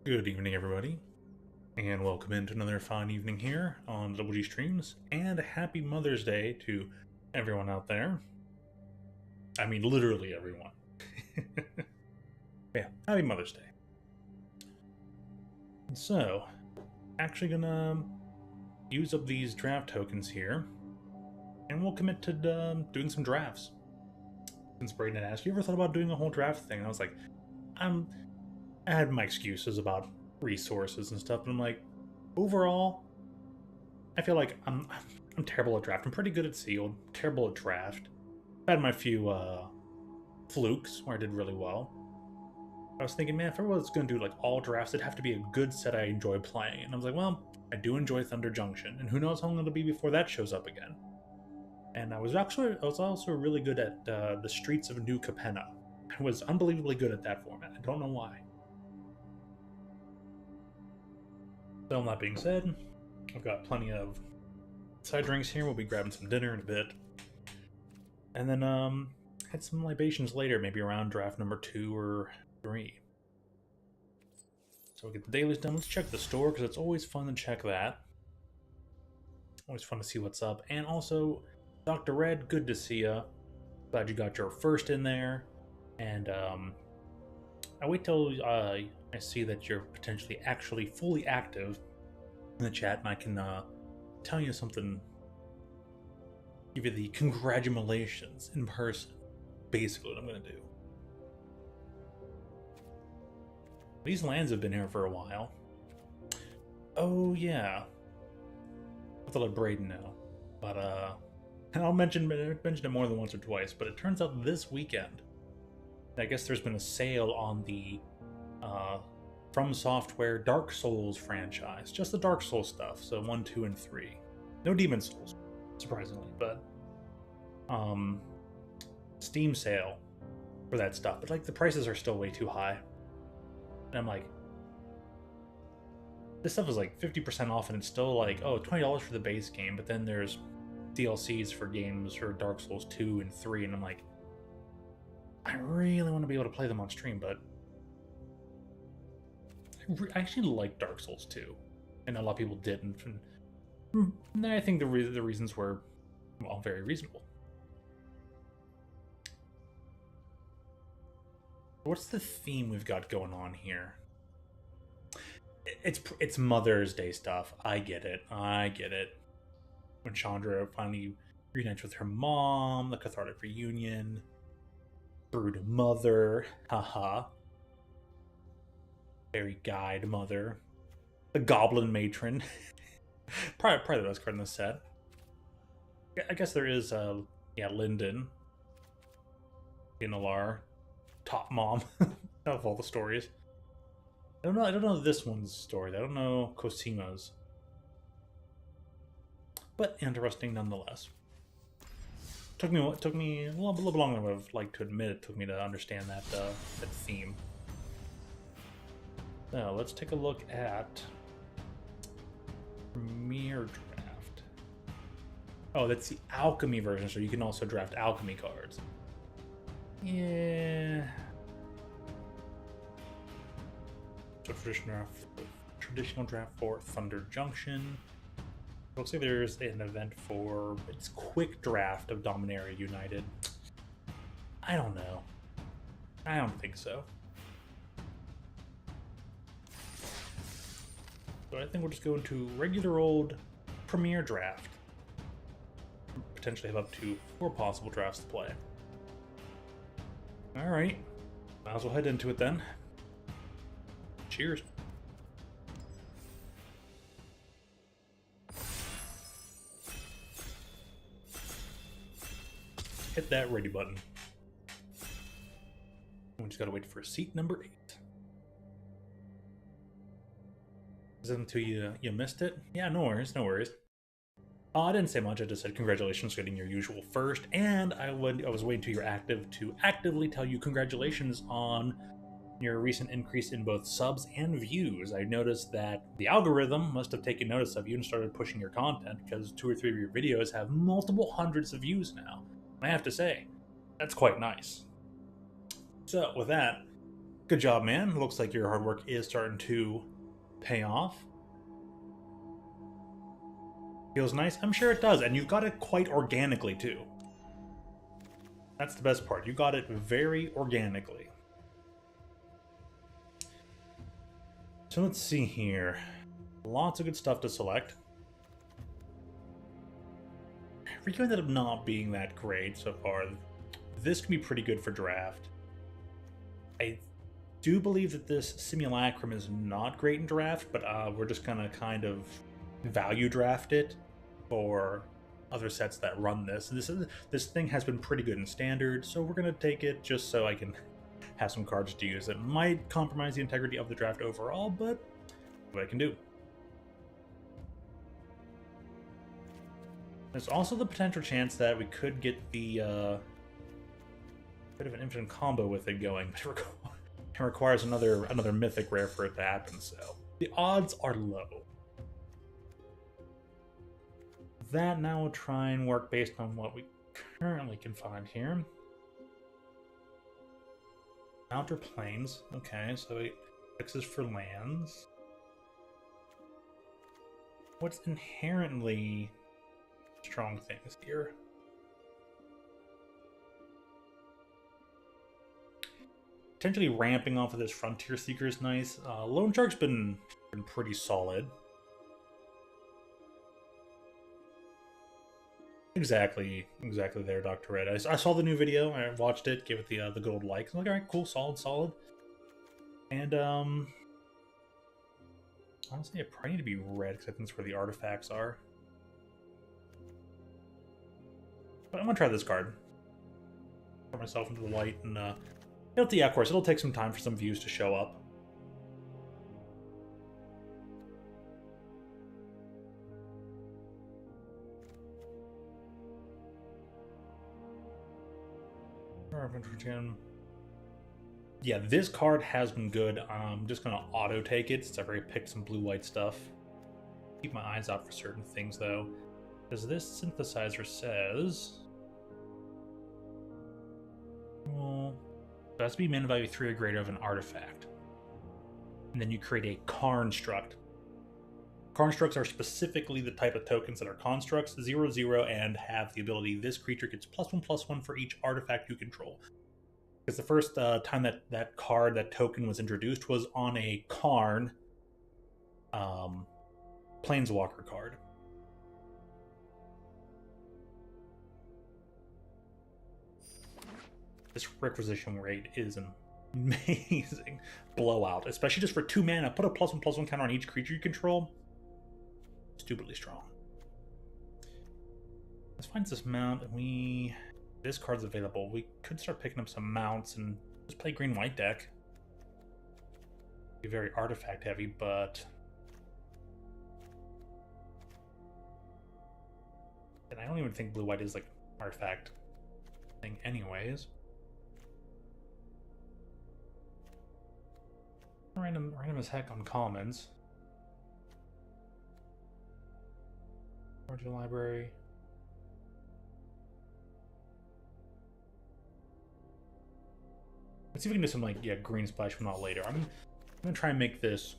Good evening, everybody, and welcome into another fine evening here on Double G Streams, and happy Mother's Day to everyone out there. I mean, literally everyone. Yeah, happy Mother's Day. So, actually gonna use up these draft tokens here, and we'll commit to doing some drafts. Since Braden asked, you ever thought about doing a whole draft thing? And I was like, I had my excuses about resources and stuff, but I'm like, overall, I feel like I'm terrible at draft. I'm pretty good at sealed, terrible at draft. I've had my few flukes where I did really well. I was thinking, man, if I was going to do like all drafts, it'd have to be a good set I enjoy playing. And I was like, well, I do enjoy Thunder Junction, and who knows how long it'll be before that shows up again. And I was also really good at the Streets of New Capenna. I was unbelievably good at that format. I don't know why. So, that being said, I've got plenty of side drinks here. We'll be grabbing some dinner in a bit. And then, had some libations later, maybe around draft number 2 or 3. So we'll get the dailies done. Let's check the store, because it's always fun to check that. Always fun to see what's up. And also, Dr. Red, good to see ya. Glad you got your first in there. And, I wait till I see that you're potentially actually fully active in the chat, and I can tell you something, give you the congratulations in person. Basically what I'm going to do. These lands have been here for a while. Oh yeah, I have to let Braden know, but and I'll mention it more than once or twice, but it turns out this weekend, I guess there's been a sale on the From Software Dark Souls franchise. Just the Dark Souls stuff, so 1, 2, and 3. No Demon Souls, surprisingly, but Steam sale for that stuff. But like the prices are still way too high. And I'm like, this stuff is like 50% off, and it's still like, oh, $20 for the base game, but then there's DLCs for games for Dark Souls 2 and 3, and I'm like, I really want to be able to play them on stream, but I actually like Dark Souls 2, and a lot of people didn't. And I think the reasons were, well, very reasonable. What's the theme we've got going on here? It's Mother's Day stuff. I get it. When Chandra finally reunites with her mom, the cathartic reunion, brood mother, haha. Fairy guide mother, the goblin matron. probably the best card in the set. I guess there is Lyndon, Inalar, top mom of all the stories. I don't know this one's story. I don't know Cosima's, but interesting nonetheless. Took me a little bit longer than I'd like to admit. It took me to understand that theme. Now let's take a look at Premier Draft. Oh, that's the Alchemy version, so you can also draft Alchemy cards. Yeah. So traditional draft for Thunder Junction. Looks like there's an event for its quick draft of Dominaria United. I don't know. I don't think so. So I think we'll just go into regular old Premier Draft. Potentially have up to 4 possible drafts to play. Alright. Might as well head into it then. Cheers. Hit that ready button. We just gotta wait for seat number 8. Is it until you missed it? Yeah, no worries. I didn't say much. I just said congratulations getting your usual first, and I was waiting till you're active to actively tell you congratulations on your recent increase in both subs and views. I noticed that the algorithm must have taken notice of you and started pushing your content, because 2 or 3 of your videos have multiple hundreds of views now. And I have to say, that's quite nice. So with that, Good job, man. Looks like your hard work is starting to pay off. Feels nice? I'm sure it does, and you've got it quite organically, too. That's the best part. You got it very organically. So let's see here. Lots of good stuff to select. Rico ended up not being that great so far. This can be pretty good for draft. I do believe that this simulacrum is not great in draft, but we're just gonna kind of value draft it for other sets that run this. This thing has been pretty good in standard, so we're gonna take it just so I can have some cards to use. It might compromise the integrity of the draft overall, but what I can do. There's also the potential chance that we could get the bit of an infinite combo with it going, but it requires another mythic rare for it to happen, so the odds are low. That now will try and work based on what we currently can find here. Outer Plains. Okay, so it fixes for lands. What's inherently strong things here? Potentially ramping off of this Frontier Seeker is nice. Lone Shark's been pretty solid. Exactly there, Dr. Red. I saw the new video, I watched it, gave it the good old like. I'm like, alright, cool, solid. And, honestly, it probably need to be red, because I think that's where the artifacts are. But I'm gonna try this card. Put myself into the white, and, yeah, of course, it'll take some time for some views to show up. Yeah, this card has been good. I'm just gonna auto take it since I've already picked some blue-white stuff. Keep my eyes out for certain things though, because this synthesizer says, well, it has to be mana value 3 or greater of an artifact, and then you create a construct. Constructs are specifically the type of tokens that are constructs, 0/0, and have the ability this creature gets +1/+1 for each artifact you control. Because the first time that token was introduced was on a Karn Planeswalker card. This requisition rate is an amazing blowout, especially just for 2 mana. Put a +1/+1 counter on each creature you control. Stupidly strong. Let's find this mount, and this card's available. We could start picking up some mounts and just play green-white deck. Be very artifact heavy, but and I don't even think blue-white is like artifact thing anyways. Random as heck on commons. Origin library. Let's see if we can do some green splash from out later. I'm gonna try and make this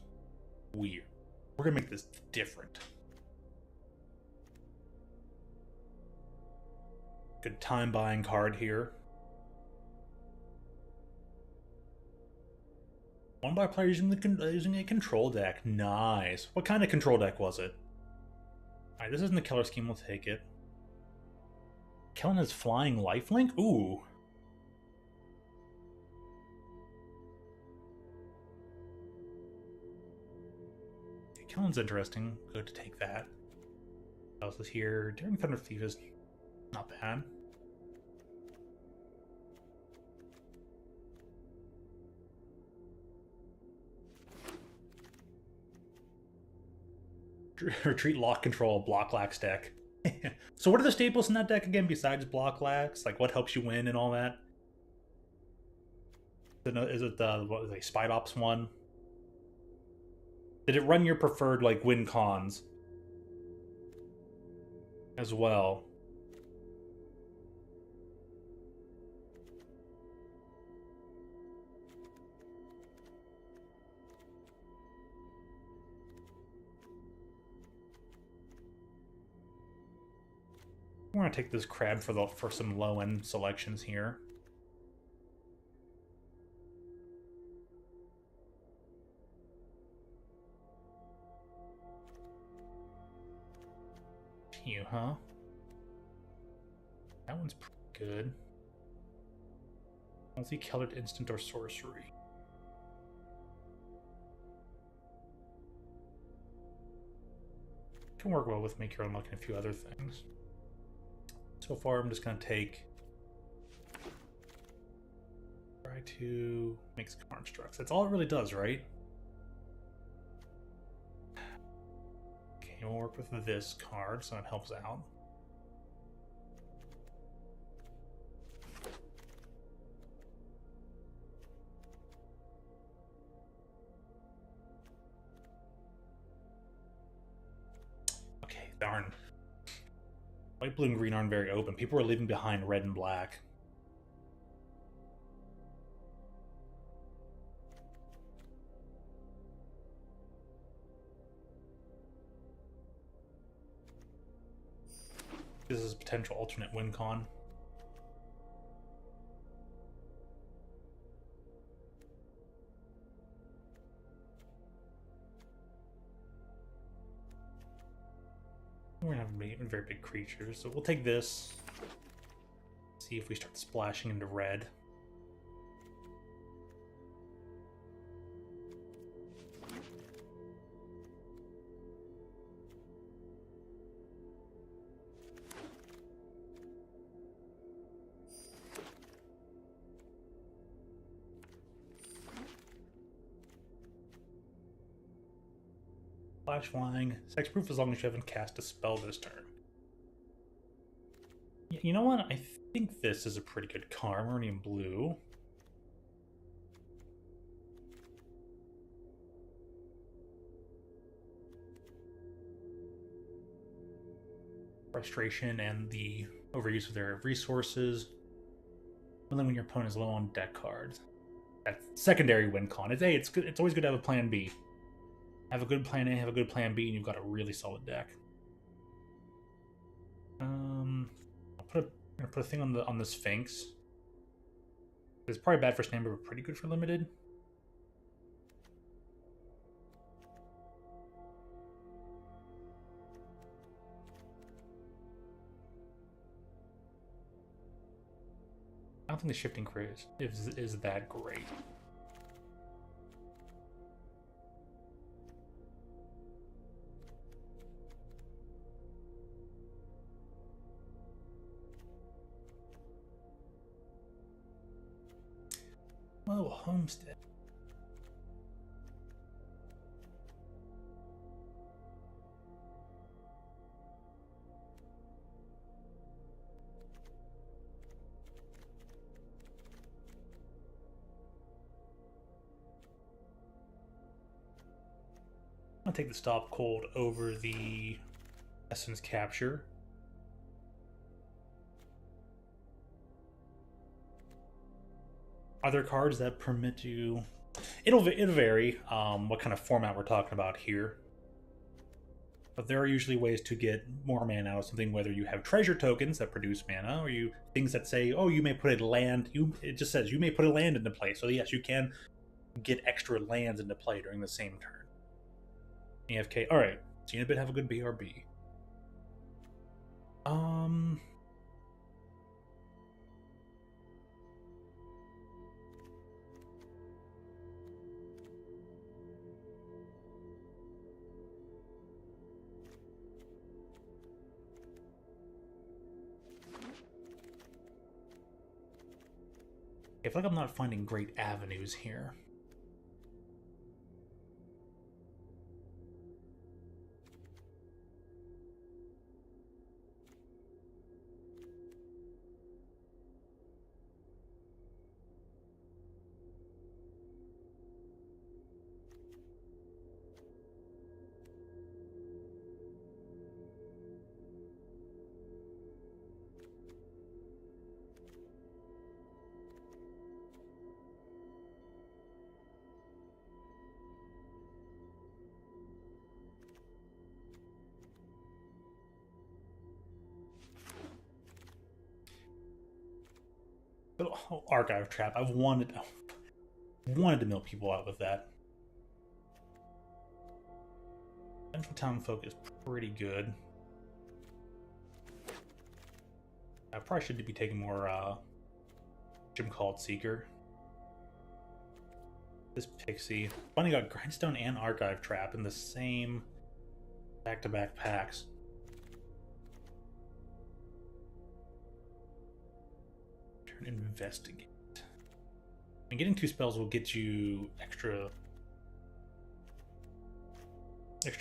weird. We're gonna make this different. Good time buying card here. One by player using a control deck. Nice. What kind of control deck was it? Alright, this isn't the killer scheme, we'll take it. Kellen is flying lifelink? Ooh. Kellen's interesting. Good to take that. What else is here? Daring Thunder Thief is not bad. Retreat, Lock, Control, Block Lax deck. So what are the staples in that deck again besides Block Lax? Like what helps you win and all that? Is it the Spite Ops one? Did it run your preferred win cons as well? We're gonna take this crab for some low end selections here. You, huh? That one's pretty good. Multicolored instant or sorcery. Can work well with Make Your Own Luck and a few other things. So far, I'm just going to take... Try to make some constructs. That's all it really does, right? Okay, we'll work with this card, so it helps out. Okay, darn. White, blue, and green aren't very open. People are leaving behind red and black. This is a potential alternate win con. We're gonna have very big creatures, so we'll take this. See if we start splashing into red. Flash flying. Sexproof as long as you haven't cast a spell this turn. You know what? I think this is a pretty good card. We're already in blue. Frustration and the overuse of their resources. Only when your opponent is low on deck cards. That's secondary win con. Hey, it's good. It's always good to have a plan B. Have a good plan A, have a good plan B, and you've got a really solid deck. I'm gonna put a thing on the Sphinx. It's probably bad for standard, but pretty good for limited. I don't think the shifting crit is that great. Oh, Homestead. I'll take the Stop Cold over the Essence Capture. Are there cards that permit you... It'll vary what kind of format we're talking about here. But there are usually ways to get more mana out of something, whether you have treasure tokens that produce mana, or you things that say, oh, you may put a land... It just says you may put a land into play. So yes, you can get extra lands into play during the same turn. AFK. Alright. Xenobit have a good BRB. I feel like I'm not finding great avenues here. But oh, archive trap. I've wanted to mill people out with that. Central town folk is pretty good. I probably should be taking more Jim Called Seeker. This Pixie. Funny, got Grindstone and Archive Trap in the same back-to-back packs. Turn Investigate. And getting 2 spells will get you extra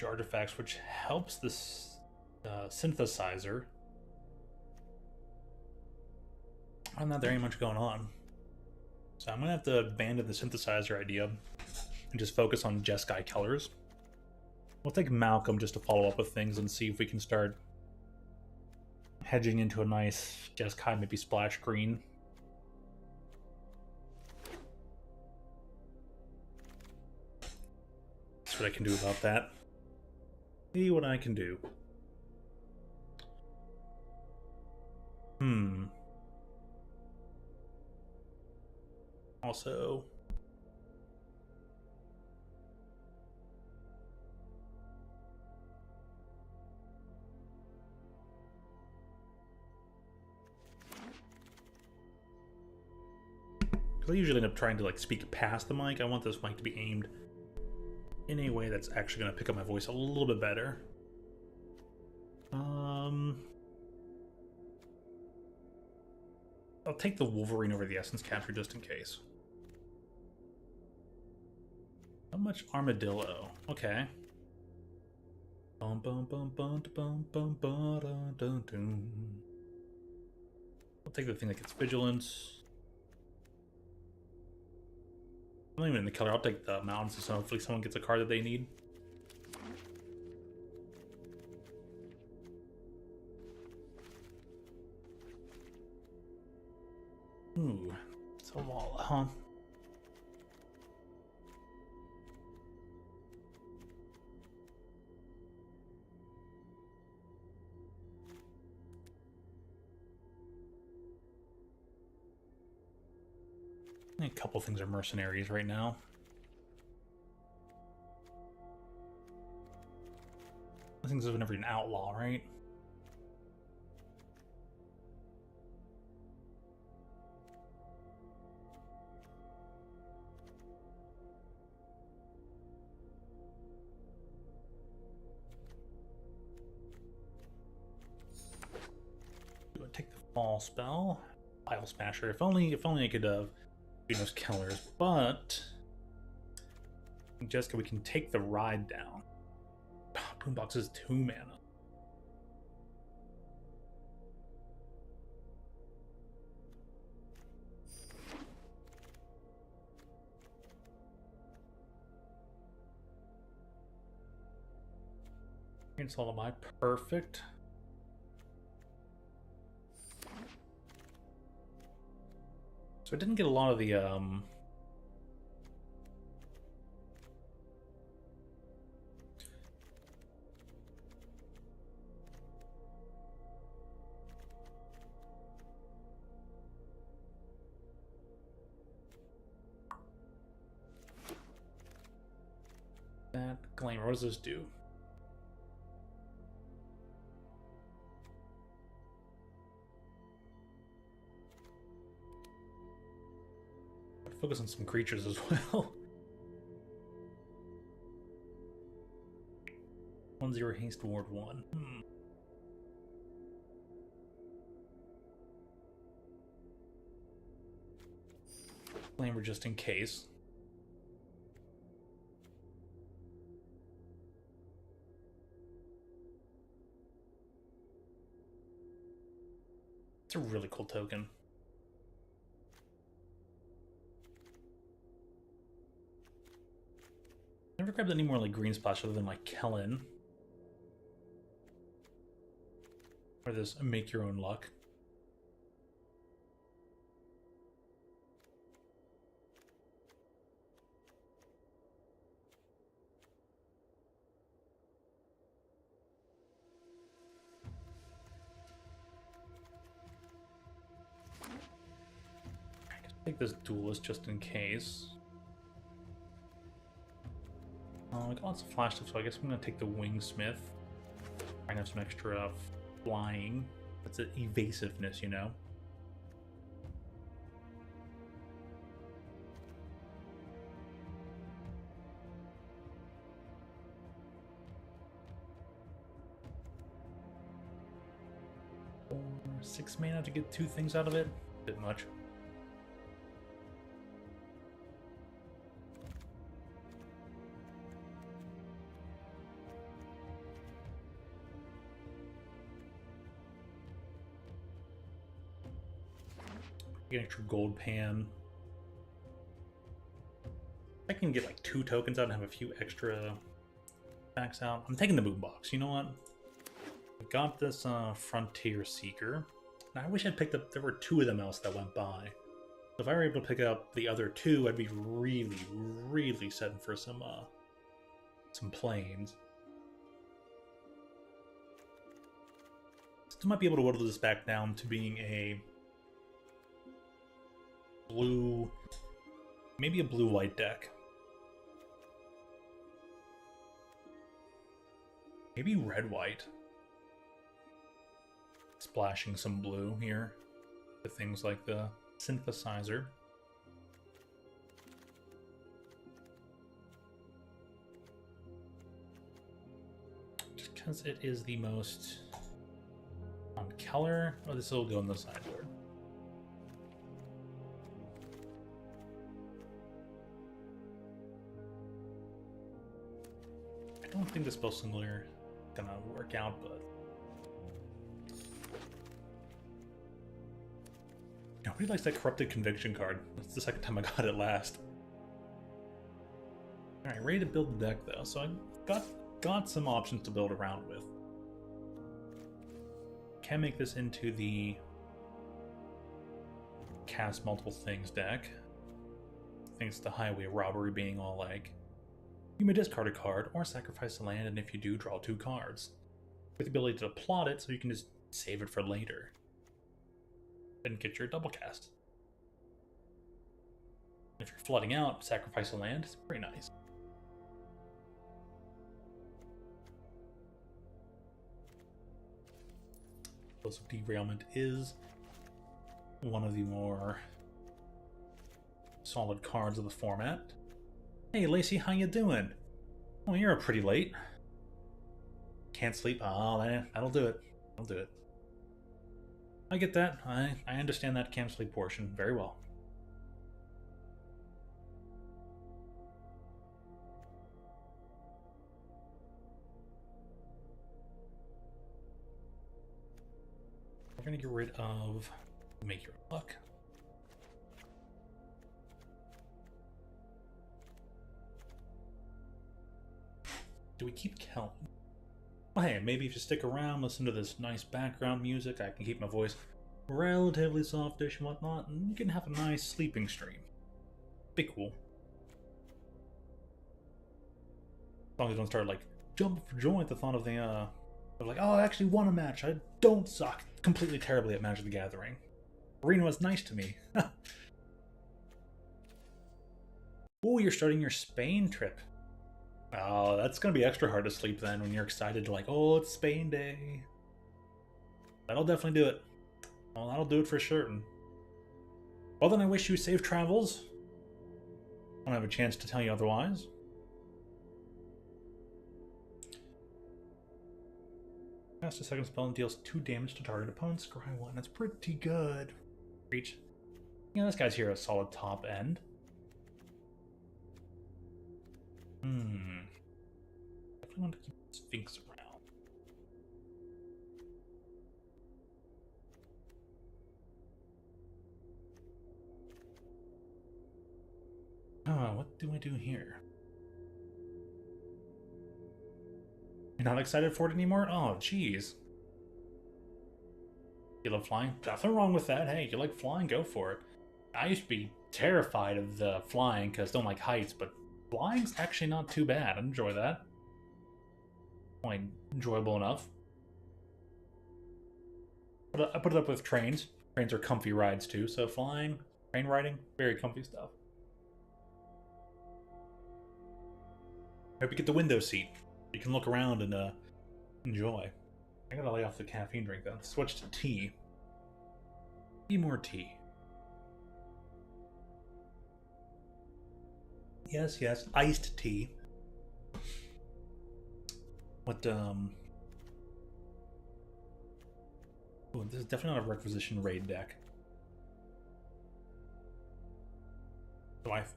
artifacts, which helps this synthesizer. I'm not there ain't much going on. So I'm gonna have to abandon the synthesizer idea and just focus on Jeskai colors. We'll take Malcolm just to follow up with things and see if we can start hedging into a nice Jeskai, maybe splash green. See what I can do about that. See what I can do. Also, I usually end up trying to like speak past the mic. I want this mic to be aimed in a way that's actually going to pick up my voice a little bit better. I'll take the Wolverine over the Essence Capture just in case. How much Armadillo? Okay. Bum bum bum bum bum bum bum dun dun. I'll take the thing that gets Vigilance. I'm not even in the color. I'll take the Mountains, so hopefully someone gets a card that they need. Ooh, it's a wall, huh? A couple things are mercenaries right now. I think this is never an outlaw, right? Do I take the fall spell? Pile Smasher. If only I could do those killers, but Jessica, we can take the ride down. Boombox is 2 mana. It's all of my perfect. So I didn't get a lot of the that Glamour. What does this do? Focus on some creatures as well. 1/0 haste ward 1. Glamour just in case. It's a really cool token. Never grabbed any more like green splash other than like Kellen. Or this make your own luck. take this duelist just in case. I got lots of flash stuff, so I guess I'm gonna take the wingsmith. Try and have some extra flying. That's an evasiveness, you know. Or 6 mana to get 2 things out of it. Bit much. Get an extra gold pan. I can get like 2 tokens out and have a few extra packs out. I'm taking the boom box. You know what? I got this Frontier Seeker. And I wish I'd picked up. There were 2 of them else that went by. So if I were able to pick up the other 2, I'd be really, really setting for some planes. Still might be able to whittle this back down to being a blue, maybe a blue-white deck. Maybe red-white. Splashing some blue here with things like the synthesizer. Just because it is the most on Keller. Oh, this will go on the sideboard. I don't think the spell singler is gonna work out, but nobody likes that Corrupted Conviction card. That's the second time I got it last. Alright, ready to build the deck though, so I got some options to build around with. Can make this into the cast multiple things deck. Thanks to Highway Robbery being all like, you may discard a card or sacrifice a land, and if you do, draw 2 cards. With the ability to plot it so you can just save it for later. And get your double cast. If you're flooding out, sacrifice a land, it's pretty nice. Explosive Derailment is one of the more solid cards of the format. Hey Lacey, how you doing? Oh, you're pretty late. Can't sleep? Oh, that'll do it. I'll do it. I get that. I understand that can't sleep portion very well. We're gonna get rid of Make Your Luck. Do we keep Kelm? Well, hey, maybe if you stick around, listen to this nice background music, I can keep my voice relatively softish and whatnot, and you can have a nice sleeping stream. Be cool. As long as you don't start, like, jumping for joy at the thought of the, of like, oh, I actually won a match. I don't suck completely terribly at Magic the Gathering. Arena was nice to me. Ooh, you're starting your Spain trip. Oh, that's gonna be extra hard to sleep then when you're excited to like, oh, it's Spain Day. That'll definitely do it. Well, that'll do it for certain. Well, then I wish you safe travels. I don't have a chance to tell you otherwise. Cast a second spell and deals 2 damage to target opponent. Scry 1. That's pretty good. Reach. Yeah, this guy's here a solid top end. Definitely want to keep Sphinx around. Oh, what do I do here? You're not excited for it anymore? Oh, jeez. You love flying? Nothing wrong with that. Hey, you like flying? Go for it. I used to be terrified of the flying because I don't like heights, but flying's actually not too bad. I enjoy that. Quite enjoyable enough. But I put it up with trains. Trains are comfy rides too, so flying, Train riding, very comfy stuff. Hope you get the window seat. You can look around and enjoy. I gotta lay off the caffeine drink then. Switch to tea. Be more tea. Yes, yes, iced tea. What, Ooh, this is definitely not a requisition raid deck. So I think.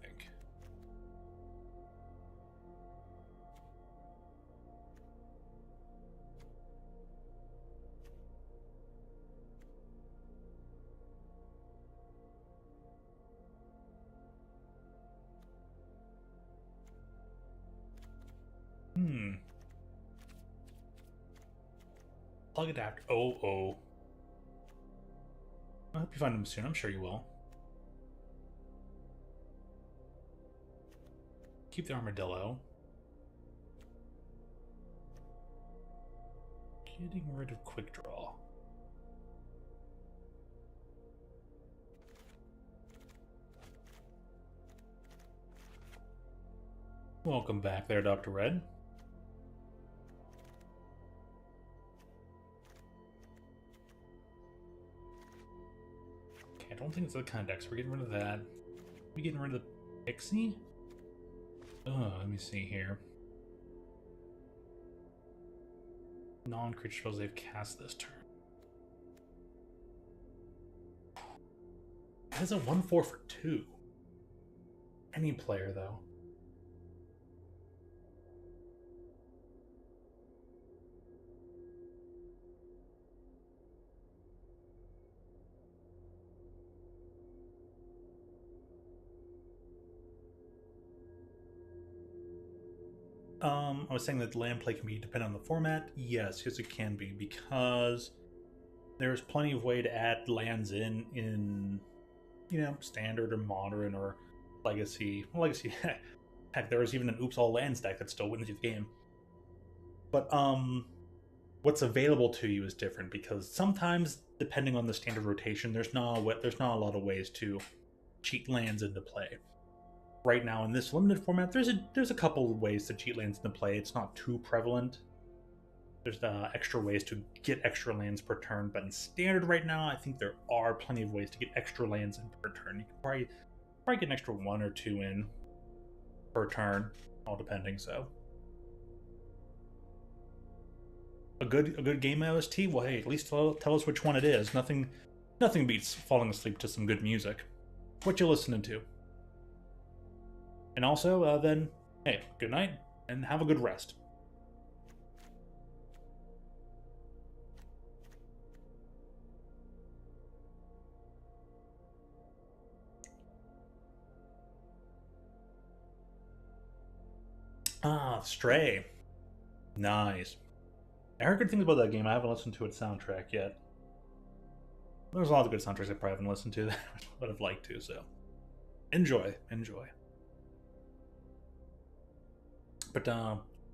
Plug adapter. Oh. I hope you find them soon. I'm sure you will. Keep the armadillo. Getting rid of quick draw. Welcome back there, Dr. Red. Okay, I don't think it's the condex. We're getting rid of that. We're getting rid of the pixie? Oh, let me see here. Non-creature spells they've cast this turn. That is a 1/4 for 2. Any player, though. I was saying that land play can be dependent on the format. Yes, it can be, because there's plenty of way to add lands in you know, standard or modern or legacy. Legacy, heck, there was even an oops all lands deck that still wins you the game. But what's available to you is different, because sometimes, depending on the standard rotation, there's not a lot of ways to cheat lands into play. Right now in this limited format, there's a couple of ways to cheat lands into play. It's not too prevalent. There's extra ways to get extra lands per turn, but in standard right now, I think there are plenty of ways to get extra lands in per turn. You can probably get an extra 1 or 2 in per turn, all depending. So a good game OST. Well, hey, at least tell us which one it is. Nothing beats falling asleep to some good music. What you listening to? And also, then, hey, good night, and have a good rest. Ah, Stray. Nice. I heard good things about that game. I haven't listened to its soundtrack yet. There's a lot of good soundtracks I probably haven't listened to that I would have liked to, so enjoy. But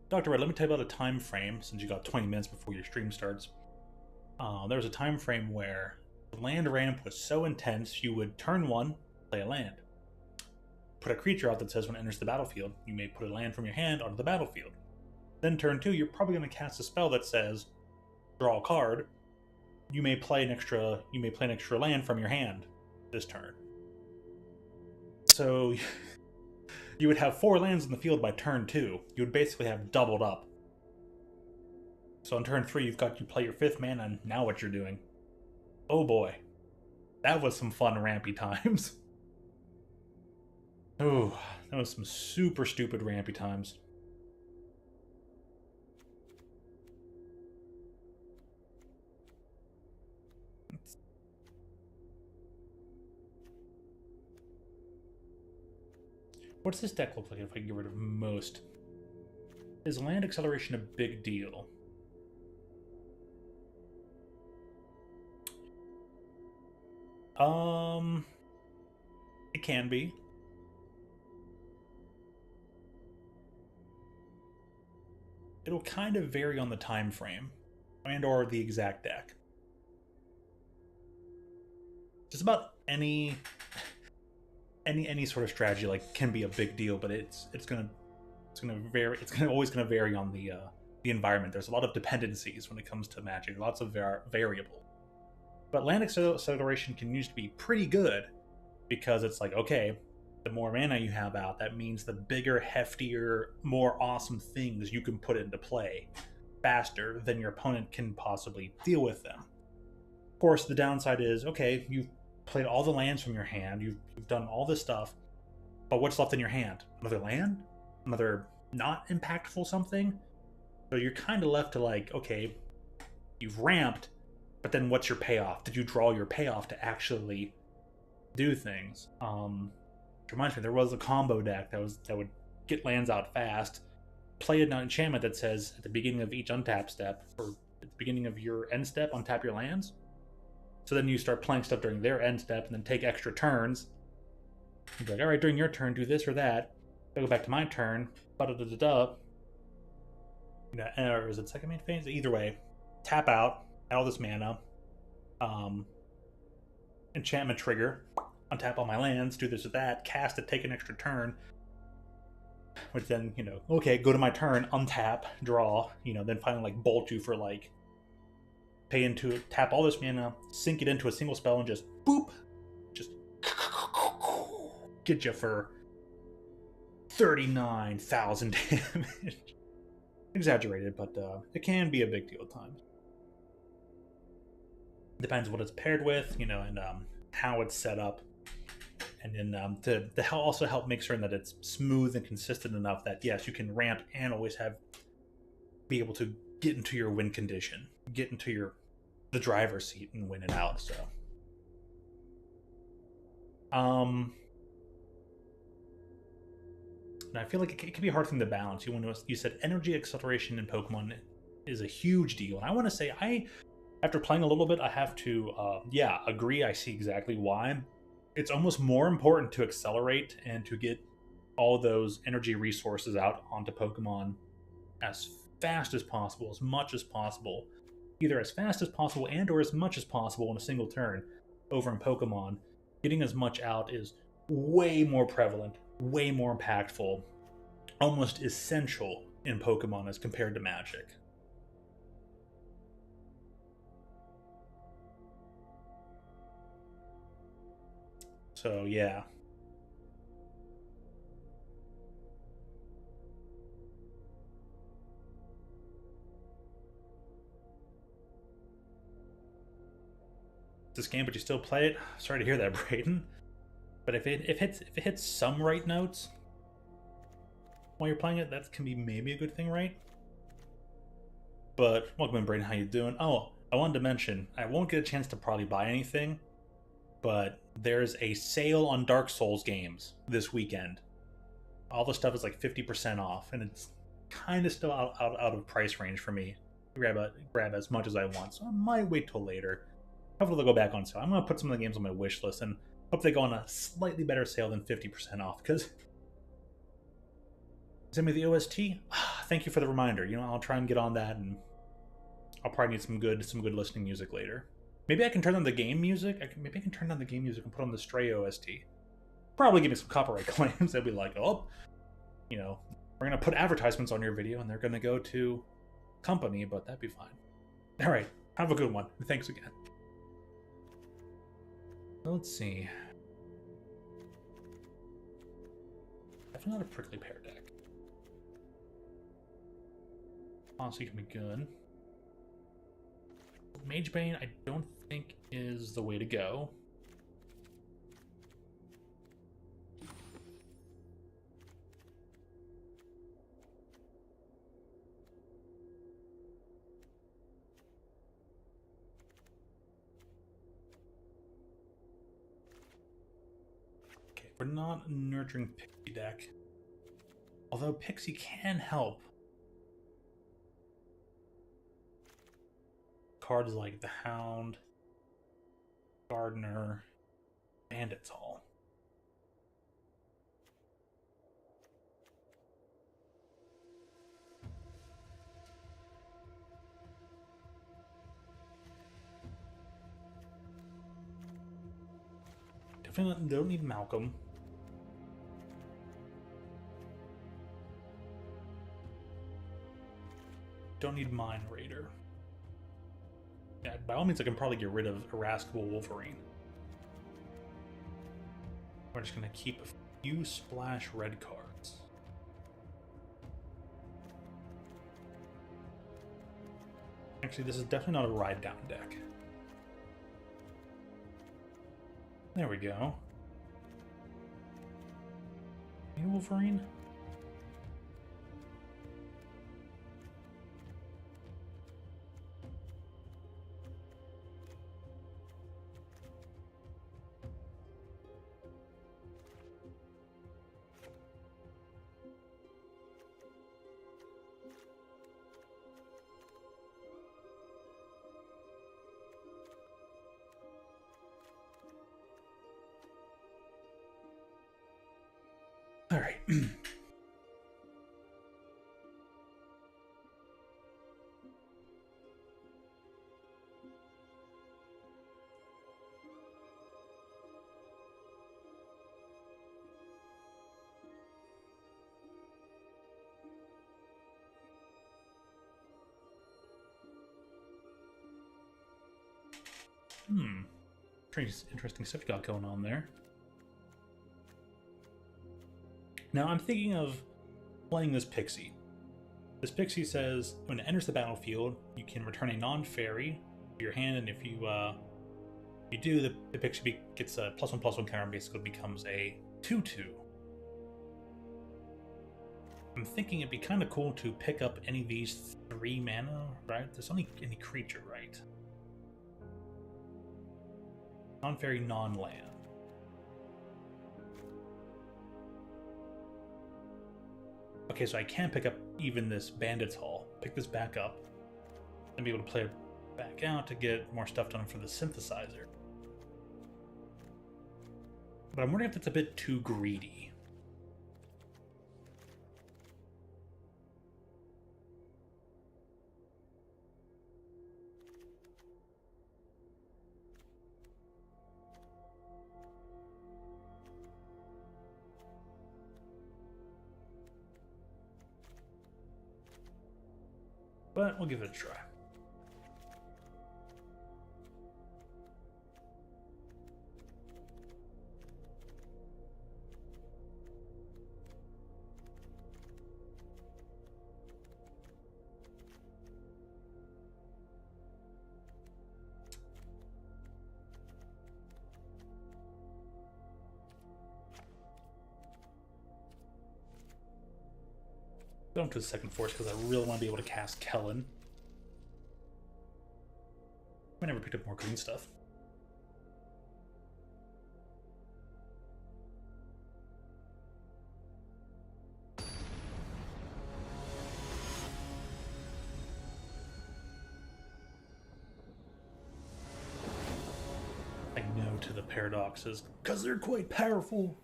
Dr. Red, let me tell you about a time frame, since you got 20 minutes before your stream starts. There was a time frame where the land ramp was so intense, you would turn 1, play a land. Put a creature out that says when it enters the battlefield, you may put a land from your hand onto the battlefield. Then turn 2, you're probably going to cast a spell that says draw a card. You may play an extra land from your hand this turn. So you would have 4 lands in the field by turn 2. You would basically have doubled up. So on turn 3, you play your 5th mana, and now what you're doing. Oh boy. That was some fun rampy times. Oh, that was some super stupid rampy times. What's this deck look like if I get rid of most? Is land acceleration a big deal? It can be. It'll kind of vary on the time frame and or the exact deck. Just about any any sort of strategy like can be a big deal, but it's gonna vary. It's always gonna vary on the environment. There's a lot of dependencies when it comes to Magic. Lots of variable. But land acceleration can usually be pretty good because it's like, okay, the more mana you have out, that means the bigger, heftier, more awesome things you can put into play faster than your opponent can possibly deal with them. Of course, the downside is, okay, you've played all the lands from your hand, you've done all this stuff, but what's left in your hand? Another land? Another not impactful something? So you're kind of left to like, okay, you've ramped, but then what's your payoff? Did you draw your payoff to actually do things? It reminds me, there was a combo deck that would get lands out fast, play an enchantment that says at the beginning of each untap step, or at the beginning of your end step, untap your lands. So then you start playing stuff during their end step and then take extra turns. You'd be like, all right, during your turn, do this or that. I'll go back to my turn. Da-da-da-da-da. Or is it second main phase? Either way, tap out, add all this mana, enchantment trigger, untap all my lands, do this or that, cast it, take an extra turn, which then, okay, go to my turn, untap, draw, then finally like bolt you for like pay into it, tap all this mana, sink it into a single spell, and just boop, just get you for 39,000 damage. Exaggerated, but it can be a big deal at times. Depends what it's paired with, and how it's set up, and then to also help make sure that it's smooth and consistent enough that yes, you can ramp and always be able to get into your win condition, get into the driver's seat and win it out. So, and I feel like it can be a hard thing to balance. You said energy acceleration in Pokemon is a huge deal, and I want to say after playing a little bit, I have to agree. I see exactly why. It's almost more important to accelerate and to get all those energy resources out onto Pokemon as fast as possible, as much as possible, either as fast as possible and or as much as possible in a single turn. Over in Pokemon, getting as much out is way more prevalent, way more impactful, almost essential in Pokemon as compared to Magic. So yeah. This game, but you still play it? Sorry to hear that, Brayden. But if it hits some right notes while you're playing it, that can be maybe a good thing, right? But welcome in, Brayden. How you doing? Oh, I wanted to mention, I won't get a chance to probably buy anything, but there's a sale on Dark Souls games this weekend. All the stuff is like 50% off, and it's kind of still out of price range for me to grab as much as I want. So I might wait till later. Hopefully they'll go back on sale. I'm going to put some of the games on my wish list and hope they go on a slightly better sale than 50% off, because send me the OST. Thank you for the reminder. I'll try and get on that, and I'll probably need some good listening music later. Maybe I can turn on the game music. Maybe I can turn on the game music and put on the Stray OST. Probably give me some copyright claims. They'll be like, oh, we're going to put advertisements on your video and they're going to go to company, but that'd be fine. All right. Have a good one. Thanks again. Let's see. Definitely not a prickly pear deck. Honestly, can be good. Mage Bane, I don't think is the way to go. Okay, we're not a nurturing Pixie deck. Although Pixie can help. Cards like the Hound, Gardener, Bandit's Hall. Definitely don't need Malcolm. don't need Mine Raider. Yeah, by all means, I can probably get rid of Irascible Wolverine. We're just going to keep a few splash red cards. Actually, this is definitely not a ride down deck. There we go. Hey, Wolverine? All right. Pretty interesting stuff you got going on there. Now I'm thinking of playing this Pixie. This Pixie says when it enters the battlefield, you can return a non-fairy to your hand, and if you do, the Pixie gets a +1/+1 counter and basically becomes a 2/2. I'm thinking it'd be kind of cool to pick up any of these 3 mana, right? There's only any creature, right? Non-fairy, non-land. Okay, so I can pick up even this Bandit's Hall. Pick this back up. And be able to play it back out to get more stuff done for the synthesizer. But I'm wondering if that's a bit too greedy. But we'll give it a try. Going to the second force because I really want to be able to cast Kellen. I never picked up more green stuff. I know to the paradoxes because they're quite powerful.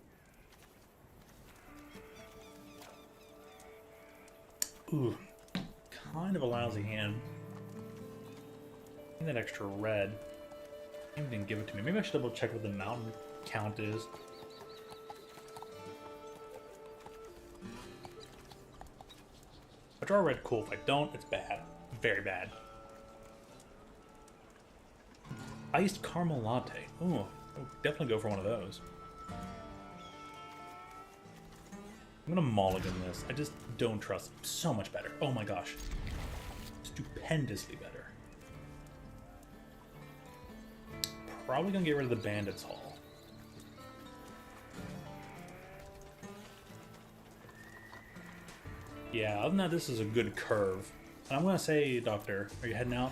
Ooh, kind of a lousy hand. That extra red. Maybe didn't give it to me. Maybe I should double check what the mountain count is. If I draw a red, cool. If I don't, it's bad. Very bad. Iced caramel latte. Ooh, I'll definitely go for one of those. I'm gonna mulligan this. I just don't trust him. So much better. Oh my gosh. Stupendously better. Probably gonna get rid of the Bandit's Hall. Yeah, other than that, this is a good curve. And I'm gonna say, Doctor, are you heading out?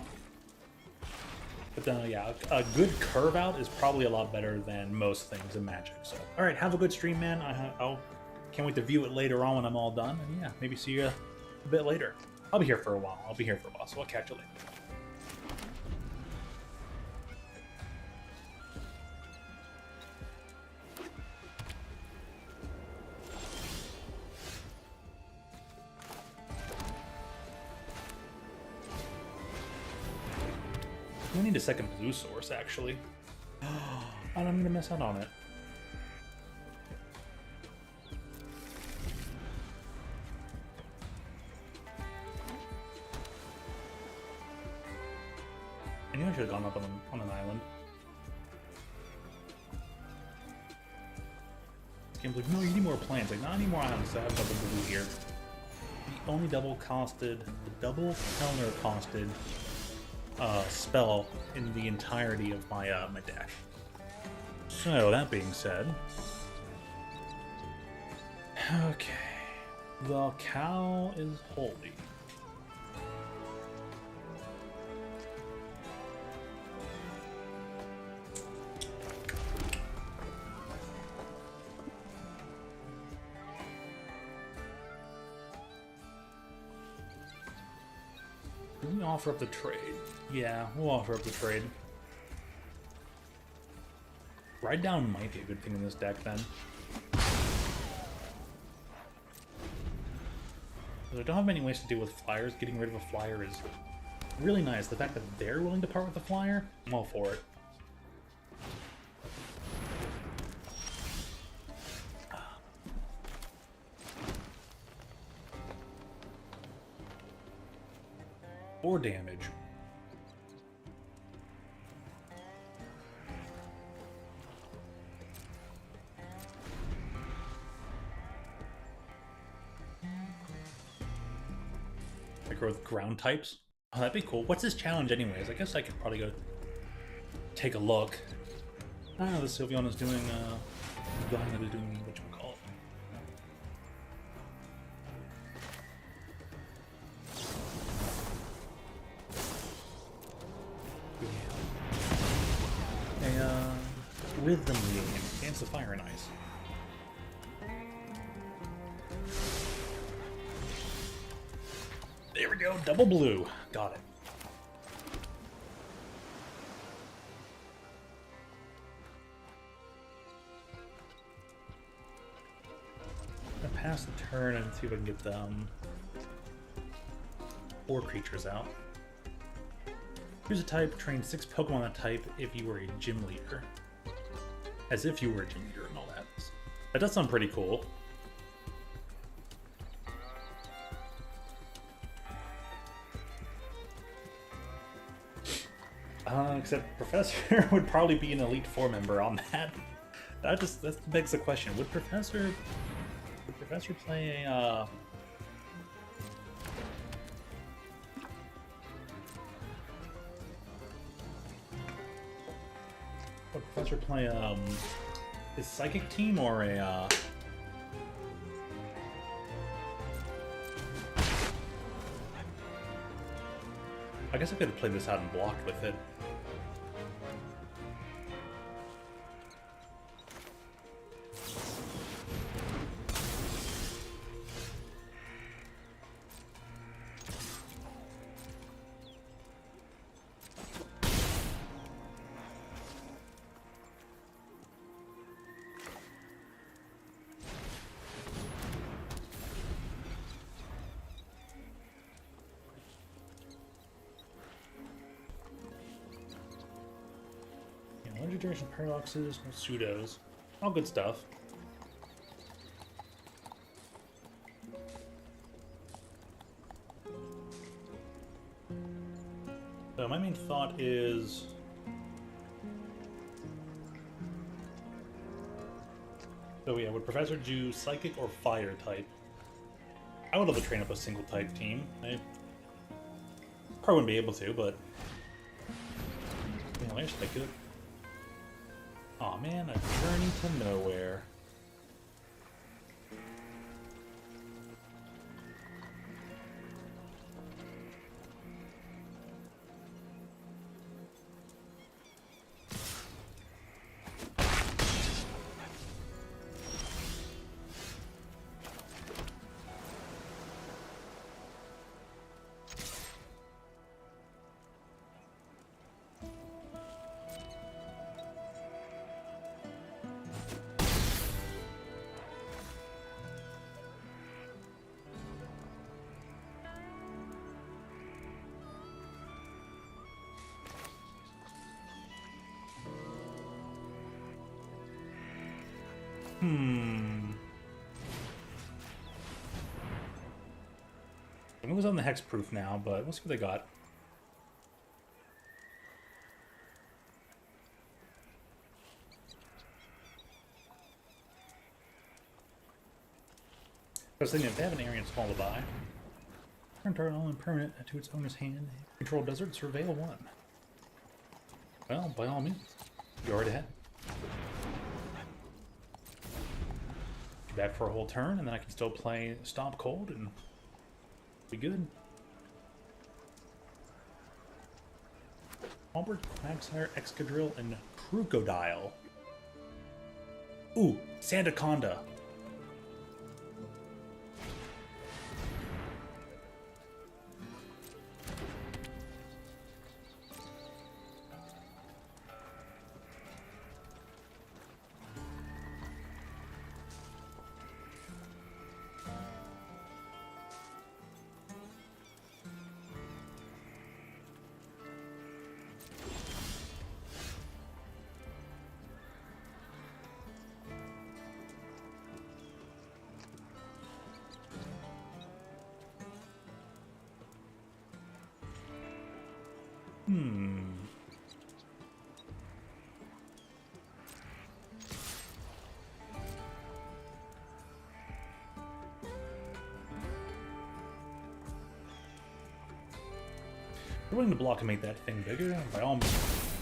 But then, yeah, a good curve out is probably a lot better than most things in Magic. So, all right, have a good stream, man. I'll can't wait to view it later on when I'm all done. And yeah, maybe see you a bit later. I'll be here for a while. So I'll catch you later. I need a second blue source, actually. And I'm gonna miss out on it. I knew I should have gone up on an island. This game's like, no, you need more plants. Like, not any more islands, so I have double blue here. The only double counter costed spell in the entirety of my my deck. So that being said, okay, the cow is holy. Can we offer up the trade? Yeah, we'll offer up the trade. Ride down might be a good thing in this deck then. I don't have many ways to deal with flyers. Getting rid of a flyer is really nice. The fact that they're willing to part with the flyer, I'm all for it. Or damage. With ground types. Oh, that'd be cool. What's this challenge anyways? I guess I could probably go take a look. I don't know, the Sylveon is doing whatchamacallit. A rhythm game. Dance of Fire and Ice. There we go, double blue. Got it. I'm gonna pass the turn and see if I can get them 4 creatures out. Choose a type, train 6 Pokemon that type if you were a gym leader. As if you were a gym leader and all that. That does sound pretty cool. Except Professor would probably be an Elite Four member on that. That begs the question: Would Professor play a? Would Professor play his Psychic team or a? I guess I could have played this out and blocked with it. Legendary paradoxes, no pseudos. All good stuff. So my main thought is... So yeah, would Professor do Psychic or Fire type? I would love to train up a single type team. I probably wouldn't be able to, but... You know, I just could. Aw, man, a journey to nowhere. It was on the hexproof now, but we'll see what they got. I was thinking if they have an area small to buy, turn target all impermanent to its owner's hand. Control desert, surveil 1. Well, by all means, go right ahead. Back for a whole turn, and then I can still play Stop Cold and be good. Albert, Quagsire, Excadrill, and Crocodile. Ooh, Sandaconda. We're willing to block and make that thing bigger, by all means.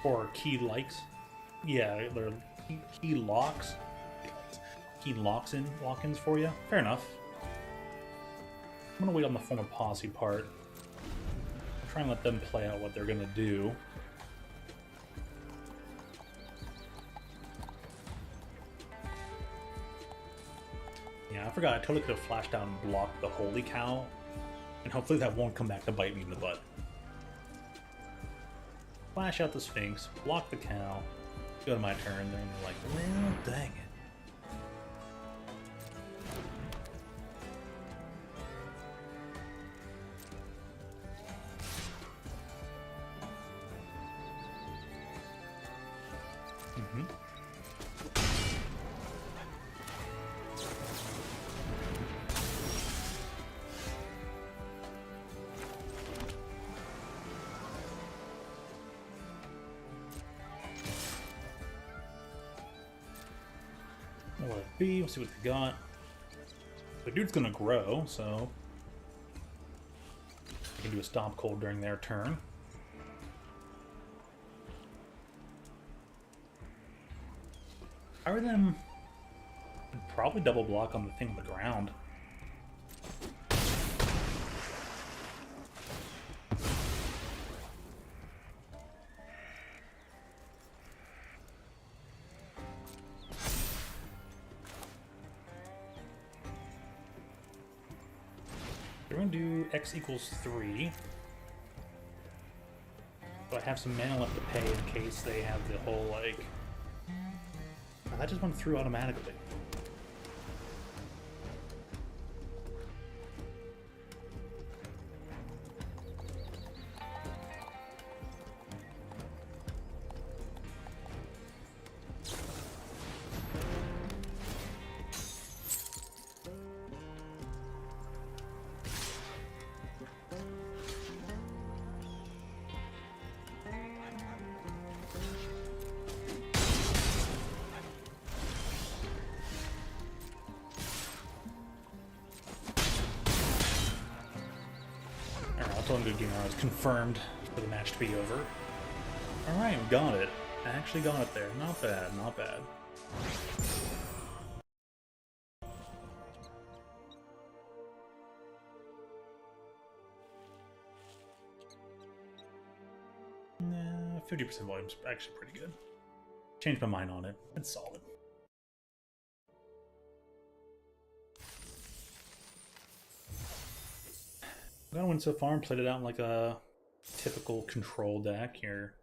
Or key likes. Yeah, they're key locks. Key lock-ins for you. Fair enough. I'm gonna wait on the former posse part. Try and let them play out what they're gonna do. Yeah, I forgot. I totally could have flashed down and blocked the Holy Cow, and hopefully that won't come back to bite me in the butt. Flash out the Sphinx, block the cow, go to my turn, and they're like, well, dang it. Let it be, we'll see what they got. The dude's gonna grow, so I can do a Stop Cold during their turn. Other than probably double block on the thing on the ground. We're going to do X equals 3. So I have some mana left to pay in case they have the whole, like... Oh, that just went through automatically. It's confirmed for the match to be over. Alright, we got it. I actually got it there. Not bad, not bad. Nah, 50% volume's actually pretty good. Changed my mind on it. It's solid. I got one so far and played it out like a typical control deck here.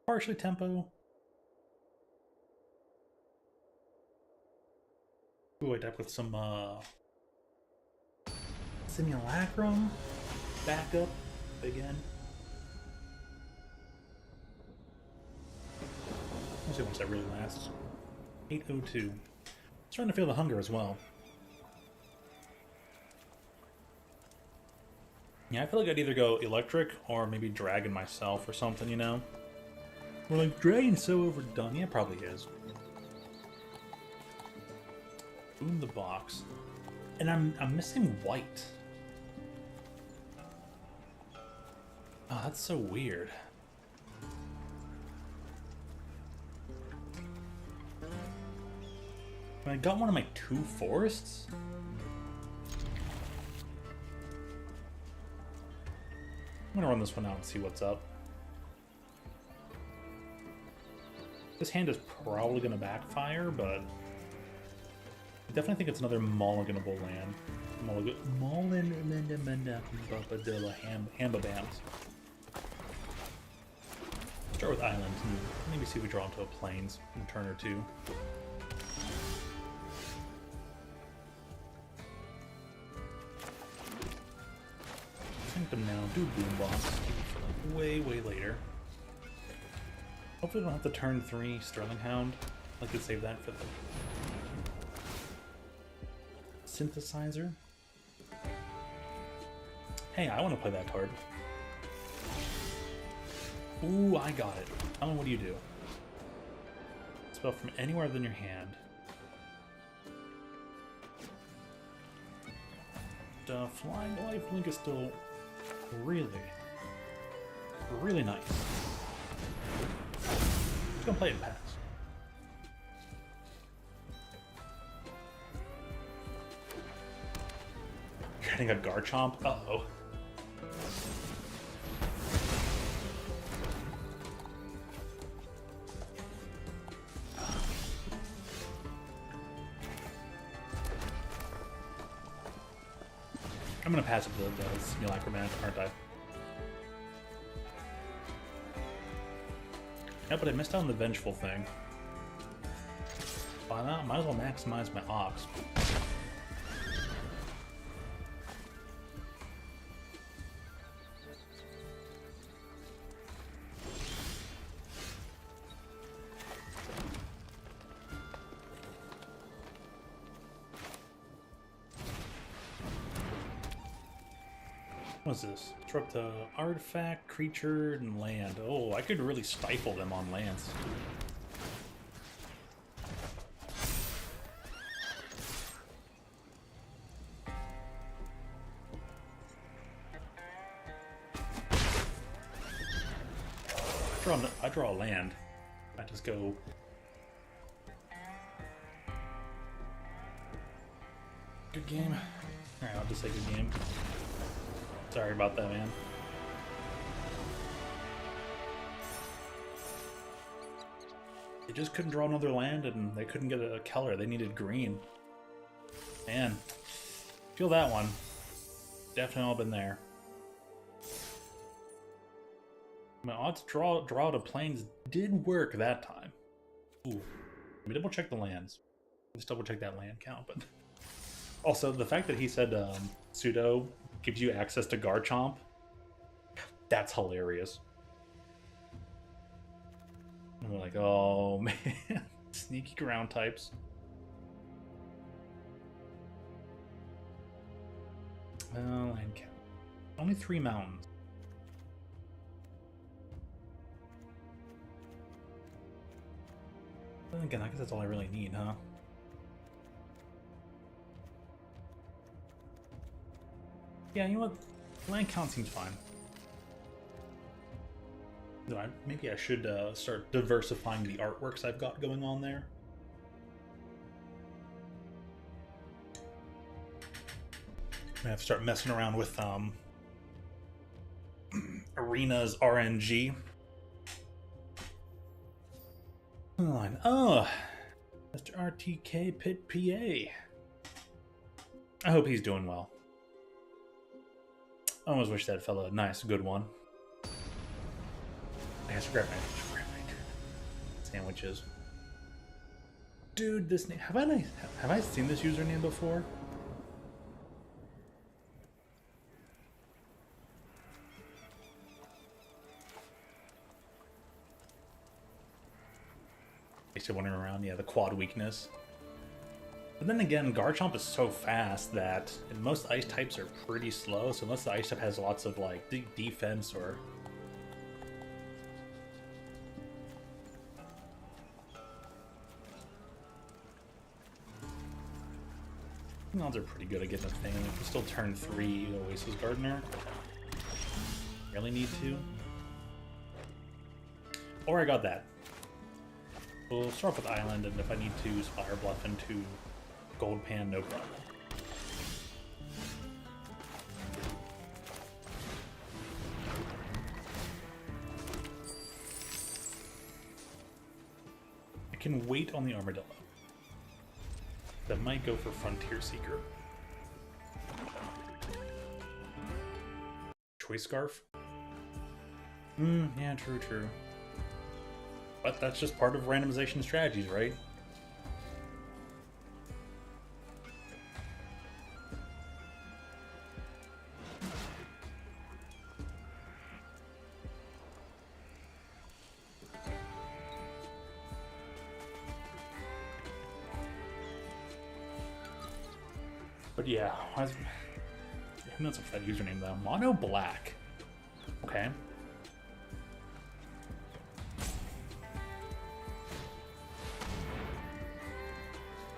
Partially tempo. Ooh, I deck with some Simulacrum backup again. Let's see how much that really lasts. 802. Starting to feel the hunger as well. Yeah, I feel like I'd either go electric or maybe dragon myself or something, you know? We're like, dragon's so overdone. Yeah, it probably is. Boom the box. And I'm missing white. Oh, that's so weird. I got one of my 2 forests? I'm gonna run this one out and see what's up. This hand is probably gonna backfire, but I definitely think it's another mulliganable land. Hambabams. Start with islands and maybe see if we draw into a plains in a turn or two. Sink them now, do boom box for like way later. Hopefully we don't have to turn 3 Sterling Hound. I could save that for the synthesizer. Hey, I want to play that card. Ooh, I got it. Tell me, what do you do? Spell from anywhere within your hand. The Flying Lifelink is still really nice. Just gonna play it pass. You're getting a Garchomp? Uh-oh. I'm gonna pass it to the Simulacrum, aren't I? Yeah, but I missed out on the Vengeful thing. Why not? Might as well maximize my Ox. What's this? Disrupt the artifact, creature, and land. Oh, I could really stifle them on lands. I draw a land. I just go. Good game. Alright, I'll just say good game. Sorry about that, man. They just couldn't draw another land, and they couldn't get a color. They needed green. Man, feel that one. Definitely all been there. My odds draw to plains did work that time. Ooh, let me double check the lands. Let's double check that land count, but also the fact that he said pseudo gives you access to Garchomp, that's hilarious. And we're like, oh man, sneaky ground types. Well, land count. Only 3 mountains. Then again, I guess that's all I really need, huh? Yeah, you know what? Land count seems fine. Maybe I should start diversifying the artworks I've got going on there. I have to start messing around with Arena's RNG. Line. Oh, Mr. RTK Pit PA. I hope he's doing well. I almost wish that fella a nice, good one. I guess grab my sandwiches. Dude, this name, have I seen this username before? I still wandering around. Yeah, the quad weakness. But then again, Garchomp is so fast that and most ice types are pretty slow, so unless the ice type has lots of like defense or... Odds are pretty good at getting a thing. If we still turn 3 Oasis Gardener. Really need to. Or I got that. We'll start off with Island, and if I need to Spire Bluff into Gold Pan, no problem. I can wait on the Armadillo. That might go for Frontier Seeker. Choice Scarf? Yeah, true. But that's just part of randomization strategies, right? But yeah, who knows if that username though? Mono Black. Okay.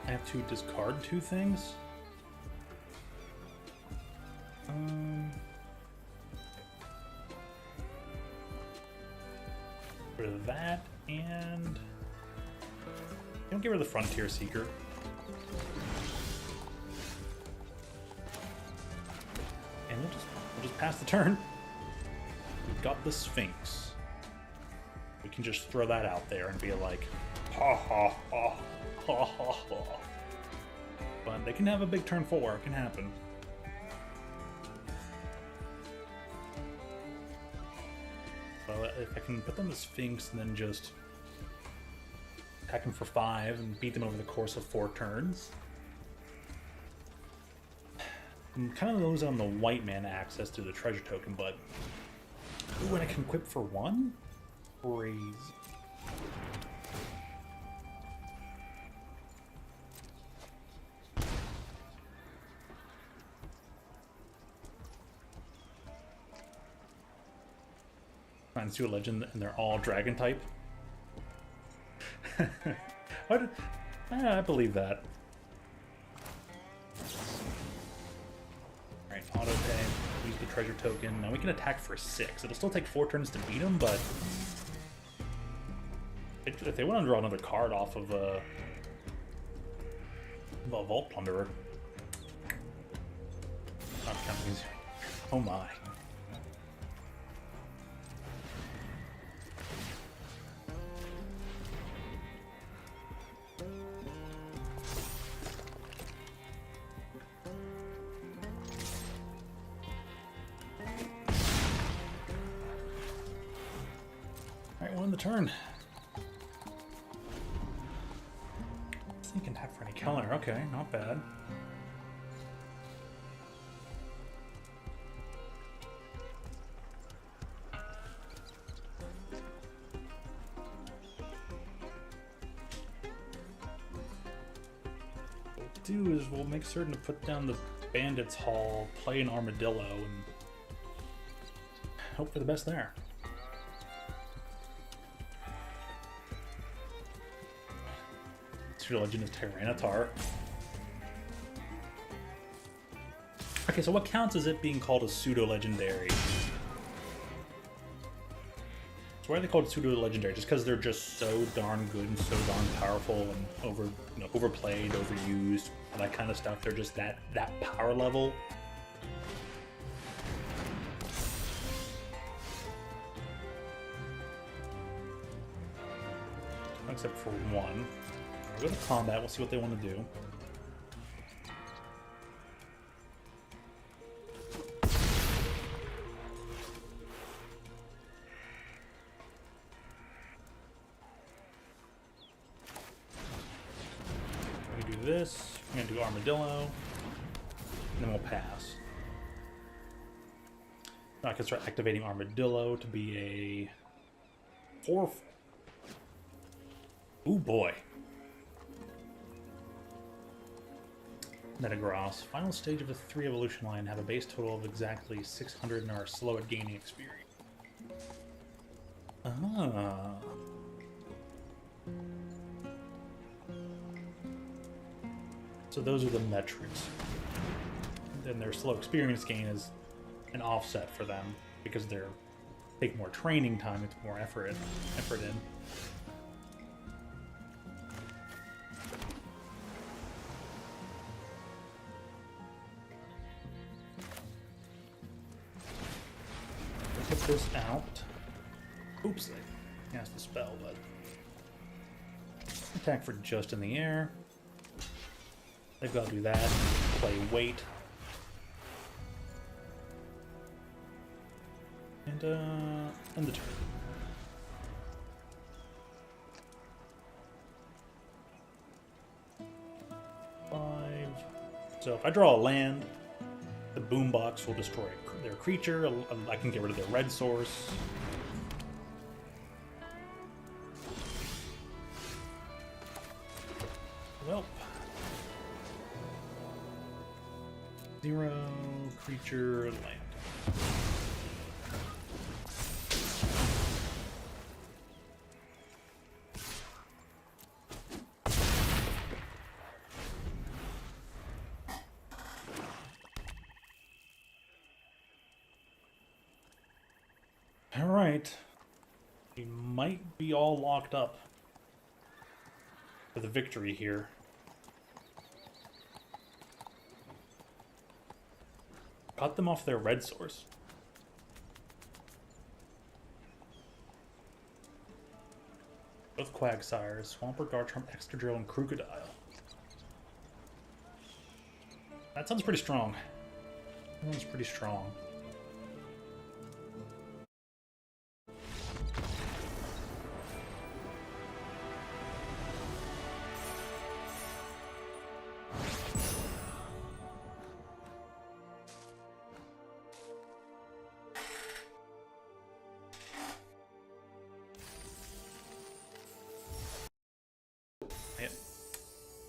I have to discard 2 things. For that, and don't get rid of the Frontier Seeker. And we'll just pass the turn. We've got the Sphinx. We can just throw that out there and be like, ha ha ha ha ha ha. But they can have a big turn 4. It can happen. So if I can put them the Sphinx and then just attack them for 5 and beat them over the course of 4 turns. I'm kind of losing on the white mana access to the treasure token, but ooh, and I can equip for 1? Crazy. Trying to do a legend and they're all dragon type. I believe that. Alright, auto pay, use the treasure token. Now we can attack for 6. It'll still take 4 turns to beat him, but if they want to draw another card off of a Vault Plunderer. Not counting his... Oh my. Alright, we'll end the turn. Sneak attack for any color. Okay, not bad. What we'll do is we'll make certain to put down the Bandits Hall, play an Armadillo, and hope for the best there. Your legend is Tyranitar. Okay, so what counts as it being called a pseudo-legendary? So why are they called pseudo-legendary? Just because they're just so darn good and so darn powerful and overplayed, overused, all that kind of stuff. They're just that power level. Except for 1. We'll go to combat, we'll see what they want to do. We do this, we're going to do Armadillo, and then we'll pass. Now I can start activating Armadillo to be a 4. Ooh boy. Metagross. Final stage of a 3 evolution line. Have a base total of exactly 600 and are slow at gaining experience. Ah. So those are the metrics. Then their slow experience gain is an offset for them because they're take more training time, it's more effort in. Put this out. Oops, I cast the spell, but attack for just in the air. They've got to do that. Play wait. And end the turn. So if I draw a land, the boombox will destroy their creature. I can get rid of their red source. Well, 0 creature land. All right, we might be all locked up for the victory here. Cut them off their red source. Both Quagsires, Swampert, Garchomp, Excadrill, and Crocodile. That sounds pretty strong. That sounds pretty strong.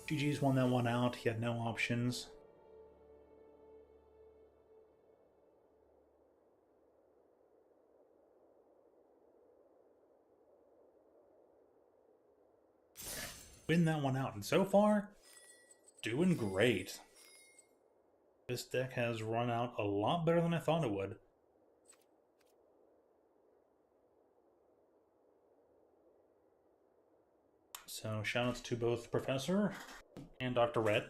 GG's won that one out. He had no options. Win that one out. And so far, doing great. This deck has run out a lot better than I thought it would. So shoutouts to both Professor and Dr. Red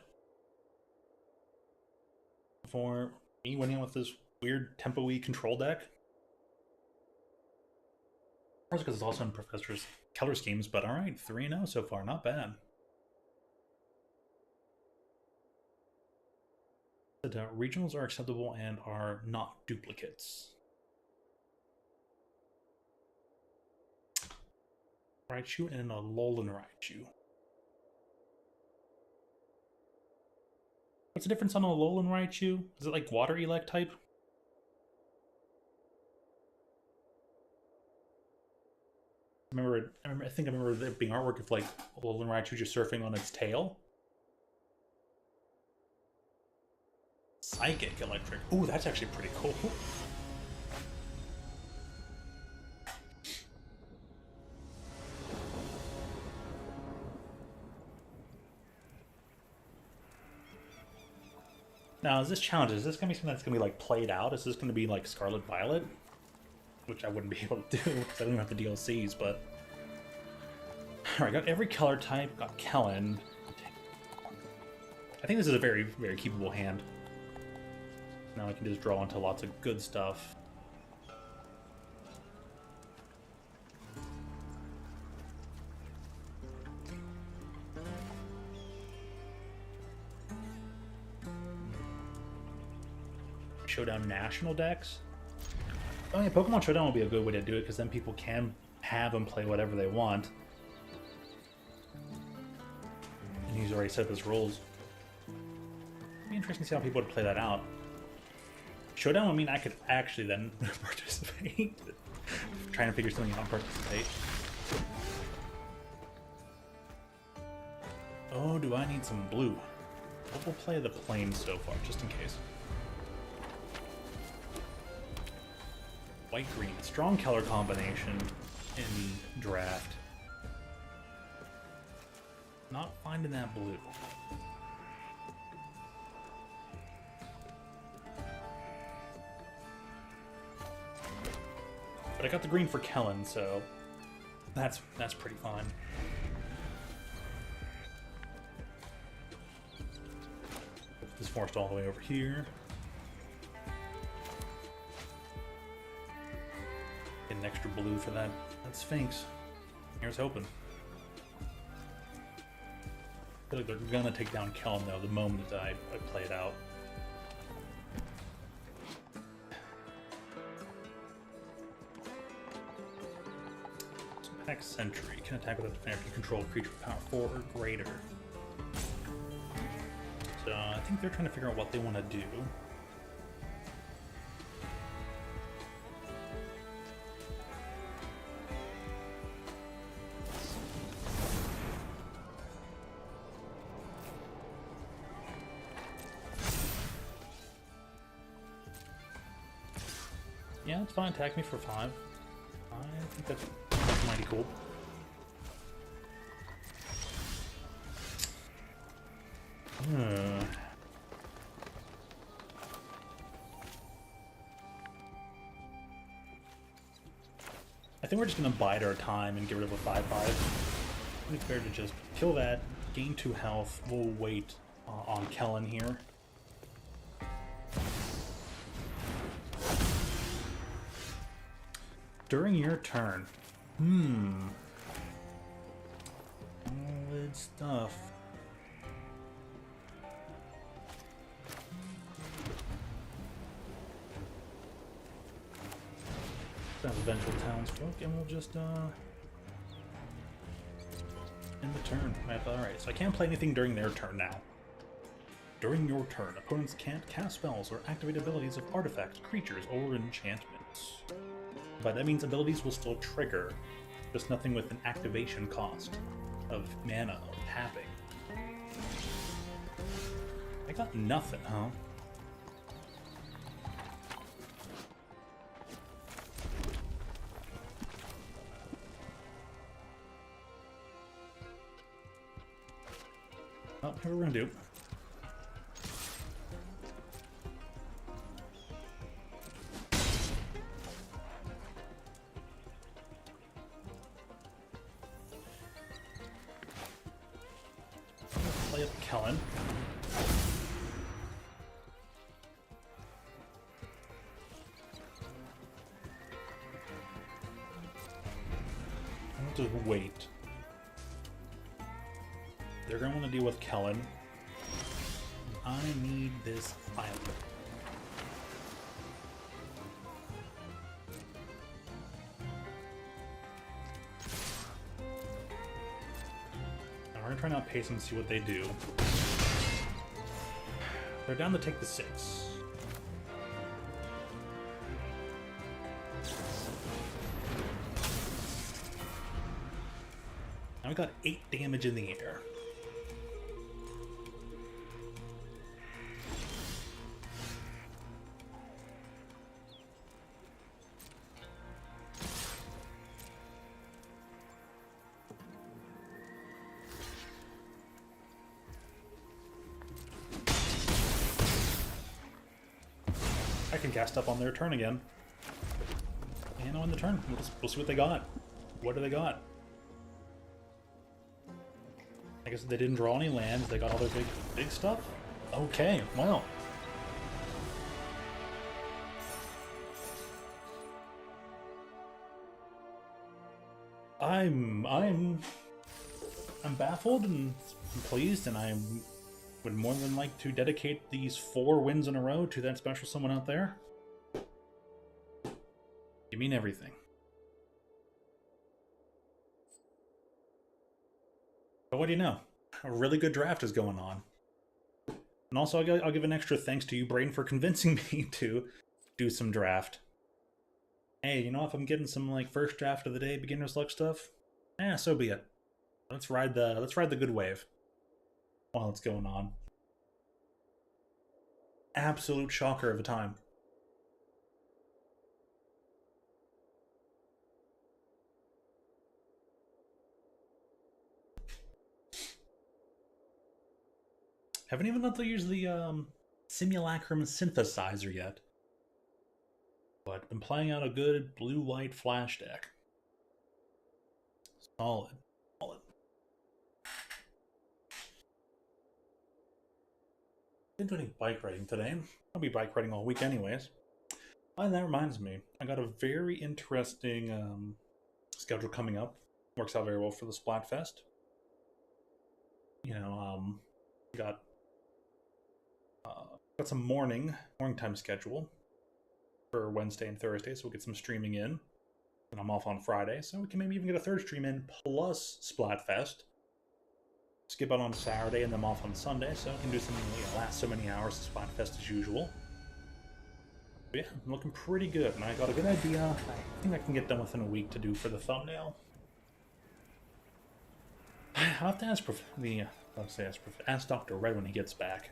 for me winning with this weird tempo-y control deck. Of course, because it's also in Professor's color schemes, but alright, 3-0 so far, not bad. The regionals are acceptable and are not duplicates. Raichu and a Alolan Raichu. What's the difference on a Alolan Raichu? Is it like water elect type? I think I remember there being artwork of like Alolan Raichu just surfing on its tail. Psychic Electric. Ooh, that's actually pretty cool. Now, is this challenge, is this going to be something that's going to be, like, played out? Is this going to be, like, Scarlet Violet? Which I wouldn't be able to do, because I don't have the DLCs, but... Alright, got every color type, got Kellen. I think this is a very, very keepable hand. Now I can just draw into lots of good stuff. Showdown national decks. Oh yeah, Pokemon Showdown will be a good way to do it because then people can have them play whatever they want. And he's already set those rules. It'd be interesting to see how people would play that out. Showdown would mean I could actually then participate. Trying to figure something out and participate. Oh, do I need some blue? But we'll play the plain so far, just in case. White-green. Strong color combination in draft. Not finding that blue. But I got the green for Kellen, so that's pretty fine. Put this forest all the way over here. Get an extra blue for that Sphinx. Here's hoping. I feel like they're gonna take down Kellen though the moment I play it out. Attack Sentry. Can attack with a defender if you control a creature with power 4 or greater. So I think they're trying to figure out what they want to do. Yeah, that's fine. Attack me for 5. I think that's mighty cool. I think we're just gonna bide our time and get rid of a 5/5. It's fair to just kill that, gain 2 health. We'll wait on Kellen here. During your turn. Solid stuff. Vengeful Townsfolk, and we'll just end the turn. Alright, so I can't play anything during their turn now. During your turn, opponents can't cast spells or activate abilities of artifacts, creatures, or enchantments. But that means abilities will still trigger, just nothing with an activation cost of mana or tapping. I got nothing, huh? Oh, here we're gonna do. Play up Kellen. I'll just wait. They're going to want to deal with Kellen. I need this island. Now we're going to try and outpace them and see what they do. They're down to take the 6. Now we got 8 damage in the air. I can cast up on their turn again. And on the turn. We'll see what they got. What do they got? I guess they didn't draw any lands. They got all their big stuff? Okay, well. I'm baffled and pleased, and I would more than like to dedicate these 4 wins in a row to that special someone out there. You mean everything. But what do you know? A really good draft is going on. And also, I'll give an extra thanks to you, Braden, for convincing me to do some draft. Hey, you know, if I'm getting some like first draft of the day beginner's luck stuff, so be it. Let's ride the good wave while it's going on. absolute shocker of a time. Haven't even let to use the simulacrum synthesizer yet. But been playing out a good blue-white flash deck. Solid. Solid. Didn't do any bike riding today. I'll be bike riding all week anyways. And that reminds me, I got a very interesting schedule coming up. Works out very well for the Splatfest. You know, got some morning time schedule for Wednesday and Thursday, so we'll get some streaming in. And I'm off on Friday, so we can maybe even get a third stream in plus Splatfest. Skip out on Saturday and then I'm off on Sunday, so I can do something that lasts so many hours of Splatfest as usual. But yeah, I'm looking pretty good, and I got a good idea. I think I can get done within a week to do for the thumbnail. I'll have to ask Dr. Red when he gets back.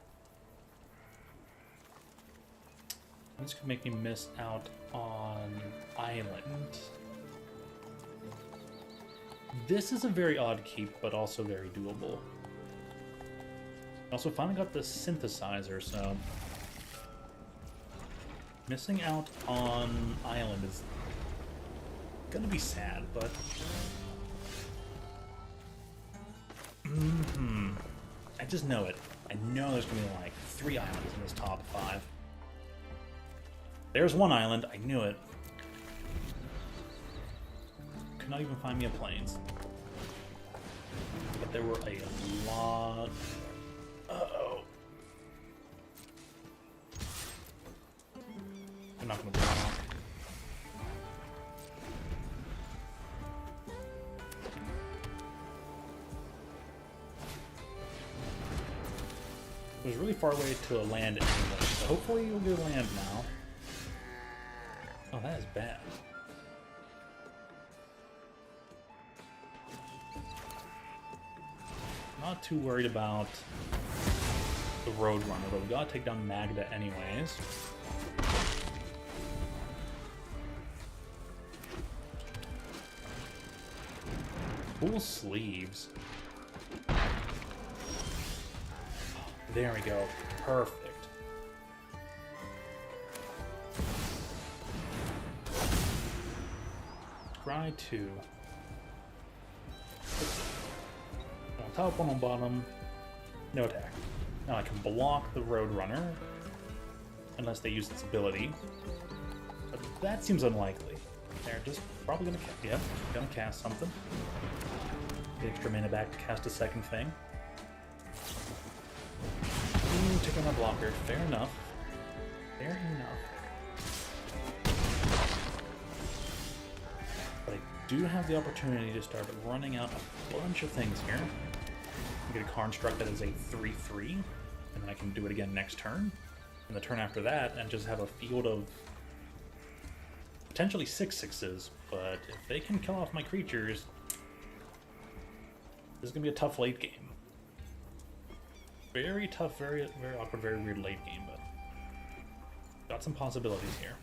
This could make me miss out on Island. This is a very odd keep, but also very doable. Also, finally got the synthesizer, so missing out on Island is gonna be sad, but I just know it. I know there's gonna be like 3 islands in this top 5. There's one island, I knew it. Could not even find me a planes. But there were a lot. Uh-oh. I'm not gonna block. It was really far away to a land anyway, so hopefully you'll get a land now. Oh, that is bad. Not too worried about the Roadrunner, but we gotta take down Magda anyways. Cool sleeves. There we go. Perfect. Try to. On top, one on bottom. No attack. Now I can block the Roadrunner. Unless they use its ability. But that seems unlikely. They're just probably gonna cast. Yep, gonna cast something. Get extra mana back to cast a second thing. Ooh, take on my blocker. Fair enough. Fair enough. But I do have the opportunity to start running out a bunch of things here. I get a construct that is a 3/3, and then I can do it again next turn. And the turn after that, and just have a field of potentially 6/6s. But if they can kill off my creatures, this is gonna be a tough late game. Very tough, very awkward, very weird late game, but got some possibilities here.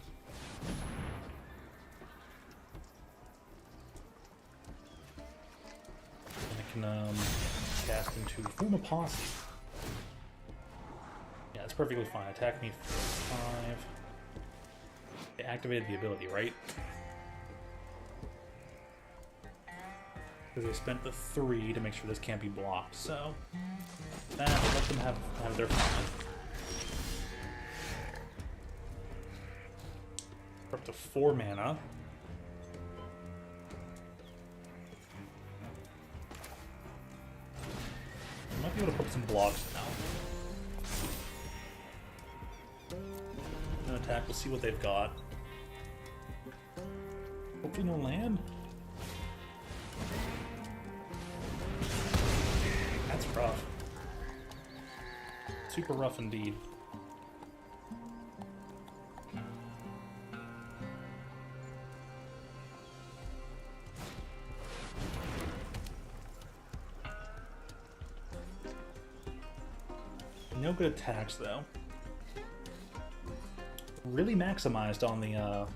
And I can cast into Form a Posse. Yeah, that's perfectly fine. Attack me for 5. They activated the ability, right? Because they spent the 3 to make sure this can't be blocked, so let them have their fun. We're up to 4 mana. I might be able to put some blocks now. No attack, we'll see what they've got. Hopefully no land. That's rough. Super rough indeed. No good attacks though. really maximized on the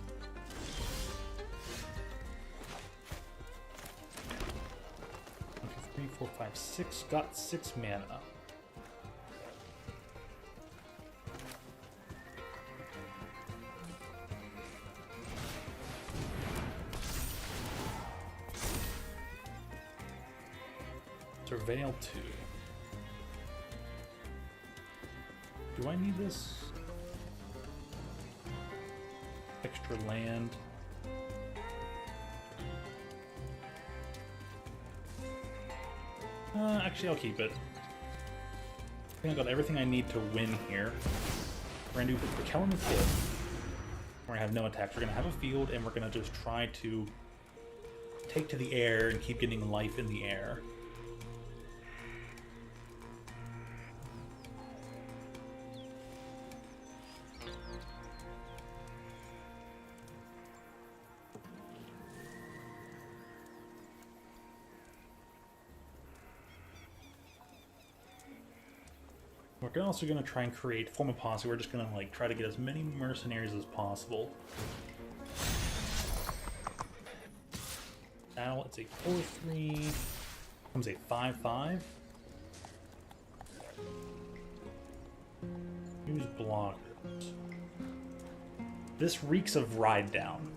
3, 4, 5, 6. Got 6 mana. Surveil 2. Do I need this? Extra land. Actually, I'll keep it. I think I got everything I need to win here. We're gonna do the Kellen the Kid. We're gonna have no attacks. We're gonna have a field, and we're gonna just try to take to the air and keep getting life in the air. We're also going to try and form a posse. We're just going to like try to get as many mercenaries as possible. Now it's a 4-3. Becomes a 5-5. Use blockers. This reeks of ride down.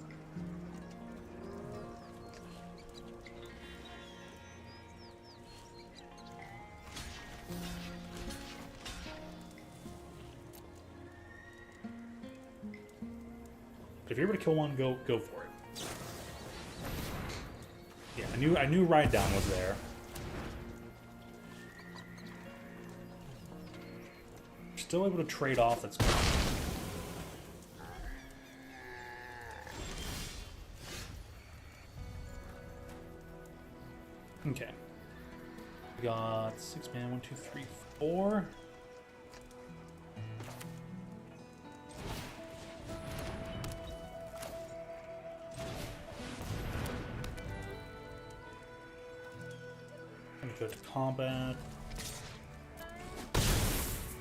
If you're able to kill one, go for it. Yeah, I knew ride down was there. Still able to trade off. That's good. Okay. We got 6 mana. 1, 2, 3, 4. Go to combat.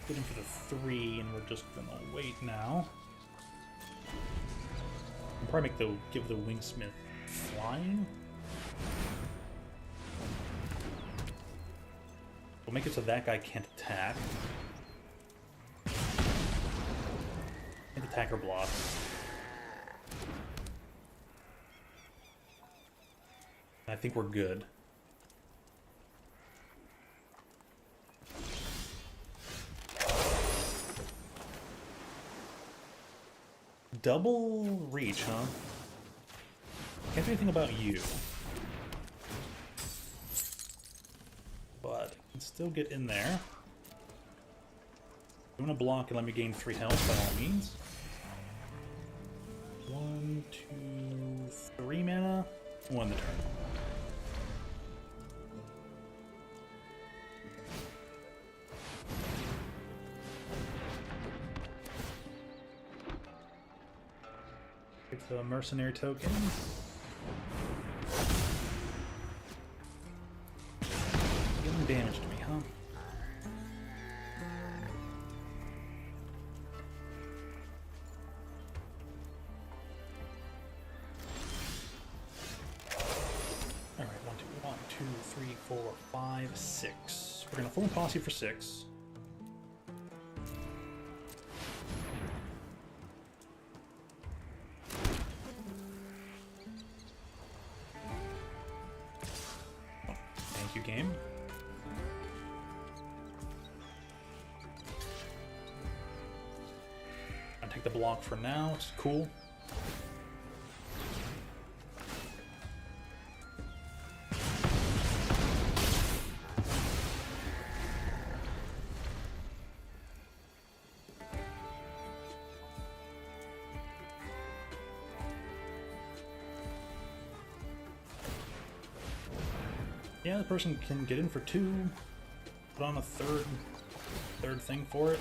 Getting for the 3, and we're just gonna wait now. I'll probably give the Wingsmith flying. We'll make it so that guy can't attack. Can't attack or block. I think we're good. Double reach, huh? Can't do anything about you. But I can still get in there. I'm gonna block and let me gain 3 health by all means. 1, 2, 3 mana. 1 the turn. Take the mercenary token. Giving damage to me, huh? Alright, 1, 2, 3, 4, 5, 6. We're gonna full posse for 6. Game. I'll take the block for now, it's cool. Yeah, the person can get in for 2. Put on a third thing for it.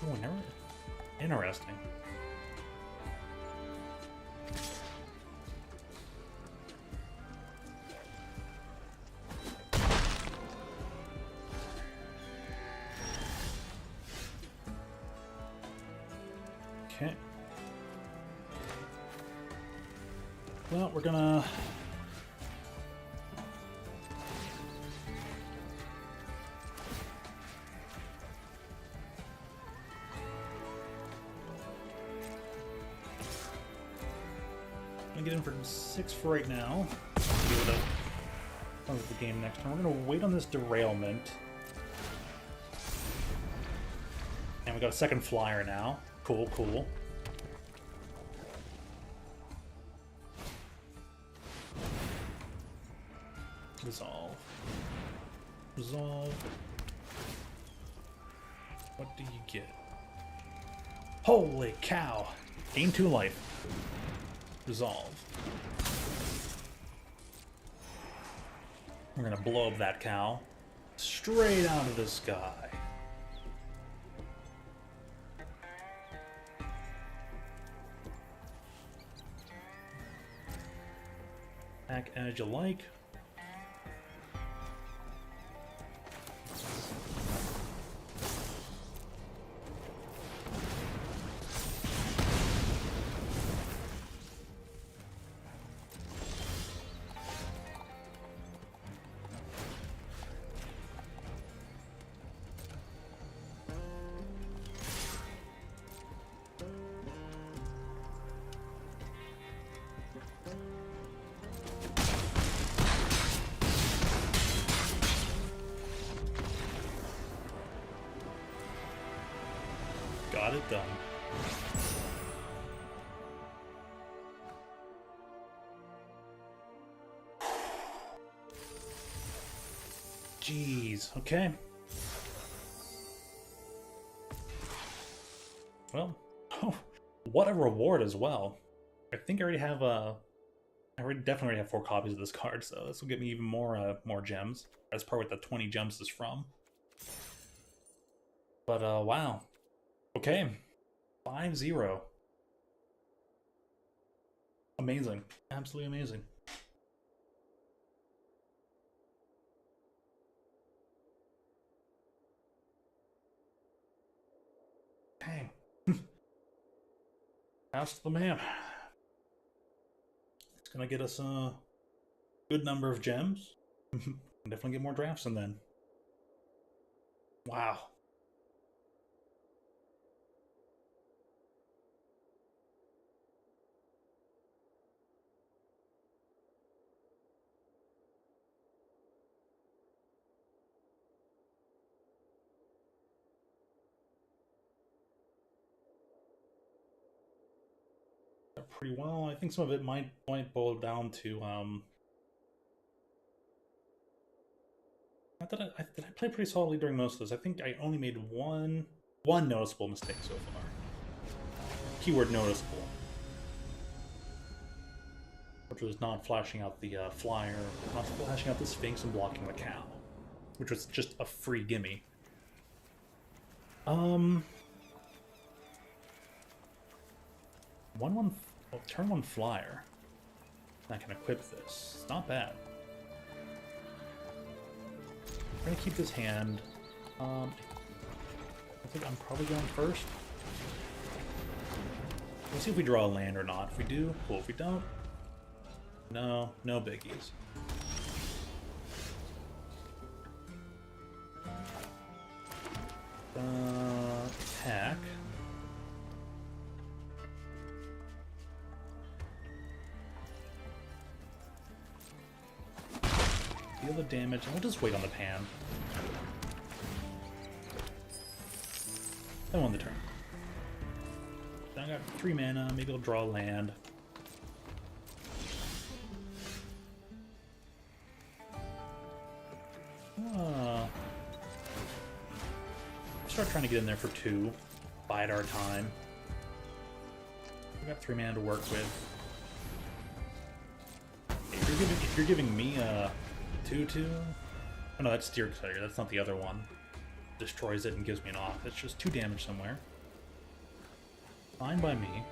Oh, never. Interesting. Okay. Well, we're gonna... I'm gonna get in for 6 for right now. Be able to close the game next turn. We're gonna wait on this derailment. And we got a second flyer now. Cool, cool. Resolve. Resolve. What do you get? Holy cow! Gain 2 life. Resolve. We're gonna blow up that cow. Straight out of the sky. Act as you like. Got it done. Jeez, okay. Well, oh, what a reward as well. I think I already have definitely already have 4 copies of this card, so this will get me even more gems. That's probably what the 20 gems is from. But wow. Okay, 5-0. Amazing, absolutely amazing. Dang. Pass the map. It's gonna get us a good number of gems. Definitely get more drafts in then. Wow. Pretty well. I think some of it might boil down to not that I played pretty solidly during most of this. I think I only made one noticeable mistake so far. Keyword noticeable, which was not flashing out the flyer, not flashing out the Sphinx and blocking the cow, which was just a free gimme. Turn 1 flyer. I can equip this. It's not bad. I'm gonna keep this hand. I think I'm probably going first. We'll see if we draw a land or not. If we do, cool. If we don't, no biggies. Attack. Deal the damage, and we'll just wait on the pan. Then on the turn. I got 3 mana, maybe I'll draw land. Start trying to get in there for 2. Bide our time. We got 3 mana to work with. If you're giving me a 2/2. Oh no, that's Steer Cutter. That's not the other one. Destroys it and gives me an off. It's just 2 damage somewhere. Fine by me.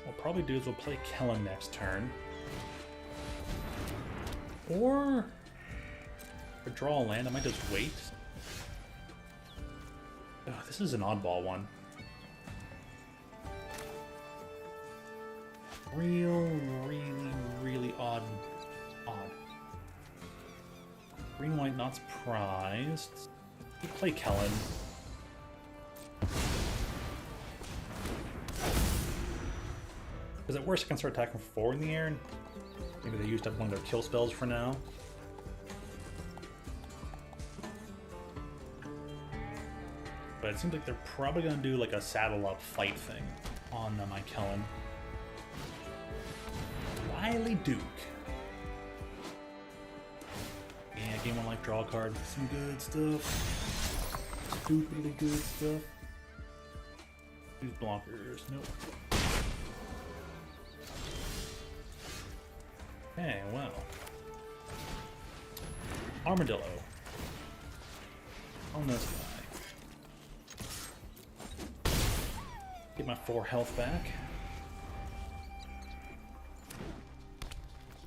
What we'll probably do is we'll play Kellen next turn. Or if I draw a land, I might just wait. Oh, this is an oddball one. Really odd. Green, white, not surprised. We play Kellen. Because at worst I can start attacking 4 in the air. Maybe they used up one of their kill spells for now. But it seems like they're probably going to do like a saddle up fight thing on my Kellen. Wily Duke. Yeah, game 1 life, draw a card. Some good stuff. Stupidly good stuff. Use blockers. Nope. Okay, well. Armadillo. On this guy. Get my 4 health back.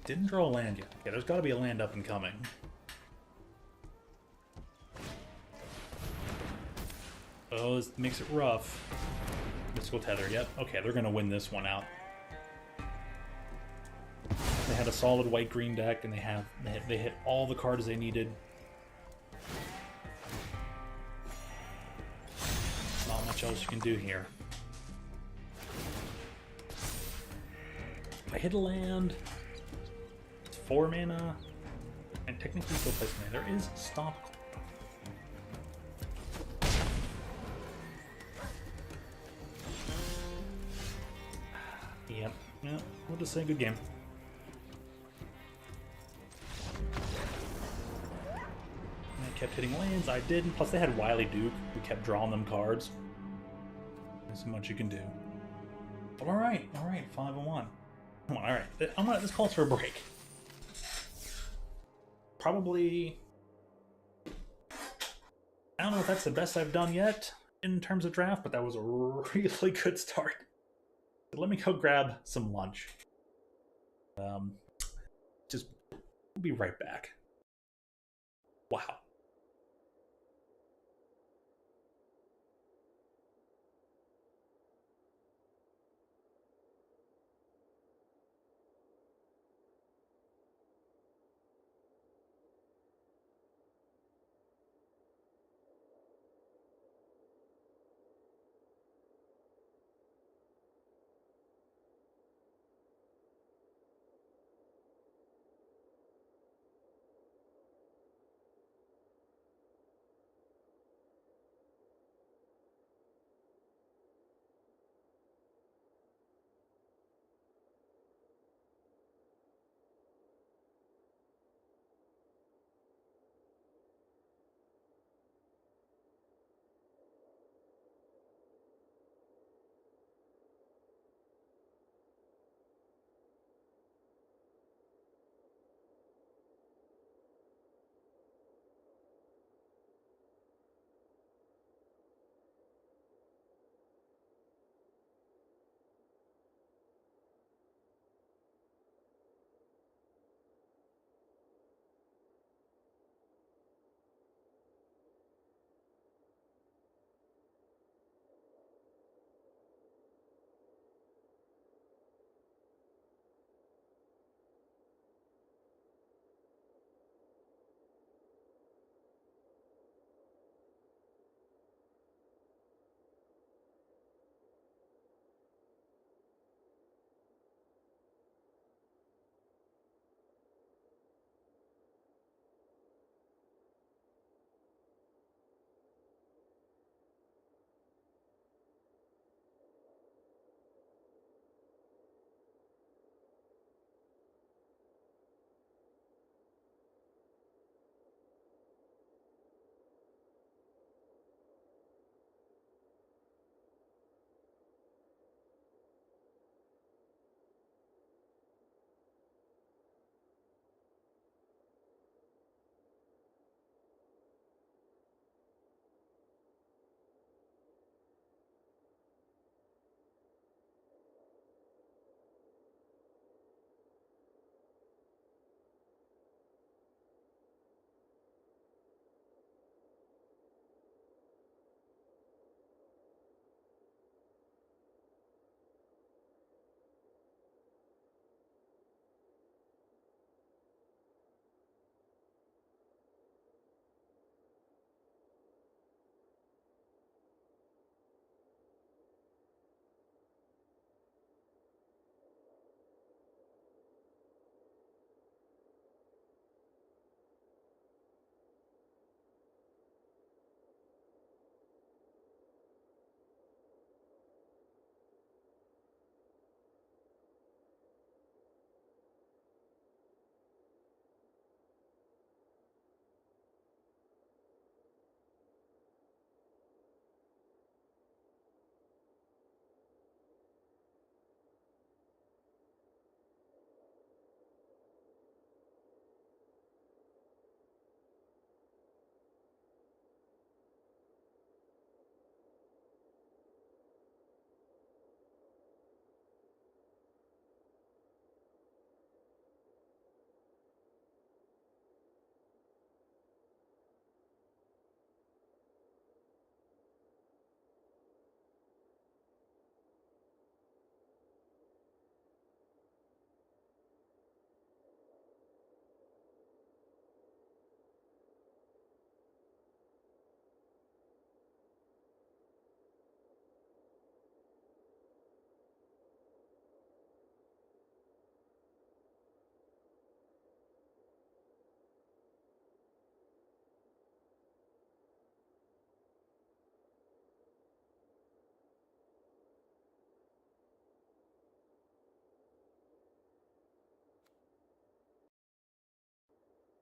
Didn't draw a land yet. Okay, there's got to be a land up and coming. Oh, this makes it rough. Mystical Tether, yep. Okay, they're going to win this one out. They had a solid white-green deck, and they hit all the cards they needed. Not much else you can do here. If I hit a land, it's 4 mana, and technically still place mana. There is Stomp. Yep, yeah, we'll just say good game. I kept hitting lands, I didn't. Plus they had Wily Duke, who kept drawing them cards. There's so much you can do. But alright, 5-1. Come on, alright. This calls for a break. Probably... I don't know if that's the best I've done yet in terms of draft, but that was a really good start. Let me go grab some lunch. We'll be right back. Wow.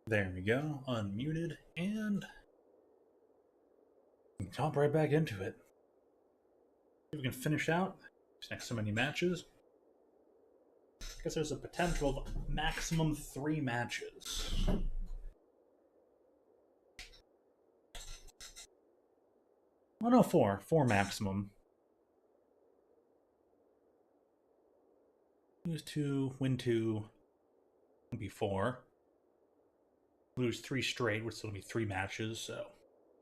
There we go, unmuted, and jump right back into it. If we can finish out these next so many matches. I guess there's a potential of maximum 3 matches. Oh no, 4. 4 maximum. Lose 2, win 2, would be 4. Lose 3 straight would still be 3 matches, so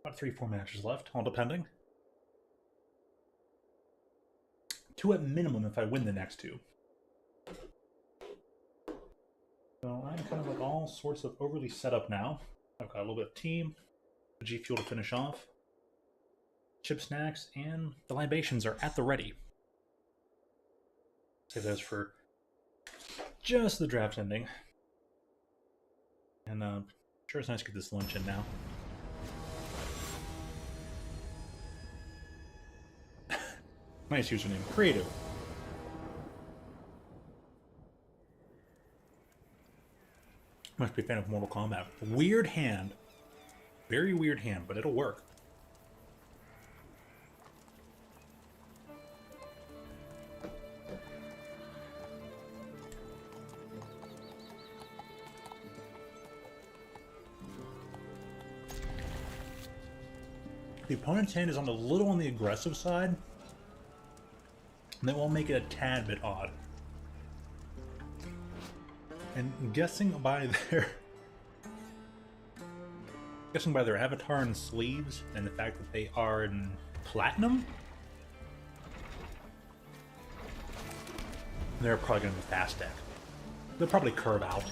about 3-4 matches left, all depending. 2 at minimum if I win the next 2. So I'm kind of like all sorts of overly set up now. I've got a little bit of team, the G Fuel to finish off, chip snacks, and the libations are at the ready. Save those for just the draft ending. And sure it's nice to get this lunch in now. Nice username, creative. Must be a fan of Mortal Kombat. Weird hand. Very weird hand, but it'll work. The opponent's hand is a little on the aggressive side, and that will make it a tad bit odd. And guessing by their avatar and sleeves, and the fact that they are in platinum, they're probably going to be fast deck. They'll probably curve out.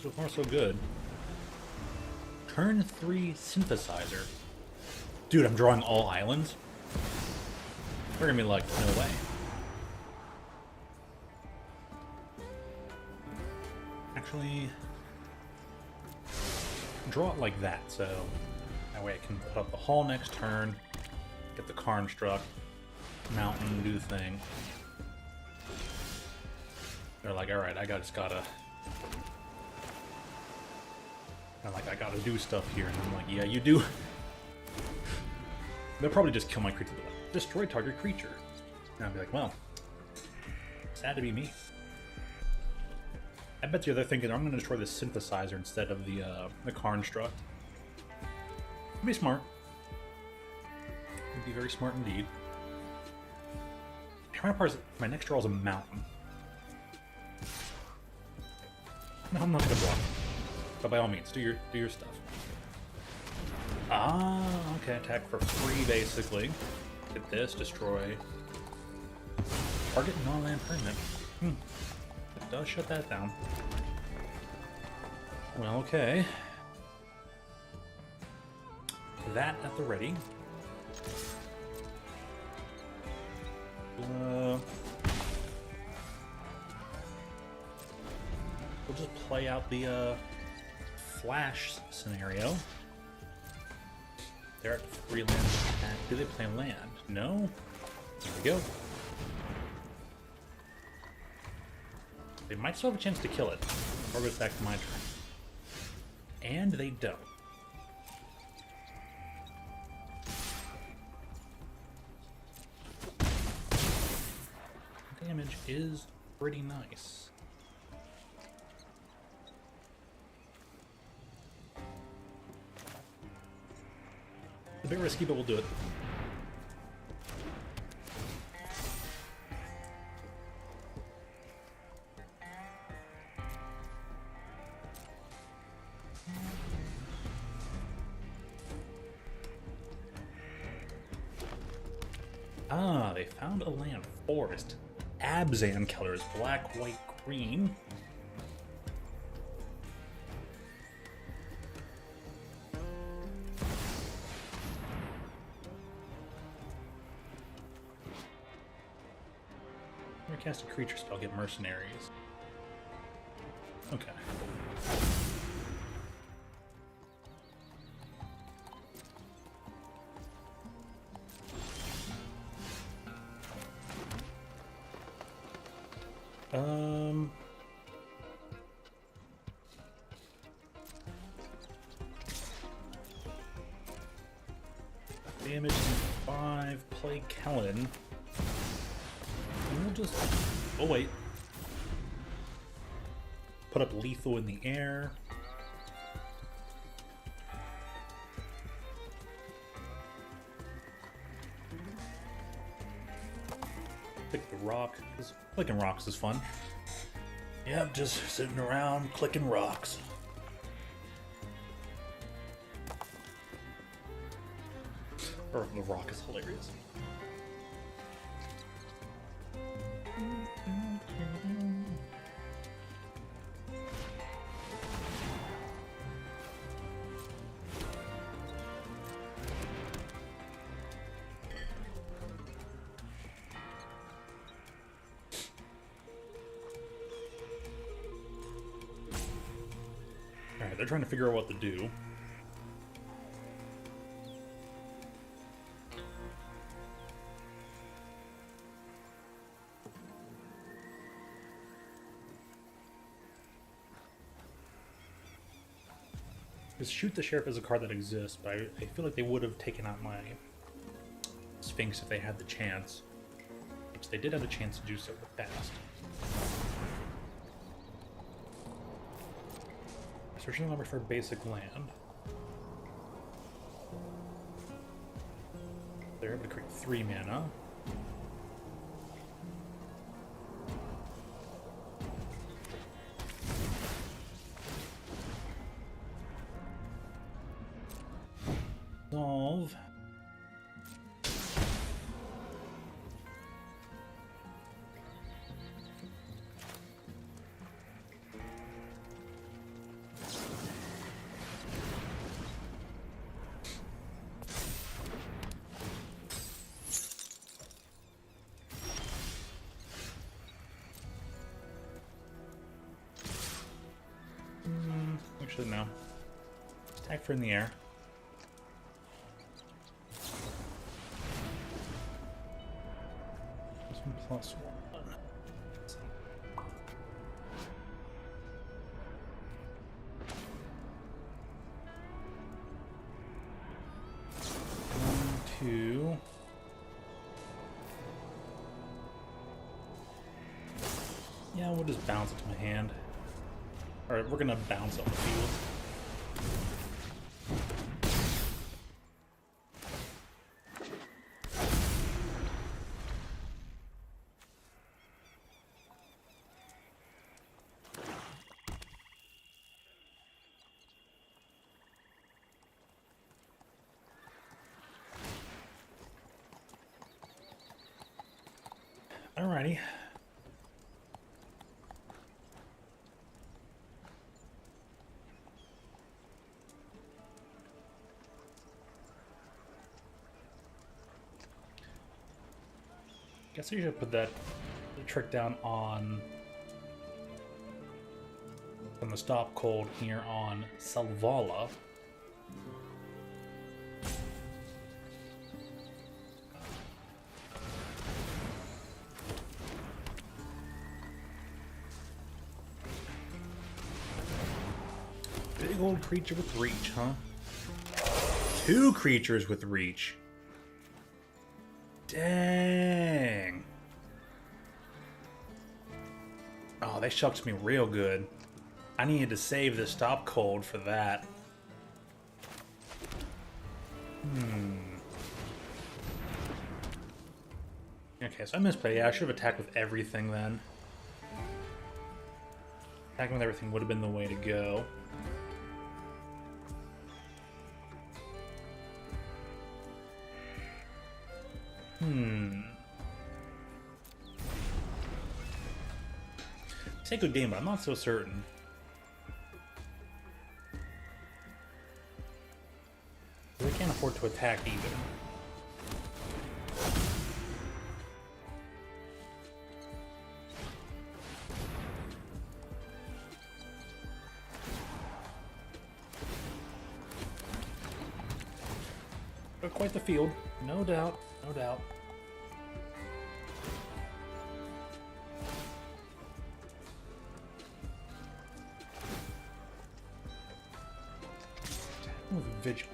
So far, so good. Turn 3 synthesizer. Dude, I'm drawing all islands. They're gonna be like, no way. Actually, draw it like that, so that way I can put up the hall next turn, get the construct, mountain, do the thing. They're like, alright, I gotta do stuff here, and I'm like, yeah, you do. They'll probably just kill my creature, like, destroy target creature. And I'll be like, well, sad to be me. I bet you they're thinking, I'm going to destroy this synthesizer instead of the construct. It'd be smart. It'd be very smart indeed. My next draw is a mountain. No, I'm not going to block. But by all means, do your stuff. Ah, okay, attack for free, basically. Get this, destroy. Target non-land permanent. It does shut that down. Well, okay. That at the ready. We'll just play out the flash scenario. They're at free land attack. Do they play land? No? There we go. They might still have a chance to kill it. Or goes back to my turn. And they don't. Damage is pretty nice. A bit risky, but we'll do it. Ah, they found a land forest. Abzan colors, black, white, green. Cast a creature spell, get mercenaries. Okay. damage and 5, play Kellen. And we'll just... oh wait. Put up lethal in the air. Pick the rock, because clicking rocks is fun. Yep, just sitting around clicking rocks. Or the rock is hilarious. Alright, they're trying to figure out what to do. Because Shoot the Sheriff is a card that exists, but I feel like they would have taken out my Sphinx if they had the chance. Which they did have a chance to do so in the past. Searching number for basic land. They're able to create 3 mana. Solve. Actually, no. Attack for in the air. +1. Let's see. 1, 2. Yeah, we'll just bounce it to my hand. Alright, we're gonna bounce on the field. Alrighty. Guess I should put that trick down on the stop cold here on Selvala. Big old creature with reach, huh? 2 creatures with reach. Dang. Oh, they shucked me real good. I needed to save the stop cold for that. Okay, so I misplayed. Yeah, I should have attacked with everything then. Attacking with everything would have been the way to go. It's a good game, but I'm not so certain. They can't afford to attack either. But quite the field, no doubt, no doubt. With Vigil.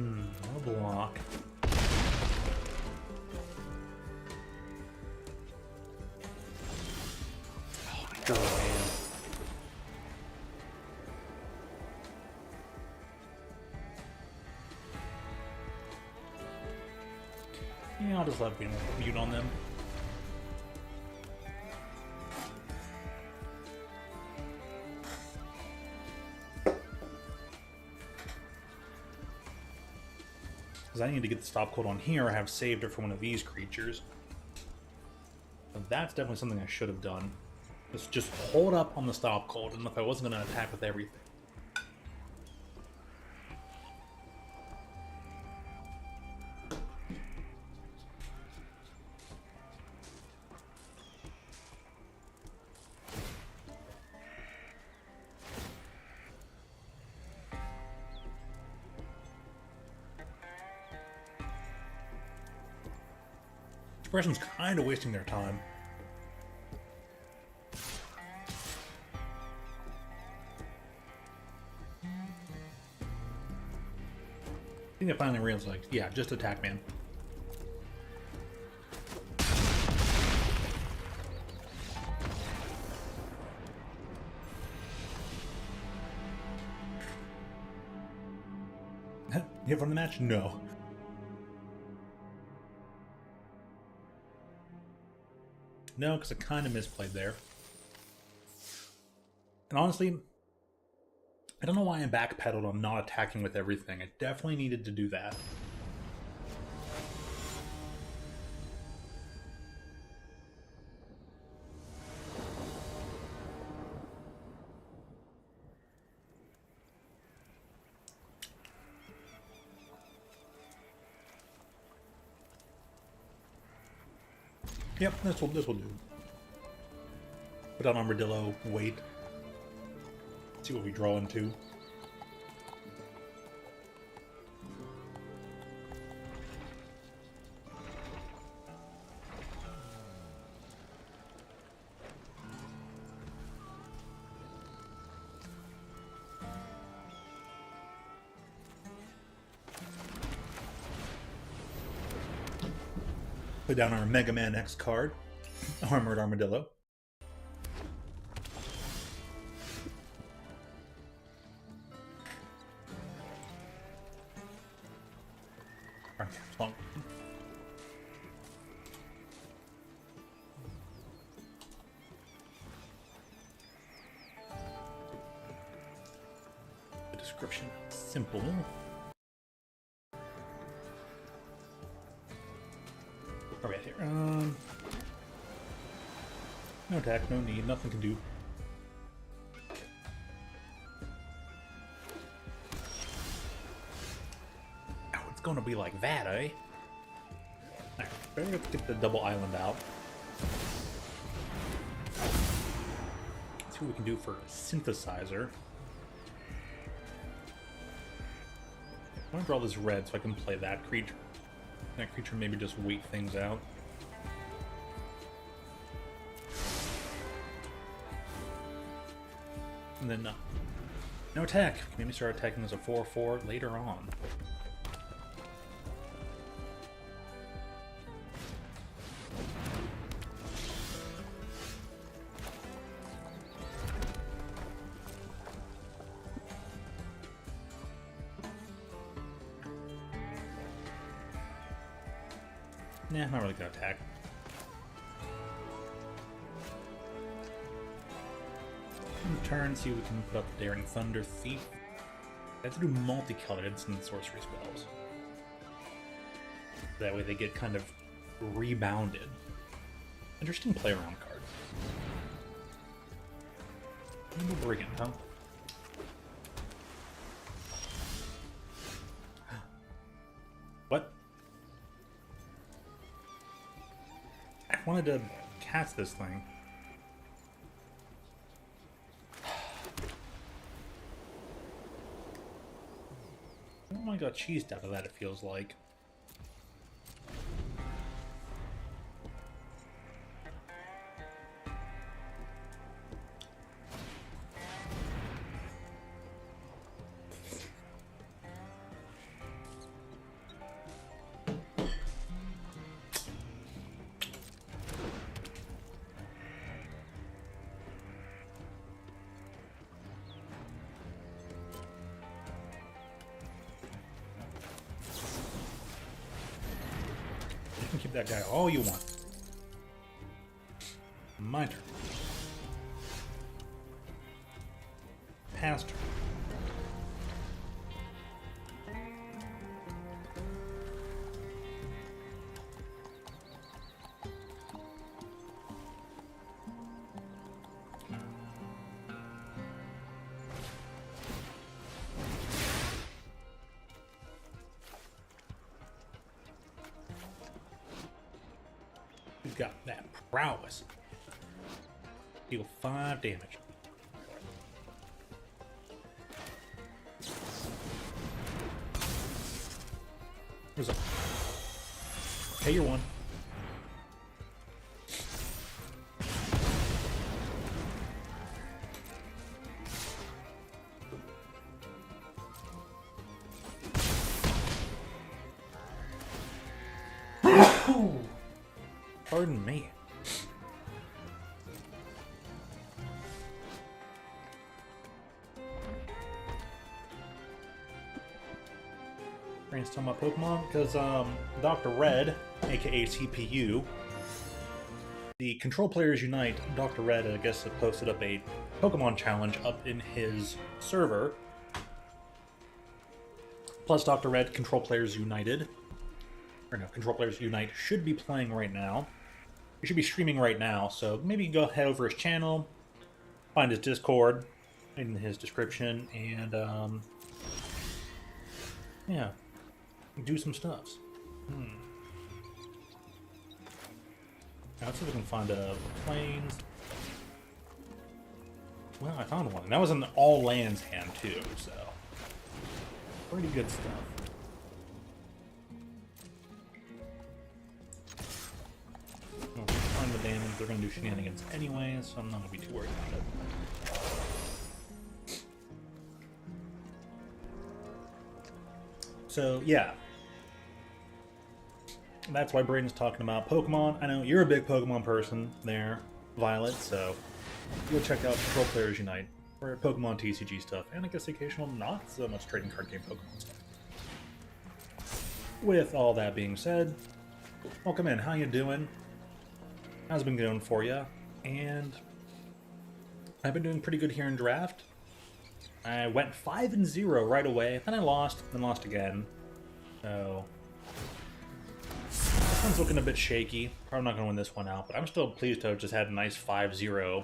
No block. Oh, my man. Yeah, I'll just let me mute on them. Because I need to get the stop code on here. I have saved it for one of these creatures. But that's definitely something I should have done. Just hold up on the stop code, and if I wasn't going to attack with everything. This person's kind of wasting their time. I think I finally realized, like, yeah, just attack, man. You have won the match? No. No, because I kind of misplayed there. And honestly, I don't know why I backpedaled on not attacking with everything. I definitely needed to do that. Yep, this will do. Put on Armadillo, wait. See what we draw into. Put down our Mega Man X card, Armored Armadillo. Long. The description simple. Alright, here. No attack, no need, nothing can do. Oh, it's gonna be like that, eh? Alright, better get the double island out. Let's see what we can do for a synthesizer. I want to draw this red so I can play that creature. That creature maybe just wait things out. And then no attack. We can maybe start attacking as a 4/4 later on. Nah, not really gonna attack. Turn, see if we can put up Daring Thunder Thief. I have to do multicolored instant sorcery spells. That way they get kind of rebounded. Interesting play around card. Rainbow Brigand, huh? What? I wanted to cast this thing. Oh, I got cheesed out of that, it feels like. Shoot that guy all you want. My turn. Pass turn. We've got that prowess. Deal 5 damage. Where's up? Hey, you're one. Pardon me. Brainstorm my Pokemon because Dr. Red, aka CPU, the Control Players Unite, Dr. Red, I guess, posted up a Pokemon challenge up in his server. Plus, Dr. Red, Control Players United, or no, Control Players Unite should be playing right now. He should be streaming right now, so maybe you can go head over his channel, find his Discord in his description, and yeah, do some stuffs. Now, let's see if we can find a plains. Well, I found one. And that was an all lands hand too, so pretty good stuff. The damage, they're going to do shenanigans anyway, so I'm not going to be too worried about it. So, yeah. That's why Braden's talking about Pokemon. I know you're a big Pokemon person there, Violet, so go check out Control Players Unite for Pokemon TCG stuff, and I guess occasional not so much trading card game Pokemon stuff. With all that being said, welcome in. How you doing? How's it been going for you? And I've been doing pretty good here in draft. I went 5-0 right away, then I lost, then lost again. So this one's looking a bit shaky. Probably not going to win this one out, but I'm still pleased to have just had a nice 5-0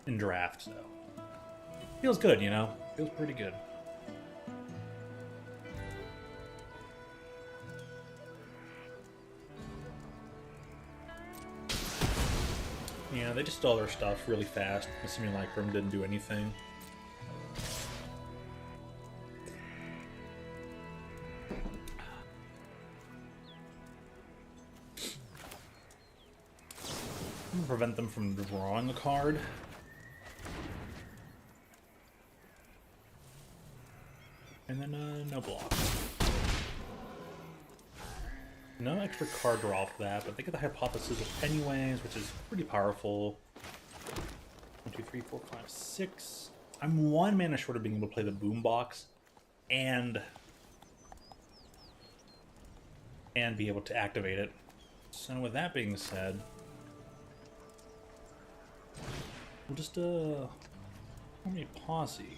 in draft. So feels good, you know? Feels pretty good. Yeah, they just stole their stuff really fast. The Simulacrum didn't do anything. I'm gonna prevent them from drawing a card. And then, no block. No extra card draw for that, but they get the Hypothesis anyways, which is pretty powerful. 1, 2, 3, 4, 5, 6. I'm 1 mana short of being able to play the Boombox and be able to activate it. So with that being said, we'll just form a posse.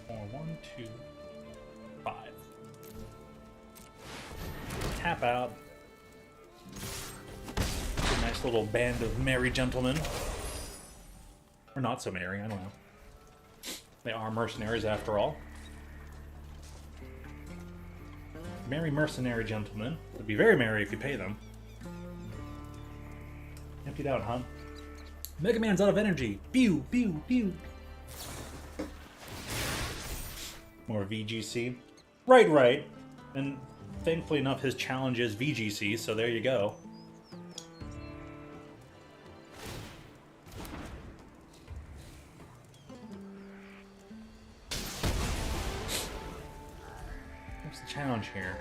1, 2, 5. Tap out. A nice little band of merry gentlemen. Or not so merry, I don't know. They are mercenaries after all. Merry mercenary gentlemen. Would be very merry if you pay them. Emptied out, huh? Mega Man's out of energy. Pew, pew, pew. More VGC. Right. And thankfully enough, his challenge is VGC, so there you go. What's the challenge here?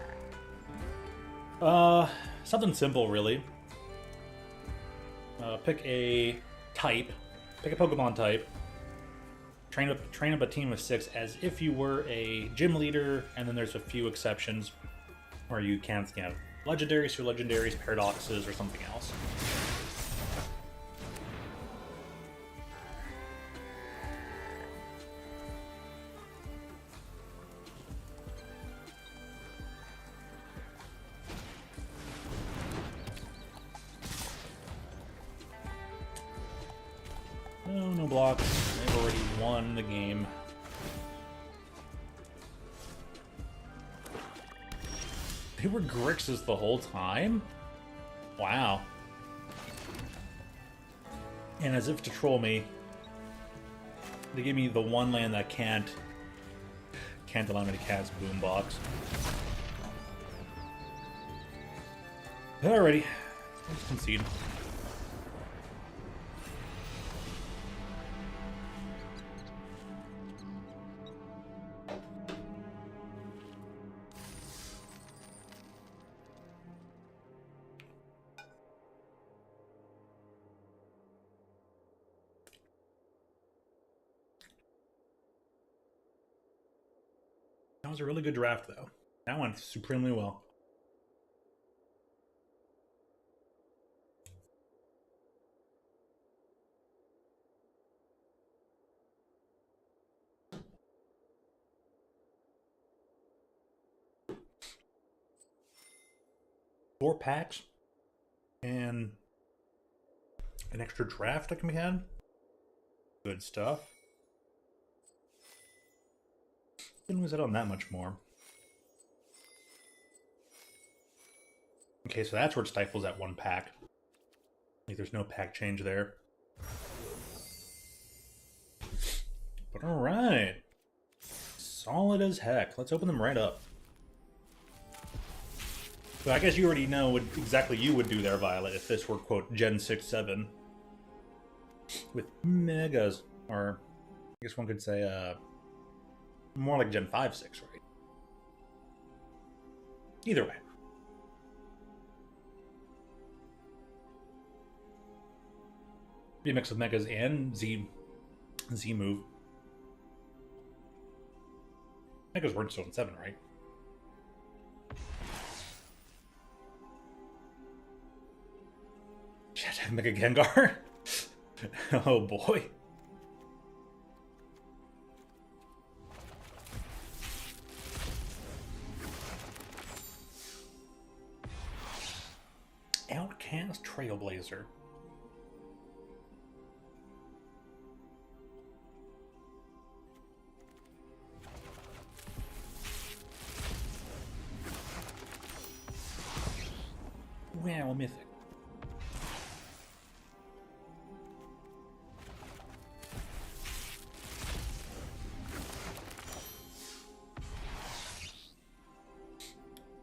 Something simple, really. Pick a type. Pick a Pokemon type. Train up a team of 6 as if you were a gym leader, and then there's a few exceptions where you can't Legendaries, super legendaries, paradoxes, or something else. No, no blocks. They've already won the game. They were Grixis the whole time? Wow. And as if to troll me, they gave me the one land that can't allow me to cast Boombox. Alrighty, let's concede. That was a really good draft, though. That went supremely well. Four packs and an extra draft that can be had. Good stuff. Didn't lose out on that much more. Okay, so that's where it stifles at one pack. Like there's no pack change there. But alright. Solid as heck. Let's open them right up. So I guess you already know what exactly you would do there, Violet, if this were, quote, Gen 6-7. With megas. Or, I guess one could say, more like Gen 5-6, right? Either way. Be a mix of megas and Z move. Megas weren't still in 7, right? Mega Gengar? Oh boy. Outcast Trailblazer. Wow, mythic.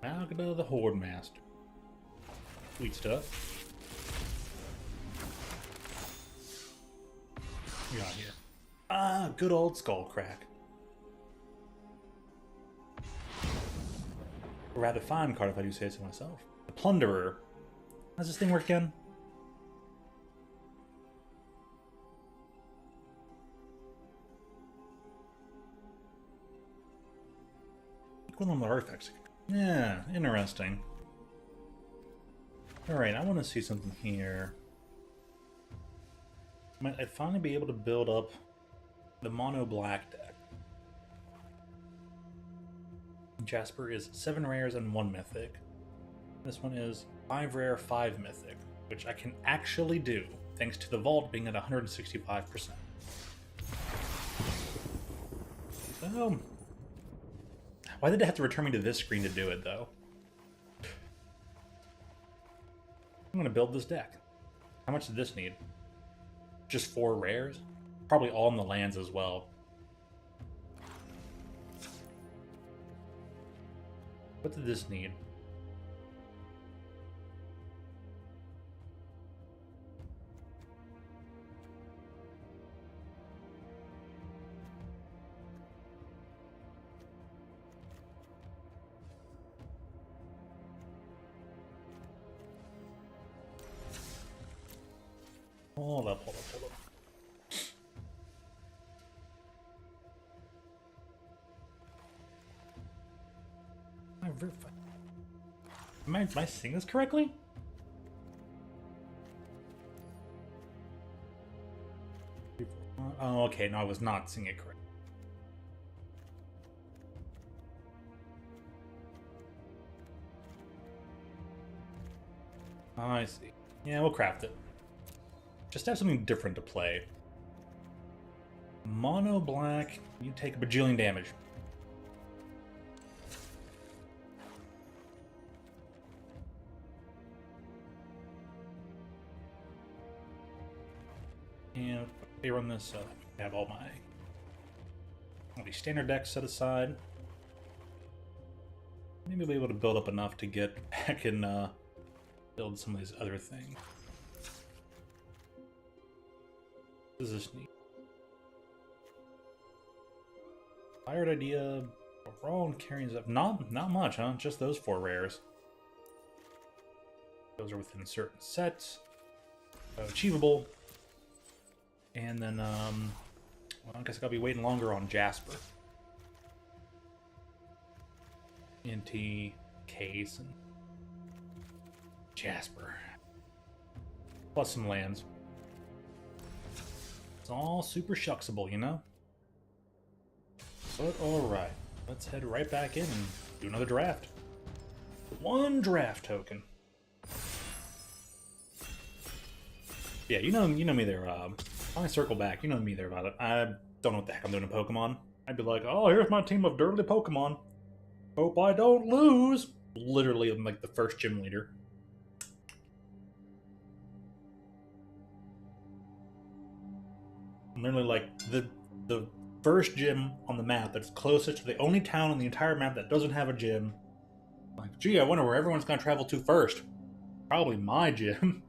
Now get out of the Horde Master. Sweet stuff. We got here. Ah, good old Skullcrack. A rather fine card if I do say so myself. The Plunderer. How's this thing work again? Equivalent of artifacts. Yeah, interesting. Alright, I want to see something here. Might I finally be able to build up the mono black deck? Jasper is 7 rares and 1 mythic. This one is 5 rare, 5 mythic, which I can actually do thanks to the vault being at 165%. So, why did it have to return me to this screen to do it, though? I'm going to build this deck. How much did this need? Just 4 rares? Probably all in the lands as well. What did this need? Hold up. Am I seeing this correctly? Oh, okay. No, I was not seeing it correctly. Oh, I see. Yeah, we'll craft it. Just have something different to play. Mono black, you take a bajillion damage. And if they run this, I have all the standard decks set aside. Maybe I'll be able to build up enough to get back and build some of these other things. This is neat. Fired idea, overall and carrying up. Not much, huh? Just those 4 rares. Those are within certain sets. Achievable. And then, well, I guess I'll be waiting longer on Jasper. NT, Case, and Jasper. Plus some lands. It's all super shucksable, you know? But alright, let's head right back in and do another draft. 1 draft token. Yeah, you know me there, I circle back, you know me there about it. I don't know what the heck I'm doing in Pokemon. I'd be like, oh, here's my team of dirty Pokemon. Hope I don't lose. Literally, I'm like the first gym leader. I'm literally like the first gym on the map that's closest to the only town on the entire map that doesn't have a gym. Like, gee, I wonder where everyone's gonna travel to first. Probably my gym.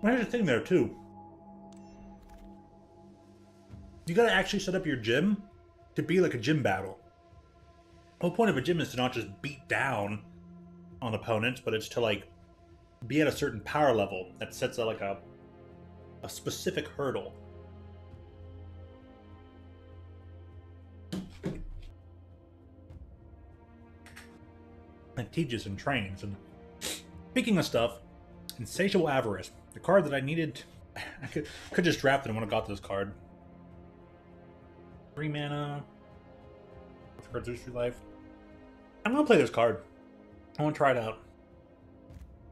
Well, here's the thing there, too. You gotta actually set up your gym to be like a gym battle. The whole point of a gym is to not just beat down on opponents, but it's to, like, be at a certain power level that sets like a specific hurdle. It teaches and trains. And speaking of stuff, Insatiable Avarice, the card that I needed. I could just draft it and would have got this card. 3 mana. With cards lose 3 life. I'm gonna play this card. I want to try it out.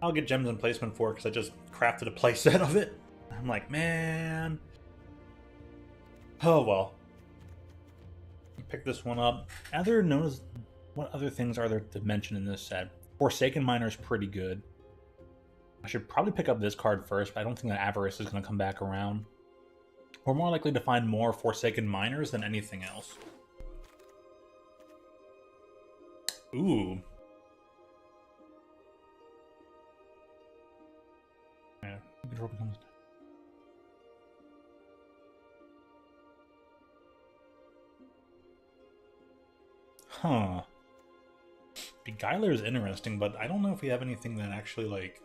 I'll get gems in placement for it because I just crafted a playset of it. I'm like, man. Oh well. Pick this one up. What other things are there to mention in this set? Forsaken Miner is pretty good. I should probably pick up this card first, but I don't think that Avarice is going to come back around. We're more likely to find more Forsaken Miners than anything else. Ooh. Yeah, control becomes... Huh. Beguiler is interesting, but I don't know if we have anything that actually, like...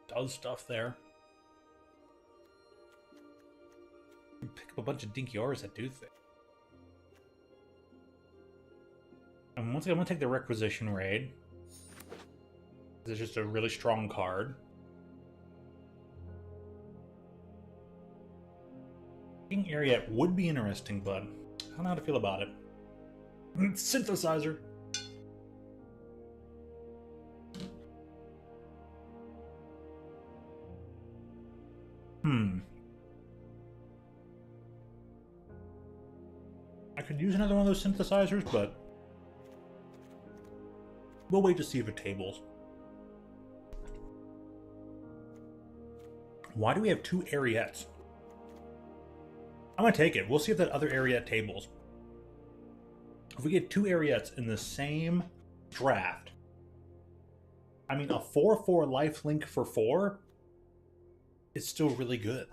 does stuff there. Pick up a bunch of dinky auras that do things. And once again, I'm going to take the Requisition Raid. It's just a really strong card. King Ariat would be interesting, but I don't know how to feel about it. Synthesizer! I could use another one of those synthesizers, but we'll wait to see if it tables. Why do we have 2 Ariats? I'm gonna take it. We'll see if that other Ariat tables. If we get 2 Ariats in the same draft, I mean, a 4/4 lifelink for 4 is still really good.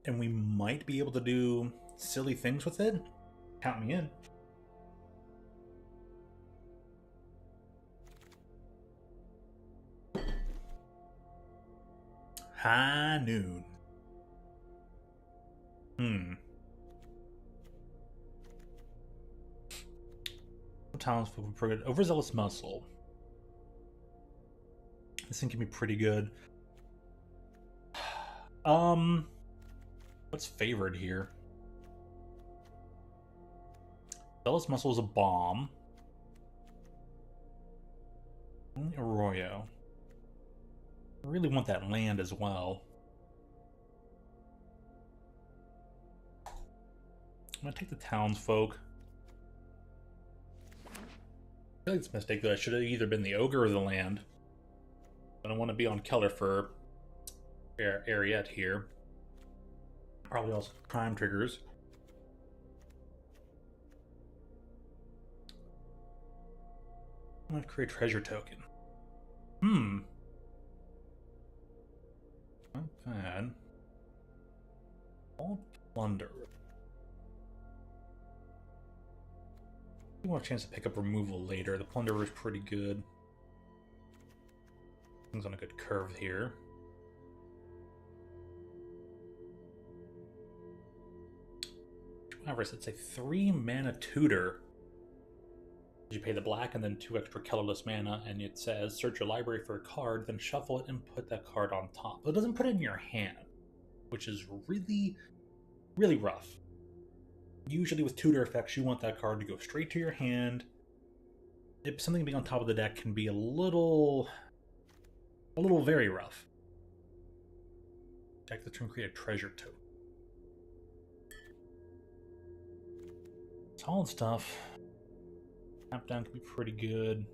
And we might be able to do silly things with it. Count me in. High noon. Townsfolk with pretty good. Overzealous muscle. This thing can be pretty good. What's favored here? Zealous muscle is a bomb. Only Arroyo. I really want that land as well. I'm gonna take the townsfolk. I feel like it's a mistake that I should have either been the ogre or the land. I don't want to be on Keller for Ariette here. Probably also prime triggers. I'm gonna create a treasure token. Not bad. All plunder. You want a chance to pick up removal later. The plunderer is pretty good. Things on a good curve here. However, it's a 3 mana tutor. You pay the black and then 2 extra colorless mana, and it says search your library for a card, then shuffle it and put that card on top. But it doesn't put it in your hand, which is really, really rough. Usually with tutor effects, you want that card to go straight to your hand. If something being on top of the deck can be a little very rough. Deck the turn, create a treasure token. Solid stuff. Tap down can be pretty good.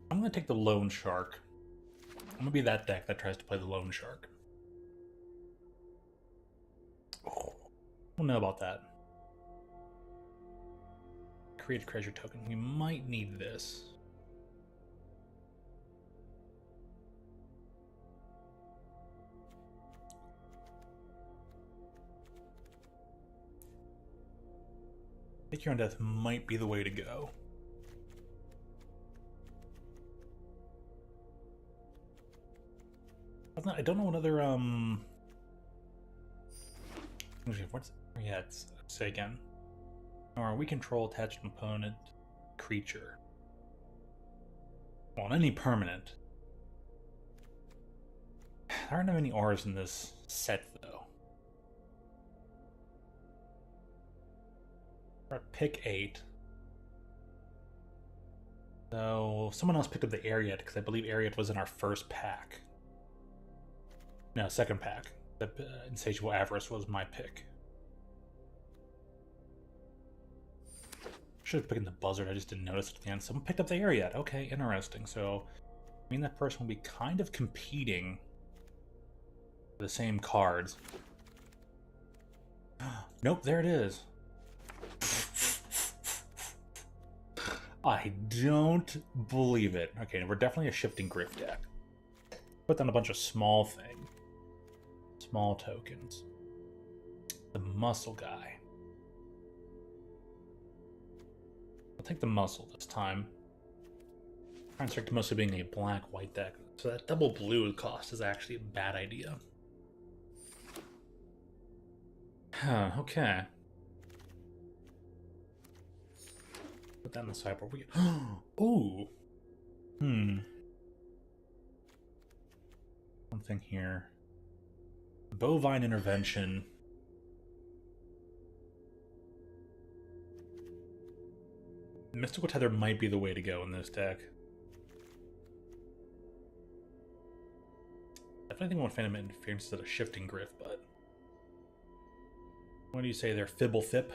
I'm going to take the Lone Shark. I'm going to be that deck that tries to play the Lone Shark. Oh, I don't know about that. Create a treasure token. We might need this. Take your own death might be the way to go. I don't know what other what's yeah, it's say again. Or we control attached component creature. Well, any permanent. There aren't any R's in this set though. We're at pick 8. So someone else picked up the Ariette because I believe Ariette was in our first pack. No, second pack. The Insatiable Avarice was my pick. Should have picked the Buzzard, I just didn't notice it at the end. Someone picked up the Ariette. Okay, interesting. So, I mean that person will be kind of competing for the same cards. Nope, there it is. I don't believe it. Okay, we're definitely a Shifting Griff deck. Put down a bunch of small things. Small tokens. The muscle guy. I'll take the muscle this time. Try and stick to mostly being a black-white deck. So that double blue cost is actually a bad idea. Huh, okay. Put that in the sideboard. Ooh. One thing here. Bovine Intervention. Mystical Tether might be the way to go in this deck. Definitely think I want Phantom Interference instead of Shifting Griff, but... What do you say there? Fibble Thip?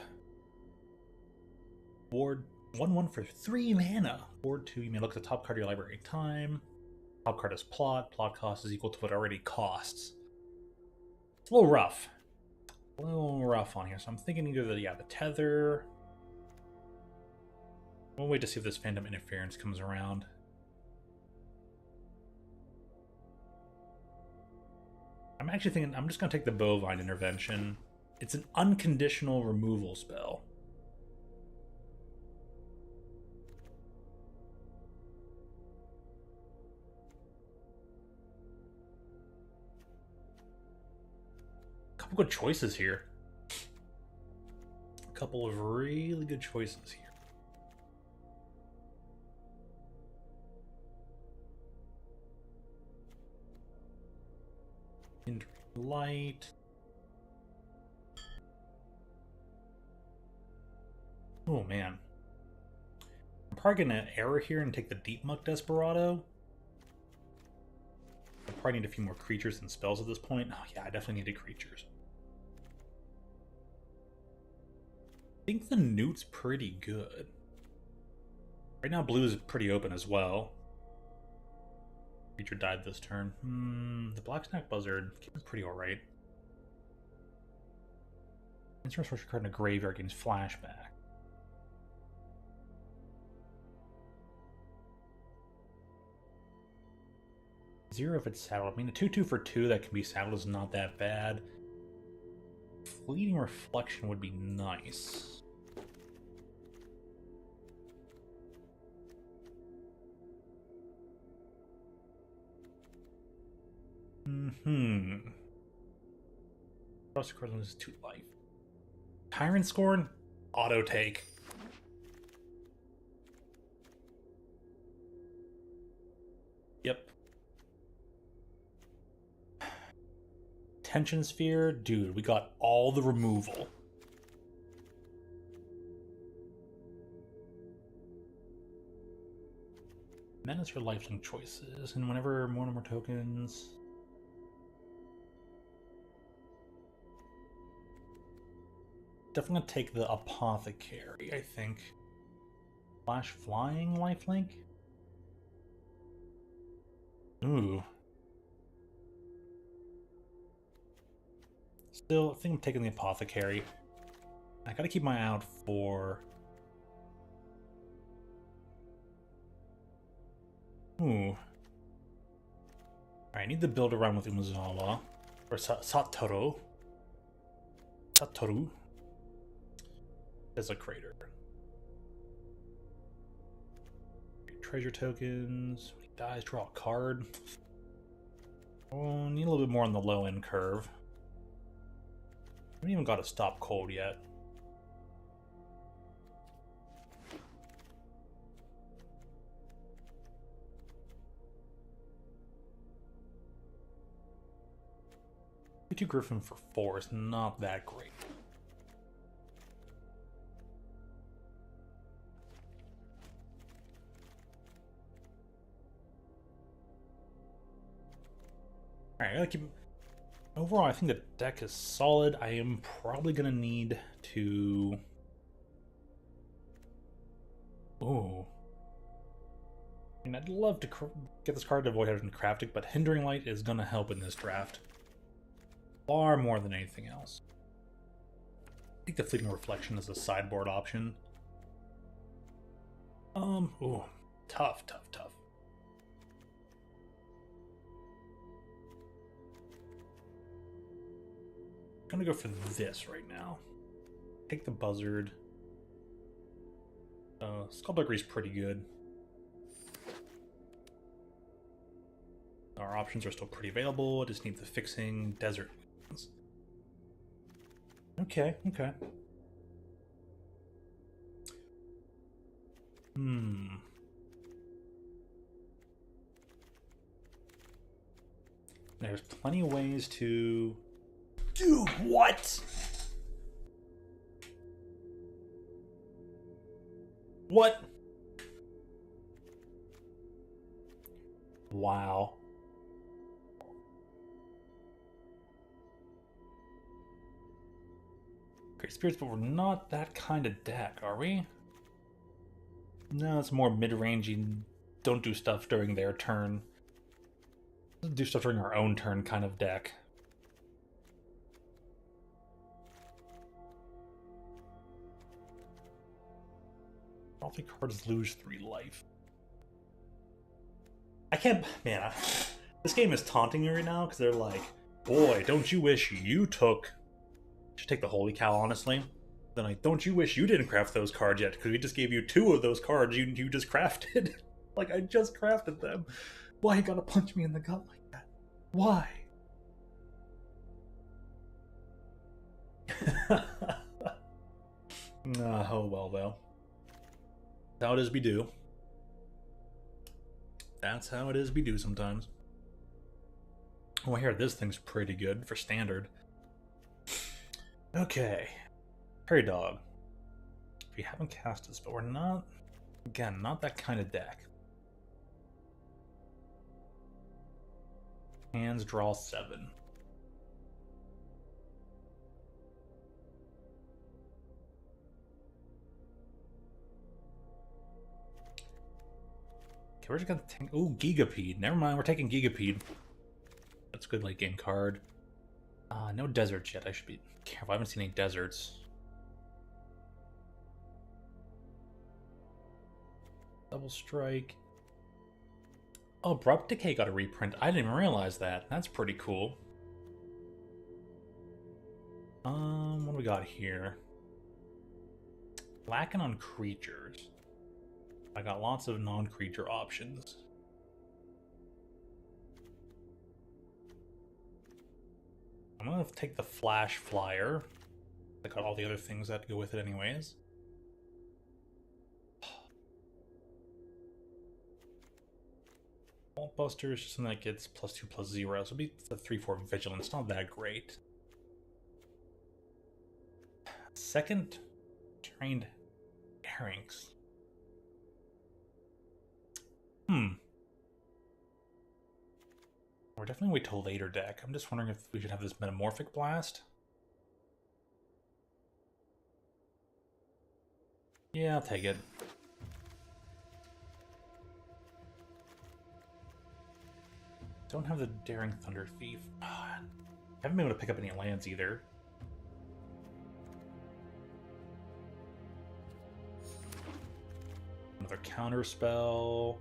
Board 1/1 for 3 mana. Board 2, you may look at the top card of your library at a time. Top card is Plot. Plot cost is equal to what it already costs. It's a little rough. A little rough on here, so I'm thinking either the Tether... We'll wait to see if this Phantom Interference comes around. I'm actually thinking I'm just going to take the Bovine Intervention. It's an unconditional removal spell. Couple good choices here. A couple of really good choices here. Light. Oh man. I'm probably gonna error here and take the Deep Muck Desperado. I probably need a few more creatures and spells at this point. Oh yeah, I definitely needed creatures. I think the Newt's pretty good. Right now blue is pretty open as well. Creature died this turn. The Black Snack Buzzard keeps pretty alright. Instant Sorcery card in a graveyard gains flashback. Zero if it's saddled. I mean, a 2/2 for 2 that can be saddled is not that bad. Fleeting Reflection would be nice. Cross card loses 2 life. Tyrant Scorn? Auto take. Yep. Tension Sphere? Dude, we got all the removal. Menace for lifelink choices, and whenever more and more tokens. Definitely gonna take the Apothecary, I think. Flash Flying lifelink? Ooh. Still, I think I'm taking the Apothecary. I gotta keep my eye out for... Ooh. Alright, I need to build around with Umezawa. Or Satoru. Satoru. As a crater. Treasure tokens. When he dies, draw a card. Oh, need a little bit more on the low end curve. I haven't even got a stop cold yet. Q2 Griffin for 4 is not that great. Alright, I gotta keep... Overall, I think the deck is solid. I am probably gonna need to... Ooh. I mean, I'd love to get this card to avoid having to craft it, but Hindering Light is gonna help in this draft. Far more than anything else. I think the Fleeting Reflection is a sideboard option. Ooh. Tough. I'm gonna go for this right now. Take the Buzzard. Skullduggery is pretty good. Our options are still pretty available. I just need the fixing desert ones. Okay. There's plenty of ways to... Dude, what? What? Wow. Great Spirits, but we're not that kind of deck, are we? No, it's more mid-rangey, don't do stuff during their turn. Do stuff during our own turn kind of deck. All 3 cards lose 3 life. I can't... Man, this game is taunting me right now, because they're like, boy, don't you wish you took... I should take the Holy Cow, honestly. Then like, don't you wish you didn't craft those cards yet, because we just gave you 2 of those cards you just crafted. Like, I just crafted them. Why you gotta punch me in the gut like that? Why? Oh well, though. That's how it is we do. That's how it is we do sometimes. Oh, I hear this thing's pretty good for standard. Okay. Prairie Dog. We haven't cast this, but we're not... Again, not that kind of deck. Hands draw 7. Okay, we're just gonna take... Ooh, Gigapede. Never mind, we're taking Gigapede. That's a good late game card. No deserts yet. I should be careful. I haven't seen any deserts. Double Strike. Oh, Abrupt Decay got a reprint. I didn't even realize that. That's pretty cool. What do we got here? Lacking on creatures. I got lots of non-creature options. I'm gonna take the Flash Flyer. I got all the other things that go with it anyways. Vault Buster is just something that gets +2/+0, so it'll be the 3/4 Vigilance. Not that great. Second, Trained Earrings. We're definitely wait till later deck. I'm just wondering if we should have this Metamorphic Blast. Yeah, I'll take it. Don't have the Daring Thunder Thief. I haven't been able to pick up any lands either. Another counter spell.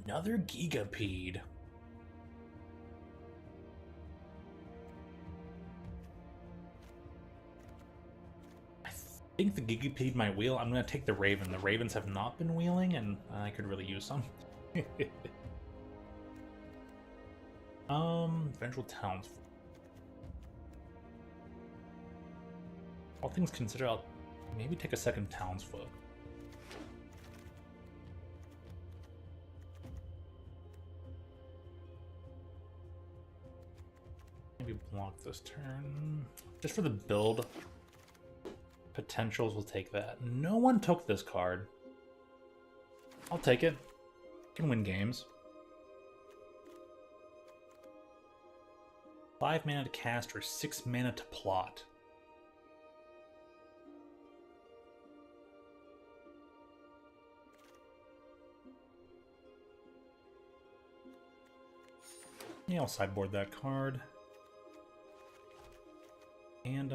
Another Gigapede. I think the Gigapede might wheel. I'm going to take the Raven. The Ravens have not been wheeling, and I could really use some. Vengeful Towns. All things considered, I'll maybe take a second Townsfolk. Maybe block this turn. Just for the build potentials, we'll take that. No one took this card. I'll take it. Can win games. 5 mana to cast or 6 mana to plot. Yeah, I'll sideboard that card. And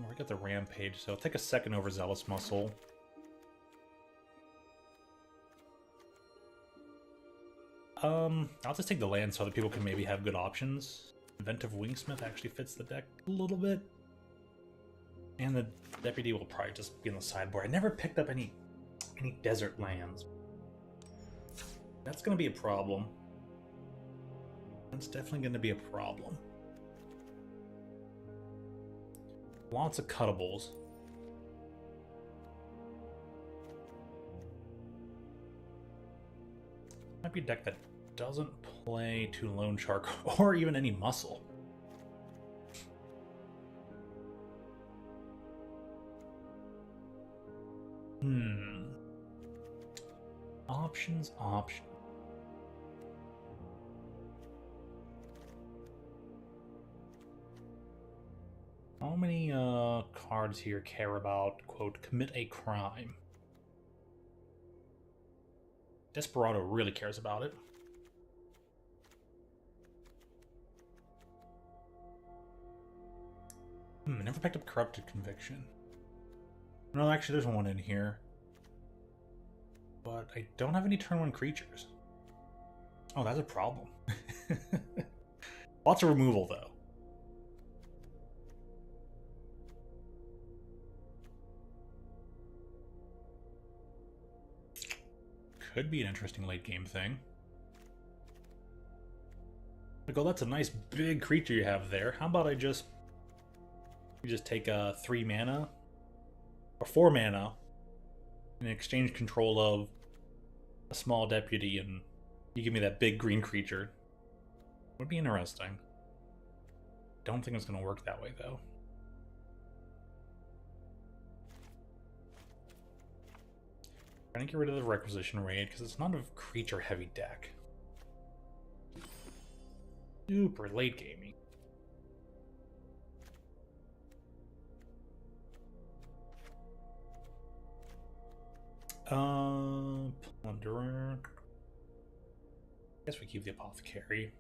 we got the Rampage, so I'll take a second over Zealous Muscle. I'll just take the land so other people can maybe have good options. Inventive Wingsmith actually fits the deck a little bit. And the Deputy will probably just be on the sideboard. I never picked up any desert lands. That's going to be a problem. That's definitely going to be a problem. Lots of cuttables. Might be a deck that doesn't play to Lone Shark or even any muscle. Options. How many cards here care about, quote, commit a crime? Desperado really cares about it. I never picked up Corrupted Conviction. No, actually, there's one in here. but I don't have any turn 1 creatures. Oh, that's a problem. Lots of removal, though. Could be an interesting late game thing. Like, oh, that's a nice big creature you have there. How about you just take 3 mana or 4 mana and exchange control of a small deputy, and you give me that big green creature. Would be interesting. Don't think it's gonna work that way though. Trying to get rid of the Requisition Raid because it's not a creature heavy deck. Super late gaming. Plunderer. Guess we keep the Apothecary.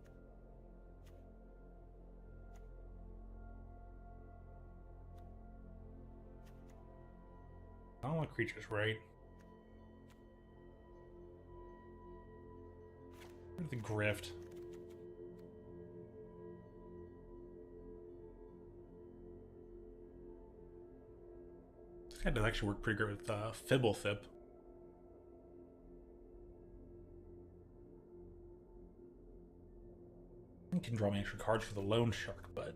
I don't want creatures, right? Where's the Grift? This guy does actually work pretty good with Fibblethip. I can draw me extra cards for the Loan Shark, but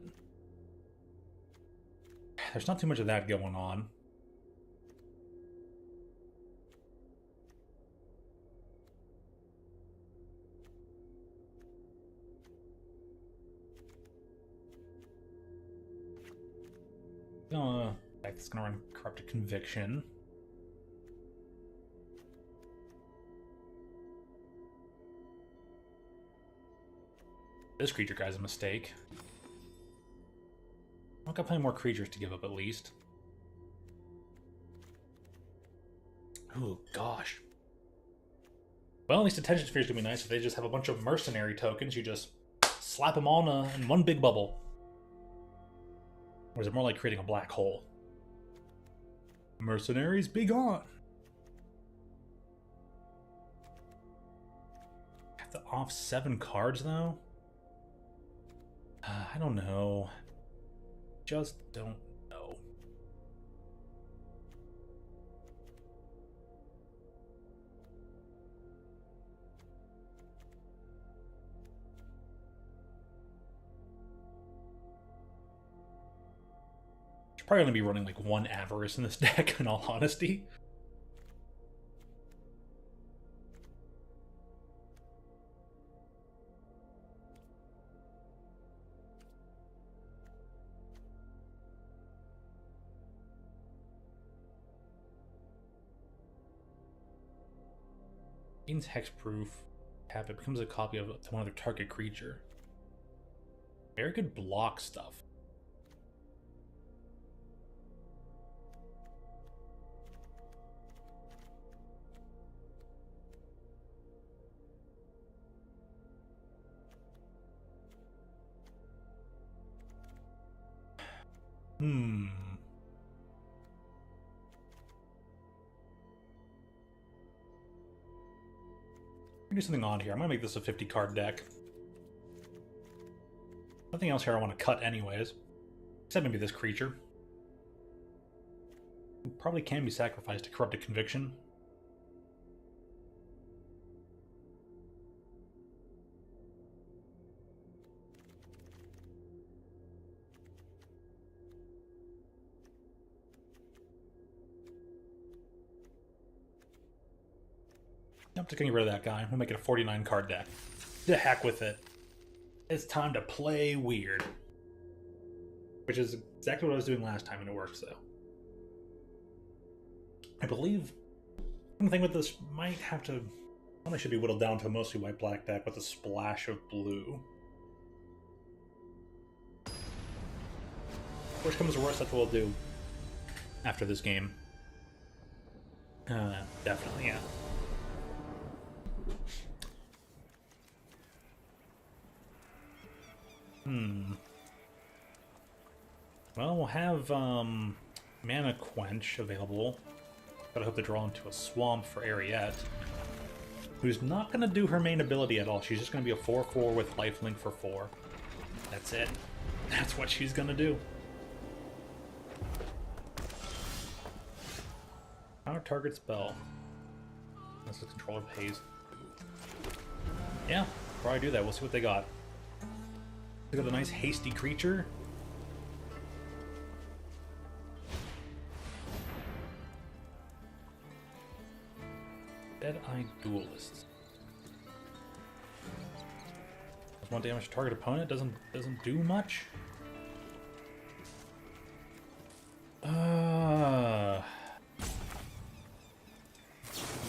there's not too much of that going on. That's gonna run Corrupted Conviction. This creature guy's a mistake. I've got plenty more creatures to give up at least. Oh gosh. Well, at least Attention Spheres would be nice if they just have a bunch of mercenary tokens. You just slap them all in one big bubble. Or is it more like creating a black hole? Mercenaries, be gone! Have to off 7 cards though? I don't know. Just don't know. Probably going to be running like 1 Avarice in this deck, in all honesty. Gains hexproof. Tap it becomes a copy of one other target creature. Very good block stuff. Do something odd here. I'm gonna make this a 50 card deck. Nothing else here I want to cut anyways. Except maybe this creature. It probably can be sacrificed to Corrupted Conviction. I'm just getting rid of that guy. We'll make it a 49 card deck. The heck with it. It's time to play weird. Which is exactly what I was doing last time, and it works though. I believe one thing with this might have to probably should be whittled down to a mostly white-black deck with a splash of blue. Worst comes to worst, that's what we'll do after this game. Definitely, yeah. Well, we'll have Mana Quench available. But I hope to draw into a swamp for Ariette, who's not going to do her main ability at all. She's just going to be a 4/4 with lifelink for 4. That's it. That's what she's going to do. Counter target spell. That's the controller pays. Yeah, probably do that. We'll see what they got. They got a nice hasty creature. Dead-Eye Duelist. Does 1 damage to target opponent. Doesn't do much.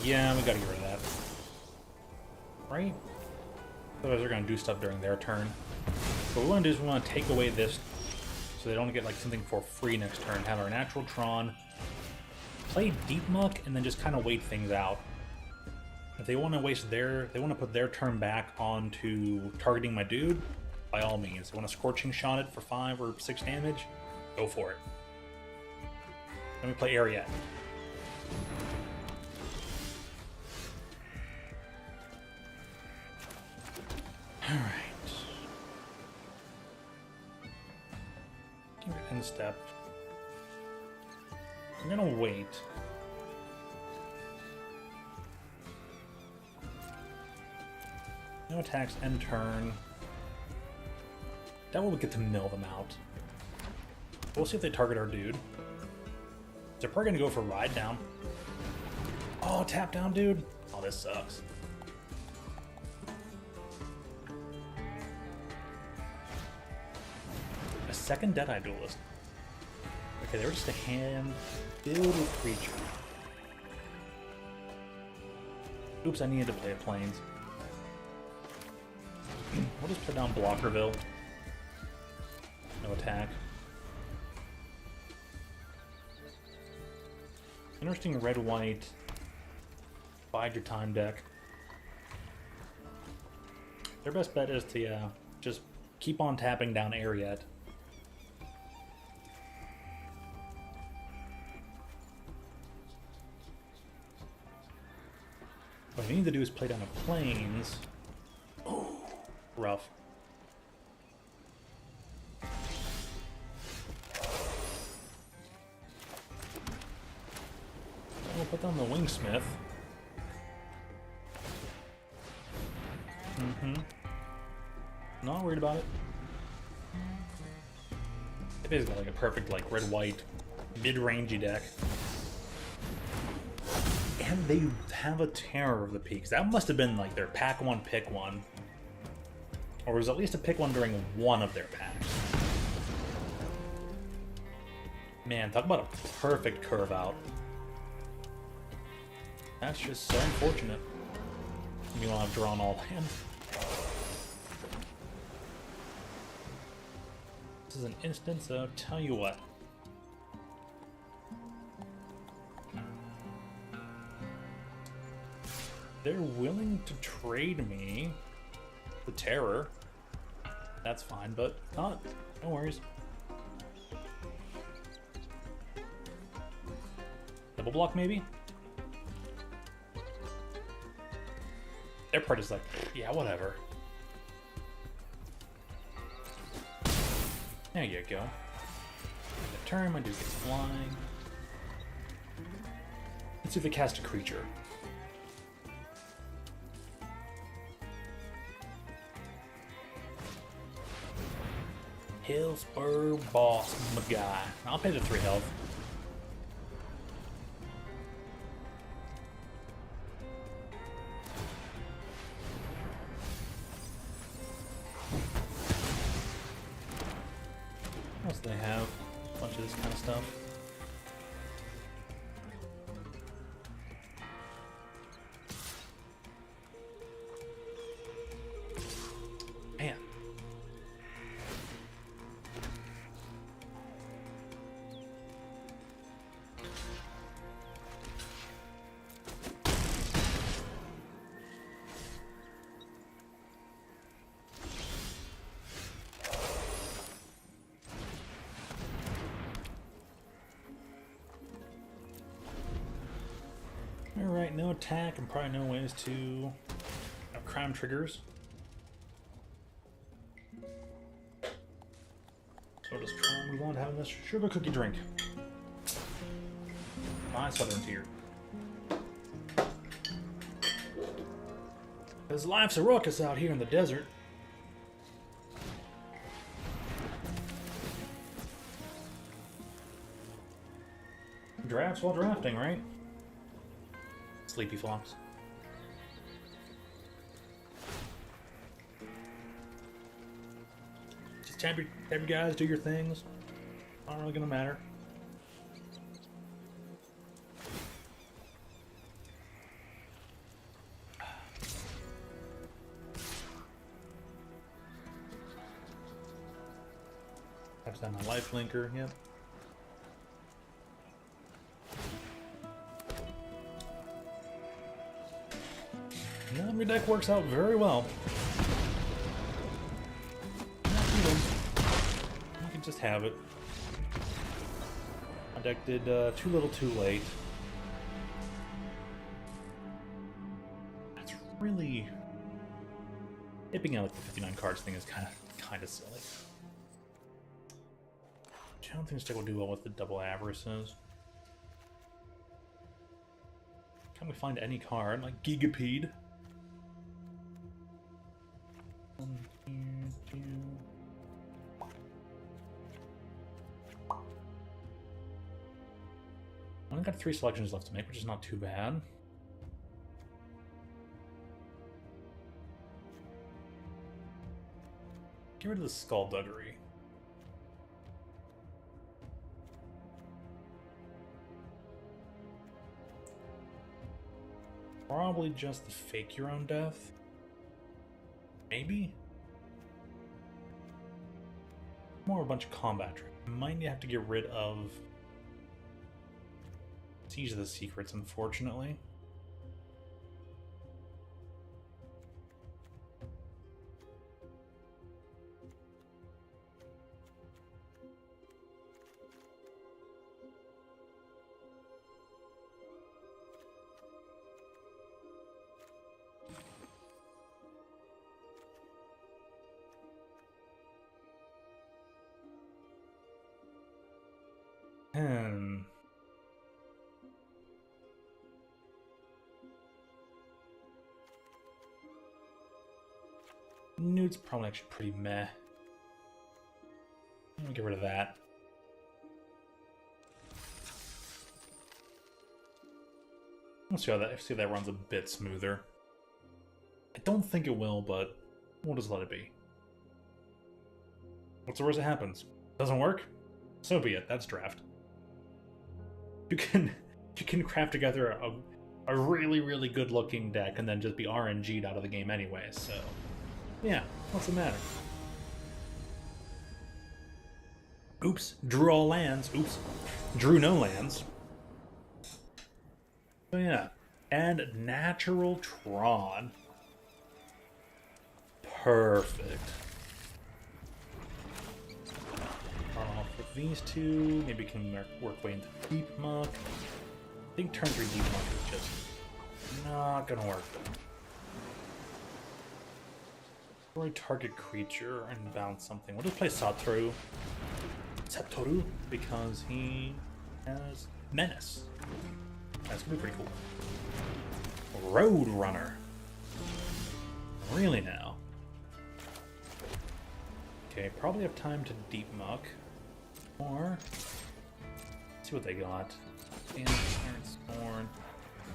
Yeah, we gotta get rid of that. Right? Otherwise they're gonna do stuff during their turn. What we want to do is we want to take away this so they don't get like something for free next turn. Have our natural Tron, play Deep Muck, and then just kind of wait things out. If they want to they want to put their turn back onto targeting my dude, by all means. They want to Scorching Shot it for 5 or 6 damage, go for it. Let me play Ariette. Alright. Keep it in step. I'm gonna wait. No attacks end turn. That way we get to mill them out. We'll see if they target our dude. They're probably gonna go for ride down. Oh, tap down, dude. Oh, this sucks. A second Dead-Eye Duelist. Okay, they were just a hand filled with creature. Oops, I needed to play a Plains. We'll just put down Blockerville. No attack. Interesting red-white. Bide your time deck. Their best bet is to just keep on tapping down Ariette. What I need to do is play down a Plains. Oh, rough. We'll put down the Wingsmith. Not worried about it. They basically got like a perfect like red-white mid-rangey deck. And they have a Terror of the Peaks. That must have been like their pack 1, pick 1. Or it was at least a pick 1 during one of their packs. Man, talk about a perfect curve out. That's just so unfortunate. Meanwhile, I've drawn all hands. This is an instance of tell you what. They're willing to trade me the Terror. That's fine, but not. No worries. Double block, maybe? Their part is like, yeah, whatever. There you go. The turn, my dude gets flying. Let's see if they cast a creature. Hillspur Boss, my guy. I'll pay the 3 health. What else do they have? A bunch of this kind of stuff. Man. Alright, no attack and probably no ways to have crime triggers. So just try and move on to having this sugar cookie drink. My southern tier. Because life's a ruckus out here in the desert. Drafts while drafting, right? Sleepy flops. Just tab your guys, do your things. Not really gonna matter. Taps down my life linker, yep. No, your deck works out very well. You can just have it. My deck did too little too late. That's really... Tipping out like the 59 cards thing is kind of silly. I don't think this deck will do well with the double avarices. Can we find any card like Gigapede? 1, 2, 2. I only got 3 selections left to make, which is not too bad. Get rid of the Skullduggery. Probably just the fake your own death. Maybe? More a bunch of combat tricks. Might have to get rid of Siege of the Secrets, unfortunately. Nude's probably actually pretty meh. I'm gonna get rid of that. Let's see how that runs a bit smoother. I don't think it will, but we'll just let it be. What's the worst that happens? Doesn't work? So be it. That's draft. You can craft together a really, really good looking deck and then just be RNG'd out of the game anyway, so yeah, what's the matter? Oops, drew all lands. Oops, drew no lands. So yeah, and Natural Tron. Perfect. Off with these two, maybe can work way into Deep Muck. I think turn 3 Deep Muck is just not gonna work. Destroy target creature and bounce something. We'll just play Satoru. Because he has Menace. That's gonna be pretty cool. Roadrunner. Really now. Okay, probably have time to Deep Muck. Or let's see what they got. Scorn.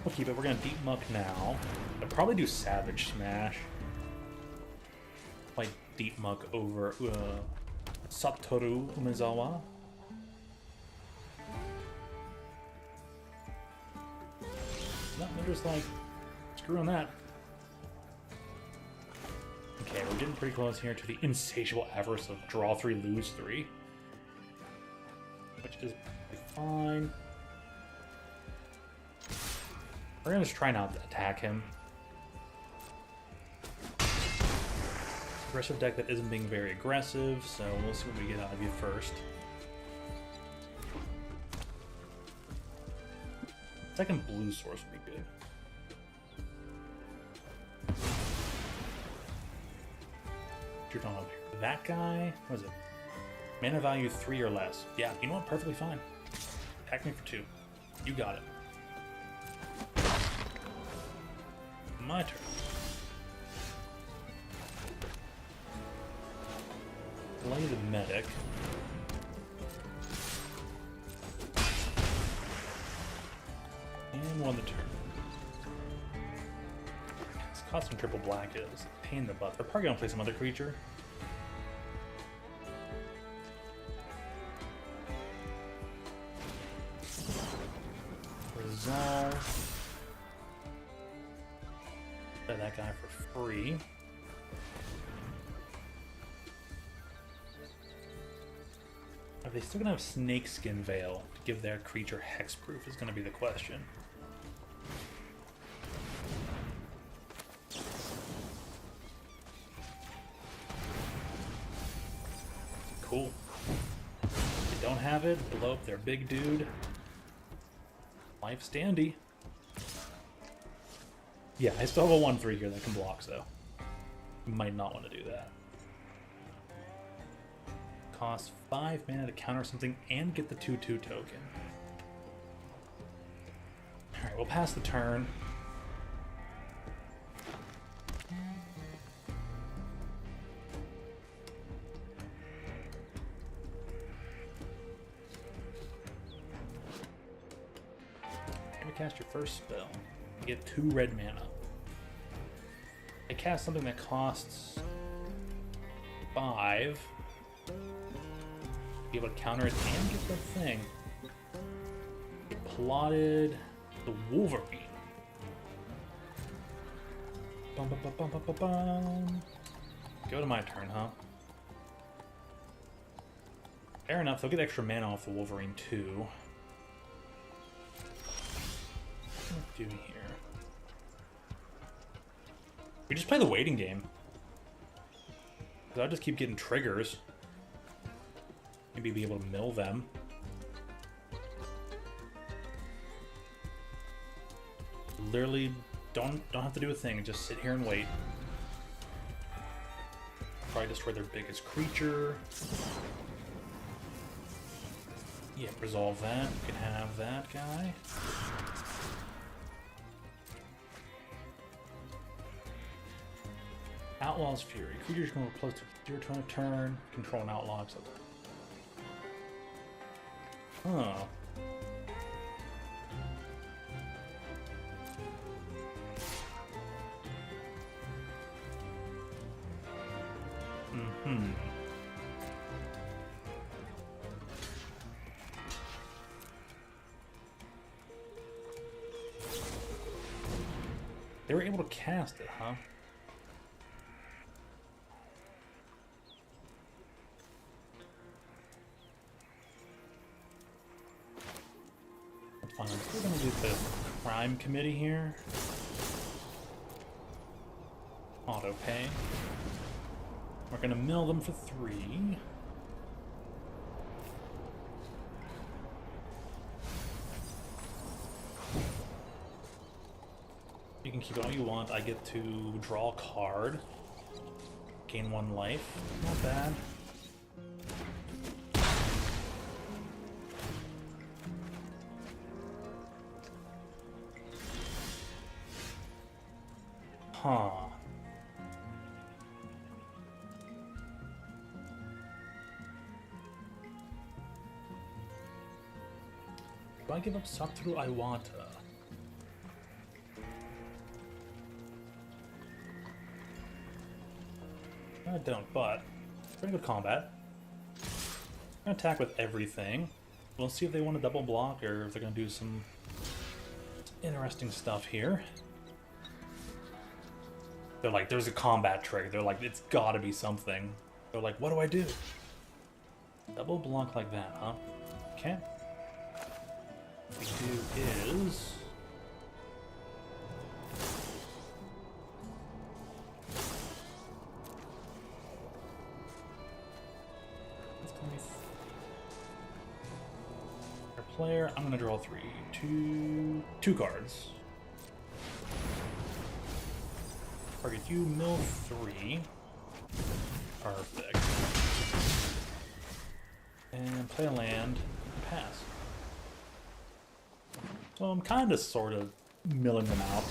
We'll keep it. We're gonna Deep Muck now. I'll probably do Savage Smash. Like Deep Muck over Satoru Umezawa. No, they're just like, screw on that. Okay, we're getting pretty close here to the insatiable avarice of draw 3, lose 3. Which is fine. We're gonna just try not to attack him. Aggressive deck that isn't being very aggressive, so we'll see what we get out of you first. Second blue source would be good. You're going up here. That guy, what is it? Mana value 3 or less. Yeah, you know what? Perfectly fine. Attack me for 2. You got it. My turn. Play the medic. And won the turn. This costing triple black is a pain in the butt. They're probably gonna play some other creature. Resolve. Play that guy for free. Are they still gonna have Snakeskin Veil to give their creature hexproof is gonna be the question. Cool. If they don't have it, blow up their big dude. Life standy. Yeah, I still have a 1/3 here that can block, so you might not want to do that. Costs 5 mana to counter something and get the 2/2 token. Alright, we'll pass the turn. Maybe cast your first spell. You get 2 red mana. I cast something that costs 5. Be able to counter it and get the thing. It plotted the Wolverine. Bum, bum, bum, bum, bum, bum, bum. Go to my turn, huh? Fair enough, they'll get extra mana off the Wolverine too. What am I doing here? We just play the waiting game. Because I'll just keep getting triggers. Maybe be able to mill them. Literally don't have to do a thing, just sit here and wait. Probably destroy their biggest creature. Yeah, resolve that. You can have that guy. Outlaw's Fury. Creatures can close to your turn. Control an outlaw, etc. Oh. Mm-hmm. They were able to cast it, huh? Fine, we're gonna do the crime committee here. Auto pay. We're gonna mill them for 3. You can keep it all you want. I get to draw a card. Gain 1 life. Not bad. Huh. Do I give up Satru Iwata? I don't, but pretty good combat. I'm gonna attack with everything. We'll see if they want to double block or if they're gonna do some interesting stuff here. They're like, there's a combat trigger. They're like, it's gotta be something. They're like, what do I do? Double block like that, huh? Okay. What we do is... player. I'm gonna draw two cards. Target you, mill 3. Perfect. And play a land, pass. So I'm kind of sort of milling them out.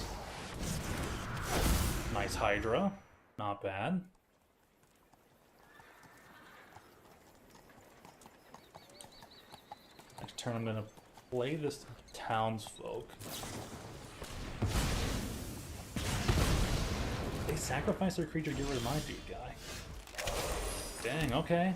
Nice Hydra, not bad. Next turn I'm gonna play this townsfolk. They sacrifice their creature, get rid of my dude guy. Dang, okay.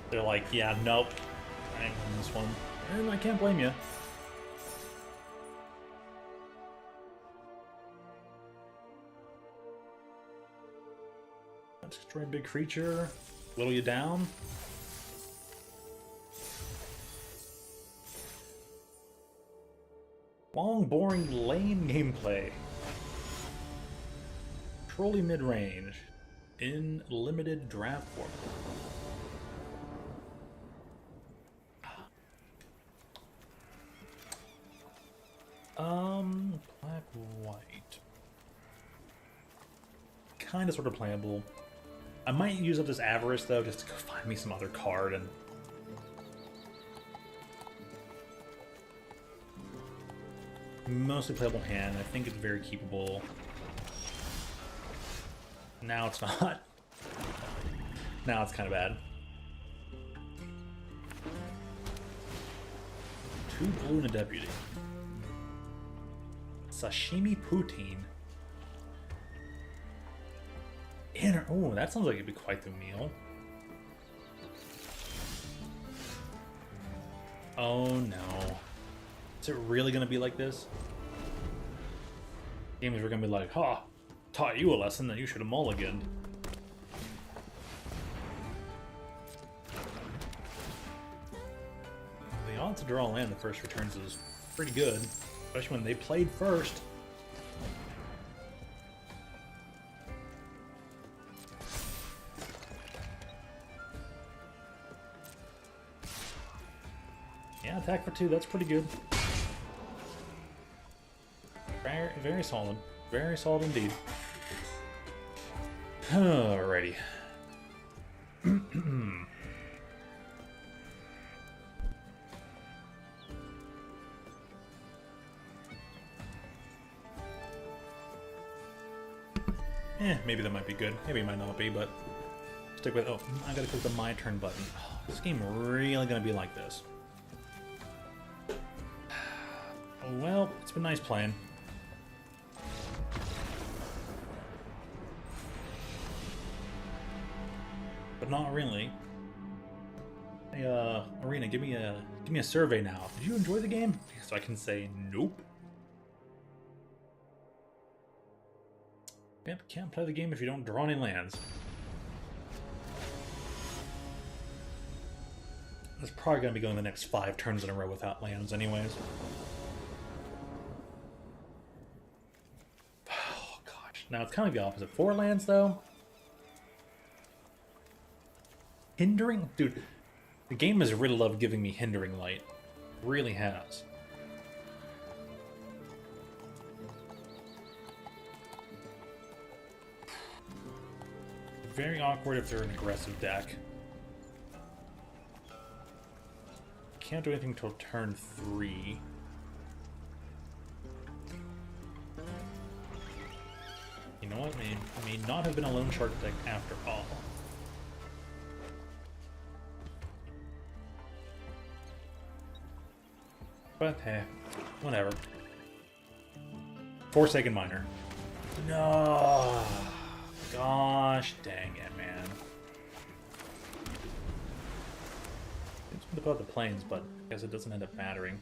They're like, yeah, nope. I ain't winning this one. And I can't blame you. Let's destroy a big creature. Whittle you down. Long, boring, lame gameplay. Trolley mid-range. In limited draft format. Black, white. Kind of sort of playable. I might use up this Avarice, though, just to go find me some other card and... Mostly playable hand. I think it's very keepable. Now it's not. Now it's kind of bad. 2 blue and a deputy. Sashimi poutine. Oh, that sounds like it'd be quite the meal. Oh no. Is it really gonna be like this? Gamers are gonna be like, ha! Taught you a lesson that you should have mulliganed. The odds to draw land the first returns is pretty good, especially when they played first. Yeah, attack for 2, that's pretty good. Very, very solid. Very solid indeed. Alrighty. Maybe that might be good. Maybe it might not be, but stick with. Oh, I gotta click the My Turn button. Oh, this game really gonna be like this. Well, it's been nice playing. But not really. Hey, Arena, give me a survey now. Did you enjoy the game? So I can say nope. Yep, can't play the game if you don't draw any lands. That's probably gonna be going the next 5 turns in a row without lands, anyways. Oh gosh, now it's kind of the opposite. 4 lands though. Hindering? Dude, the game has really loved giving me hindering light. It really has. Very awkward if they're an aggressive deck. Can't do anything until turn 3. You know what? May not have been a loan shark deck after all. But hey, whatever. Forsaken Miner. No, gosh dang it, man. to put out the planes, but I guess it doesn't end up mattering.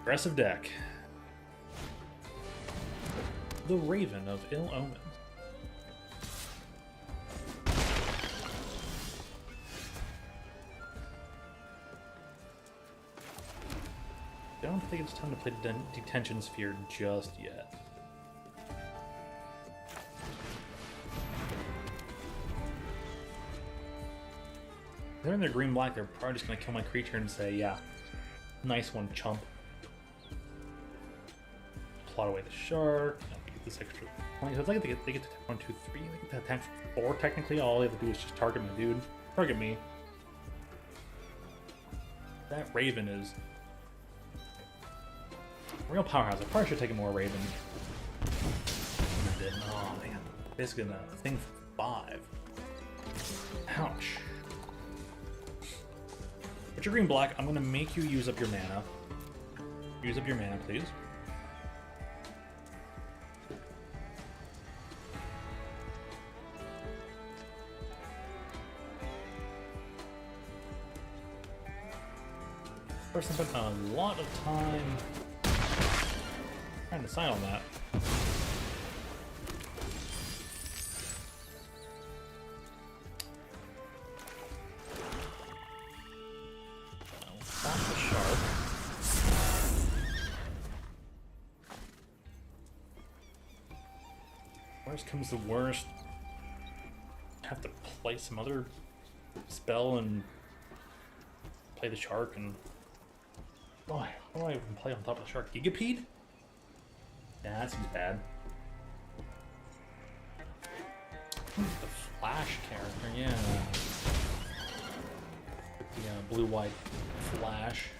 Aggressive deck. The Raven of Ill Omens. I don't think it's time to play Detention Sphere just yet. If they're in their green-black, they're probably just going to kill my creature and say, yeah, nice one, chump. Plot away the shark. Get this extra point. So it's like they get to attack 1, 2, 3. They get to attack 4 technically. All they have to do is just target my dude. Target me. That Raven is a real powerhouse. I probably should have taken more Raven. I didn't. Oh man. Basically a thing for 5. Ouch. But you're green black. I'm gonna make you use up your mana. Use up your mana, please. First, I spent a lot of time trying to decide on that. I'll stop the shark. Worst comes to worst. Have to play some other spell and play the shark and. Why? Why do I even play on top of the shark? Gigapeed? Yeah, that seems bad. Who's the Flash character? Yeah. Yeah, blue-white Flash.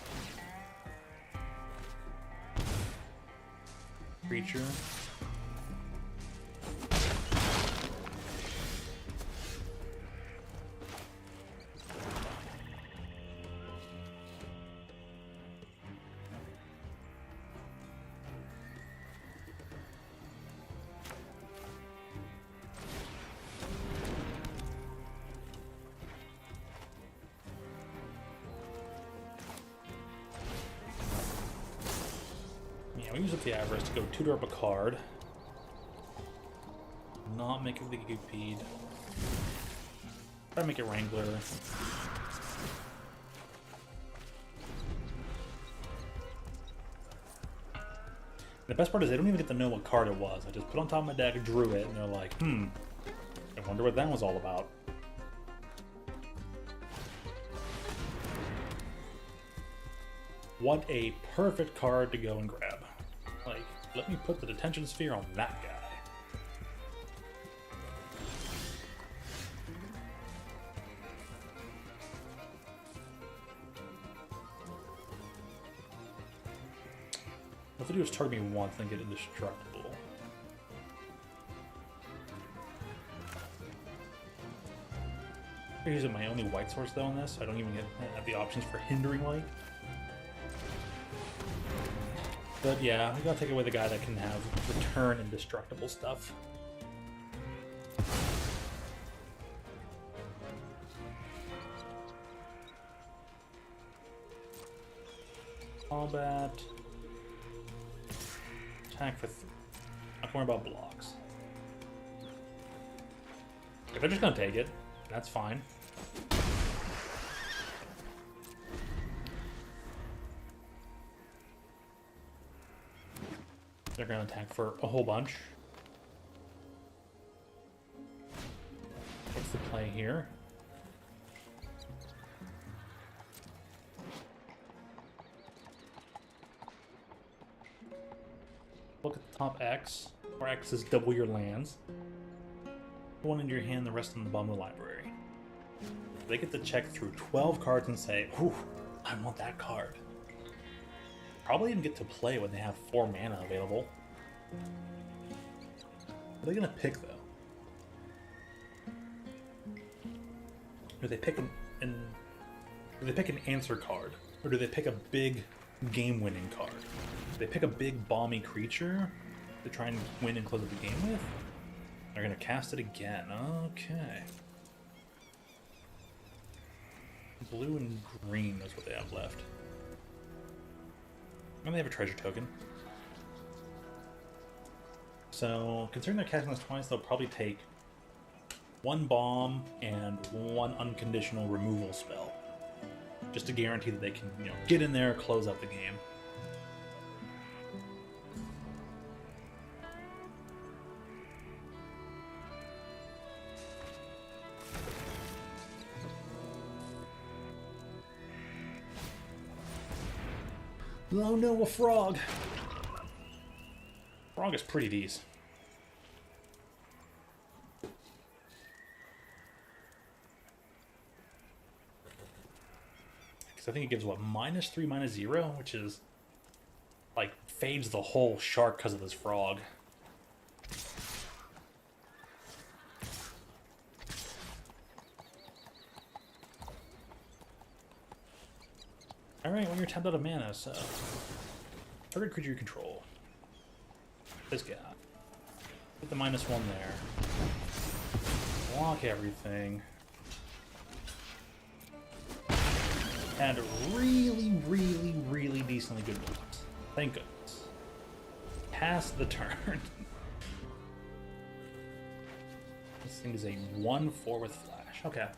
Creature. We use up the Avarice to go tutor up a card. Not make it the Gigapeed. Try to make it Wrangler. The best part is they don't even get to know what card it was. I just put on top of my deck, drew it, and they're like, I wonder what that was all about. What a perfect card to go and grab. Like, let me put the Detention Sphere on that guy. What to do is target me once and get indestructible. I'm using my only white source though on this, so I don't even have the options for hindering light. But yeah, we gotta take away the guy that can have return indestructible stuff. Combat. Attack for. Not worry about blocks. If they're just gonna take it, that's fine. They're going to attack for a whole bunch. What's the play here? Look at the top X, where X is double your lands. One in your hand, the rest in the bottom of the library. They get to check through 12 cards and say, "Ooh, I want that card." Probably even get to play when they have 4 mana available. What are they gonna pick though? Do they pick do they pick an answer card, or do they pick a big game-winning card? Do they pick a big bomby creature to try and win and close the game with? They're gonna cast it again. Okay. Blue and green is what they have left. And they have a treasure token. So, considering they're casting this twice, they'll probably take one bomb and one unconditional removal spell. Just to guarantee that they can, you know, get in there, close out the game. Oh no, a frog! Frog is pretty decent. Because I think it gives, what, -3, -0? Which is, like, fades the whole shark because of this frog. Alright, when you're tapped out of mana, so... target creature you control. This guy. Put the -1 there. Block everything. And really, really, really decently good blocks. Thank goodness. Pass the turn. This thing is a 1/4 with flash. Okay.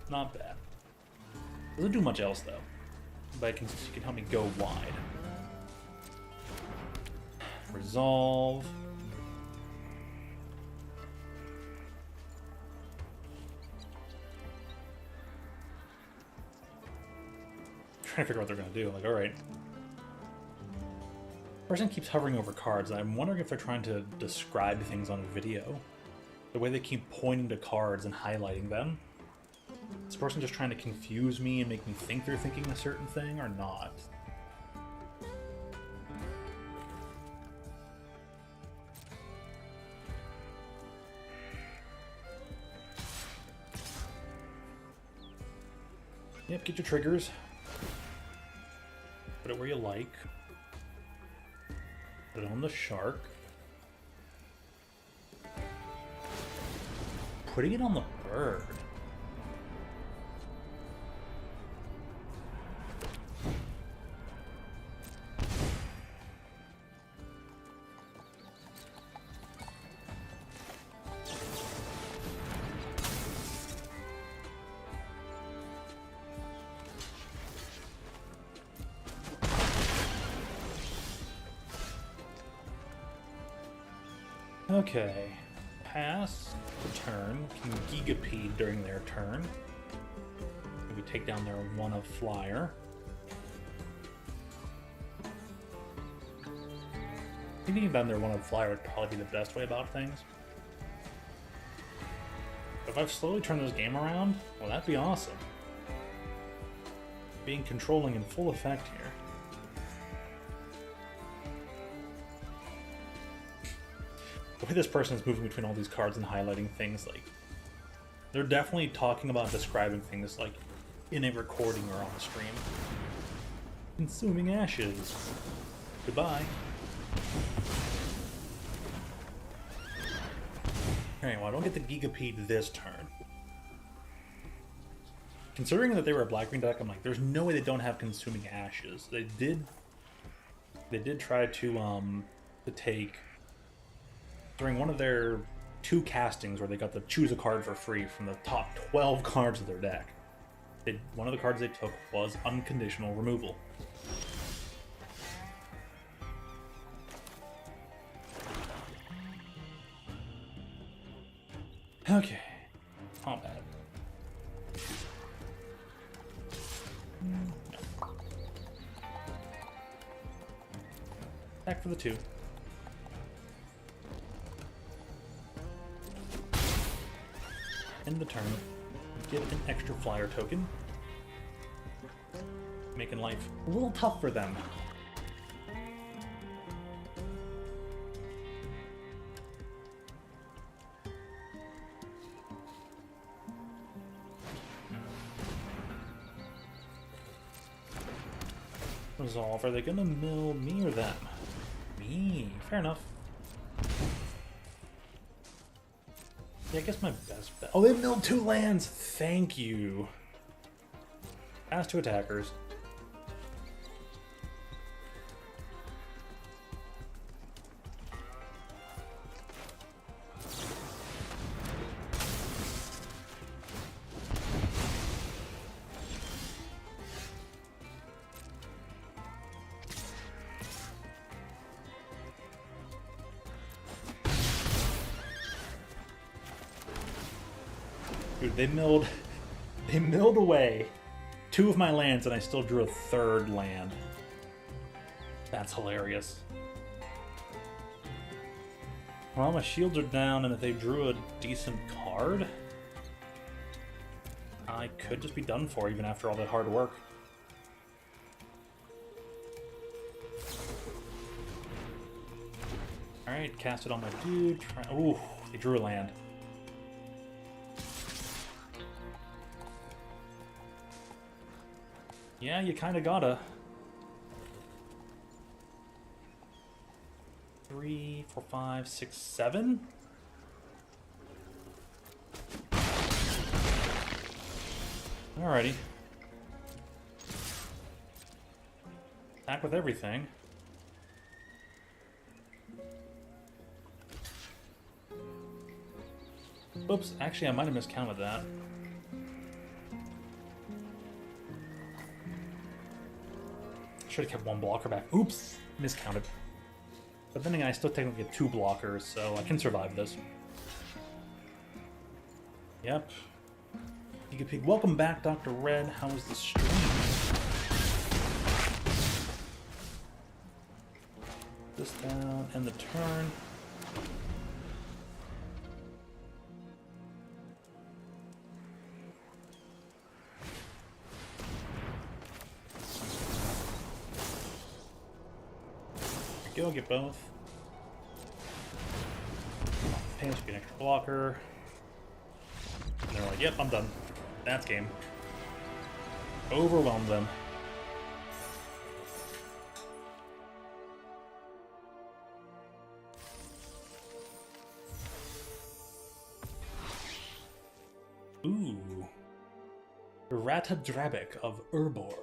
Not bad. Doesn't do much else, though. But it can help me go wide. Resolve. Trying to figure out what they're going to do. Like, alright. Person keeps hovering over cards, and I'm wondering if they're trying to describe things on a video. The way they keep pointing to cards and highlighting them. Is this person just trying to confuse me and make me think they're thinking a certain thing, or not? Yep, get your triggers. Put it where you like. Put it on the shark. Putting it on the bird. Okay, pass the turn, can Gigapede during their turn. Maybe take down their 1-of flyer. Taking down their 1-of flyer would probably be the best way about things. If I've slowly turned this game around, well, that'd be awesome. Being controlling in full effect here. The way this person is moving between all these cards and highlighting things, like, they're definitely talking about describing things, like, in a recording or on the stream. Consuming ashes. Goodbye. Alright, well, I don't get the Gigapede this turn. Considering that they were a black-green deck, I'm like, there's no way they don't have Consuming Ashes. They did try to take... during one of their 2 castings where they got to choose a card for free from the top 12 cards of their deck. One of the cards they took was unconditional removal. Okay, not bad. Back for the 2. End the turn. Get an extra flyer token. Making life a little tough for them. Resolve. Are they gonna mill me or them? Me. Fair enough. Yeah, I guess my best bet. Oh, they milled 2 lands! Thank you. Pass 2 attackers. Dude, they milled away 2 of my lands and I still drew a 3rd land. That's hilarious. Well, my shields are down, and if they drew a decent card, I could just be done for even after all that hard work. Alright, cast it on my dude. Ooh, they drew a land. Yeah, you kinda gotta. 3, 4, 5, 6, 7? Alrighty. Attack with everything. Oops, actually I might have miscounted that. Should have kept 1 blocker back. Oops! Miscounted. But then again, I still technically get 2 blockers, so I can survive this. Yep. Pig. Welcome back, Dr. Red. How was the stream? This down, end the turn. Go get both. Pain should be an extra blocker. And they're like, yep, I'm done. That's game. Overwhelm them. Ooh. Ratadrabic of Urborg.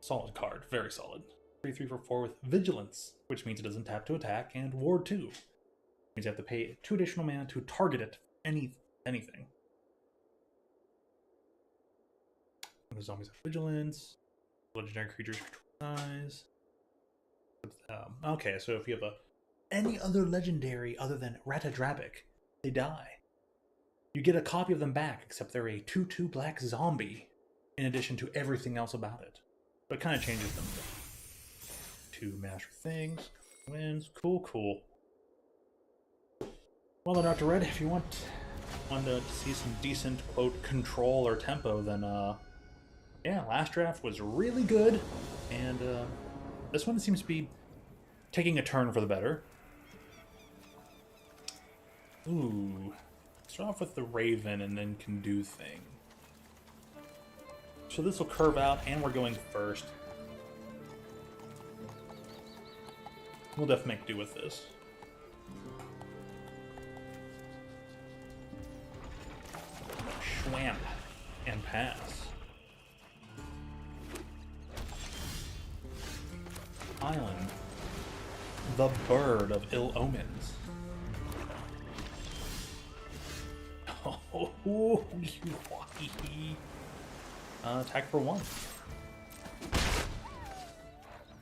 Solid card, very solid. 3/3 for 4 with Vigilance, which means it doesn't tap to attack, and Ward 2. Means you have to pay 2 additional mana to target it, anything. The zombies have Vigilance. Legendary creatures control size. Okay, so if you have any other legendary other than Ratadrabic, they die. You get a copy of them back, except they're a 2/2 black zombie, in addition to everything else about it. But it kind of changes them. 2 master things, wins, cool. Well then, Dr. Red, if you want to see some decent, quote, control or tempo, then, yeah, last draft was really good, and, this one seems to be taking a turn for the better. Ooh. Start off with the Raven and then can do thing. So this will curve out, and we're going first. We'll definitely make do with this. Schwamp and pass. Island. The Bird of Ill Omens. Oh, you attack for 1.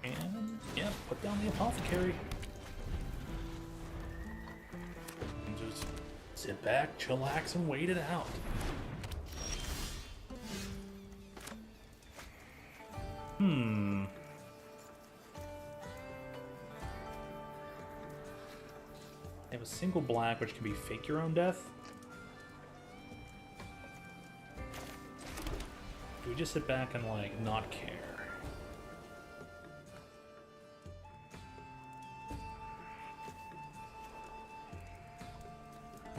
And, yeah, put down the Apothecary. And just sit back, chillax, and wait it out. They have a single black, which can be fake your own death. Do we just sit back and, like, not care?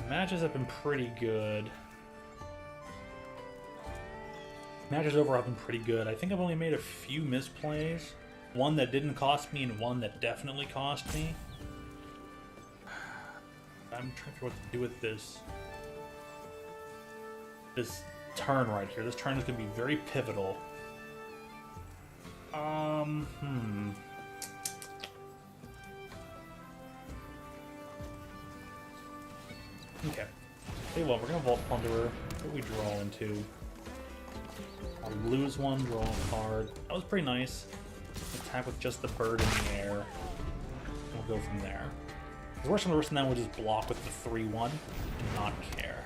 Matches have been pretty good. Matches overall have been pretty good. I think I've only made a few misplays. One that didn't cost me and one that definitely cost me. I'm trying to figure out what to do with this. This turn right here. This turn is going to be very pivotal. Okay. Okay, well, we're going to Vault Plunderer. What do we draw into? I'll lose one, draw a card. That was pretty nice. Attack with just the bird in the air. We'll go from there. The worst than that, we'll just block with the 3-1 and not care.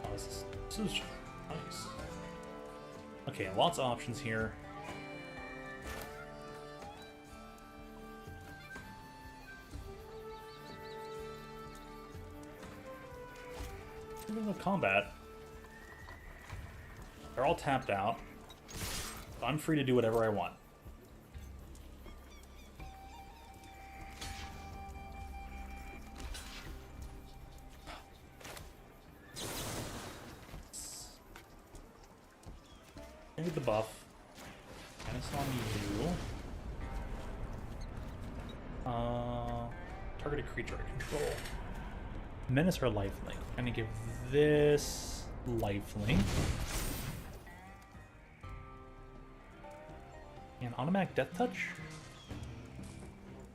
Oh, this is nice. Okay, lots of options here. Combat. They're all tapped out. So I'm free to do whatever I want. Maybe the buff. And it's on you. Targeted creature I control. Menace or lifelink. I'm gonna give this lifelink. And automatic death touch?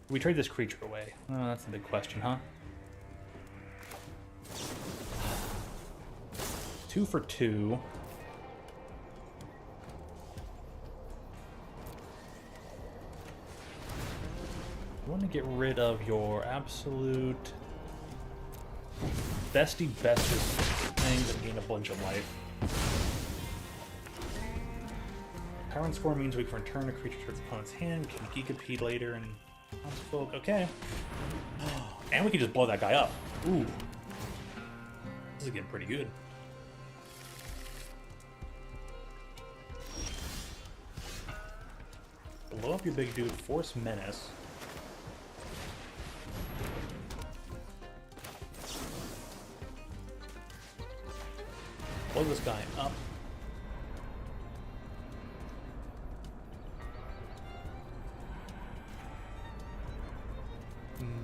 We trade this creature away. Oh, that's a big question, huh? 2 for 2. I want to get rid of your absolute bestie bestest things and gain a bunch of life. Power and score means we can return a creature to its opponent's hand, can Gigapeed later, and Folk. Okay. And we can just blow that guy up. Ooh. This is getting pretty good. Blow up your big dude, force menace. Blow this guy up.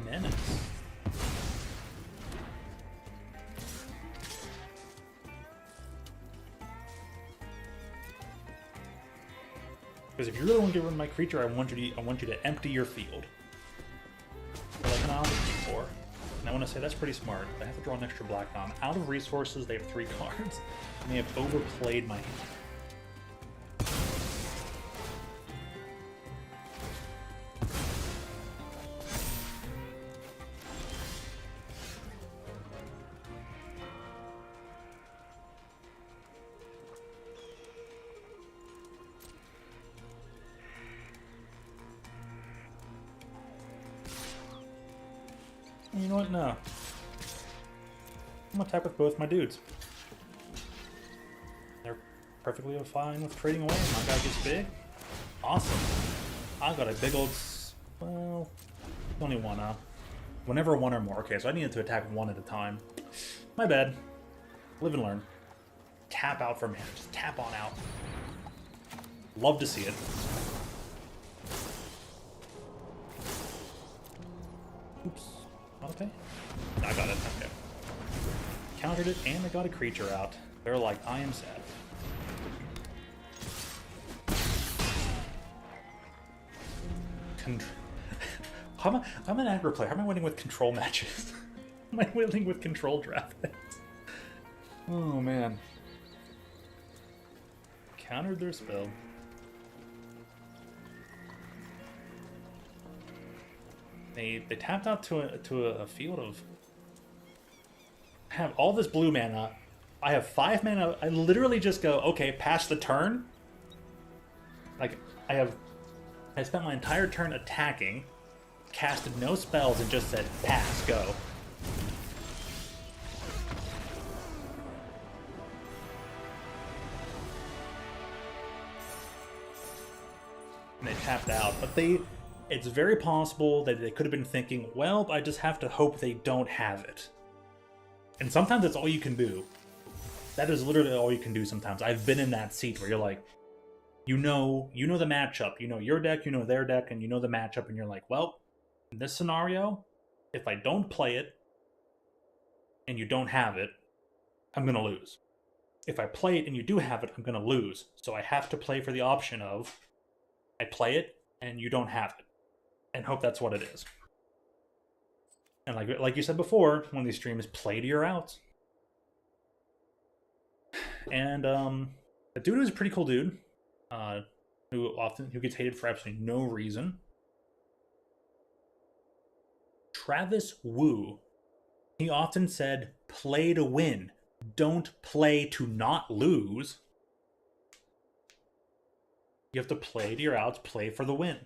Menace. Because if you really want to get rid of my creature, I want you to empty your field. Like an Omni before. And I want to say that's pretty smart. I have to draw an extra black on. Out of resources, they have 3 cards. And they have overplayed my hand. You know what? No. I'm gonna attack with both my dudes. They're perfectly fine with trading away. My guy gets big. Awesome. I got a big old... Well... Only one, huh? Whenever 1 or more. Okay, so I needed to attack 1 at a time. My bad. Live and learn. Tap out for mana. Just tap on out. Love to see it. Oops. Okay. I got it. Okay. Countered it, and I got a creature out. They're like, I am sad. I'm an aggro player. How am I winning with control matches? Am I winning with control draft? Oh, man. Countered their spell. They tapped out to a field of... I have all this blue mana. I have 5 mana. I literally just go, okay, pass the turn. Like, I spent my entire turn attacking, casted no spells, and just said, pass, go. And they tapped out, but it's very possible that they could have been thinking, well, I just have to hope they don't have it. And sometimes that's all you can do. That is literally all you can do sometimes. I've been in that seat where you're like, you know the matchup. You know your deck, you know their deck, and you know the matchup, and you're like, well, in this scenario, if I don't play it and you don't have it, I'm gonna lose. If I play it and you do have it, I'm gonna lose. So I have to play for the option of I play it and you don't have it, and hope that's what it is. And like you said before, one of these streams, play to your outs. And the dude is a pretty cool dude, who gets hated for absolutely no reason. Travis Wu. He often said, "Play to win. Don't play to not lose." You have to play to your outs, play for the win.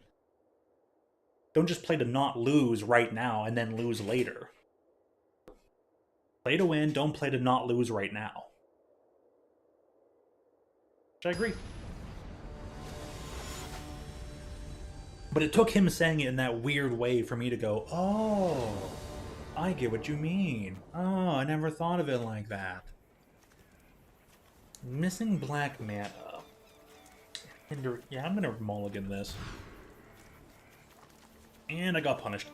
Don't just play to not lose right now and then lose later. Play to win, don't play to not lose right now. Which I agree. But it took him saying it in that weird way for me to go, oh, I get what you mean. Oh, I never thought of it like that. Missing black mana. Yeah, I'm gonna mulligan this. And I got punished.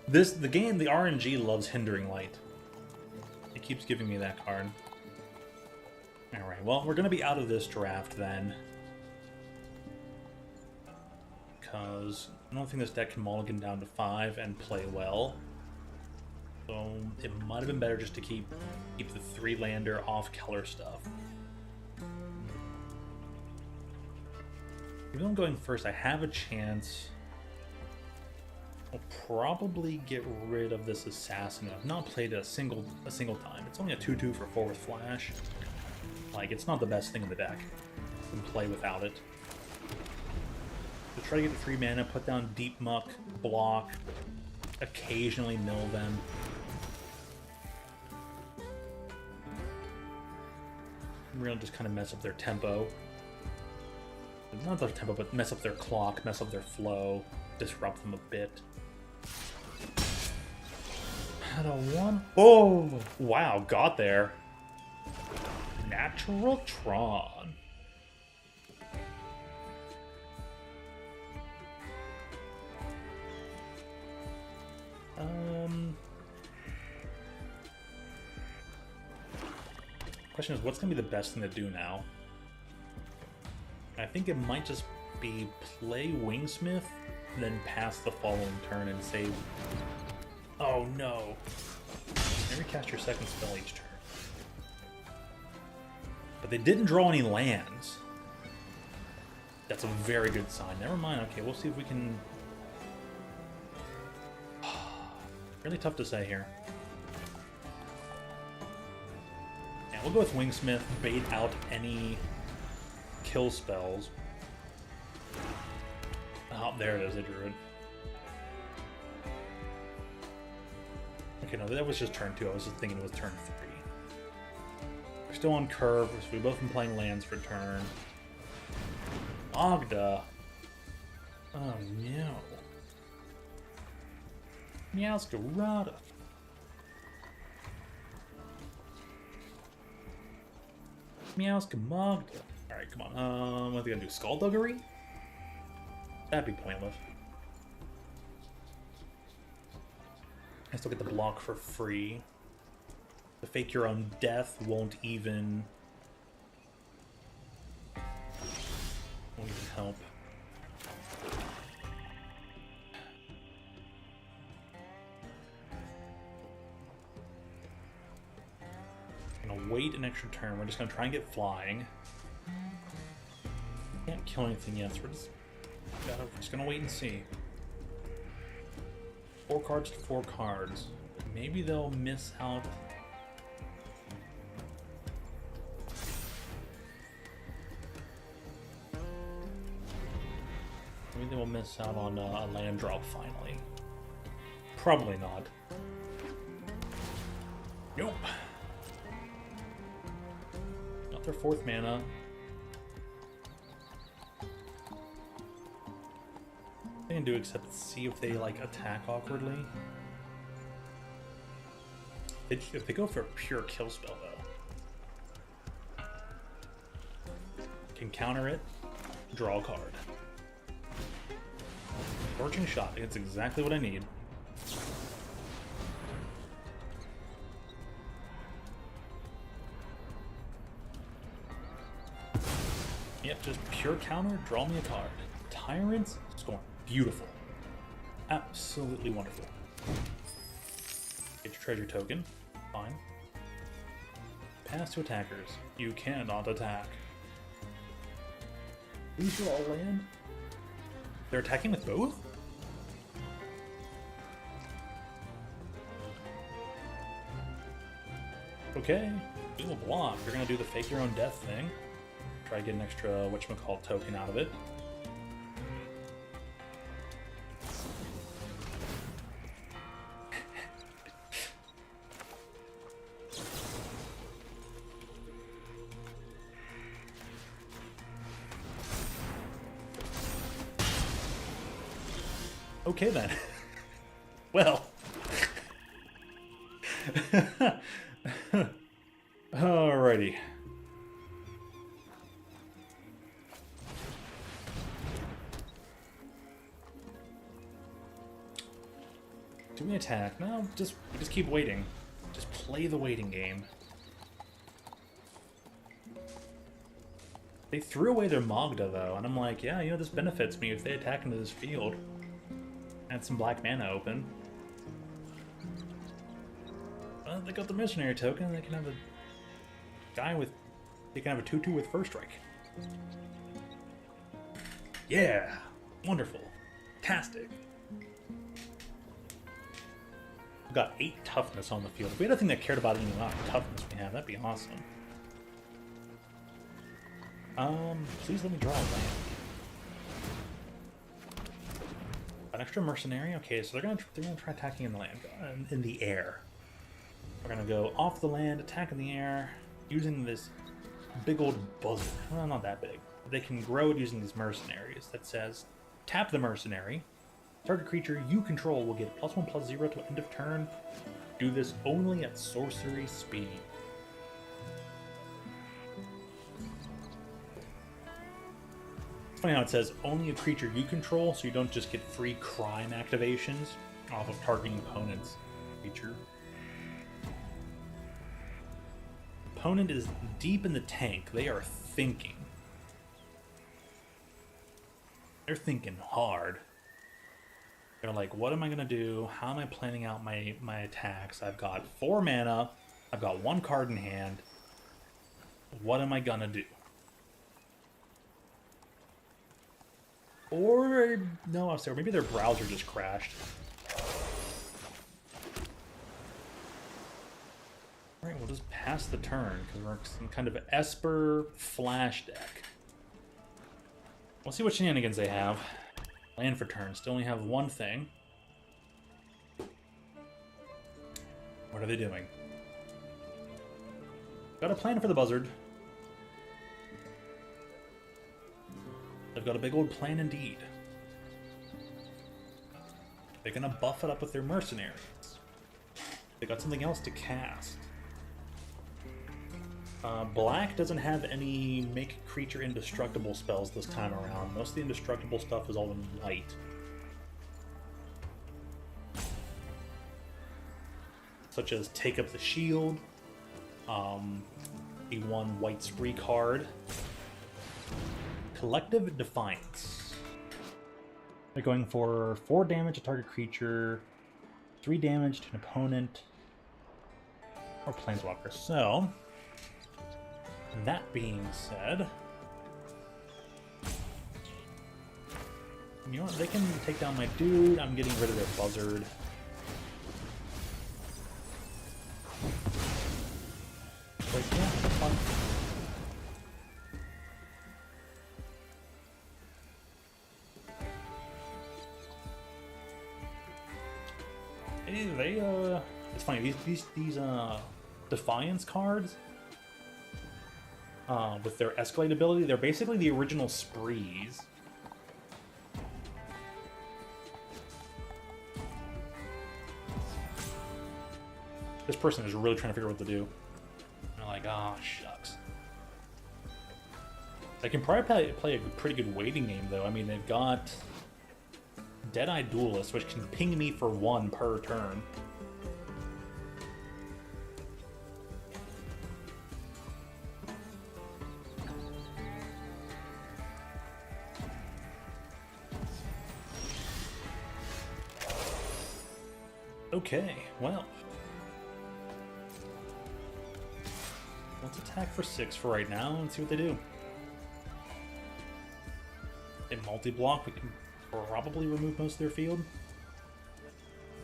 The RNG loves Hindering Light. It keeps giving me that card. Alright, well, we're gonna be out of this draft then. Because I don't think this deck can mulligan down to 5 and play well. So it might have been better just to keep the 3-lander off Keller stuff. Even though I'm going first, I have a chance. I'll probably get rid of this assassin. I've not played a single time. It's only a 2/2 for 4 with flash. Like, it's not the best thing in the deck. You can play without it. So try to get the 3 mana, put down Deep Muck, block, occasionally mill them. Really just kind of mess up their tempo. Not their tempo, but mess up their clock, mess up their flow, disrupt them a bit. Had a 1. Oh! Wow, got there. Natural Tron. Question is, what's going to be the best thing to do now? I think it might just be play Wingsmith, and then pass the following turn and save. Oh no! Never cast your second spell each turn. But they didn't draw any lands. That's a very good sign. Never mind. Okay, we'll see if we can. Really tough to say here. Yeah, we'll go with Wingsmith, bait out any kill spells. Oh, there it is, the Druid. Okay, no, that was just turn 2. I was just thinking it was turn 3. We're still on curve, so we've both been playing lands for turn. Ogda. Oh no. Meowscarada. Meowscarada. Alright, come on. What are they gonna do? Skullduggery? That'd be pointless. I still get the block for free. The fake your own death won't even help. I'm gonna wait an extra turn. We're just gonna try and get flying. Can't kill anything yet, so we're just gonna wait and see. 4 cards to 4 cards. Maybe they'll miss out. Maybe they will miss out on a land drop finally. Probably not. Nope. Not their 4th mana. They can do except see if they like attack awkwardly. If they go for a pure kill spell though. can counter it, draw a card. Scorching Shot, it's exactly what I need. Yep, just pure counter, draw me a card. Tyrant's Scorn, beautiful. Absolutely wonderful. Get your treasure token, fine. Pass to attackers, you cannot attack. These are all land? They're attacking with both? Okay, we will block. You're gonna do the fake your own death thing. Try to get an extra whatchamacallit token out of it. Okay then. Well. Alrighty. Do we attack? No, just keep waiting. Just play the waiting game. They threw away their Magda though, and I'm like, yeah, you know, this benefits me if they attack into this field. Add some black mana open. Well, they got the Missionary token, they can have a guy with... They can have a 2/2 with First Strike. Yeah! Wonderful. Fantastic. We've got 8 toughness on the field. If we had a thing that cared about any amount of toughness we have, that'd be awesome. Please let me draw a land. An extra mercenary? Okay, so they're gonna try attacking in the land, in the air. We're gonna go off the land, attack in the air, using this big old buzzard. Well, not that big. They can grow it using these mercenaries. That says, tap the mercenary. Target creature you control will get +1/+0 to end of turn. Do this only at sorcery speed. It's funny how it says only a creature you control, so you don't just get free crime activations off of targeting opponent's creature. Opponent is deep in the tank. They are thinking. They're thinking hard. They're like, what am I going to do? How am I planning out my attacks? I've got 4 mana. I've got 1 card in hand. What am I going to do? Or, no, I'm sorry, maybe their browser just crashed. Alright, we'll just pass the turn, because we're some kind of Esper flash deck. We'll see what shenanigans they have. Land for turn, still only have 1 thing. What are they doing? Got a plan for the buzzard. They've got a big old plan indeed. They're gonna buff it up with their mercenaries. They got something else to cast. Black doesn't have any make creature indestructible spells this time around. Most of the indestructible stuff is all in white. Such as Take Up the Shield, the 1 white spree card, Collective Defiance. They're going for 4 damage to target creature, 3 damage to an opponent, or planeswalker. So, that being said, you know what? They can take down my dude. I'm getting rid of their buzzard. Like, yeah, that's fun. It's funny, these Defiance cards, with their Escalate ability, they're basically the original Sprees. This person is really trying to figure out what to do. And they're like, oh, shucks. They can probably play a pretty good waiting game, though. I mean, they've got Deadeye Duelist, which can ping me for 1 per turn. Okay, well. Let's attack for 6 for right now and see what they do. In multi-block, we can probably remove most of their field.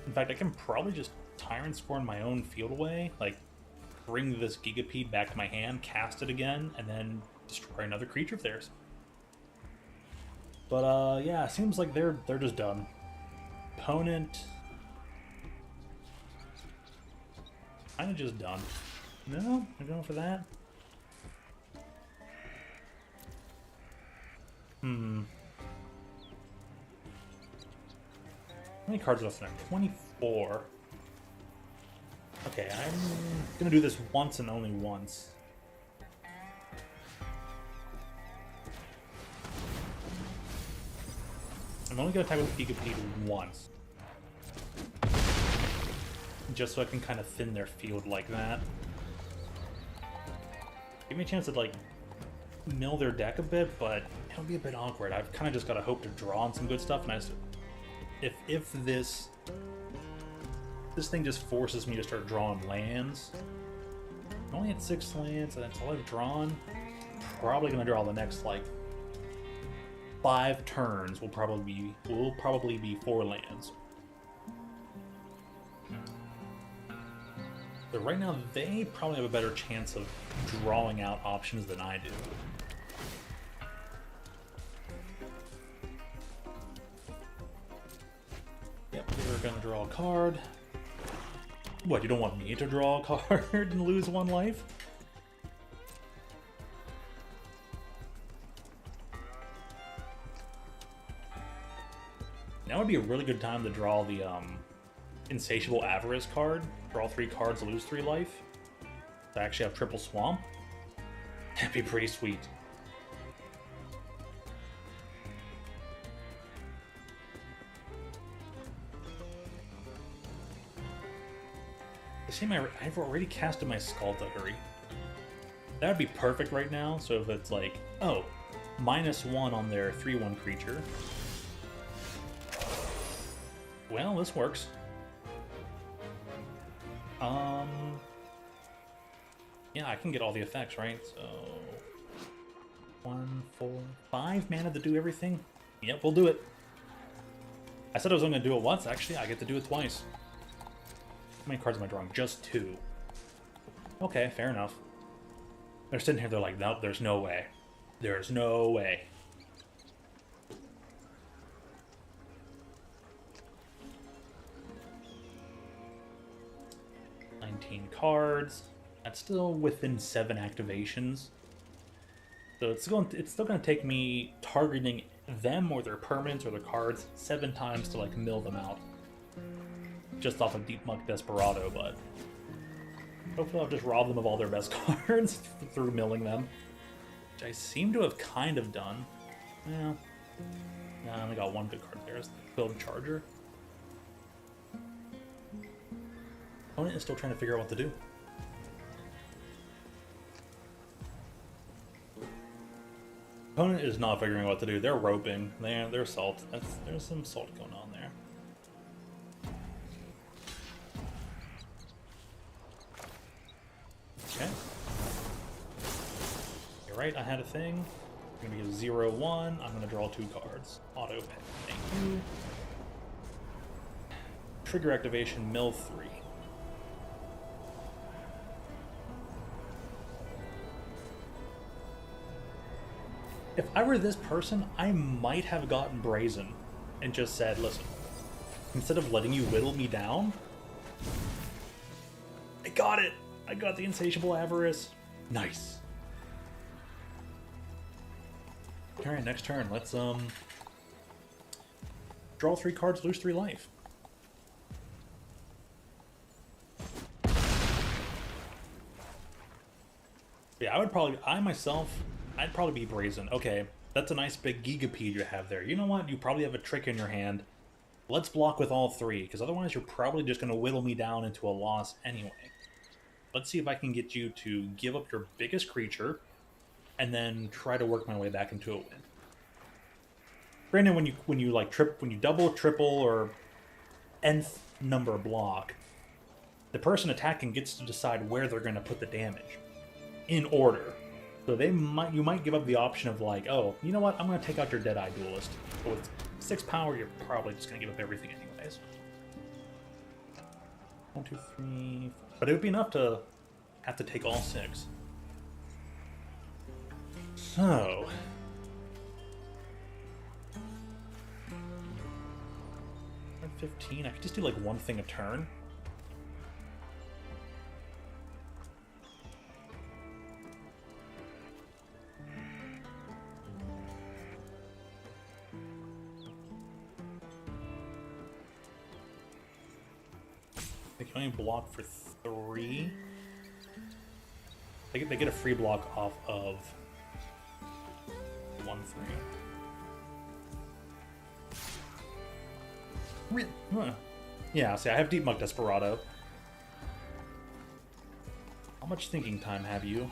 In fact, I can probably just Tyrant Scorn my own field away, like bring this Gigapede back to my hand, cast it again, and then destroy another creature of theirs. But yeah, it seems like they're just done. Opponent kind of just done. No, they're going for that. How many cards left in there? 24. Okay, I'm gonna do this once and only once. I'm only gonna attack with Gigapede once. Just so I can kind of thin their field like that. Give me a chance to, like, mill their deck a bit, but it'll be a bit awkward. I've kind of just got to hope to draw on some good stuff, and I just, if this thing just forces me to start drawing lands, I'm only at 6 lands, and that's all I've drawn. Probably gonna draw the next like 5 turns. Will probably be 4 lands. But right now, they probably have a better chance of drawing out options than I do. Yep, we're gonna draw a card. What, you don't want me to draw a card and lose 1 life? Now would be a really good time to draw the Insatiable Avarice card. Draw 3 cards, lose 3 life. To actually have triple swamp. That'd be pretty sweet. I've already casted my Skullduggery. That would be perfect right now. So if it's like, oh, -1 on their 3/1 creature. Well, this works. Yeah, I can get all the effects, right? So 1, 4, 5 mana to do everything. Yep, we'll do it. I said I was only gonna do it once. Actually, I get to do it twice. How many cards am I drawing? Just 2. Okay, fair enough. They're sitting here, they're like, nope, there's no way. There's no way. Cards. That's still within 7 activations. So it's still going to take me targeting them or their permanents or their cards 7 times to like mill them out. Just off of Deep Muck Desperado, but hopefully I'll just rob them of all their best cards through milling them. Which I seem to have kind of done. Yeah. I only got 1 good card there. It's the Quilled Charger. Opponent is still trying to figure out what to do. Opponent is not figuring out what to do. They're roping. They're salt. There's some salt going on there. Okay. You're right, I had a thing. I'm gonna be a 0/1. I'm gonna draw 2 cards. Auto pay. Thank you. Trigger activation, mill 3. If I were this person, I might have gotten brazen and just said, listen, instead of letting you whittle me down, I got it! I got the Insatiable Avarice. Nice. Alright, next turn. Let's, draw 3 cards, lose 3 life. Yeah, I myself I'd probably be Brazen. Okay, that's a nice big Gigapede you have there. You know what? You probably have a trick in your hand. Let's block with all three, because otherwise you're probably just going to whittle me down into a loss anyway. Let's see if I can get you to give up your biggest creature, and then try to work my way back into a win. Granted, when you double, triple, or nth number block, the person attacking gets to decide where they're going to put the damage in order. So you might give up the option of like, oh, you know what, I'm going to take out your Deadeye Duelist. But with 6 power, you're probably just going to give up everything anyways. 1, 2, 3, 4. But it would be enough to have to take all 6. So 15. I could just do like one thing a turn. They can only block for 3. They get a free block off of 1, 3. Huh. Yeah, see, I have Deep Muck Desperado. How much thinking time have you?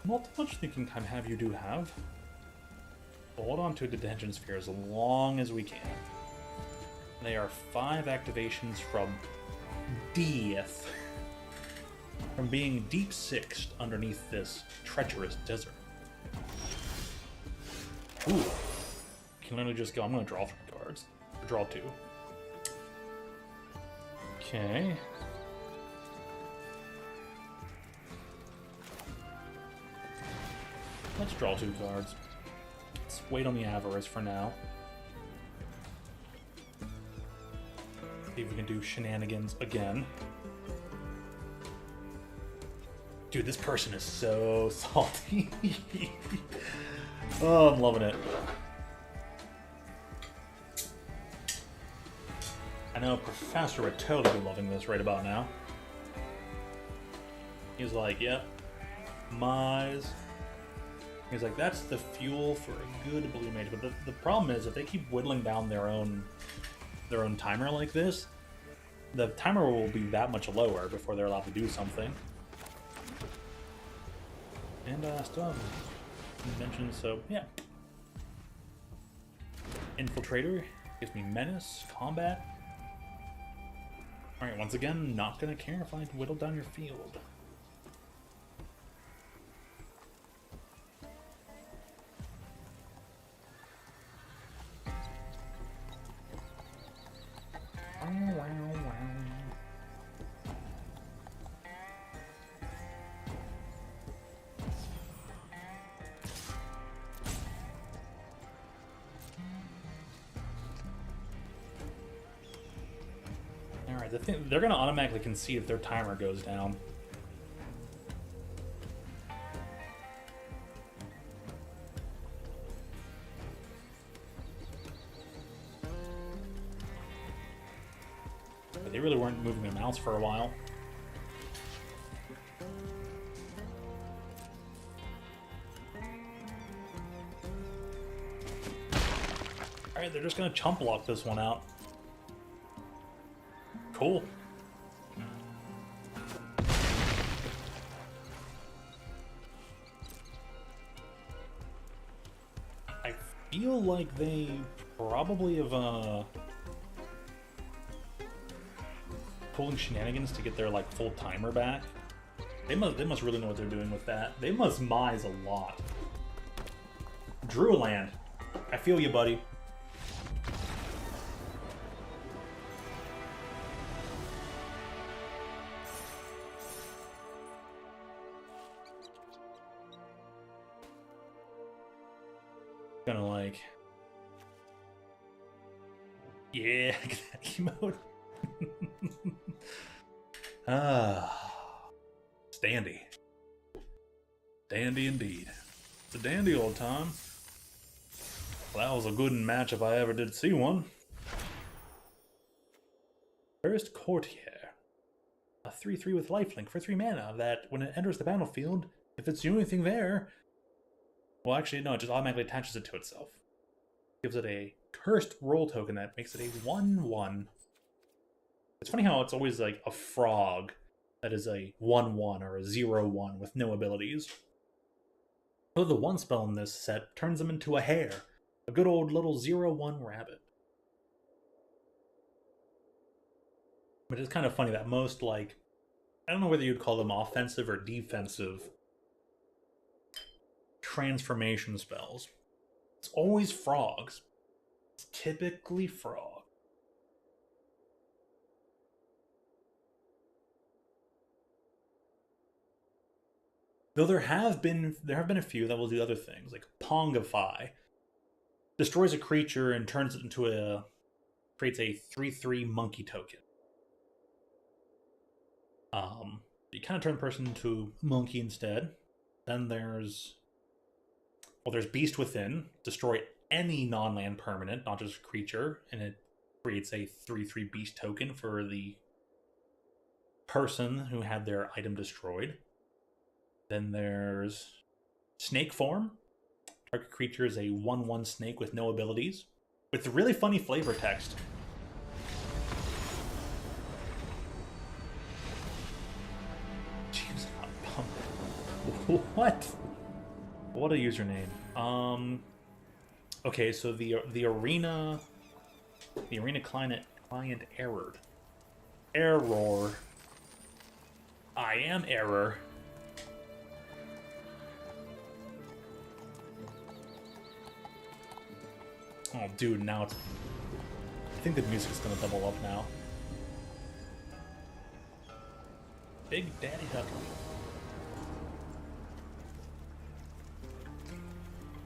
Not much thinking time do have. We'll hold on to a Detention Sphere as long as we can. They are 5 activations from death. From being deep sixed underneath this treacherous desert. Ooh. Can literally just go, I'm gonna draw 3 cards. Or draw 2. Okay. Let's draw 2 cards. Let's wait on the Avarice for now. See if we can do shenanigans again. Dude, this person is so salty. Oh, I'm loving it. I know Professor would totally be loving this right about now. He's like, yep, Mize. He's like, that's the fuel for a good blue mage. But the problem is, if they keep whittling down their own timer like this, the timer will be that much lower before they're allowed to do something. And still have mentioned, so yeah. Infiltrator gives me menace, combat. Alright, once again, not gonna care if I whittle down your field. Alright, they're gonna automatically concede if their timer goes down. But they really weren't moving their mouse for a while. Alright, they're just gonna chump block this one out. Cool. I feel like they probably have pulling shenanigans to get their like full timer back. They must really know what they're doing with that. They must Mize a lot. Drew a land. I feel you, buddy. Gonna like, yeah, get that emote. Standy. Dandy indeed. It's a dandy old time. Well, that was a good match if I ever did see one. First Courtier. A 3/3 with lifelink for 3 mana that, when it enters the battlefield, If it's the only thing there, well, actually, no, it just automatically attaches it to itself. Gives it a cursed roll token that makes it a 1/1. It's funny how it's always like a frog that is a 1/1 or a 0/1 with no abilities. So the one spell in this set turns them into a hare, a good old little 0/1 rabbit. But it's kind of funny that most, like, I don't know whether you'd call them offensive or defensive transformation spells. It's always frogs. It's typically frog. Though there have been a few that will do other things, like Pongify. Destroys a creature and turns it into creates a 3/3 monkey token. You kind of turn the person into a monkey instead. Then there's Beast Within. Destroy any non-land permanent, not just a creature, and it creates a 3/3 beast token for the person who had their item destroyed. Then there's Snake Form. Target creature is a 1/1 snake with no abilities, with really funny flavor text. James What? What a username. Okay, so the arena client errored. Error. I am error. Oh, dude, now it's... I think the music's gonna double up now. Big Daddy Huck.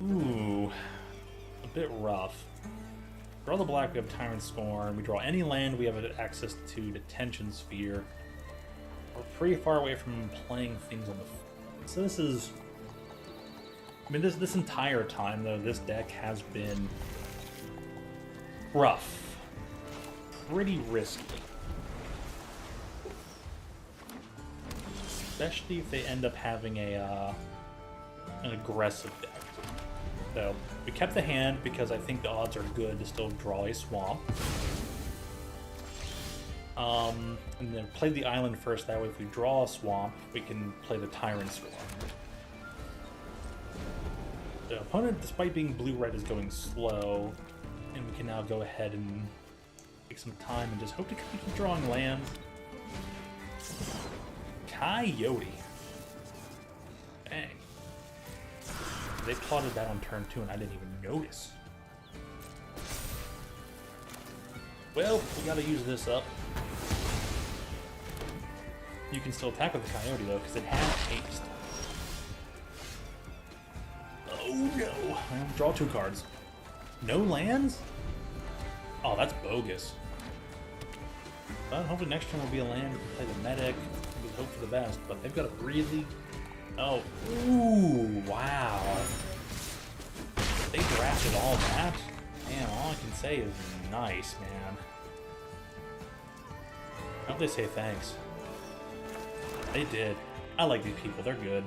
Ooh. A bit rough. Draw the black, we have Tyrant Scorn. We draw any land, we have access to Detention Sphere. We're pretty far away from playing things on the... So this is... I mean, this entire time, though, this deck has been... rough. Pretty risky. Especially if they end up having an aggressive deck. So, we kept the hand because I think the odds are good to still draw a swamp. And then play the island first, that way if we draw a swamp, we can play the Tyrant Scorn. The opponent, despite being blue-red, is going slow. And we can now go ahead and take some time and just hope to keep drawing lands. Coyote. Dang. They plotted that on turn 2 and I didn't even notice. Well, we gotta use this up. You can still attack with the Coyote though, because it has haste. Oh no! Draw 2 cards. No lands? Oh, that's bogus. But hopefully next turn will be a land. We can play the medic. We hope for the best. But they've got a really... Oh. Ooh, wow. They drafted all that? Man, all I can say is nice, man. I hope they say thanks. They did. I like these people. They're good.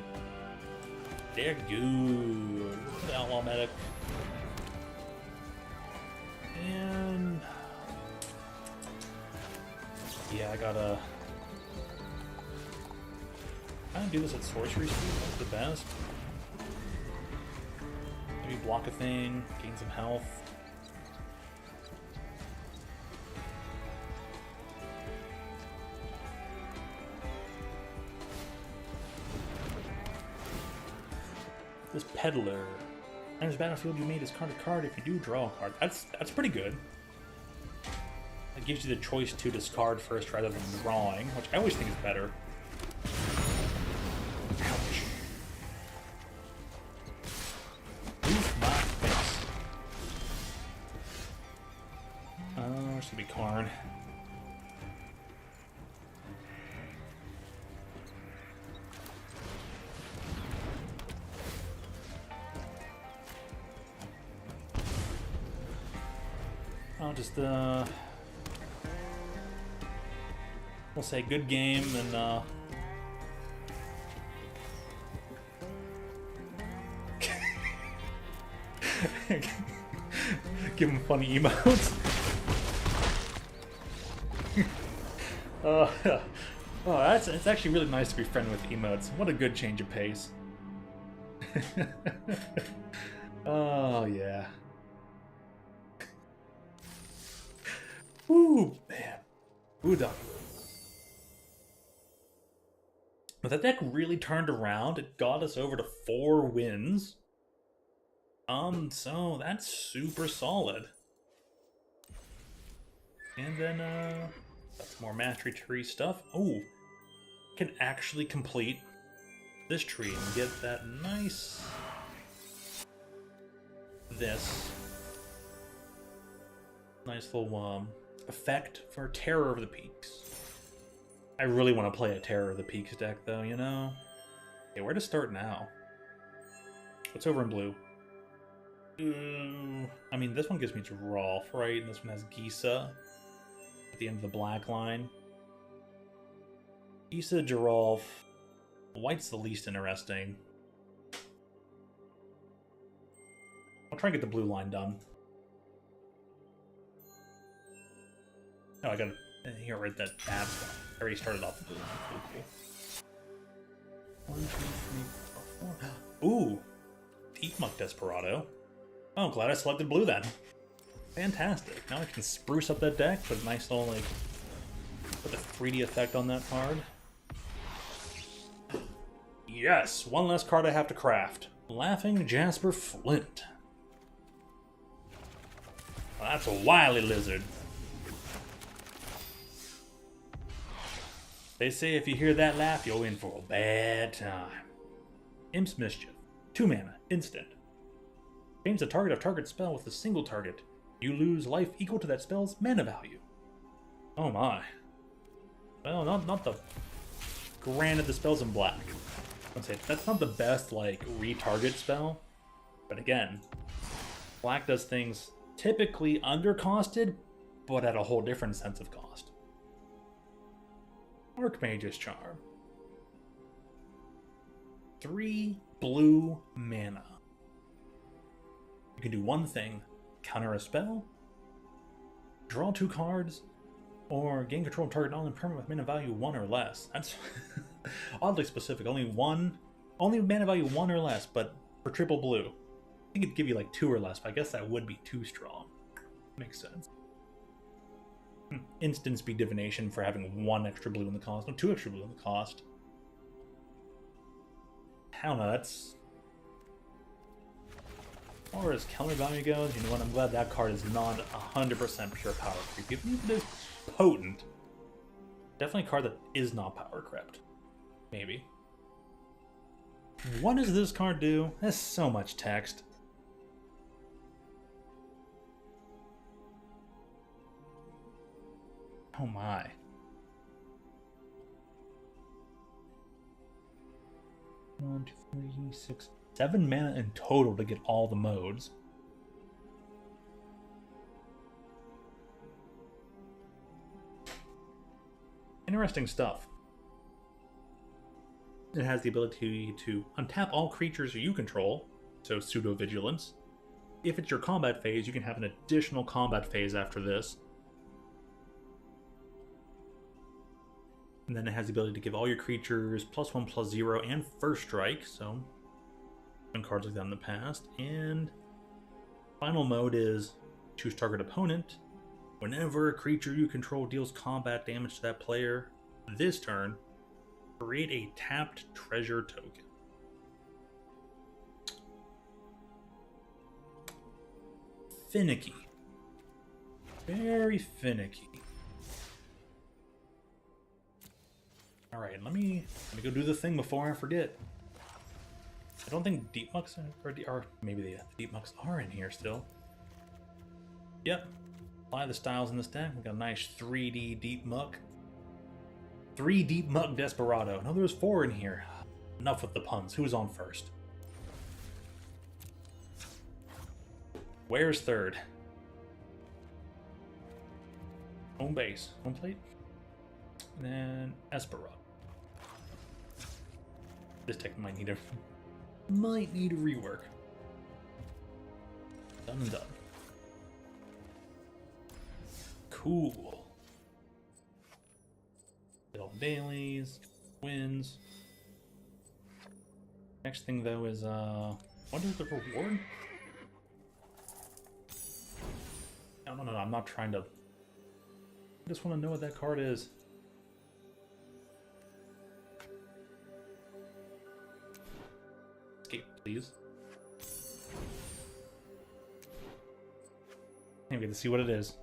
They're good. The Outlaw Medic. And... yeah, I gotta... kind of do this at sorcery speed. That's the best. Maybe block a thing, gain some health. This Peddler. Enters battlefield, you may discard a card if you do draw a card. That's pretty good. It gives you the choice to discard first rather than drawing, which I always think is better. Ouch. Oof, my face. This should be Karn. I'll just, we'll say good game, and, Give him funny emotes. Oh, it's actually really nice to be friendly with emotes. What a good change of pace. Oh, yeah. Ooh, man. Ooh, dog. But that deck really turned around. It got us over to 4 wins. So that's super solid. And then, that's more mastery tree stuff. Oh, can actually complete this tree and get that nice... nice little, effect for Terror of the Peaks. I really want to play a Terror of the Peaks deck, though, you know? Okay, where to start now? What's over in blue? I mean, this one gives me Giralf, right? And this one has Gisa at the end of the black line. Gisa, Giralf. White's the least interesting. I'll try and get the blue line done. Oh, I gotta read that tab stuff. I already started off the blue line. Cool. 1, 2, 3, 4, 5. Ooh! Deep Muck Desperado. Oh, I'm glad I selected blue then. Fantastic. Now I can spruce up that deck, put a nice little, like, put a 3D effect on that card. Yes! One less card I have to craft. Laughing Jasper Flint. Well, that's a wily lizard. They say if you hear that laugh, you're in for a bad time. Imp's Mischief. 2 mana. Instant. Change the target of target spell with a single target. You lose life equal to that spell's mana value. Oh my. Well, not the... Granted, the spell's in black. Let's say that's not the best, like, retarget spell. But again, black does things typically undercosted, but at a whole different sense of cost. Archmage's Charm. 3 blue mana. You can do one thing: counter a spell, draw 2 cards, or gain control of target non permanent with mana value 1 or less. That's oddly specific. Only mana value 1 or less, but for triple blue. I think it'd give you like 2 or less, but I guess that would be too strong. Makes sense. Instant speed divination for having 1 extra blue in the cost, no, 2 extra blue in the cost. I don't know, that's... As far as counter value goes, you know what, I'm glad that card is not 100% pure power creep, even if it is potent. Definitely a card that is not power crept. Maybe. What does this card do? That's so much text. Oh my. One, 2, 3, 6, 7 mana in total to get all the modes. Interesting stuff. It has the ability to untap all creatures you control, so pseudo-vigilance. If it's your combat phase, you can have an additional combat phase after this. And then it has the ability to give all your creatures +1/+0 and first strike, so been cards like that in the past. And final mode is choose target opponent. Whenever a creature you control deals combat damage to that player this turn, create a tapped treasure token. Finicky. Very finicky. Alright, let me go do the thing before I forget. I don't think Deep Mucks or maybe the Deep Mucks are in here still. Yep. Apply the styles in this deck. We got a nice 3D Deep Muck. 3 Deep Muck Desperado. No, there was 4 in here. Enough with the puns. Who's on first? Where's third? Home base. Home plate? And then Esperado. This deck might need a rework. Done and done. Cool. Get all the dailies, wins. Next thing though is what is the reward? No, I'm not trying to. I just want to know what that card is. Escape, please. Can't get to see what it is.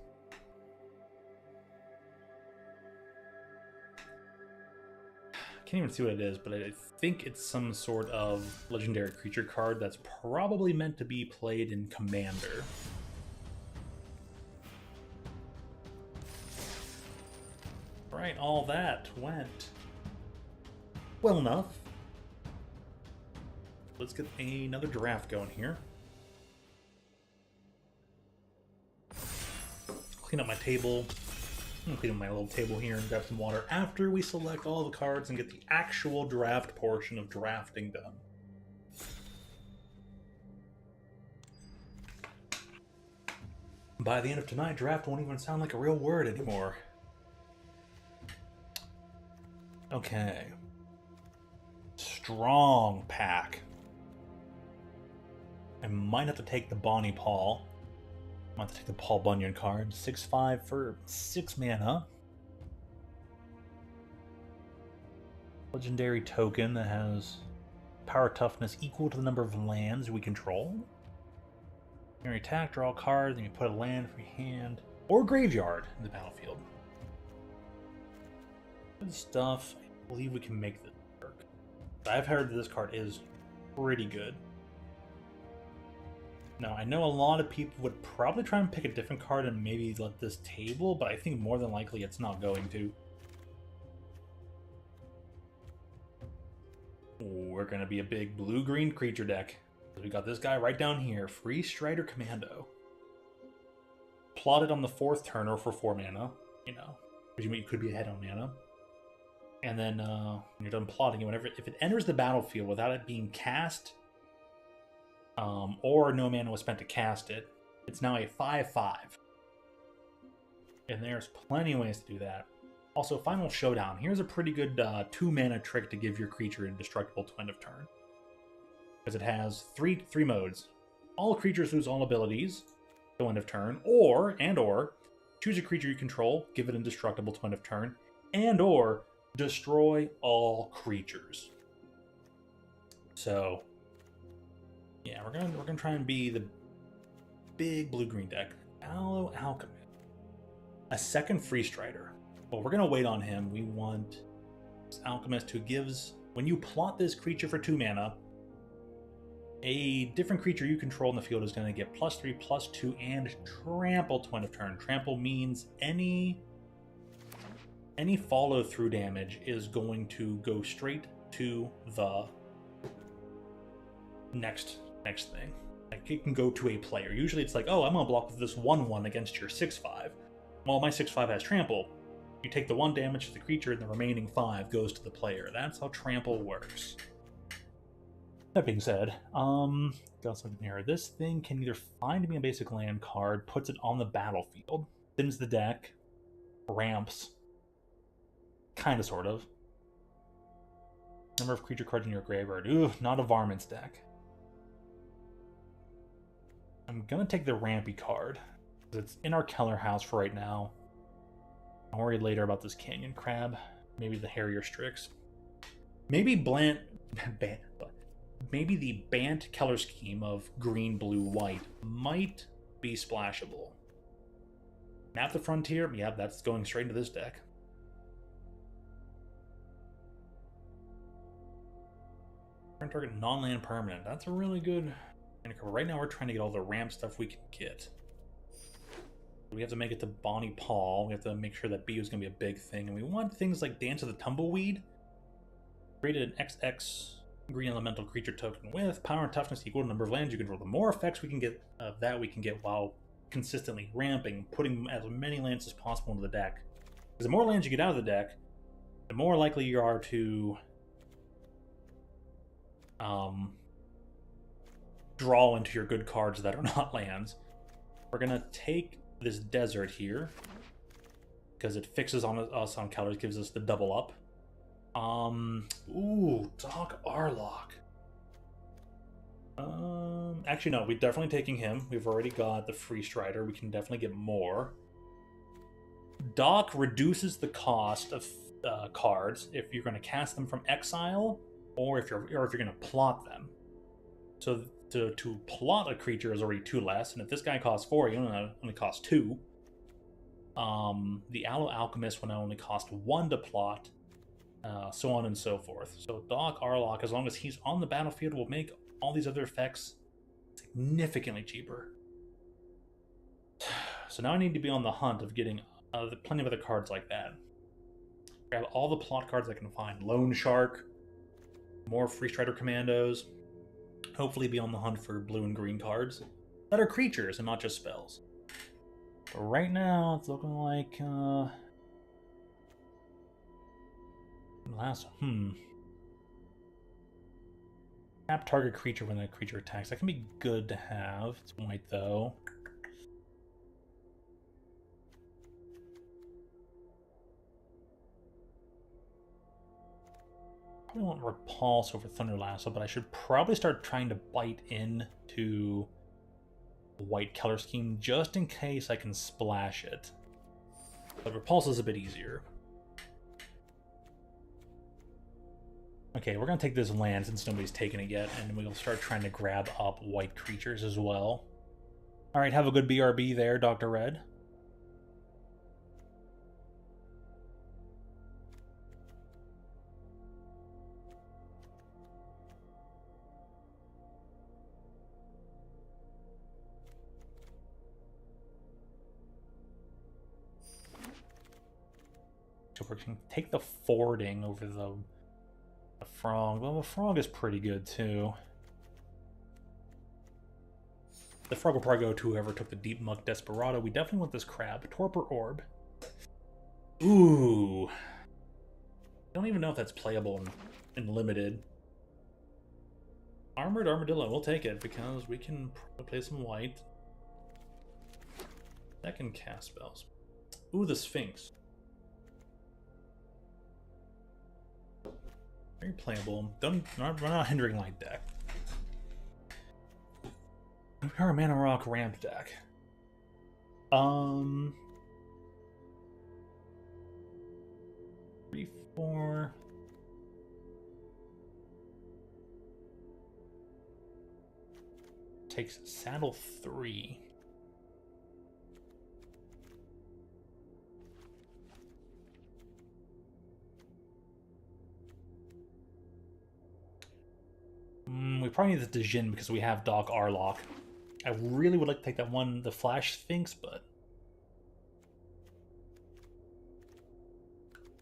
Can't even see what it is, but I think it's some sort of legendary creature card that's probably meant to be played in Commander. Right, all that went well enough. Let's get another draft going here. Clean up my table. I'm gonna clean up my little table here and grab some water after we select all the cards and get the actual draft portion of drafting done. By the end of tonight, draft won't even sound like a real word anymore. Okay. Strong pack. I might have to take the Bonnie Paul. I might have to take the Paul Bunyan card. 6/5 for 6 mana. Legendary token that has power toughness equal to the number of lands we control. When you attack, draw a card, then you put a land from your hand or graveyard in the battlefield. Good stuff. I believe we can make this work. I've heard that this card is pretty good. Now, I know a lot of people would probably try and pick a different card and maybe let this table, but I think more than likely it's not going to. We're going to be a big blue-green creature deck. We got this guy right down here, Free Strider Commando. Plotted on the 4th turn or for 4 mana, you know, because you could be ahead on mana. And then when you're done plotting it, whenever if it enters the battlefield without it being cast, or no mana was spent to cast it, it's now a 5/5. And there's plenty of ways to do that. Also, Final Showdown. Here's a pretty good 2 mana trick to give your creature indestructible to end of turn. Because it has three modes. All creatures lose all abilities to end of turn, or choose a creature you control, give it indestructible to end of turn, or destroy all creatures. So, yeah, we're gonna try and be the big blue-green deck. Aloe Alchemist. A second Free Strider. Well, we're gonna wait on him. We want this Alchemist who gives, when you plot this creature for 2 mana, a different creature you control in the field is going to get +3, +2, and trample to end of turn. Trample means any follow-through damage is going to go straight to the next thing. Like, it can go to a player. Usually it's like, oh, I'm going to block with this 1/1 against your 6/5. Well, my 6/5 has trample. You take the 1 damage to the creature and the remaining 5 goes to the player. That's how trample works. That being said, got something here. This thing can either find me a basic land card, puts it on the battlefield, thims the deck, ramps, kinda, sort of. Number of creature cards in your graveyard. Ooh, not a Varmint's deck. I'm gonna take the Rampy card, because it's in our Keller house for right now. I'll worry later about this Canyon Crab. Maybe the Harrier Strix. Maybe maybe the Bant Keller scheme of green, blue, white might be splashable. Map the Frontier, yeah, that's going straight into this deck. Current target non-land permanent. That's a really good. Right now we're trying to get all the ramp stuff we can get. We have to make it to Bonnie Paul. We have to make sure that B is going to be a big thing. And we want things like Dance of the Tumbleweed. Created an XX green elemental creature token with power and toughness equal to the number of lands you control. The more effects we can get of that we can get while consistently ramping, putting as many lands as possible into the deck. Because the more lands you get out of the deck, the more likely you are to draw into your good cards that are not lands. We're gonna take this desert here because it fixes on us on colors, gives us the double up. Ooh, Doc Arlock. Actually, no, we're definitely taking him. We've already got the Free Strider. We can definitely get more. Doc reduces the cost of cards if you're going to cast them from exile, or if you're going to plot them. So to plot a creature is already 2 less, and if this guy costs 4, you only cost 2. The Aloe Alchemist will now only cost 1 to plot, so on and so forth. So Doc Arlock, as long as he's on the battlefield, will make all these other effects significantly cheaper. So now I need to be on the hunt of getting plenty of other cards like that. Grab all the plot cards I can find. Loan Shark, more Free Strider Commandos. Hopefully be on the hunt for blue and green cards that are creatures and not just spells. But right now, it's looking like tap target creature when that creature attacks. That can be good to have. It's white though. Probably want Repulse over Thunder Lasso, but I should probably start trying to bite into the white color scheme just in case I can splash it. But Repulse is a bit easier. Okay, we're going to take this land since nobody's taken it yet, and we'll start trying to grab up white creatures as well. Alright, have a good BRB there, Dr. Red. So we're going to take the forwarding over the frog. Well, the frog is pretty good too. The frog will probably go to whoever took the Deep Muck Desperado. We definitely want this crab. Torpor Orb. Ooh. I don't even know if that's playable in limited. Armored Armadillo, we'll take it because we can play some white. That can cast spells. Ooh, the Sphinx. Very playable. We're not hindering light deck. We are a Mana Rock ramp deck. 3, 4. Takes saddle 3. We probably need the Djinn because we have Doc Arlock. I really would like to take that one, the Flash Sphinx, but...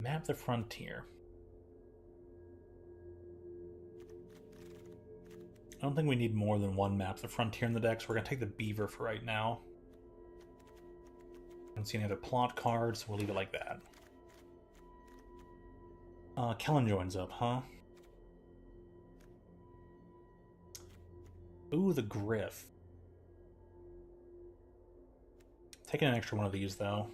Map the Frontier. I don't think we need more than one Map the Frontier in the deck, so we're going to take the Beaver for right now. I don't see any other plot cards, so we'll leave it like that. Kellen joins up, huh? Ooh, the Griff. Taking an extra one of these, though.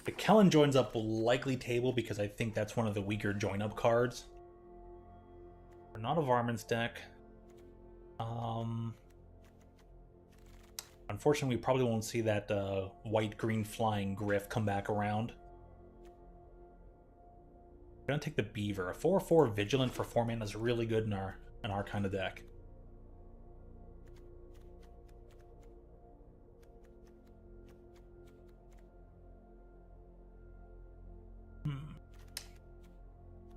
The Kellen joins up will likely table because I think that's one of the weaker join-up cards. We're not a Varmints deck. Unfortunately, we probably won't see that white-green flying Griff come back around. We're gonna take the Beaver. A 4/4 Vigilant for 4 mana is really good in our kind of deck.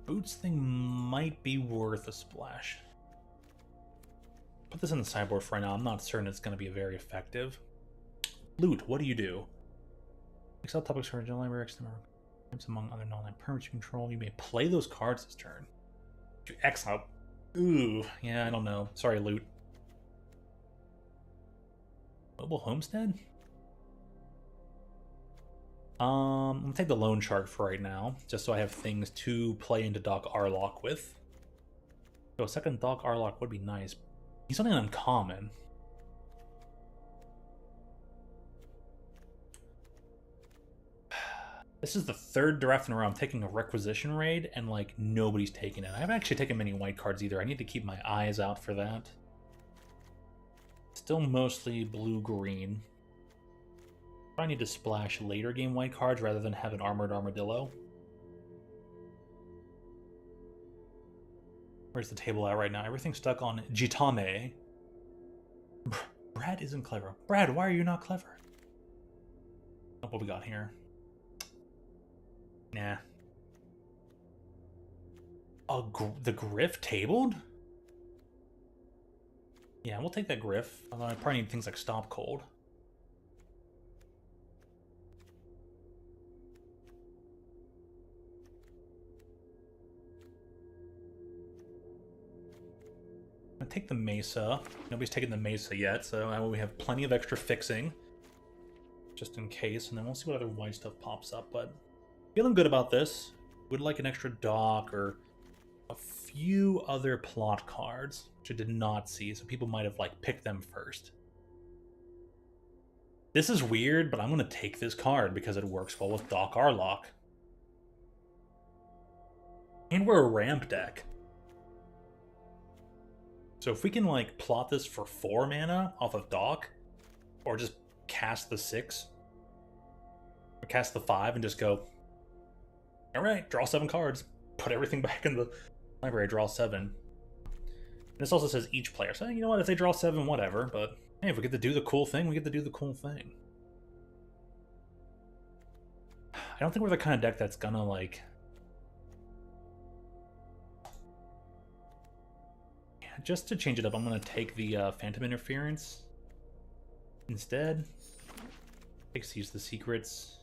Boots thing might be worth a splash. Put this in the sideboard for right now. I'm not certain it's going to be very effective. Loot, what do you do? Excel topics for original library, among other non-land permits you control. You may play those cards this turn. You exile. Ooh, yeah, I don't know. Sorry, Loot. Mobile Homestead? I'm gonna take the Loan Shark for right now, just so I have things to play into Doc Arlock with. So a second Doc Arlock would be nice. He's something uncommon. This is the third draft in a row I'm taking a requisition raid, and like nobody's taking it. I haven't actually taken many white cards either. I need to keep my eyes out for that. Still mostly blue-green. I need to splash later game white cards rather than have an armored armadillo. Where's the table at right now? Everything's stuck on Jitame. Brad isn't clever. Brad, why are you not clever? Oh, what we got here? Nah. The Griff tabled? Yeah, we'll take that Griff. Although I probably need things like Stop Cold. I'm gonna take the Mesa. Nobody's taken the Mesa yet, so we have plenty of extra fixing. Just in case, and then we'll see what other white stuff pops up, but feeling good about this. Would like an extra dock or a few other plot cards, which I did not see, so people might have like picked them first. This is weird, but I'm going to take this card because it works well with Doc Arlock. And we're a ramp deck. So if we can like plot this for 4 mana off of Doc, or just cast the 6, or cast the 5 and just go, alright, draw 7 cards, put everything back in the library, draw 7. And this also says each player, so you know what, if they draw 7, whatever, but hey, if we get to do the cool thing, we get to do the cool thing. I don't think we're the kind of deck that's gonna like... Yeah, just to change it up, I'm gonna take the Phantom Interference instead. Takes use the secrets.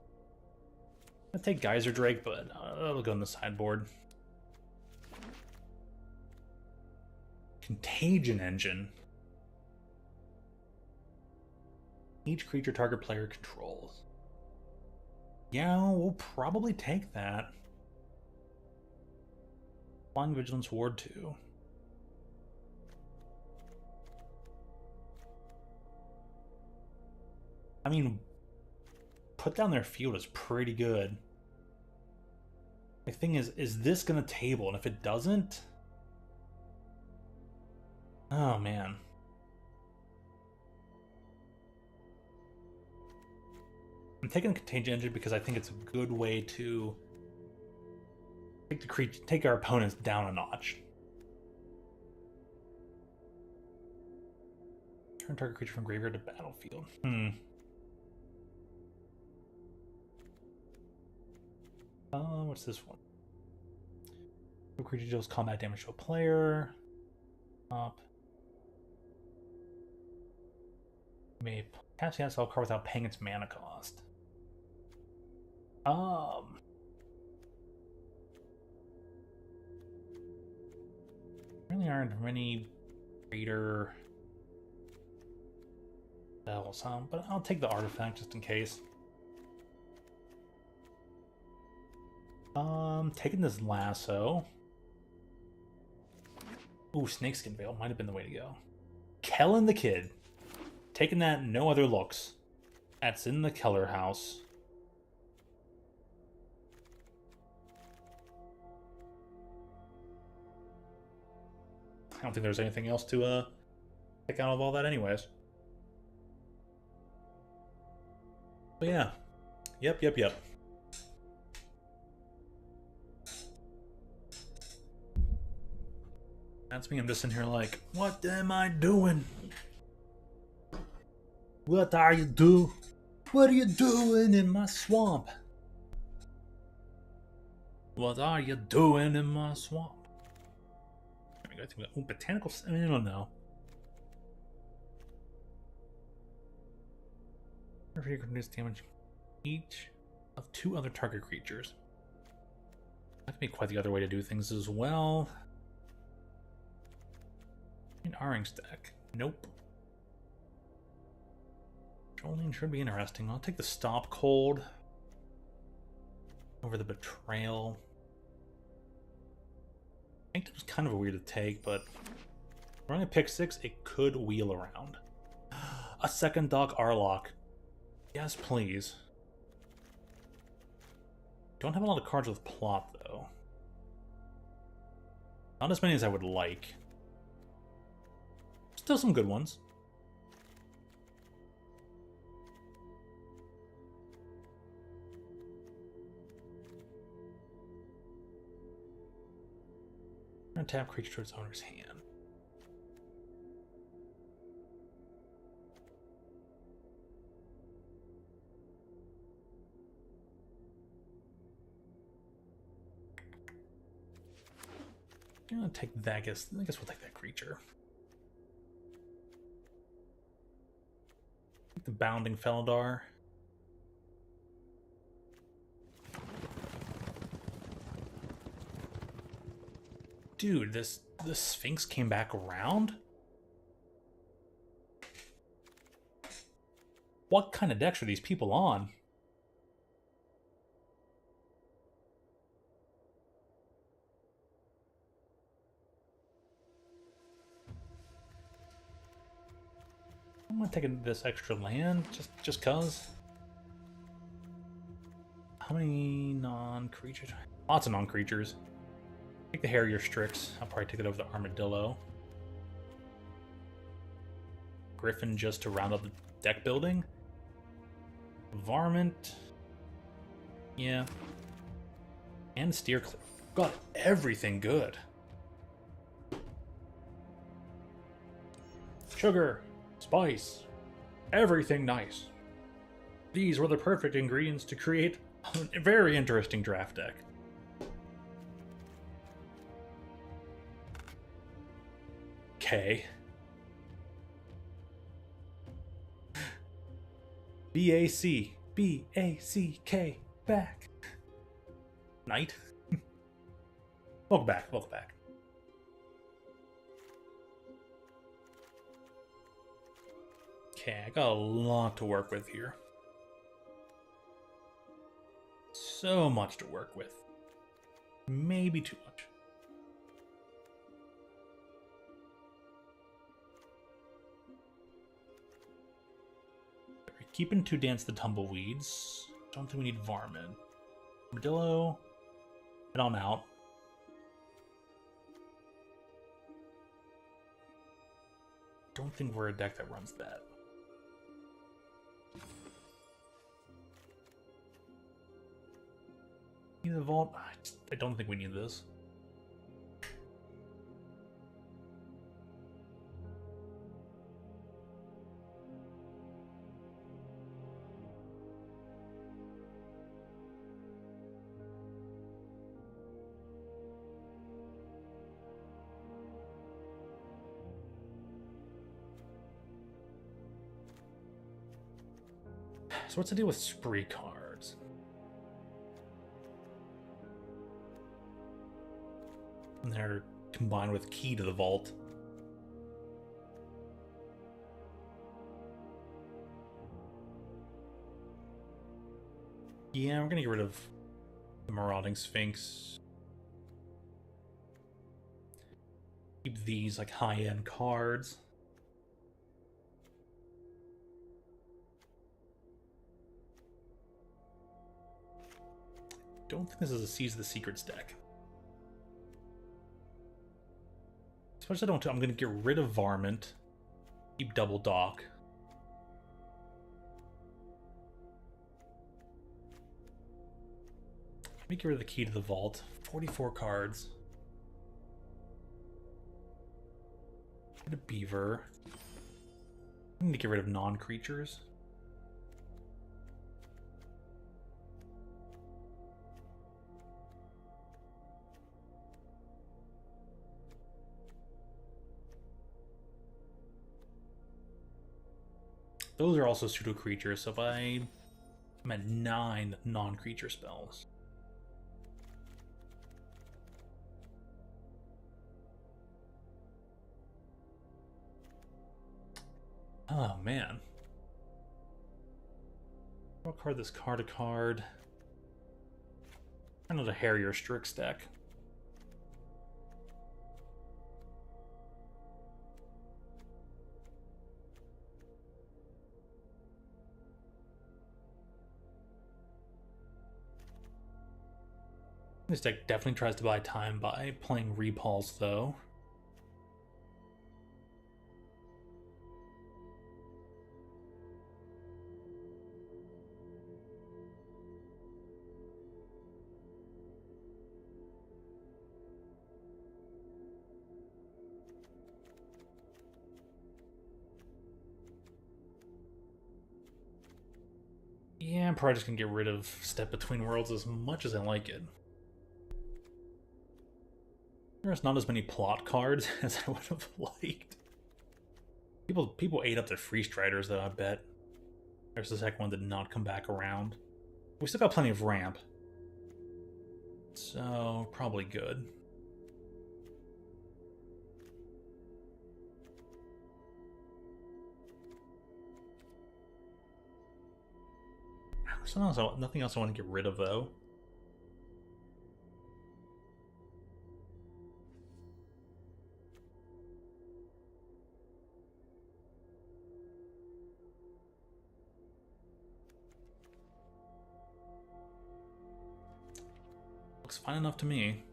I'll take Geyser Drake, but that'll go on the sideboard. Contagion Engine. Each creature target player controls. Yeah, we'll probably take that. Flying Vigilance Ward 2. I mean, put down their field is pretty good. The thing is this gonna table? And if it doesn't... Oh, man. I'm taking the Contagion Engine because I think it's a good way to take our opponents down a notch. Turn target creature from graveyard to battlefield. What's this one? No creature deals combat damage to a player. Up. May cast the spell card without paying its mana cost. Really aren't many greater spells, but I'll take the artifact just in case. Taking this lasso. Ooh, Snakeskin Veil might have been the way to go. Kellen the Kid. Taking that, no other looks. That's in the Keller house. I don't think there's anything else to pick out of all that anyways. But yeah. Yep. That's me. I'm just in here like, what am I doing? What are you doing? What are you doing in my swamp? What are you doing in my swamp? Oh, botanical... I don't know. You can reduce damage each of 2 other target creatures. That could be quite the other way to do things as well. An Aring stack. Nope. Trolling should be interesting. I'll take the Stop Cold over the Betrayal. I think it was kind of weird to take, but running a pick 6, it could wheel around. A second Doc Arlock. Yes, please. Don't have a lot of cards with plot, though. Not as many as I would like. Still some good ones. I'm gonna tap creature to its owner's hand. I'm gonna take that. I guess we'll take that creature. The Bounding Felidar. Dude, this Sphinx came back around? What kind of decks are these people on? I'm gonna take this extra land, just cause. How many non-creatures? Lots of non-creatures. Take the Harrier Strix. I'll probably take it over the Armadillo. Griffin just to round up the deck building. Varmint. Yeah. And Steer Clip. Got everything good. Sugar. Spice. Everything nice. These were the perfect ingredients to create a very interesting draft deck. Okay. B-A-C. B-A-C-K. Back. Knight. Welcome back. Welcome back. Okay, I got a lot to work with here. So much to work with. Maybe too much. Keeping to Dance the Tumbleweeds. Don't think we need Varmint. Armadillo. Head on out. Don't think we're a deck that runs that. Need the vault? I don't think we need this. So what's the deal with spree cards? And they're combined with Key to the Vault. Yeah, we're gonna get rid of the Marauding Sphinx. Keep these like high-end cards. Don't think this is a Seize the Secrets deck. Especially I'm going to get rid of Varmint. Keep Double Dock. Let me get rid of the Key to the Vault. 44 cards. Get a Beaver. I need to get rid of non-creatures. Those are also pseudo creatures, so if I'm at 9 non-creature spells. Oh man. Draw card this card to card. Another Harrier Strix deck. This deck definitely tries to buy time by playing repulse, though. Yeah, I'm probably just gonna get rid of Step Between Worlds as much as I like it. There's not as many plot cards as I would have liked. People ate up the Free Striders, though, I bet. There's the second one that did not come back around. We still got plenty of ramp. So, probably good. Nothing else I want to get rid of, though. Looks fine enough to me.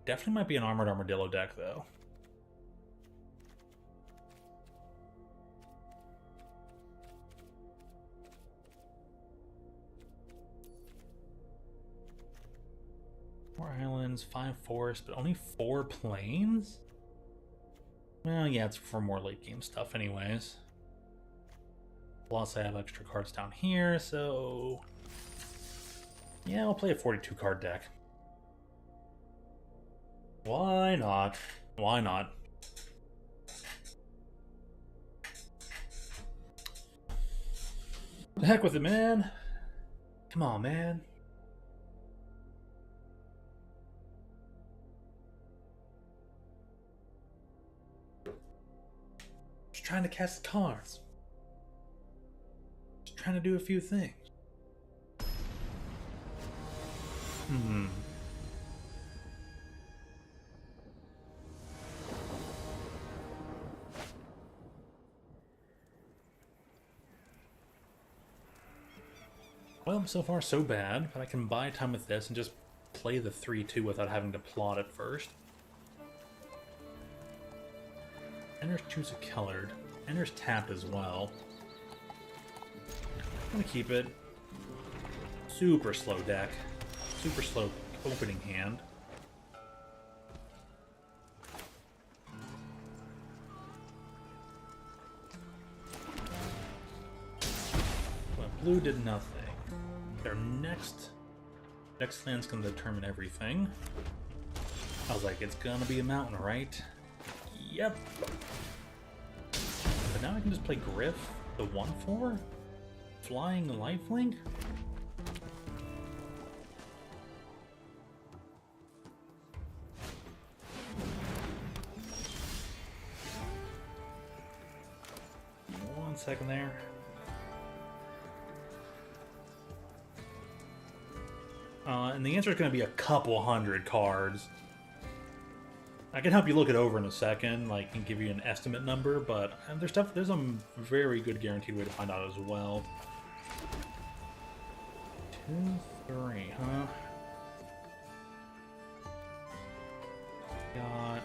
Definitely might be an Armored Armadillo deck, though. Four islands, 5 forests, but only 4 plains? Well, yeah, it's for more late game stuff anyways. Plus, I have extra cards down here, so... yeah, I'll play a 42 card deck. Why not? Why not? The heck with it, man. Come on, man. Just trying to cast cards. Just trying to do a few things. Well, so far so bad, but I can buy time with this and just play the 3-2 without having to plot it first. Ender's choose a colored. Ender's tapped as well. I'm gonna keep it. Super slow deck. Super slow opening hand. But blue did nothing. Their next land's gonna determine everything. I was like, it's gonna be a mountain, right? Yep. But now I can just play Griff, the 1/4? Flying lifelink? One second there. And the answer is going to be a couple hundred cards. I can help you look it over in a second, like, and give you an estimate number, but there's a very good guaranteed way to find out as well. 2, 3, huh? Got...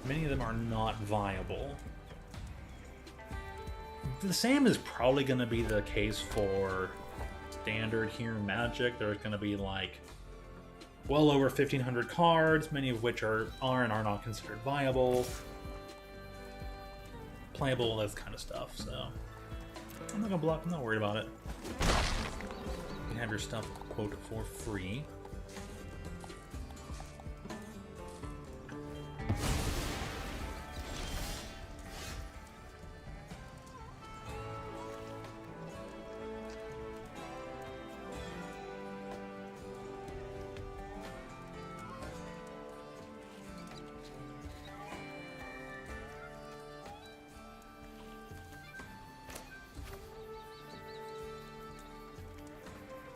many of them are not viable. The same is probably going to be the case for standard here in Magic. There's going to be like well over 1,500 cards, many of which are and are not considered viable, playable, that kind of stuff. So I'm not gonna block. I'm not worried about it. You can have your stuff quote for free.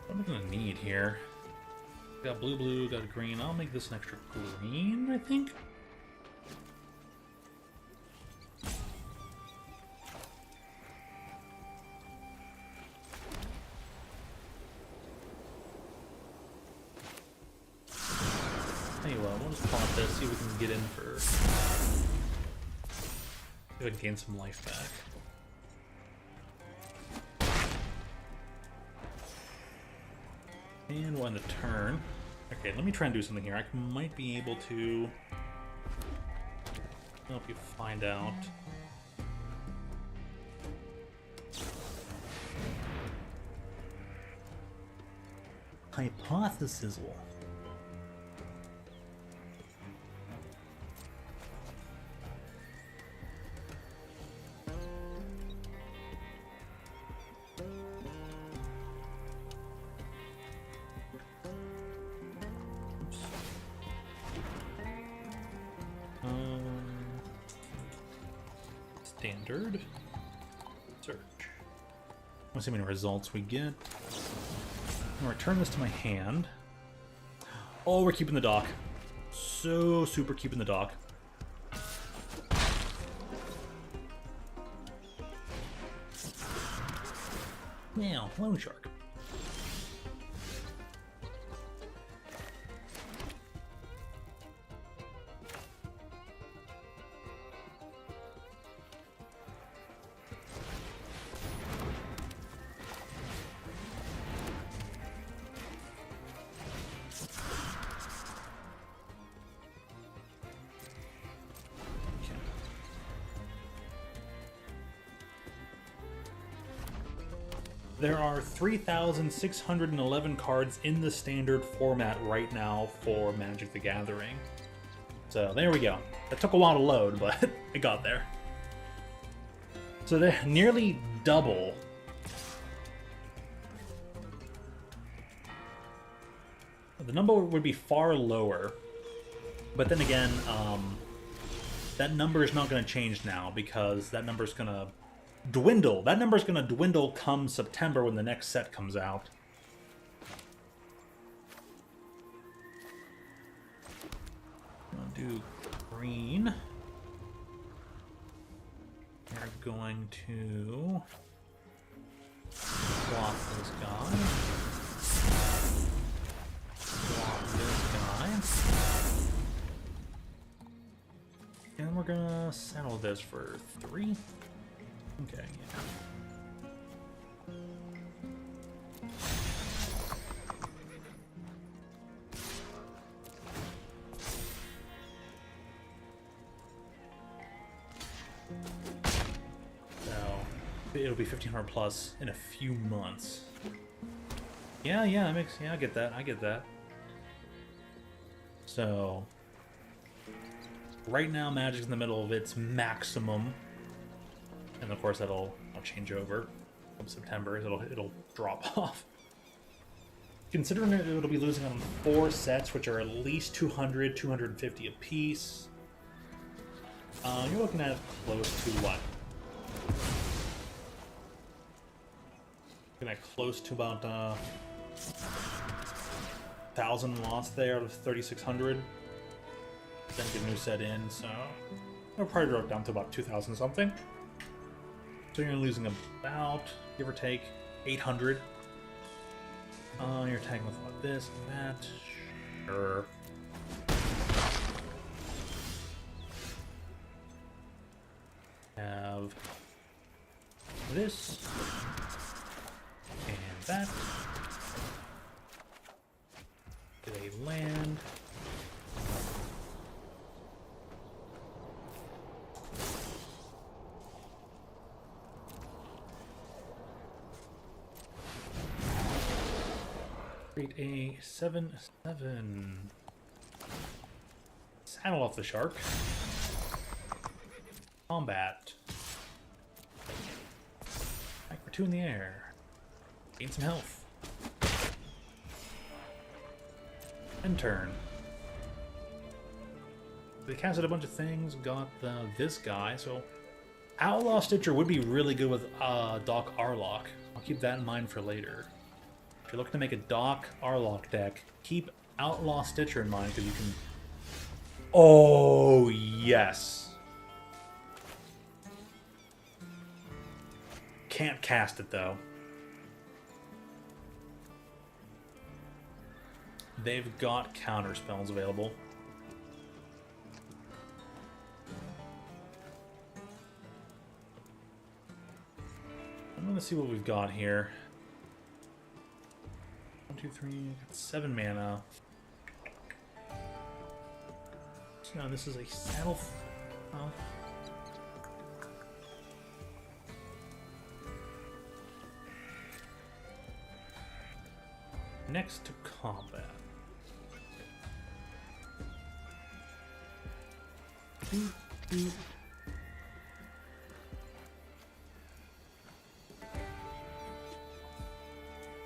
What am I gonna need here? Got blue, got green. I'll make this an extra green, I think. we'll just plot this, see if we can get in for... See if I can gain some life back. And we'll end the turn. Okay, let me try and do something here. I might be able to help you find out. Hypothesis. Standard search. Let's see how many results we get. I'll return this to my hand. Oh, we're keeping the dock. So super keeping the dock. Now, loan shark. There are 3,611 cards in the standard format right now for Magic the Gathering. So there we go. That took a while to load, but it got there. So they're nearly double. The number would be far lower, but then again, that number is not going to change now because that number is going to dwindle. That number is going to dwindle come September when the next set comes out. I'm going to do green. We're going to swap this guy. Swap this guy. And we're going to settle this for 3. Okay, yeah. So, it'll be 1,500 plus in a few months. Yeah, I get that. So, right now Magic's in the middle of its maximum. And of course that'll change over from September. It'll drop off. Considering it'll be losing on 4 sets, which are at least 200, 250 a piece. You're looking at close to what? Looking at close to about 1,000 lost there out of 3,600. Then get a new set in, so it'll probably drop down to about 2,000 something. So you're losing about, give or take, 800. You're tagging with what, this and that. Sure. Have this and that. Get a land. Create a 7/7. Saddle off the shark. Combat. Back for 2 in the air. Gain some health. End turn. They casted a bunch of things, got this guy, so Outlaw Stitcher would be really good with Doc Arlock. I'll keep that in mind for later. If you're looking to make a Doc Arlock deck, keep Outlaw Stitcher in mind because you can... Oh, yes. Can't cast it, though. They've got counter spells available. gonna see what we've got here. 1, 2, 3, 7 mana. So now this is a saddle. Oh. Next to combat.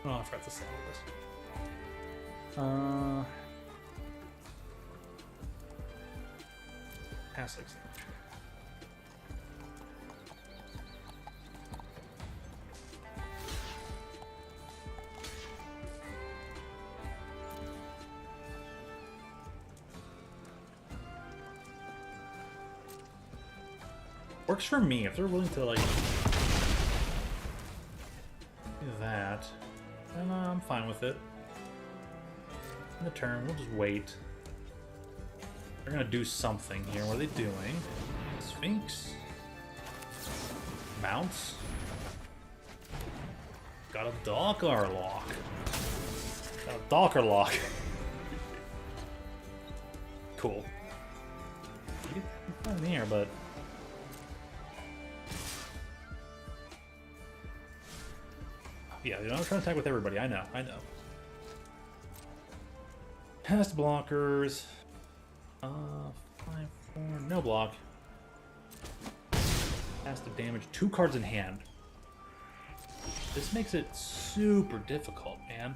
Oh, I forgot to sell this. Pass 6. Works for me if they're willing to like do that. And I'm fine with it. In the turn, we'll just wait. They're gonna do something here. What are they doing? Sphinx. Mounts. Got a Docker lock. Got a Docker lock. Cool. You get in here, but yeah, you know, I'm trying to attack with everybody. I know. Past blockers. 5, 4, no block. Past the damage. 2 cards in hand. This makes it super difficult, man.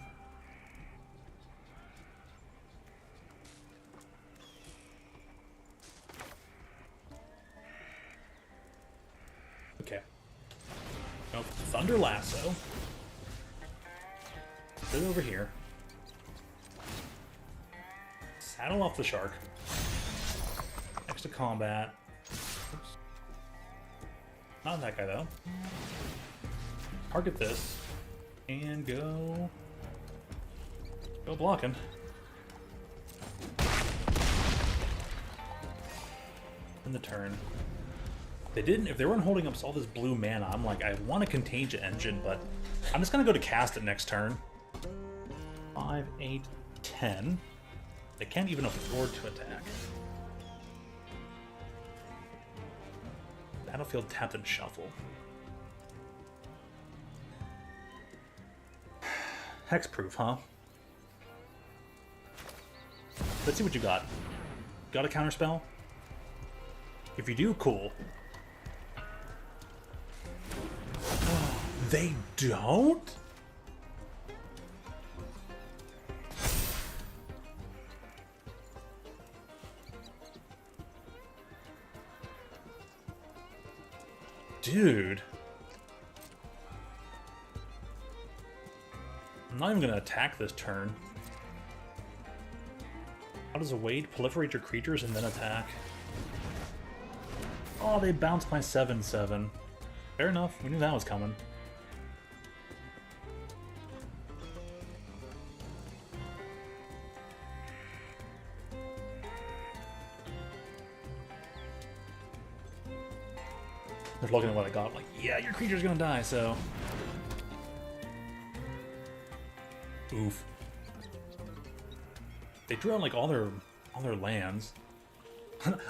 Okay. Nope. Thunder Lasso. Put it over here. Saddle off the shark. Next to combat. Oops. Not that guy though. Target this. And go blocking. In the turn. They didn't, if they weren't holding up all this blue mana, I'm like, I want a Contagion Engine, but I'm just gonna go to cast it next turn. 5, 8, 10. They can't even afford to attack. Battlefield tapped and shuffle. Hexproof, huh? Let's see what you got. Got a counterspell? If you do, cool. They don't? Dude. I'm not even going to attack this turn. How does a Wade proliferate your creatures and then attack? Oh, they bounced my 7/7. Fair enough. We knew that was coming. They're looking at what I got, like, yeah, your creature's gonna die, so. Oof. They drew out like all their lands.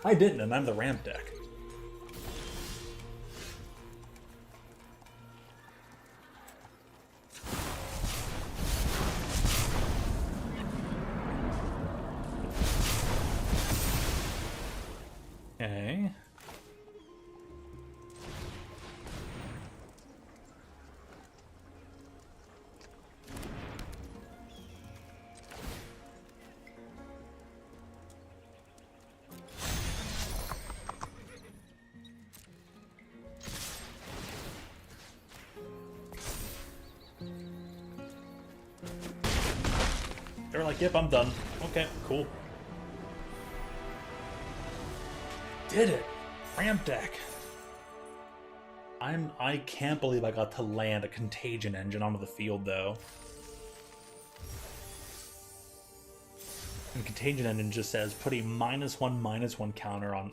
I didn't, and I'm the ramp deck. Okay. They were like, yep, I'm done. Okay, cool. Did it! Ramp deck! I can't believe I got to land a Contagion Engine onto the field, though. And Contagion Engine just says, put a -1/-1 counter on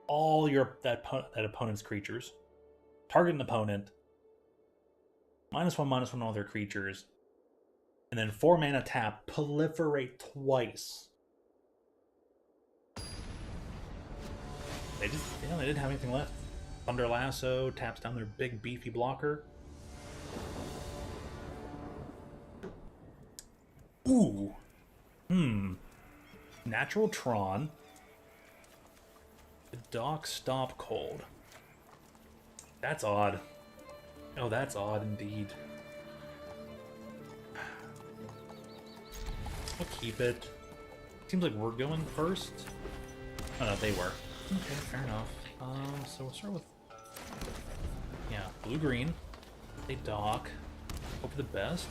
all that opponent's creatures. Target an opponent. -1/-1 on other creatures. And then 4 mana tap, proliferate twice. They didn't have anything left. Thunder Lasso taps down their big beefy blocker. Ooh. Natural Tron. The Dock Stop Cold. That's odd. Oh, that's odd indeed. I'll keep it. Seems like we're going first. Oh no, they were. Okay, fair enough. So we'll start with... yeah, blue-green. They dock. Hope for the best.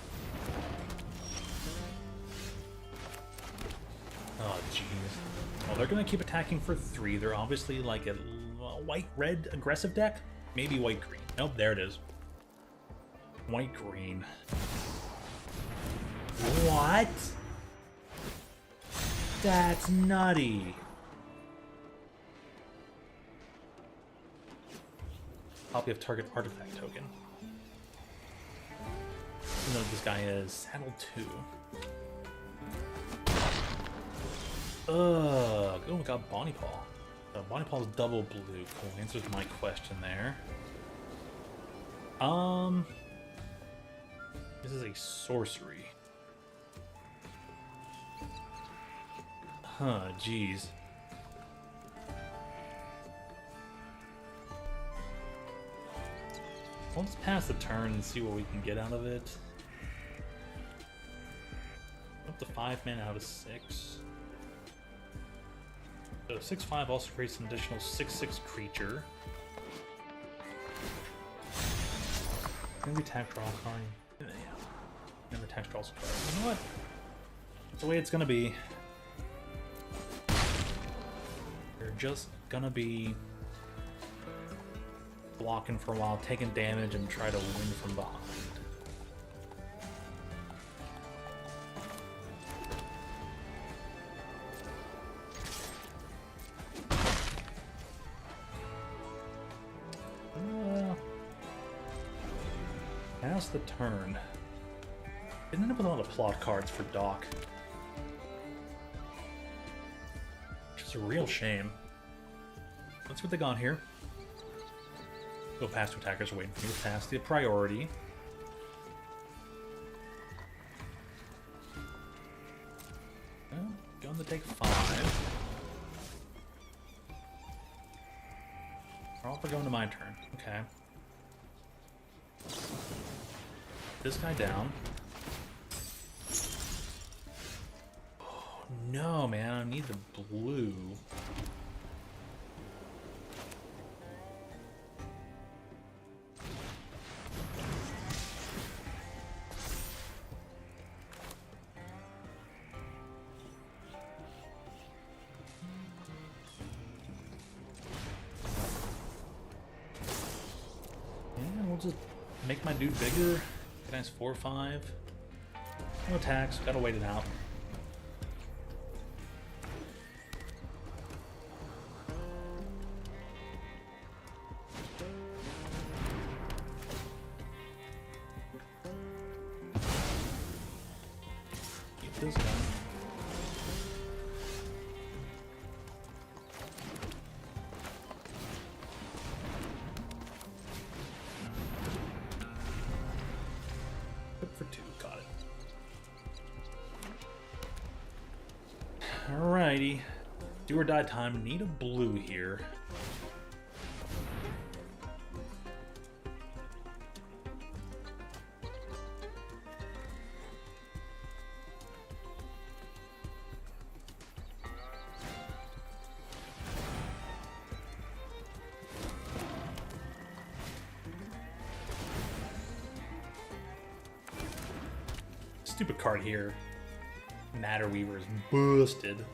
Oh, jeez. Well, they're gonna keep attacking for 3. They're obviously like a white-red aggressive deck? Maybe white-green. Nope, there it is. White-green. What? That's nutty. Copy of target artifact token. You know this guy is Saddle 2. Ugh. Oh, we got Bonnie Paw. Bonnie Paw's double blue. Cool. Answers my question there. This is a sorcery. Huh, jeez. Let's pass the turn and see what we can get out of it. Up to 5 mana out of 6. So 6/5 also creates an additional 6/6 creature. Maybe attack draw card. Yeah. Never attack draws card. You know what? That's the way it's gonna be. You're just gonna be blocking for a while, taking damage, and try to win from behind. Pass the turn. Didn't end up with a lot of plot cards for Doc. Which is a real shame. Let's see what they got here. Go past two attackers waiting for me to pass the priority. Well, going to take 5. Or off we're going to my turn. Okay. This guy down. Oh, no, man. I need the blue. Just make my dude bigger. Nice 4/5. No attacks. Gotta wait it out. Keep this going. For 2, got it. Alrighty. Do or die time. Need a blue here. Stupid card here. Matter Weaver is busted.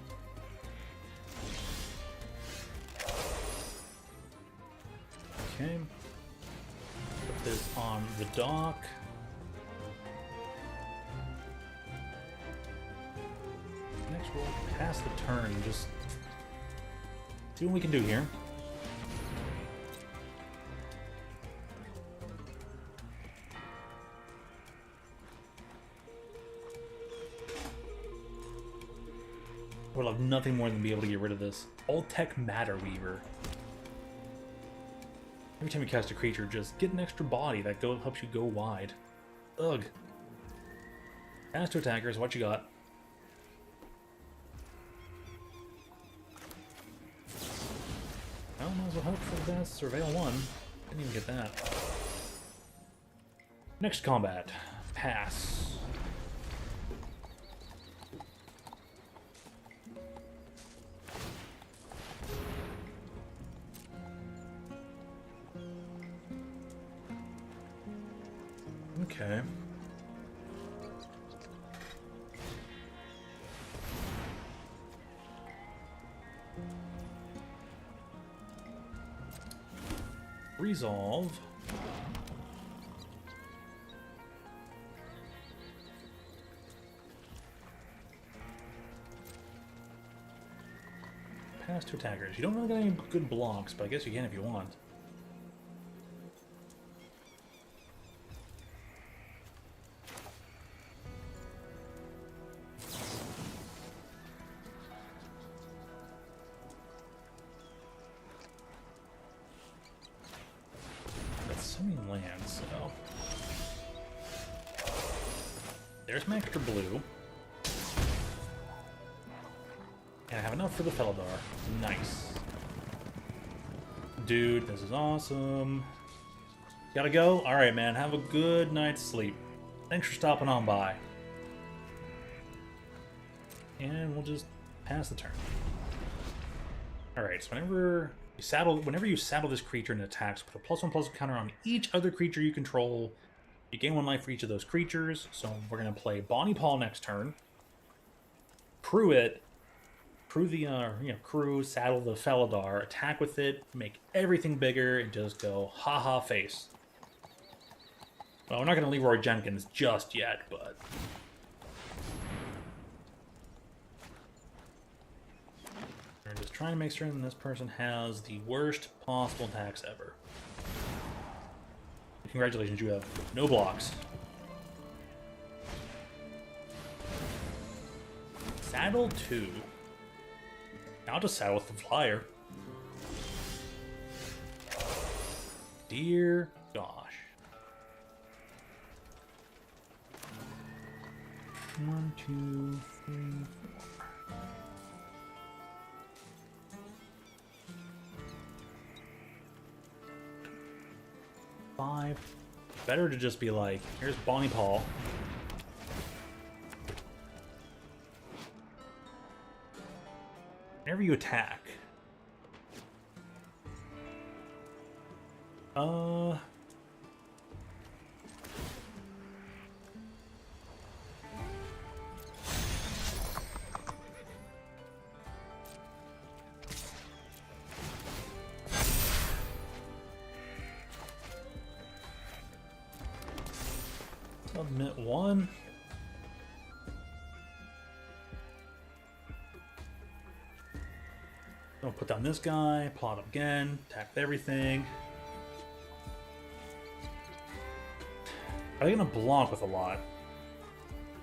Okay. Put this on the dock. Next we'll pass the turn. Just see what we can do here. would love nothing more than be able to get rid of this all-tech matter weaver. Every time you cast a creature, just get an extra body that helps you go wide. Ugh. Pass to attackers, what you got? I don't know as well hope for that. Surveil 1. Didn't even get that. Next combat. Pass. Okay. Resolve. Pass to attackers. You don't really got any good blocks, but I guess you can if you want. Lands, so there's my extra blue, and I have enough for the Felidar. Nice, dude. This is awesome. Gotta go. All right, man. Have a good night's sleep. Thanks for stopping on by, and we'll just pass the turn. All right. So whenever you saddle this creature and attacks, put a +1/+1 counter on each other creature you control. You gain 1 life for each of those creatures. So we're gonna play Bonnie Paul next turn. Crew it. Crew saddle the Felidar, attack with it, make everything bigger, and just go ha face. Well, we're not gonna Leroy Jenkins just yet, but we're just trying to make certain this person has the worst possible attacks ever. Congratulations, you have no blocks. Saddle 2. I'll just saddle with the flyer. Dear gosh. 1, 2, 3, 4. Better to just be like, here's Bonnie Paul. Whenever you attack. Submit 1. I'll put down this guy, plot up again, attack with everything. Are they gonna block with a lot?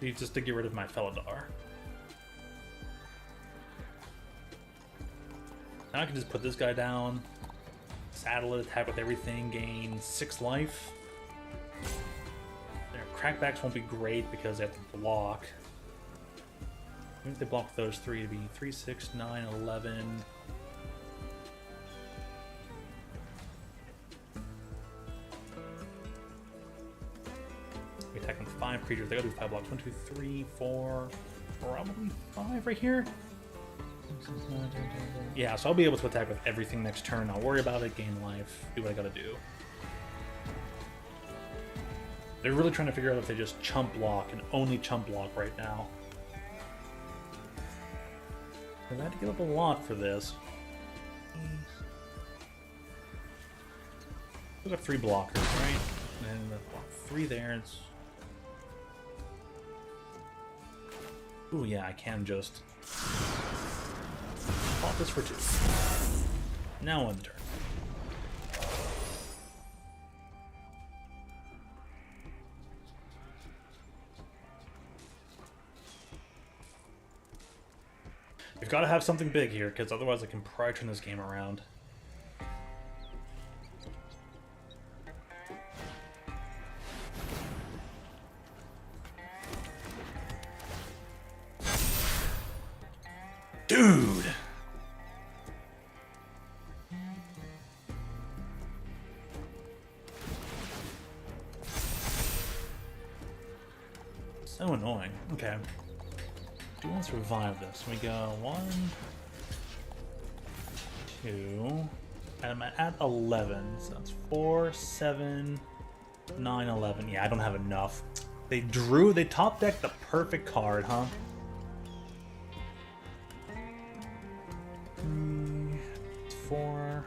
Just to get rid of my Felidar. Now I can just put this guy down, saddle it, attack with everything, gain 6 life. Their crackbacks won't be great because they have to block. Maybe if they block those 3 to be 3, 6, 9, 11. We attack with 5 creatures. They gotta do 5 blocks. 1, 2, 3, 4, probably 5 right here. Yeah, so I'll be able to attack with everything next turn. I'll worry about it, gain life, do what I gotta do. They're really trying to figure out if they just chump block and only chump block right now. I had to give up a lot for this. We've got 3 blockers, right? And then 3 there. It's... Ooh, yeah, I can just pop this for 2. Now end turn. If I've got to have something big here, because otherwise I can probably turn this game around. Dude! So annoying. Okay. Do let's revive this. We go 1, 2, and I'm at 11. So that's 4, 7, 9, 11. Yeah, I don't have enough. They top decked the perfect card, huh? 4.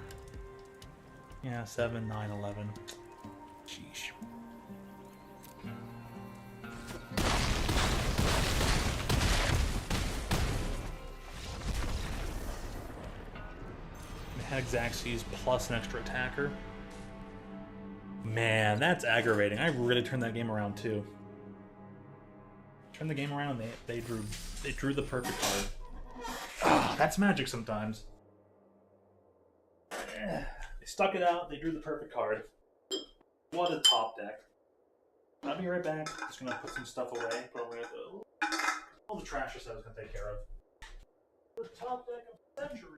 Yeah, 7, 9, 11. Sheesh. Hexaxes plus an extra attacker. Man, that's aggravating. I really turned that game around too. Turned the game around. They drew the perfect card. Ah, that's magic sometimes. They stuck it out. They drew the perfect card. What a top deck. I'll be right back. Just gonna put some stuff away. Put away all the trash I was gonna take care of. The top deck of the century.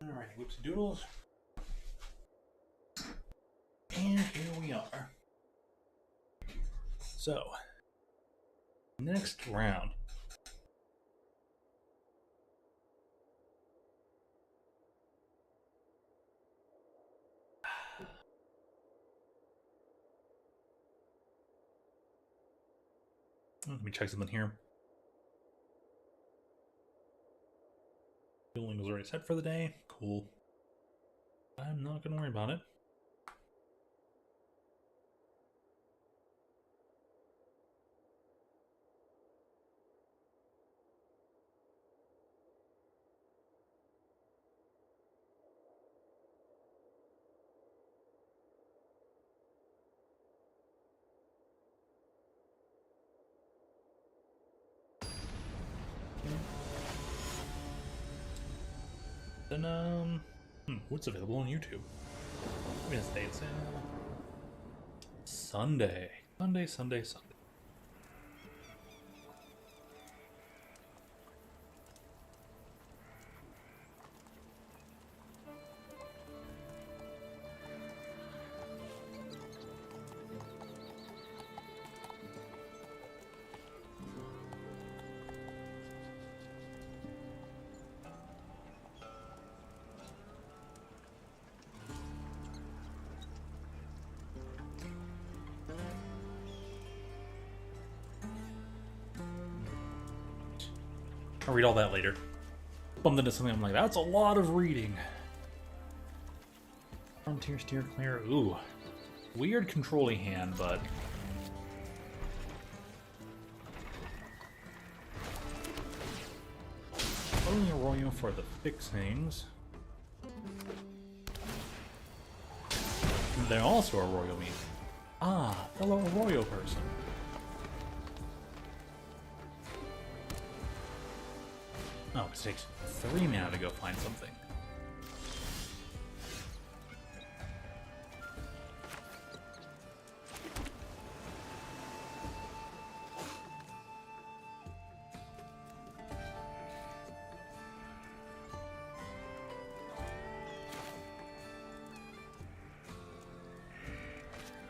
Alright, whoops doodles. And here we are. So, next round. Let me check something here. Fueling was already set for the day. Cool. I'm not going to worry about it. Then, what's available on YouTube? I mean, it's Sunday. Sunday. I'll read all that later. Bumped into something, I'm like, that's a lot of reading. Frontier Steer Clear. Ooh. Weird controlling hand, but... Only Arroyo for the fixings. They also Arroyo me. Ah, fellow Arroyo person. Oh, it takes 3 mana to go find something.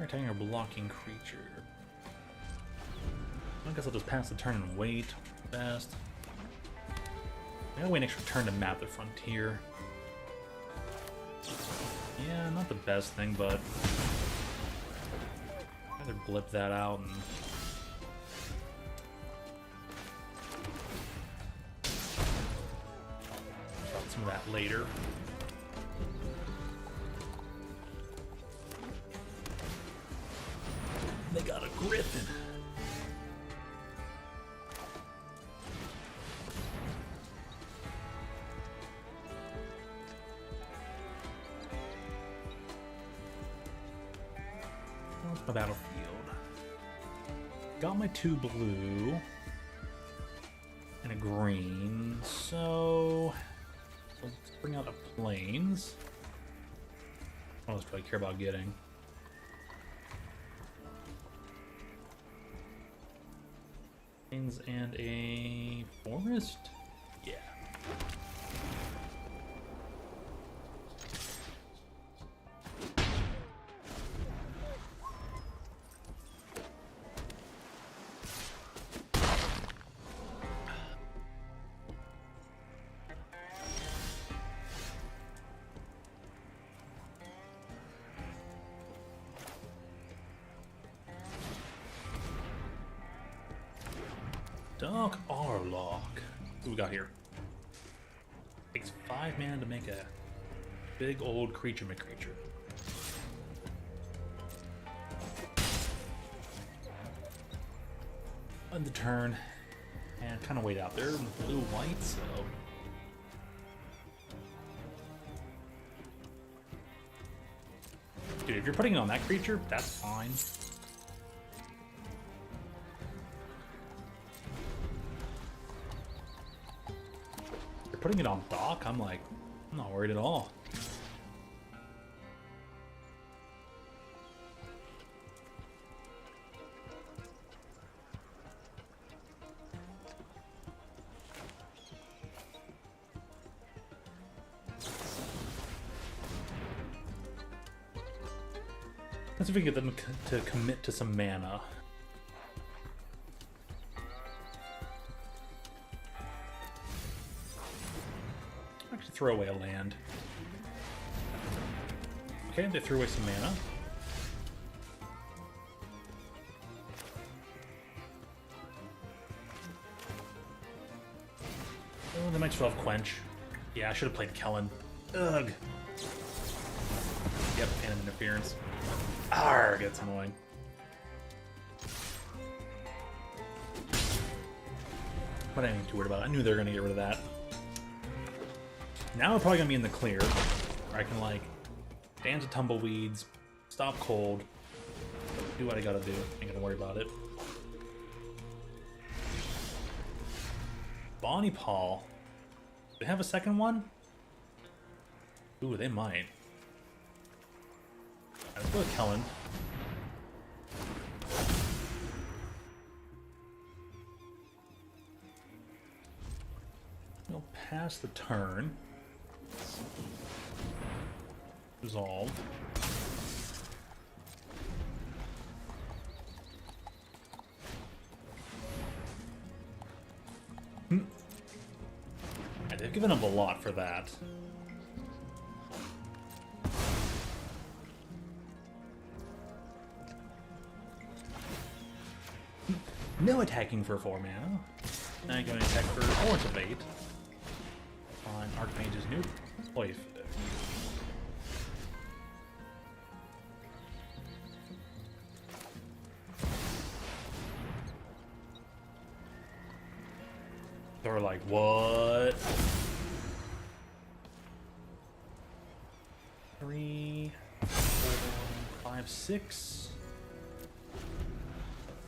Attacking a blocking creature. I guess I'll just pass the turn and wait. Best. I gotta wait an extra turn to map the frontier. Yeah, not the best thing, but I'd rather blip that out and drop some of that later. They got a griffin. What's my battlefield? Got my 2 blue and a green, so let's bring out a plains. What else do I care about getting? And a forest? Yeah. Dark Arlock. What we got here? Takes 5 mana to make a big old creature McCreature. On the turn, and kind of wait out there with blue white, so. Dude, if you're putting it on that creature, that's fine. Putting it on Doc, I'm like, I'm not worried at all. Let's see if we can get them to commit to some mana. Throw away a land. Okay, they threw away some mana. Oh, they might still have Quench. Yeah, I should have played Kellen. Ugh. Yep, Phantom Interference. Arrgh, that's annoying. But I ain't too worried about it. I knew they were going to get rid of that. Now we're probably gonna be in the clear, where I can like dance to tumbleweeds, stop cold, do what I gotta do. Ain't gonna worry about it. Bonnie Paul. Do they have a second one? Ooh, they might. Let's go with Kellen. We'll pass the turn. Resolve. Yeah, they've given up a lot for that. No attacking for 4 mana. Now you're going to attack for Orange Evade. On Archmage's new life. They're like, what? 3, 4, 5, 6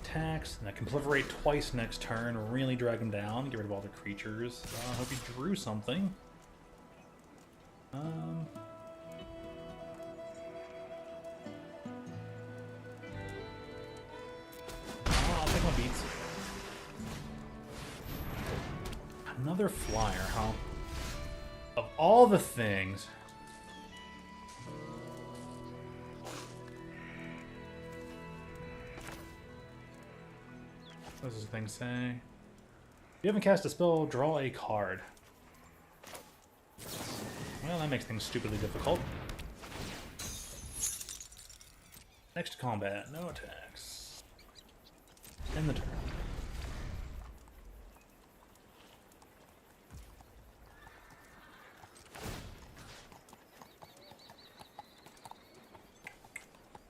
attacks, and I can proliferate twice next turn, really drag them down, get rid of all the creatures. I hope you drew something. I'll take my beats. Another flyer, huh? Of all the things. What does this thing say? If you haven't cast a spell, draw a card. Well, that makes things stupidly difficult. Next combat, no attacks. End the turn.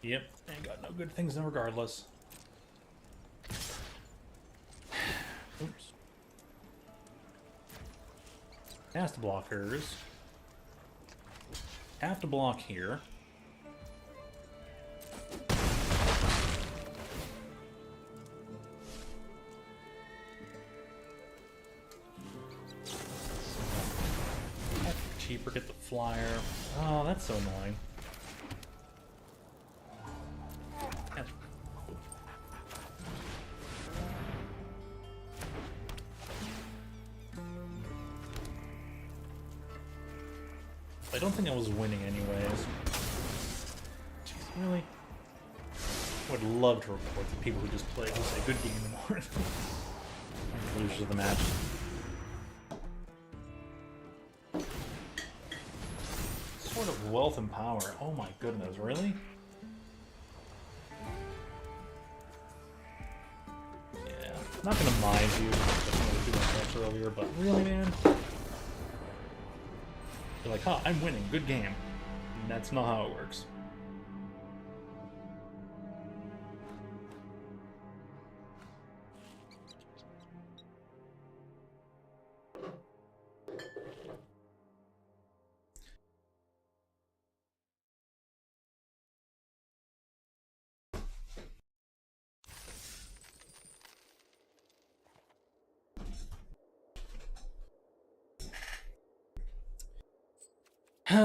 Yep, ain't got no good things then regardless. Oops. Cast blockers. Have to block here. Cheaper, get the flyer. Oh, that's so annoying. That's cool. I don't think I was winning anyways. Jeez, really? I would love to report the people who just play who say good game anymore. Losers of the match. Sort of wealth and power. Oh my goodness, really? Yeah, not gonna mind you. That's what I was doing much earlier, but really, man? You're like, huh, I'm winning, good game. And that's not how it works.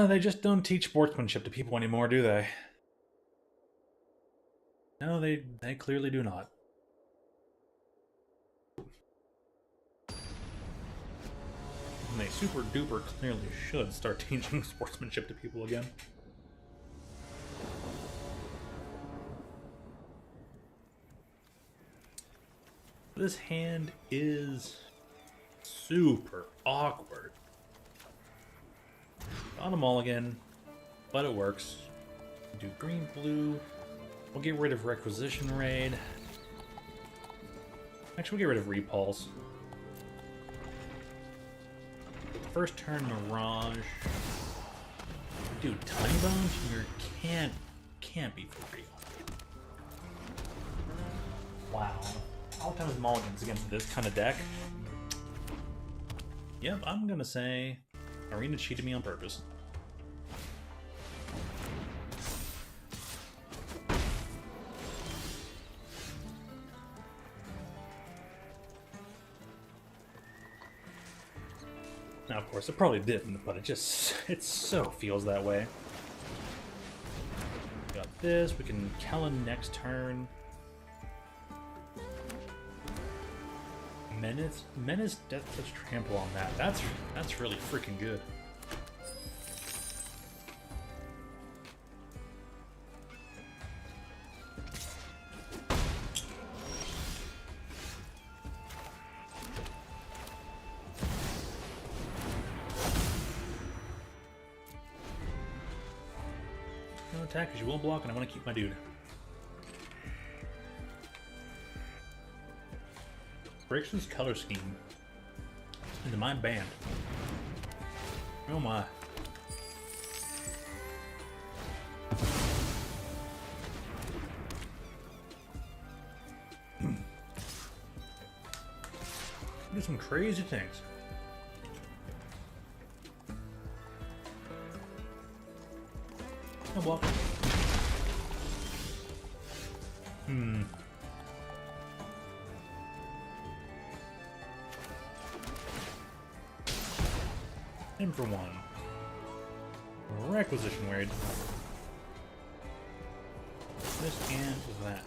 They just don't teach sportsmanship to people anymore, do they? No, they clearly do not. And they super duper clearly should start teaching sportsmanship to people again. This hand is super awkward. On a mulligan, but it works. Do green, blue. We'll get rid of Requisition Raid. Actually, we'll get rid of Repulse. First turn, Mirage. Dude, Tiny Bones, you can't be for real. Wow. All times mulligans against this kind of deck. Yep, I'm gonna say Arena cheated me on purpose. Now, of course, it probably didn't, but it so feels that way. Got this, we can Kellen next turn. Menace, Death Touch, Trample on that. That's really freaking good. No attack because you won't block, and I want to keep my dude. Breaks this color scheme into my band. Oh my. Do some crazy things. No block. In for one. Requisition Raid. This and that.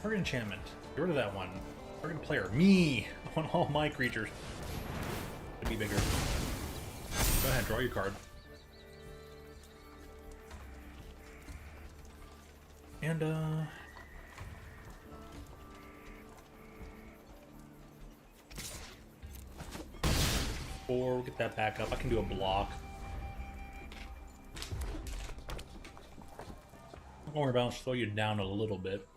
Target enchantment. Get rid of that one. Target player. Me! I want all my creatures to be bigger. Go ahead, draw your card. And, 4. We'll get that back up. I can do a block. Don't worry about it. I'll slow you down a little bit.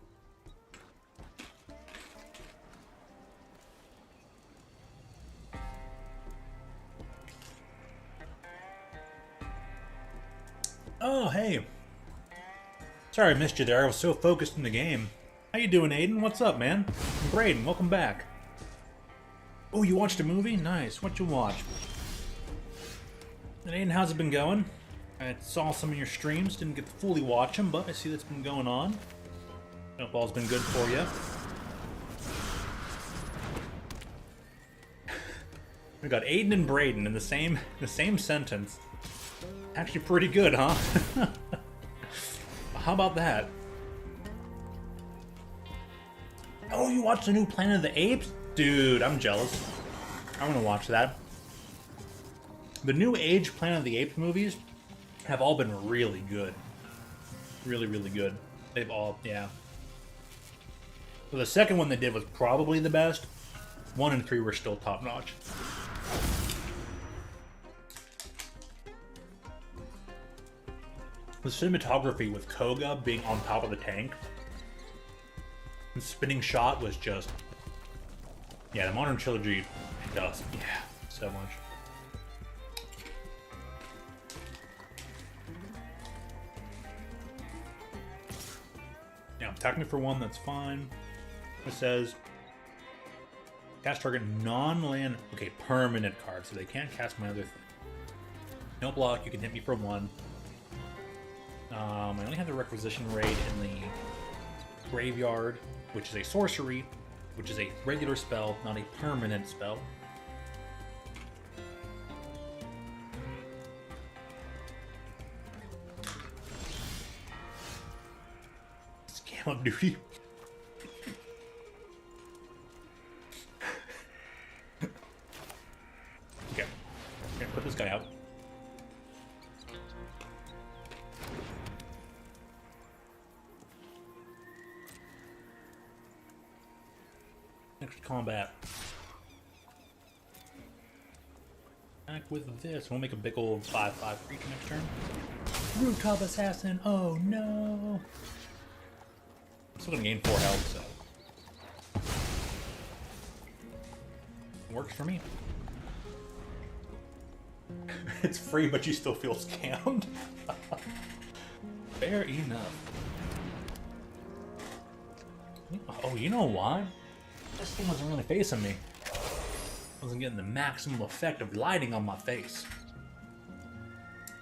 Oh, hey. Sorry I missed you there. I was so focused in the game. How you doing, Aiden? What's up, man? I'm Braden. Welcome back. Oh, you watched a movie? Nice. What you watch? And Aiden, how's it been going? I saw some of your streams. Didn't get to fully watch them, but I see that's been going on. Hope all's been good for you. We got Aiden and Braden in the same sentence. Actually pretty good, huh? How about that? Oh, you watched the new Planet of the Apes? Dude, I'm jealous. I want to watch that. The new age Planet of the Apes movies have all been really good. Really, really good. They've all, yeah. So the second one they did was probably the best. 1 and 3 were still top notch. The cinematography with Koga being on top of the tank, the spinning shot was just, yeah, the modern trilogy does, yeah, so much. Yeah, attack me for 1, that's fine. It says, cast target non-land, okay, permanent card, so they can't cast my other thing. No block, you can hit me for 1. I only have the requisition rate in the graveyard, which is a sorcery, which is a regular spell, not a permanent spell. Scam on duty. Okay, put this guy out. Next combat. Back with this. We'll make a big old 5/5 creature next turn. Rooftop Assassin. Oh no. I'm still gonna gain 4 health, so works for me. It's free, but you still feel scammed. Fair enough. Oh, you know why? This thing wasn't really facing me. I wasn't getting the maximum effect of lighting on my face.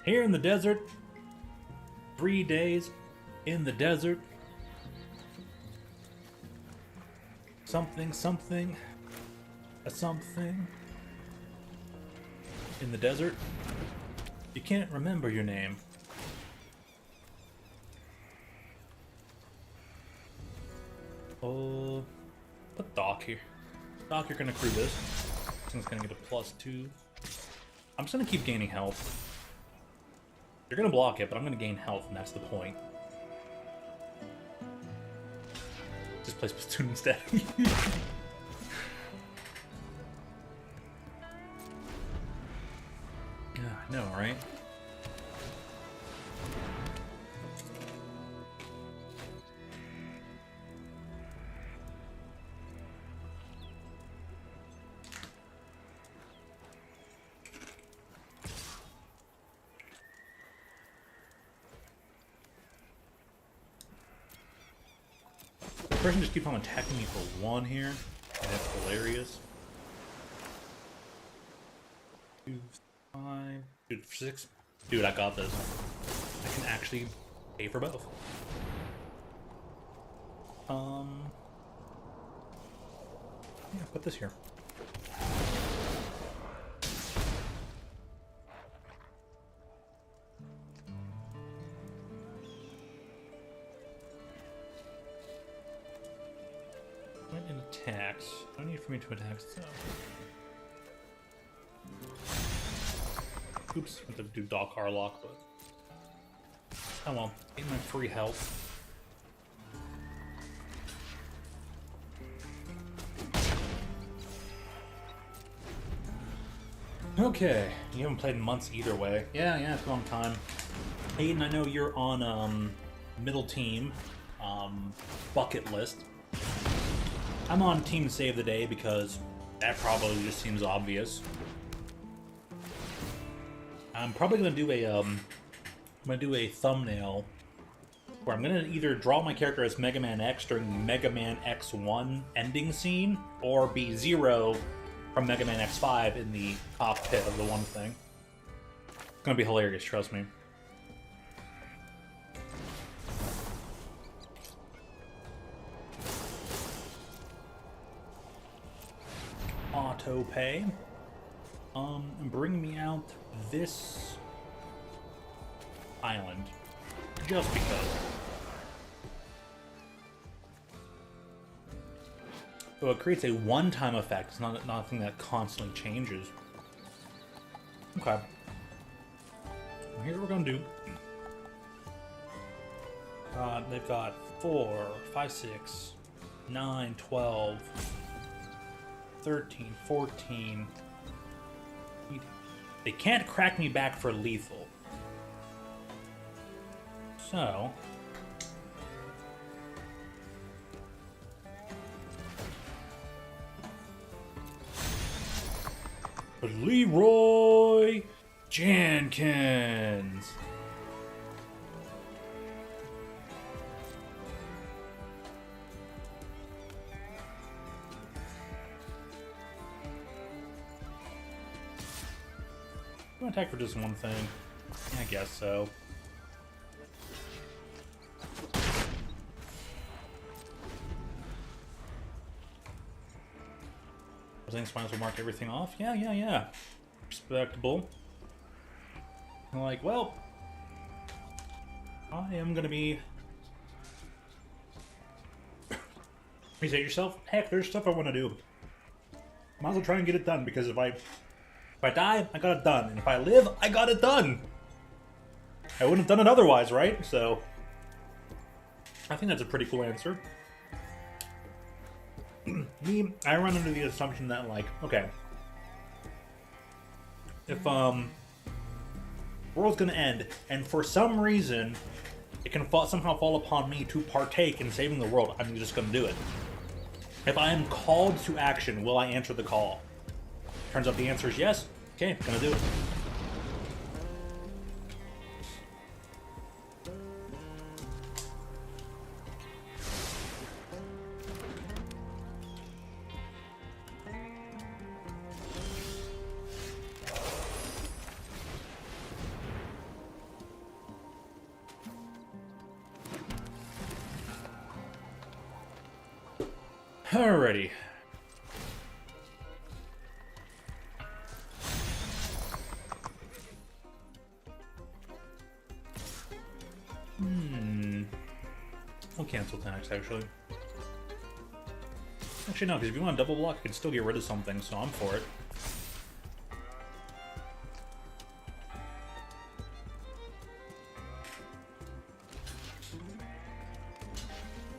Here in the desert, 3 days in the desert. Something, something, a something in the desert. You can't remember your name. Oh. Put Doc here. Doc, you're gonna crew this. This thing's gonna get a +2. I'm just gonna keep gaining health. You're gonna block it, but I'm gonna gain health, and that's the point. Just play Splatoon instead. Yeah, I know, right? The person just keeps on attacking me for 1 here, and it's hilarious. 2, 5, dude, 6. Dude, I got this. I can actually pay for both. Yeah, put this here. Attacks. No need for me to attack, so. Oops, I have to do Doc Harlock, but. Oh well, get my free health. Okay, you haven't played in months either way. Yeah, it's a long time. Aiden, I know you're on middle team, bucket list. I'm on team save the day because that probably just seems obvious. I'm probably gonna do a thumbnail where I'm gonna either draw my character as Mega Man X during the Mega Man X1 ending scene, or be Zero from Mega Man X5 in the cockpit of the one thing. It's gonna be hilarious, trust me. Auto pay. Bring me out this island. Just because. So it creates a one-time effect. It's not a thing that constantly changes. Okay. Here's what we're gonna do. They've got 4, 5, 6, 9, 12, 13, 14. They can't crack me back for lethal. So... Leroy Jenkins. I'm gonna attack for just one thing. I guess so. I think spines will mark everything off. Yeah. Respectable. I'm like, well, I am gonna be. You say to yourself, heck, there's stuff I want to do. Might as well try and get it done, because if I die, I got it done, and if I live, I got it done. I wouldn't have done it otherwise, right? So, I think that's a pretty cool answer. Me, I run under the assumption that, like, okay, if world's gonna end, and for some reason it can somehow fall upon me to partake in saving the world, I'm just gonna do it. If I am called to action, will I answer the call? Turns out the answer is yes. Okay, gonna do it. Alrighty. We'll cancel attacks, actually. Actually, no, because if you want to double block, you can still get rid of something, so I'm for it.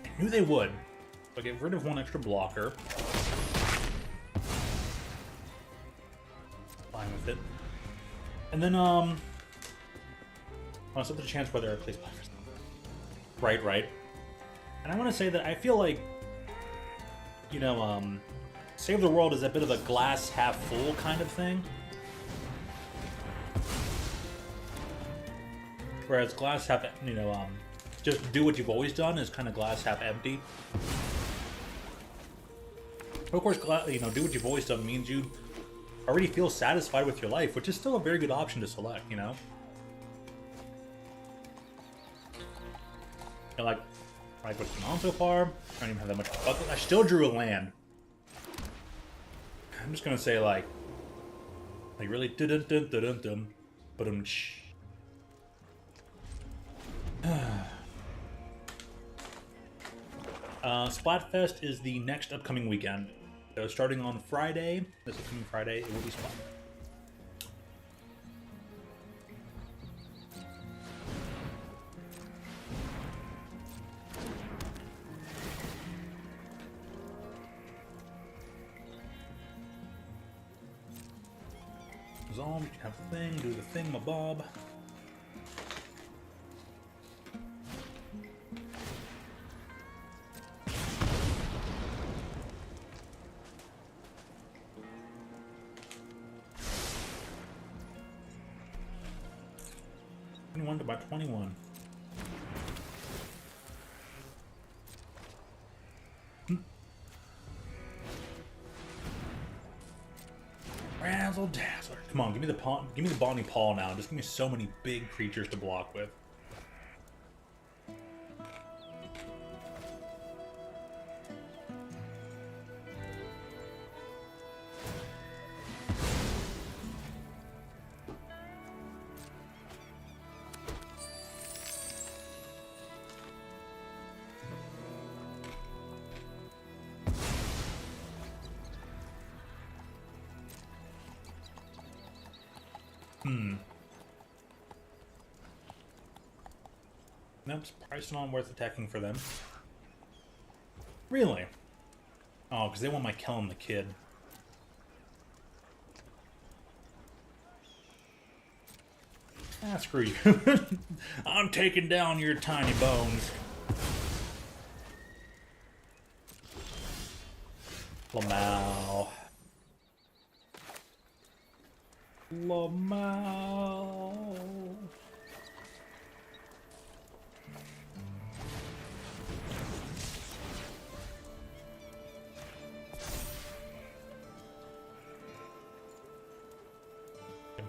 I knew they would. So get rid of one extra blocker. Fine with it. And then, I'll set the chance whether I place blockers. Right. And I want to say that I feel like, you know, Save the World is a bit of a glass half full kind of thing. Whereas glass half, you know, just do what you've always done is kind of glass half empty. But of course, you know, do what you've always done means you already feel satisfied with your life, which is still a very good option to select, you know? I like what's going on so far. I don't even have that much bucket. I still drew a land. I'm just gonna say like really dun dun dun dun dun dun, but Splatfest is the next upcoming weekend. So starting on Friday, this upcoming Friday, it will be Splat. Zom, you can have the thing, do the thing, my bob. To about 21. Razzle dazzle. Come on, give me the paw, give me the Bonnie Paw now. Just give me so many big creatures to block with. Nope, price not worth attacking for them. Really? Oh, because they want my killing the kid. Ah, screw you. I'm taking down your tiny bones. Lamau. Lamau.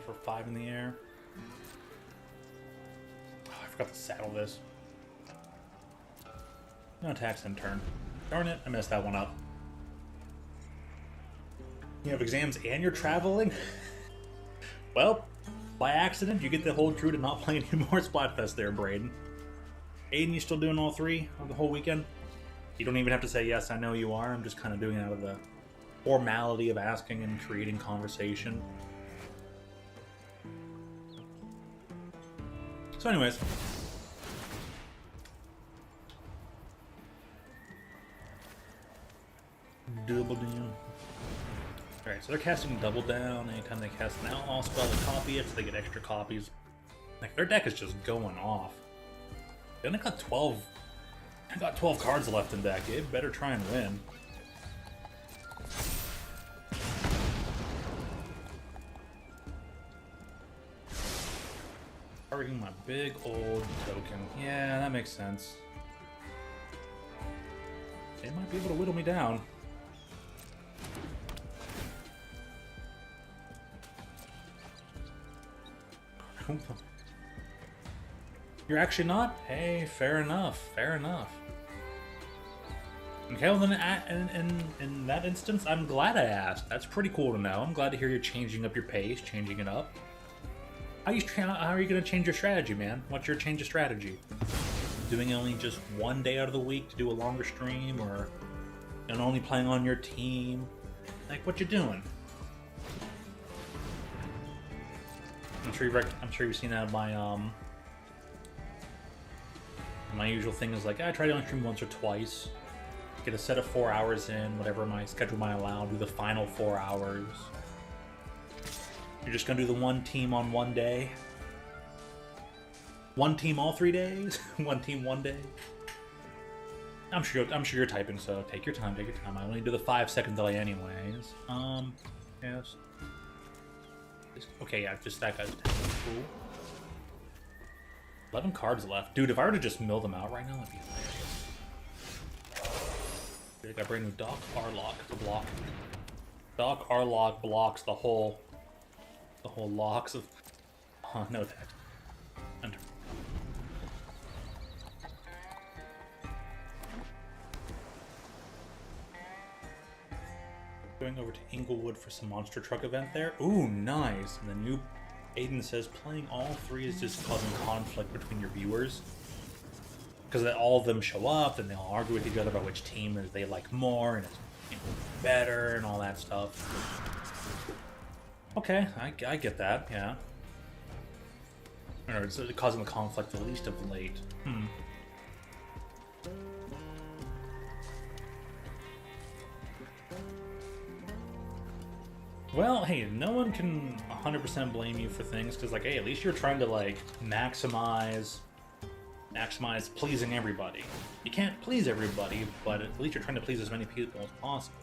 For 5 in the air. Oh, I forgot to saddle this. No attacks in turn. Darn it, I messed that one up. You have exams and you're traveling? Well, by accident, you get the whole crew to not play any more Splatfest there, Braden. Aiden, you still doing all 3 of the whole weekend? You don't even have to say yes, I know you are. I'm just kind of doing it out of the formality of asking and creating conversation. So anyways, double down. Alright, so they're casting double down. Anytime they cast an outlaw spell, they copy it, so they get extra copies. Like, their deck is just going off. They only got 12. I got 12 cards left in deck. It better try and win. Targeting my big old token. Yeah, that makes sense. They might be able to whittle me down. You're actually not? Hey, fair enough. Fair enough. Okay, well then in that instance, I'm glad I asked. That's pretty cool to know. I'm glad to hear you're changing up your pace, changing it up. How are you going to change your strategy, man? What's your change of strategy? Doing only just one day out of the week to do a longer stream, or and only playing on your team? Like, what you doing? I'm sure you've seen that in my usual thing is like I try to only stream once or twice. Get a set of 4 hours in, whatever my schedule might allow. Do the final 4 hours. You're just gonna do the one team on one day? One team all 3 days? One team one day? I'm sure you're typing, so take your time, I only do the 5-second delay anyways. Yes. Okay, yeah, just that guy's cool. 11 cards left. Dude, if I were to just mill them out right now, that'd be hilarious. I got brand new Doc Arlock to block. Doc Arlock blocks the whole locks of... no text. Enter. Going over to Inglewood for some monster truck event there. Ooh, nice. And then Aiden says playing all 3 is just causing conflict between your viewers. Because all of them show up and they all argue with each other about which team they like more and it's better and all that stuff. Okay, I get that, yeah. Or it's causing the conflict at least of late. Well, hey, no one can 100% blame you for things, because, like, hey, at least you're trying to, like, maximize pleasing everybody. You can't please everybody, but at least you're trying to please as many people as possible.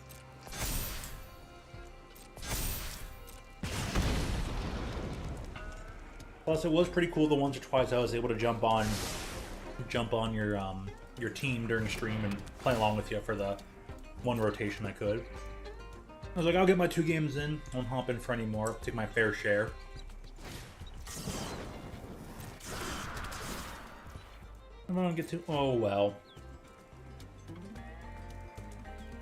Plus, it was pretty cool the once or twice I was able to jump on your team during stream and play along with you for the one rotation I could. I was like, I'll get my 2 games in, won't hop in for any more, take my fair share. I don't get to. Oh well.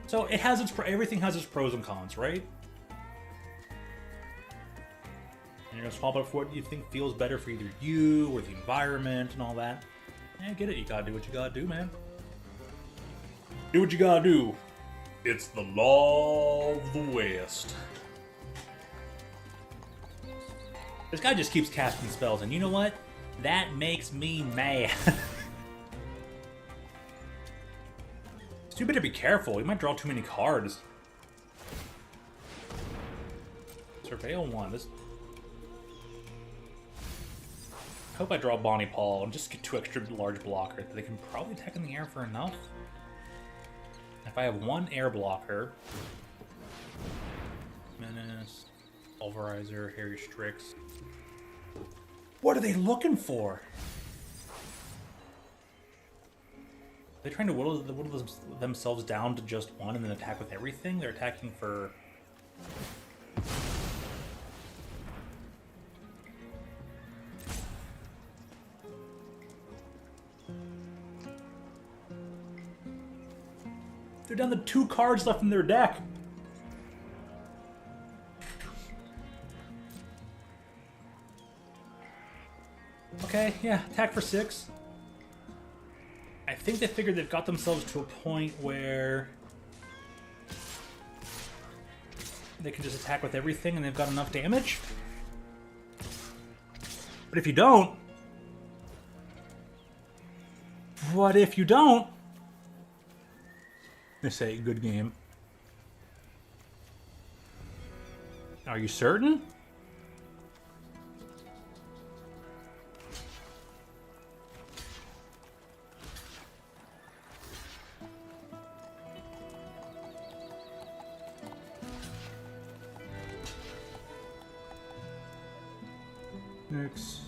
So it has everything has its pros and cons, right? And you're gonna swap it for what you think feels better for either you or the environment and all that. Yeah, I get it. You gotta do what you gotta do, man. Do what you gotta do. It's the law of the West. This guy just keeps casting spells, and you know what? That makes me mad. You better be careful. You might draw too many cards. Surveil 1. This. I hope I draw Bonnie Paul and just get 2 extra large blockers. They can probably attack in the air for enough. If I have 1 air blocker, Menace, Pulverizer, Harry Strix. What are they looking for? They're trying to whittle themselves down to just 1 and then attack with everything? They're attacking for... They're down to 2 cards left in their deck! Okay, yeah, attack for 6. I think they figured they've got themselves to a point where they can just attack with everything and they've got enough damage. But if you don't... What if you don't? They say, good game. Are you certain? Next.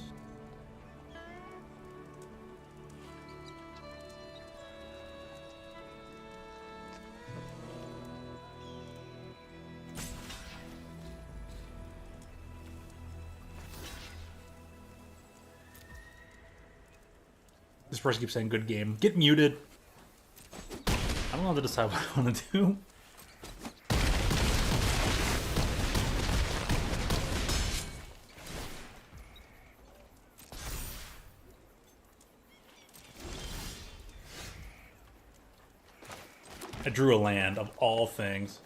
This person keeps saying good game. Get muted. I don't know how to decide what I want to do. I drew a land, of all things.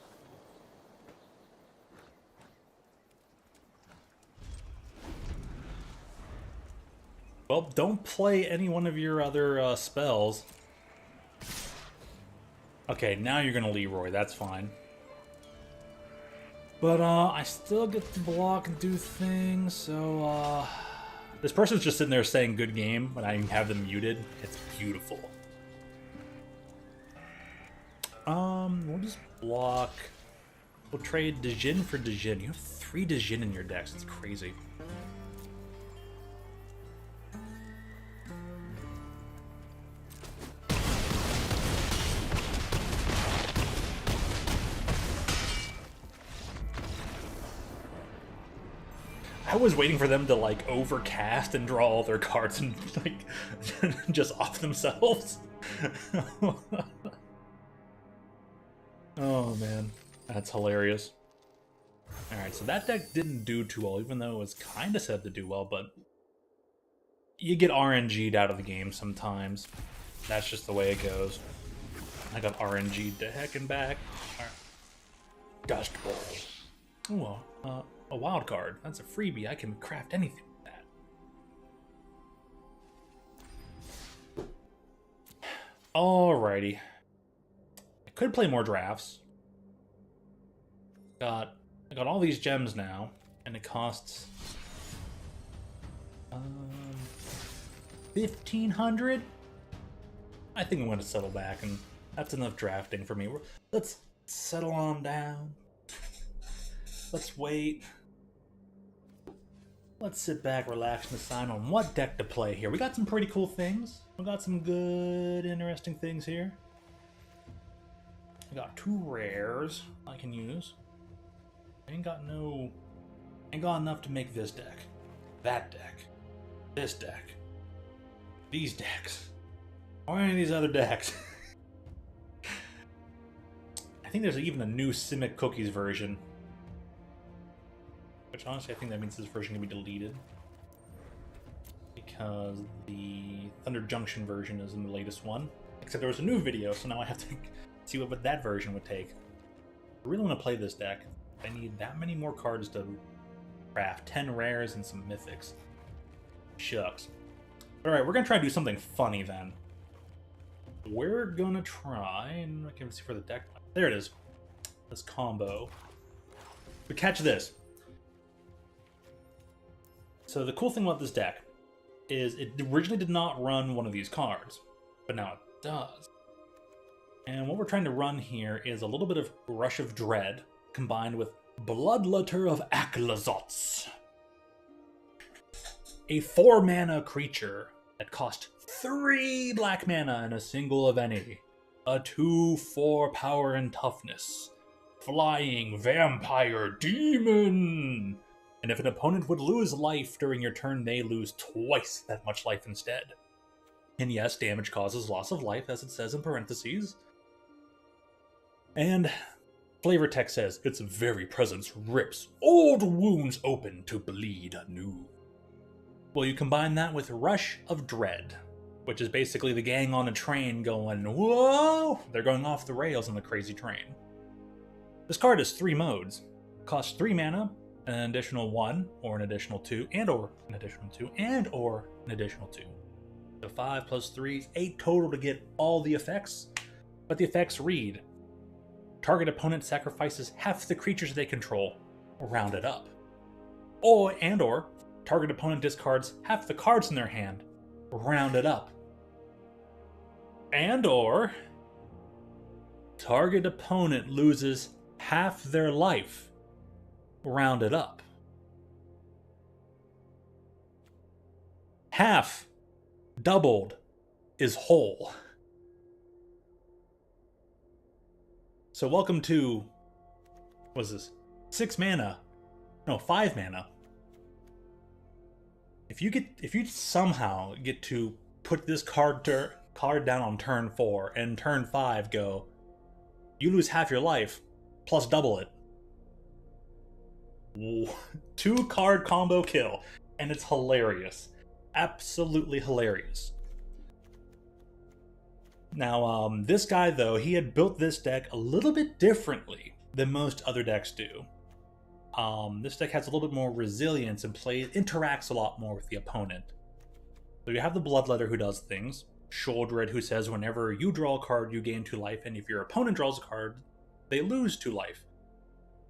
Well, don't play any one of your other spells. Okay, now you're gonna Leroy, that's fine. But, I still get to block and do things, so, this person's just sitting there saying good game, but I have them muted. It's beautiful. We'll just block. We'll trade Djinn for Djinn. You have 3 Djinn in your decks. It's crazy. I was waiting for them to, like, overcast and draw all their cards and, like, just off themselves. Oh, man. That's hilarious. Alright, so that deck didn't do too well, even though it was kind of set to do well, but you get RNG'd out of the game sometimes. That's just the way it goes. I got RNG'd to heck and back. Right. Dust Bowl. Ooh, a wild card. That's a freebie. I can craft anything with that. Alrighty. I could play more drafts. Got I got all these gems now, and it costs 1,500. I think I'm going to settle back, and that's enough drafting for me. Let's settle on down. Let's wait. Let's sit back, relax, and decide on what deck to play here. We got some pretty cool things. We got some good, interesting things here. I got 2 rares I can use. I ain't got enough to make this deck, that deck, this deck, these decks, or any of these other decks. I think there's even a new Simic Cookies version. Which honestly I think that means this version can be deleted. Because the Thunder Junction version is in the latest one. Except there was a new video, so now I have to see what that version would take. I really want to play this deck. I need that many more cards to craft. 10 rares and some mythics. Shucks. Alright, we're going to try to do something funny then. We're going to try, and I can see for the deck. There it is. This combo. But catch this. So the cool thing about this deck is it originally did not run one of these cards, but now it does. And what we're trying to run here is a little bit of Rush of Dread combined with Bloodletter of Akhlazots. A 4-mana creature that cost 3 black mana and a single of any. A 2/4 power and toughness. Flying Vampire Demon! And if an opponent would lose life during your turn, they lose twice that much life instead. And yes, damage causes loss of life, as it says in parentheses. And flavor text says, its very presence rips old wounds open to bleed anew. Well, you combine that with Rush of Dread, which is basically the gang on a train going, whoa! They're going off the rails on the crazy train. This card has 3 modes. Costs 3 mana, an additional 1, or an additional 2, and or an additional 2, and or an additional 2. So 5 plus 3 is 8 total to get all the effects. But the effects read, target opponent sacrifices half the creatures they control, rounded up. Or target opponent discards half the cards in their hand, rounded up. And or target opponent loses half their life, rounded up. Half doubled is whole. So welcome to, what is this? 6 mana. No, 5 mana. If you somehow get to put this card down on turn 4 and turn 5 go, you lose half your life plus double it. 2 card combo kill, and it's hilarious. Absolutely hilarious. Now, this guy, though, he had built this deck a little bit differently than most other decks do. This deck has a little bit more resilience and interacts a lot more with the opponent. So you have the Bloodletter who does things, Sheoldred who says whenever you draw a card, you gain 2 life, and if your opponent draws a card, they lose 2 life.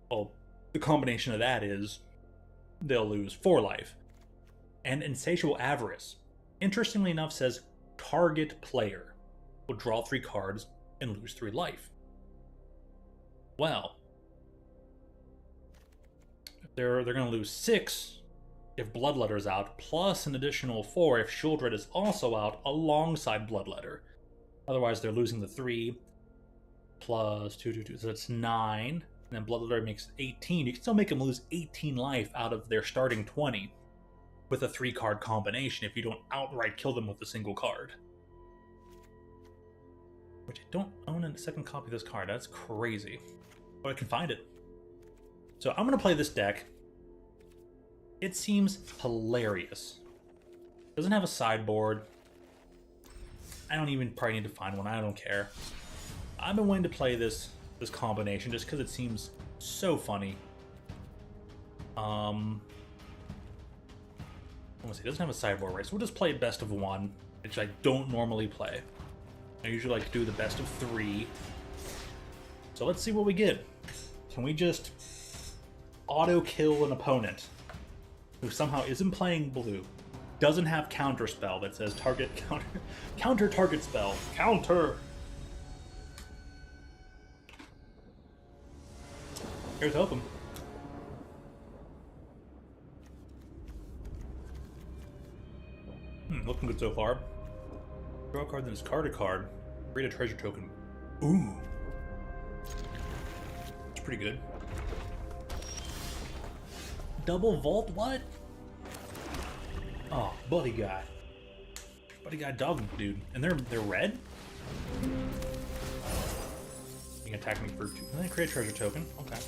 Well, the combination of that is they'll lose 4 life. And Insatiable Avarice, interestingly enough, says target player will draw 3 cards and lose 3 life. Well, they're going to lose 6 if Bloodletter's out, plus an additional 4 if Sheoldred is also out alongside Bloodletter. Otherwise, they're losing the 3 plus 2, so that's 9. And then Bloodletter makes 18. You can still make them lose 18 life out of their starting 20 with a 3-card combination if you don't outright kill them with a single card. Which I don't own a second copy of this card. That's crazy. But I can find it. So I'm going to play this deck. It seems hilarious. Doesn't have a sideboard. I don't even probably need to find one. I don't care. I've been wanting to play this combination just because it seems so funny. Let's see, it doesn't have a sideboard, right? So we'll just play best of 1, which I don't normally play. I usually like to do the best of 3. So let's see what we get. Can we just auto-kill an opponent who somehow isn't playing blue, doesn't have counter spell that says target counter target spell. Counter! Here's hoping. Looking good so far. Draw a card, then discard a card. Create a treasure token. Ooh. It's pretty good. Double vault? What? Oh, buddy guy. Buddy guy dog dude. And they're red? You can attack me for 2. And then create a treasure token. Okay.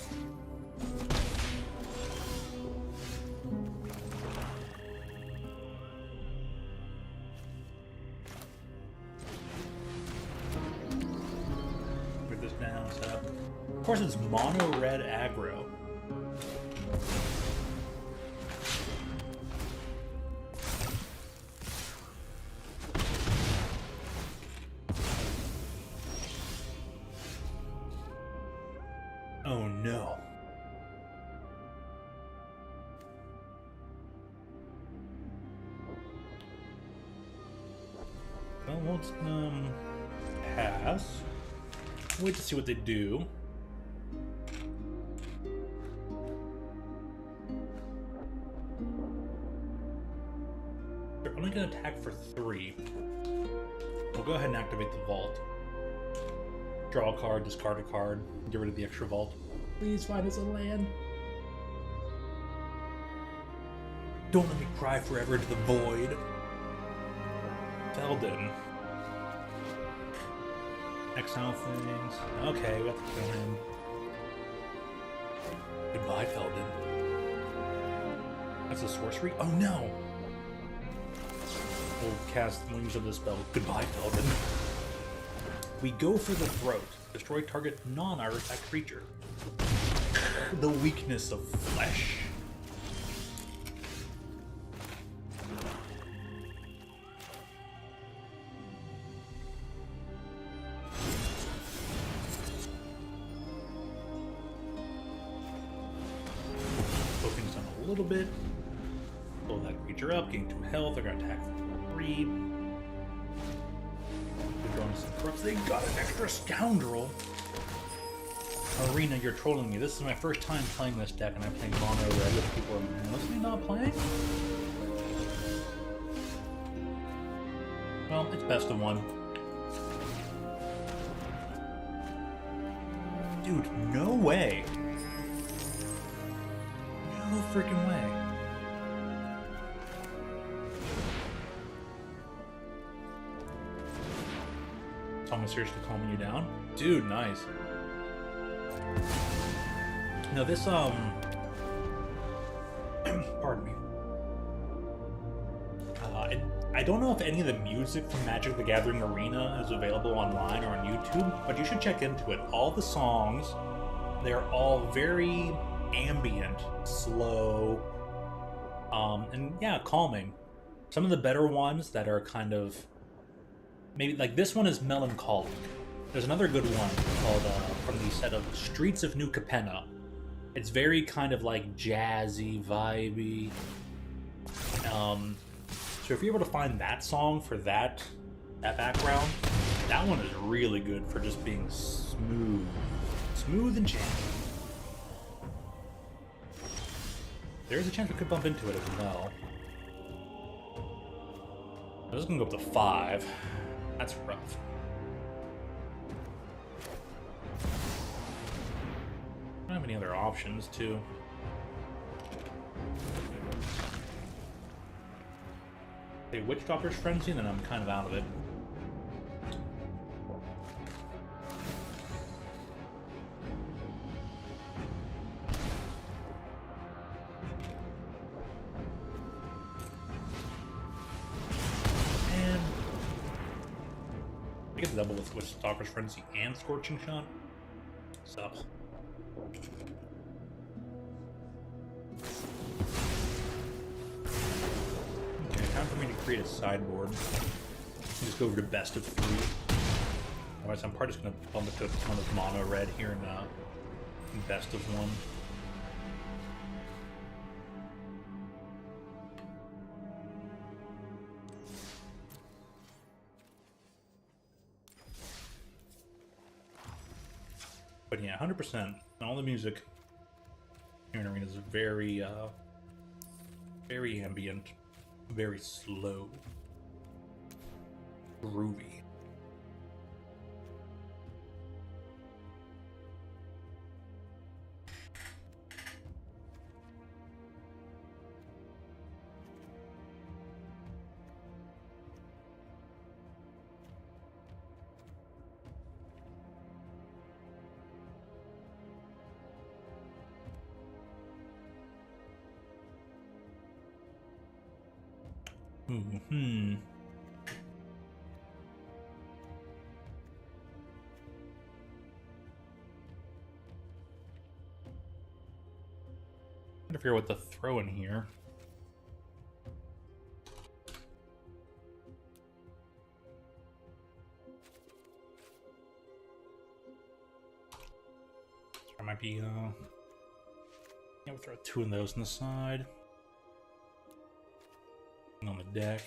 Put this down, set up. Of course it's mono red aggro. Oh no. Well, let's pass. Wait to see what they do. They're only gonna attack for 3. We'll go ahead and activate the vault. Draw a card, discard a card, get rid of the extra vault. Please find us a land. Don't let me cry forever to the void. Feldon. Exile things. Okay, we have to kill him. Goodbye, Feldon. That's a sorcery? Oh no! We'll cast Wings of the spell. Goodbye, Feldon. We go for the throat. Destroy target non-artifact creature. The weakness of flesh. Focus on a little bit. Pull that creature up, gain 2 health. They're going to attack for 3. They got an extra scoundrel. Arena, you're trolling me. This is my first time playing this deck, and I'm playing mono red, which people are mostly not playing. Well, it's best of 1. Dude, no way. No freaking way. Someone seriously calming you down? Dude, nice. Now this, pardon me. I don't know if any of the music from Magic the Gathering Arena is available online or on YouTube, but you should check into it. All the songs, they're all very ambient, slow, and yeah, calming. Some of the better ones that are kind of maybe like this one is melancholic. There's another good one called from the set of Streets of New Capenna. It's very kind of like jazzy, vibey. So if you're able to find that song for that background, that one is really good for just being smooth and jazzy. There's a chance we could bump into it as well. This is gonna go up to 5. That's rough. I don't have any other options, too. Hey, Witch Doctor's Frenzy, and then I'm kind of out of it. And I get the double with Witch Doctor's Frenzy and Scorching Shot. Sup. Time for me to create a sideboard. Just go over to best of 3. Otherwise, I'm probably just going to bump it to a ton of mono red here in best of 1. But yeah, 100%. All the music here in Arena is very, very ambient, very slow, groovy. Hmm. Trying to figure out what to throw in here. There might be, yeah, we'll throw 2 of those on the side. And on the deck.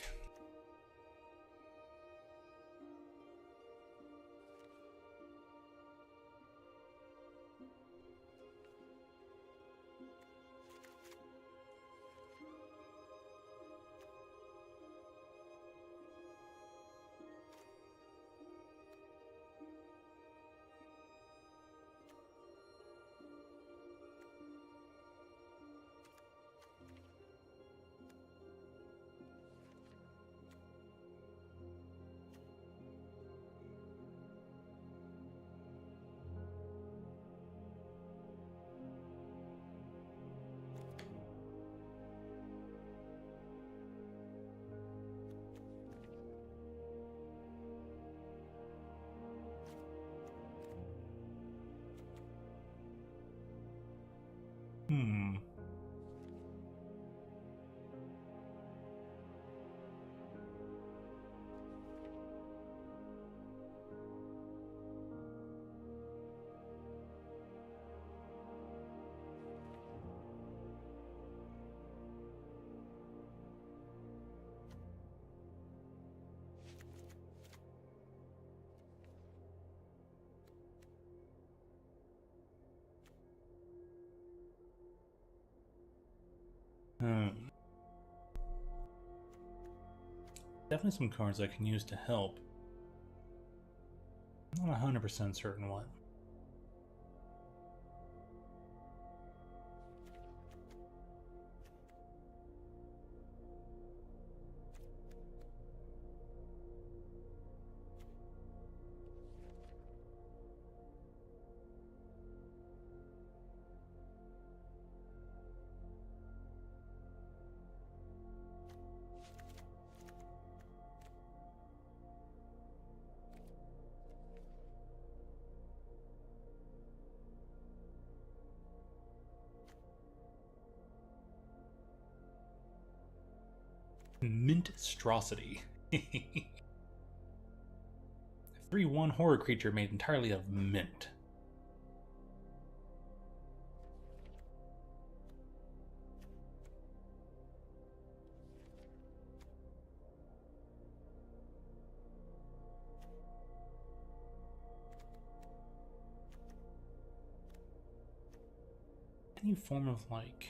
Hmm. Definitely some cards I can use to help. I'm not 100% certain what. Minstrosity. 3/1 horror creature made entirely of mint. Any form of like...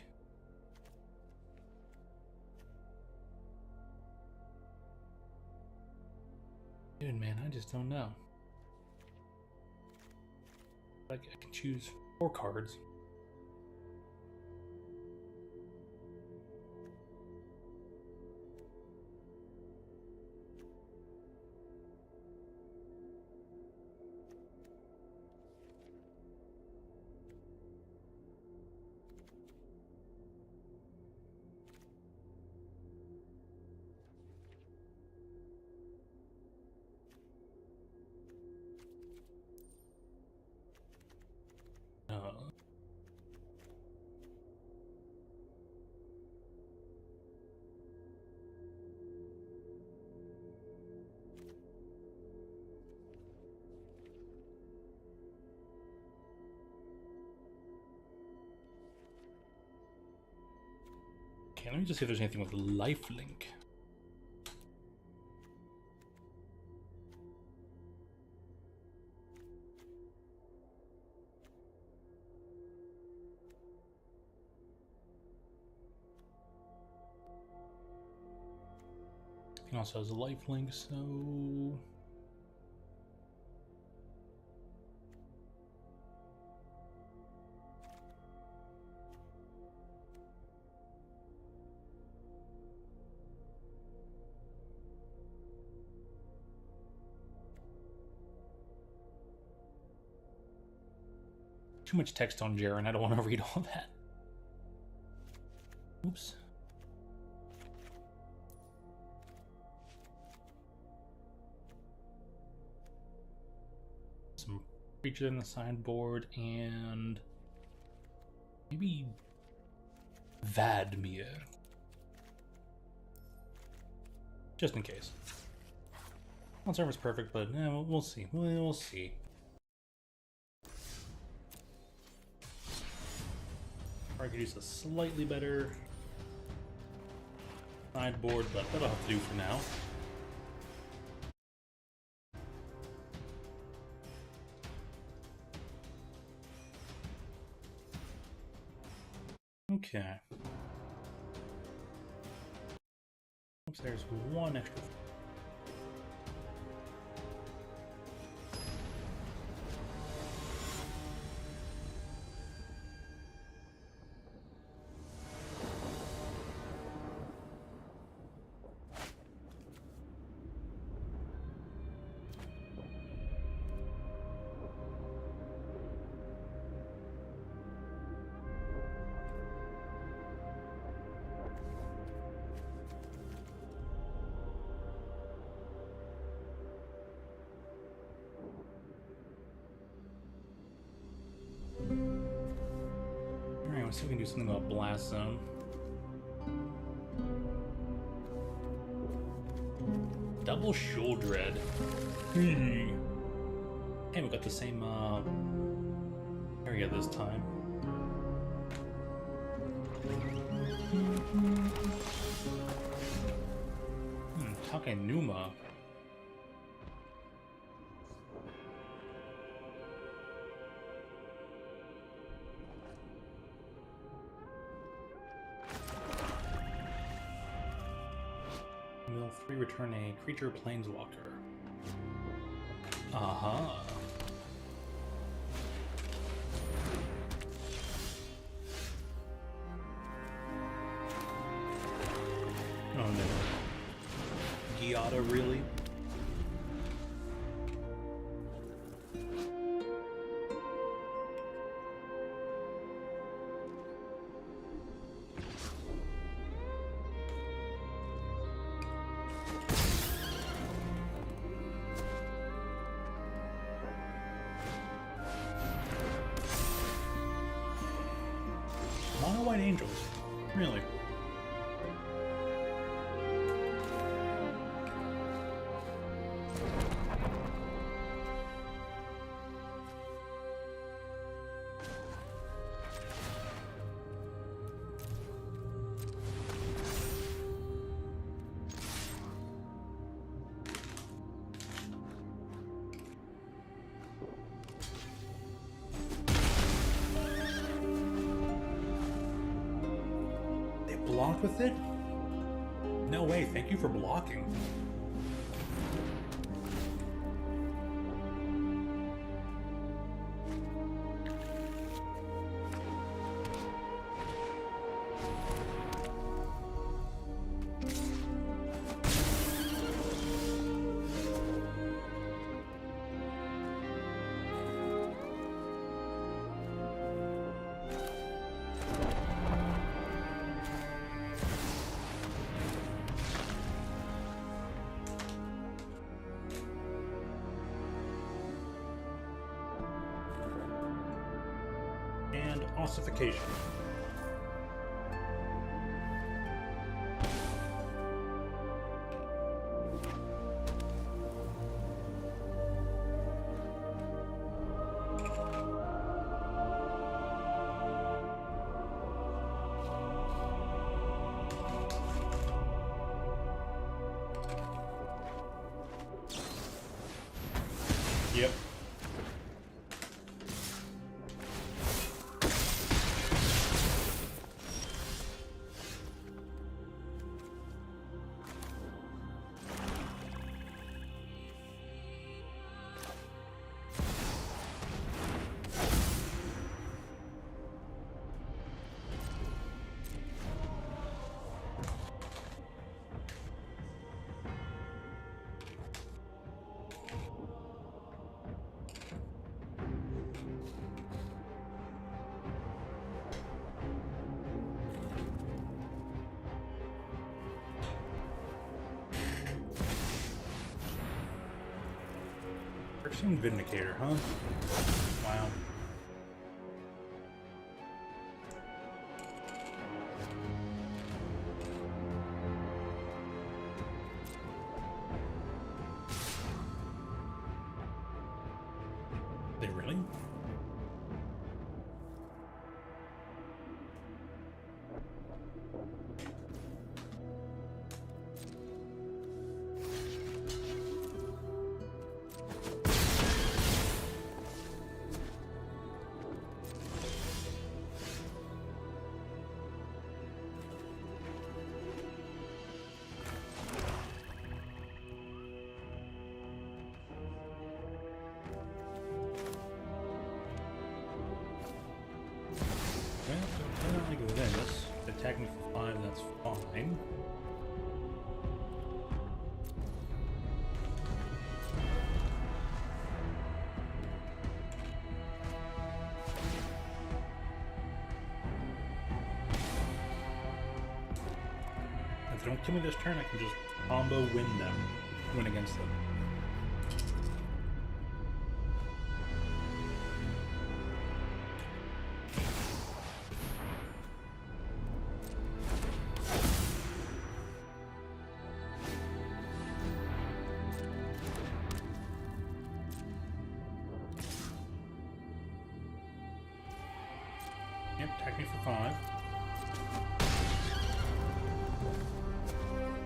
Dude, man, I just don't know. Like, I can choose 4 cards. Okay, let me just see if there's anything with lifelink. Also has a lifelink, so too much text on Jaren. I don't want to read all that. Oops. Some creatures in the sideboard and maybe Vadmir. Just in case. Not sure if it's perfect, but we'll see. We'll see. Or I could use a slightly better sideboard, but that'll have to do for now. Okay. Oops, there's one extra. Let's see if we can do something about Blast Zone. Double Shuldred. Hey, we got the same area this time. Takenuma. Mill 3, return a creature planeswalker. Aha. Oh no. Giada, really? Mono White Angels? Really? Block with it? No way, thank you for blocking. And ossification. Yep. Pursuing Vindicator, huh? Wow. They really? Well, like this. Attack me for 5, that's fine. If they don't kill me this turn, I can just combo win against them. Yep, attack me for 5.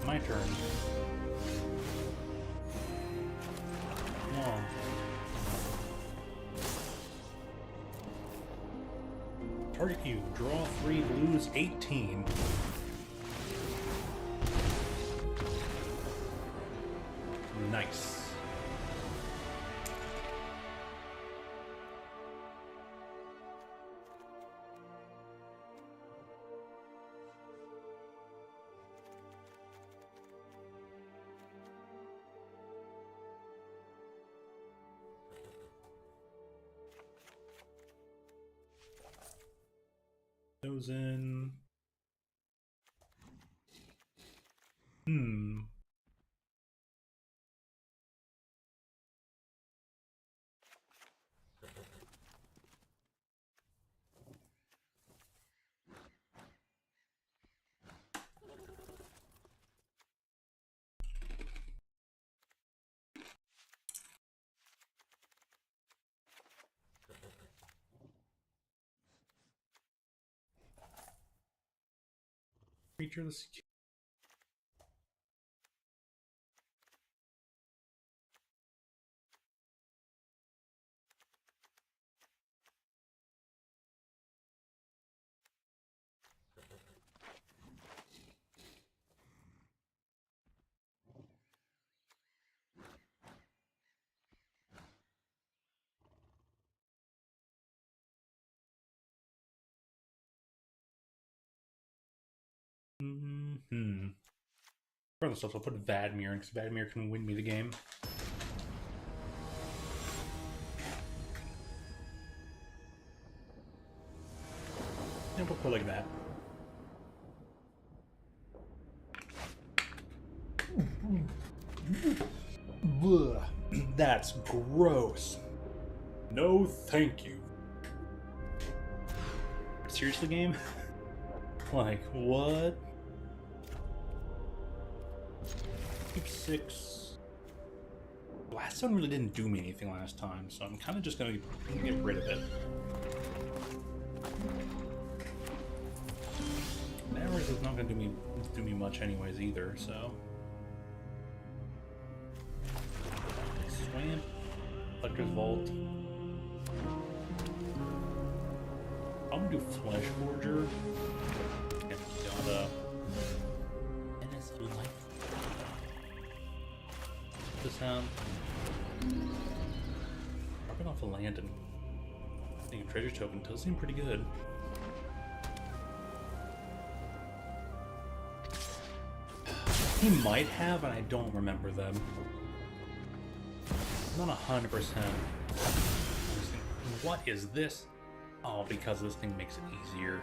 My turn. Long. Target you. Draw 3, lose 18. Nice. Those in. Creature the secure. Regardless, I'll put Vadmir in because Vadmir can win me the game. And we'll put like that. That's gross. No, thank you. Seriously, game? Like, what? Keep 6. Blast Zone really didn't do me anything last time, so I'm kind of just gonna get rid of it. Arrows is not gonna do me much anyways either, so. Swamp, Electric Vault. I'm gonna do Flesh Forger. Gotta. This sound. Dropping off a land and getting a treasure token does seem pretty good. He might have, and I don't remember them. I'm not 100%. What is this? Oh, because this thing makes it easier.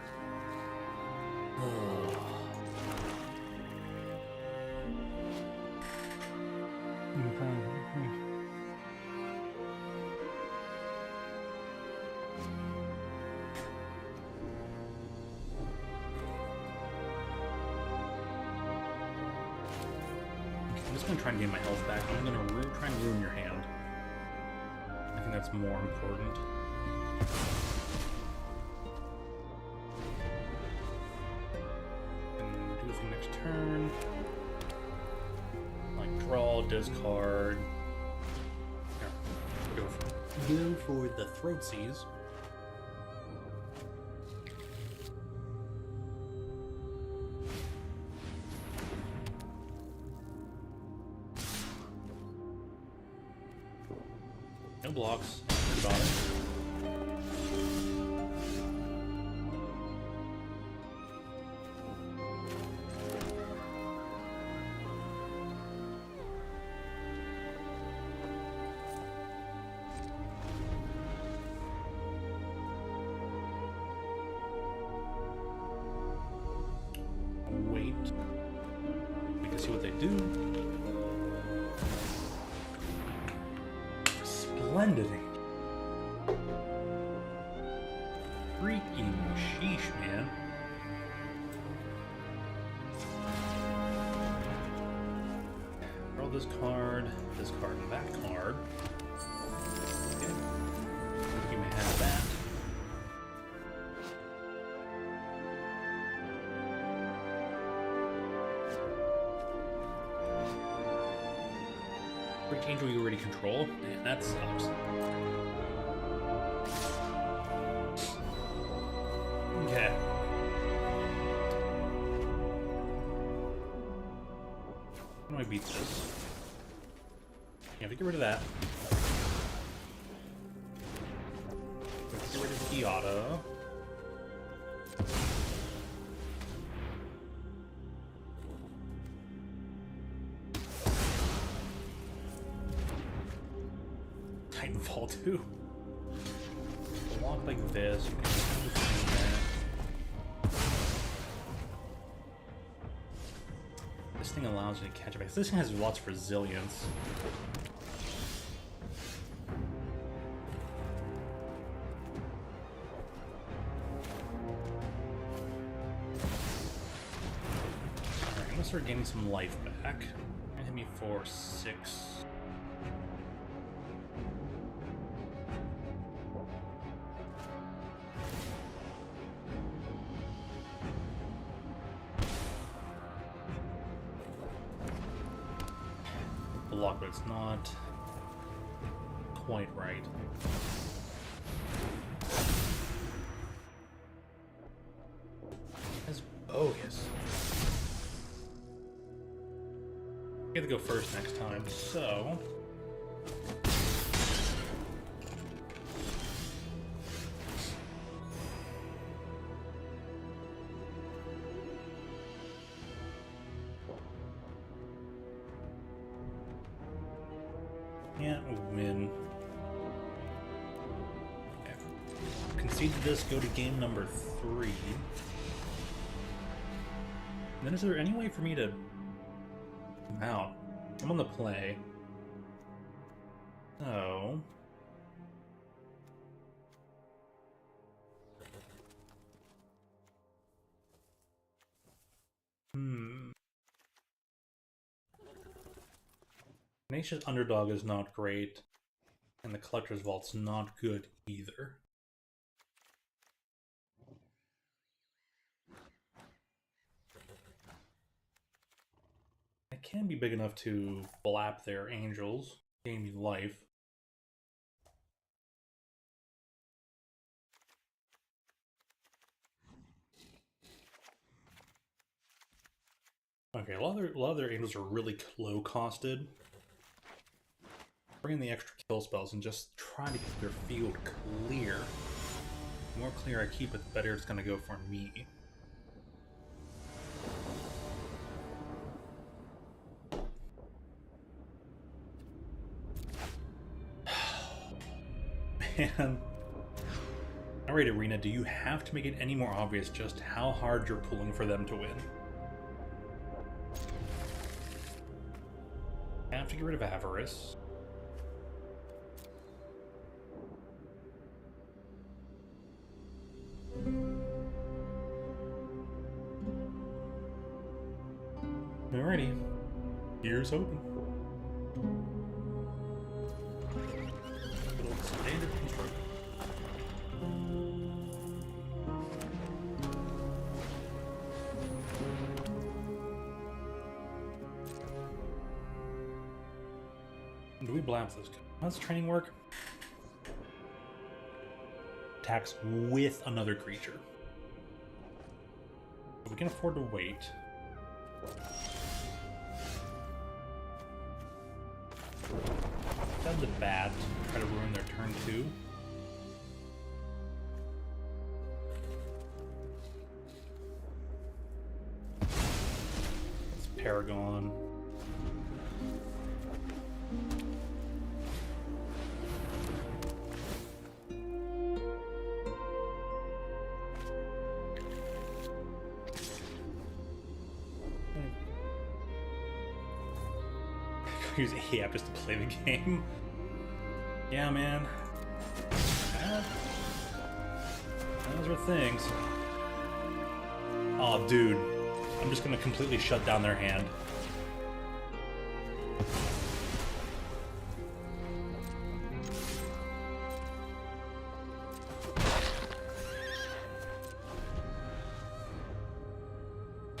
I'm just gonna try and gain my health back. I'm gonna try and ruin your hand. I think that's more important. And do the thing next turn. Like draw, discard. Here, go for the throat seize. No blocks. Got it. Wait. We can see what they do. Splendid. Freaking sheesh, man. Draw this card, and that card. Okay. You may have that. Which angel you already control? Man, that sucks. Okay. How do I beat this? Yeah, we get rid of that. Get rid of the auto. Titanfall 2. Walk like this. You can do the thing there. This thing allows you to catch it back. This thing has lots of resilience. Alright, I'm gonna start gaining some life back. Hit me for 6. Block, but it's not quite right. That's bogus. I get to go first next time, so can't win. Okay. Concede to this, go to game number 3. And then is there any way for me to come out? I'm on the play. So Tenacious Underdog is not great, and the Collector's Vault's not good either. It can be big enough to blap their angels, gain me life. Okay, a lot of their angels are really low costed. Bring in the extra kill spells and just try to keep their field clear. The more clear I keep it, the better it's going to go for me. Man. Alright, Arena, do you have to make it any more obvious just how hard you're pulling for them to win? I have to get rid of Avarice. Alrighty. Here's hoping. Little standard construction. Do we blast this guy? How does training work? Attacks with another creature. We can afford to wait. Send the bat, try to ruin their turn 2. It's Paragon. Use AAP just to play the game. Yeah, man. Those are things. Oh, dude. I'm just gonna completely shut down their hand.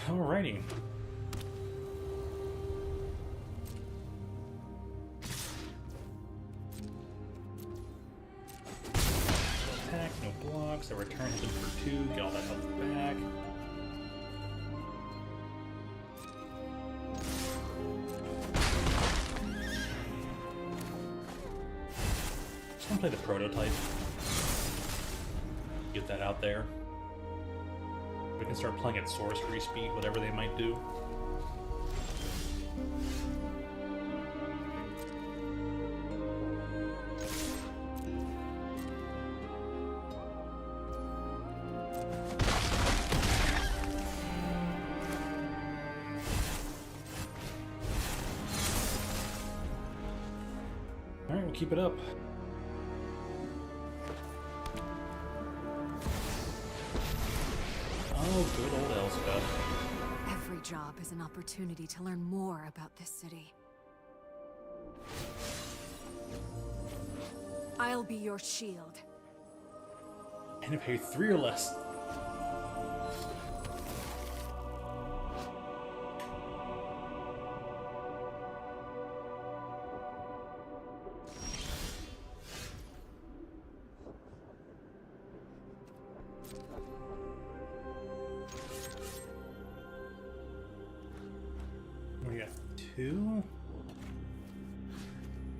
Alrighty. Attack, no blocks. I return him for 2. Get all that health back. Just gonna play the prototype. Get that out there. We can start playing at sorcery speed, whatever they might do. Alright, we'll keep it up. Oh, good old Elspeth. Every job is an opportunity to learn more about this city. I'll be your shield. And if I pay 3 or less. We got 2.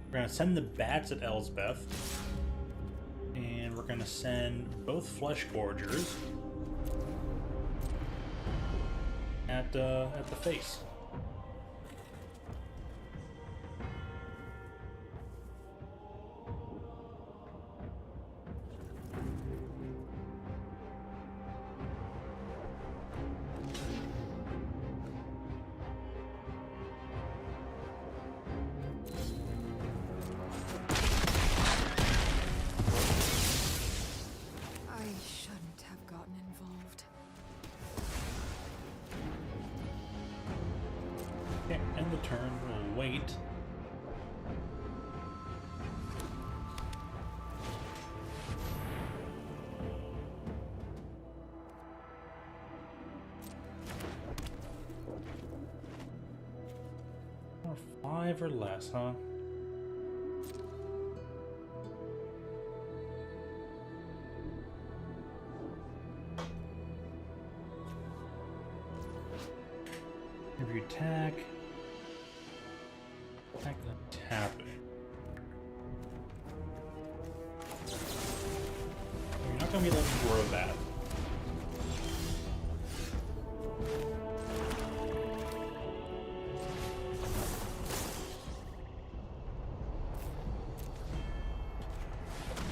We're gonna send the bats at Elsbeth, and we're gonna send both Flesh Gorgers at the face. Okay, end the turn, we'll wait. Or 5 or less, huh? If you attack, then tap it. You're not gonna be able to grow that.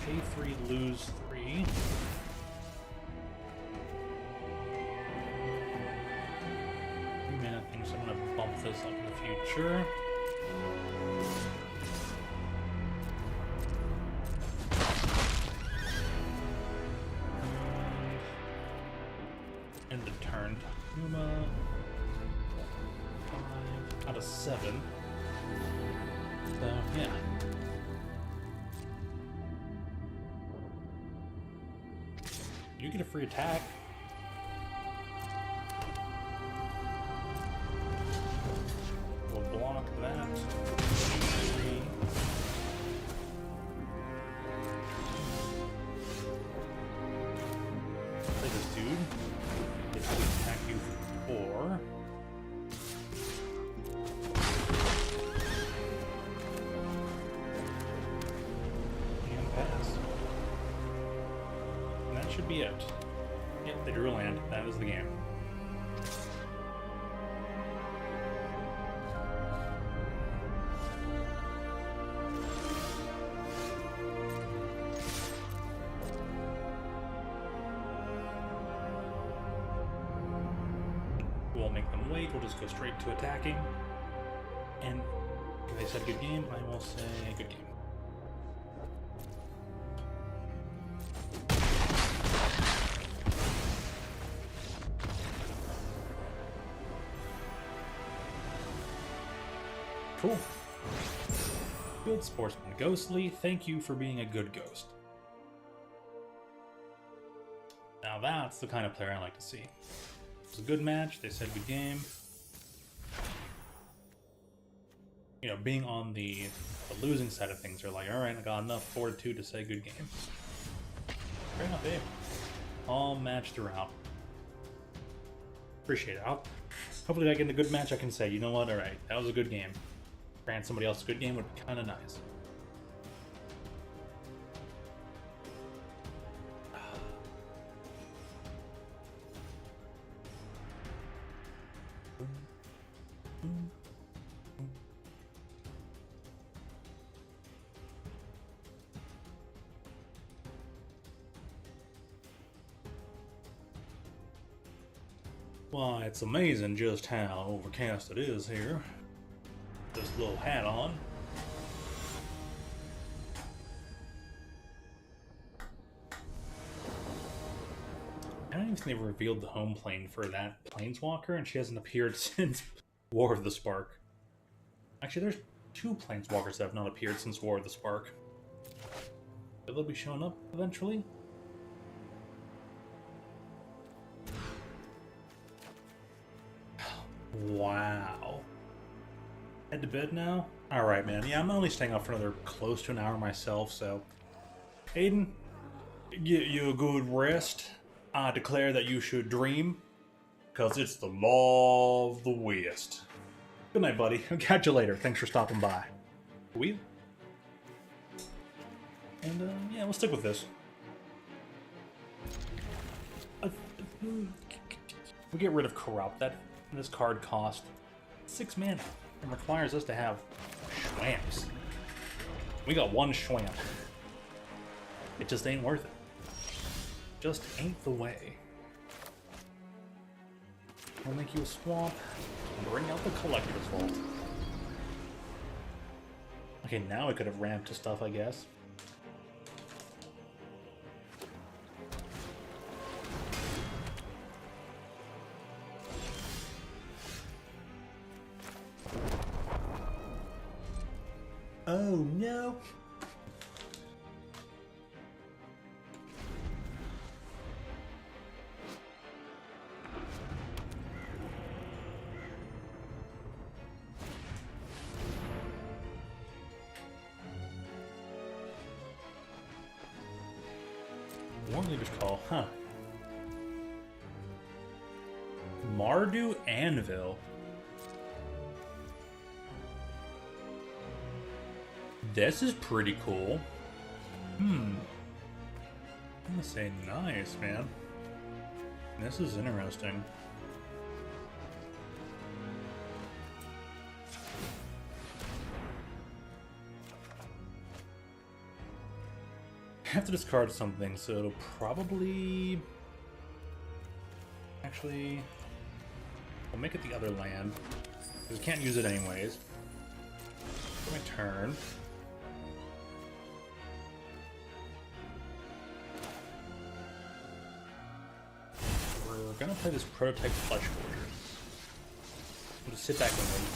Pay 3, lose 3. So I'm going to bump this up in the future. End the turn. Puma. 5. out of 7. So, yeah. You get a free attack. We'll block that. 3. Play this dude. Gets to attack you for 4. And pass. And that should be it. Yep, they drew a land. That is the game. We'll make them wait. We'll just go straight to attacking. And if they said good game, I will say good game. Cool. Good sportsman. Ghostly, thank you for being a good ghost. Now that's the kind of player I like to see. It was a good match, they said good game. You know, being on the losing side of things, they're like, alright, I got enough fortitude to say good game. Fair enough, Dave. All match throughout. Appreciate it. Hopefully I get in a good match, I can say, you know what, alright, that was a good game. Grant somebody else a good game would be kind of nice. Why, it's amazing just how overcast it is here. This little hat on. I don't even think they've revealed the home plane for that planeswalker, and she hasn't appeared since War of the Spark. Actually, there's 2 planeswalkers that have not appeared since War of the Spark. Will they be showing up eventually? Wow. Head to bed now? Alright, man. Yeah, I'm only staying up for another close to an hour myself, so... Aiden, get you a good rest. I declare that you should dream, because it's the law of the West. Good night, buddy. I'll catch you later. Thanks for stopping by. We? And, yeah, we'll stick with this. We'll get rid of Corrupt. This card cost 6 mana. It requires us to have Schwamps. We got 1 Schwamp. It just ain't worth it. Just ain't the way. We'll make you a swamp and bring out the Collector's Vault. Okay, now we could have ramped to stuff, I guess. Oh no! Warleader's Call, huh? Mardu Anvil. This is pretty cool. I'm gonna say nice, man. This is interesting. I have to discard something, so it'll probably... Actually... We'll make it the other land, because we can't use it anyways. My turn. We're gonna play this Prototype Flesh Forger. We'll just sit back and wait.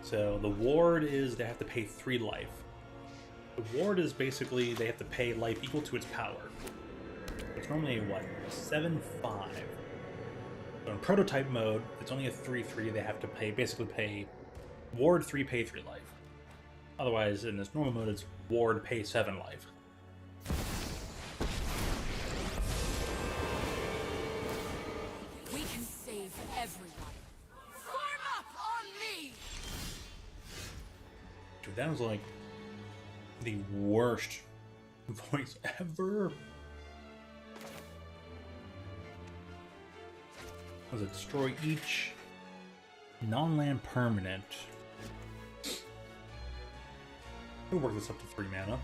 So the ward is they have to pay 3 life. The ward is basically they have to pay life equal to its power. It's normally a what? 7-5. So in prototype mode, it's only a 3-3. They have to basically pay ward 3, pay 3 life. Otherwise, in this normal mode, it's ward, pay 7 life. We can save everyone. Form up on me! Dude, that was like the worst voice ever. Was it destroy each non-land permanent? We'll work this up to 3 mana.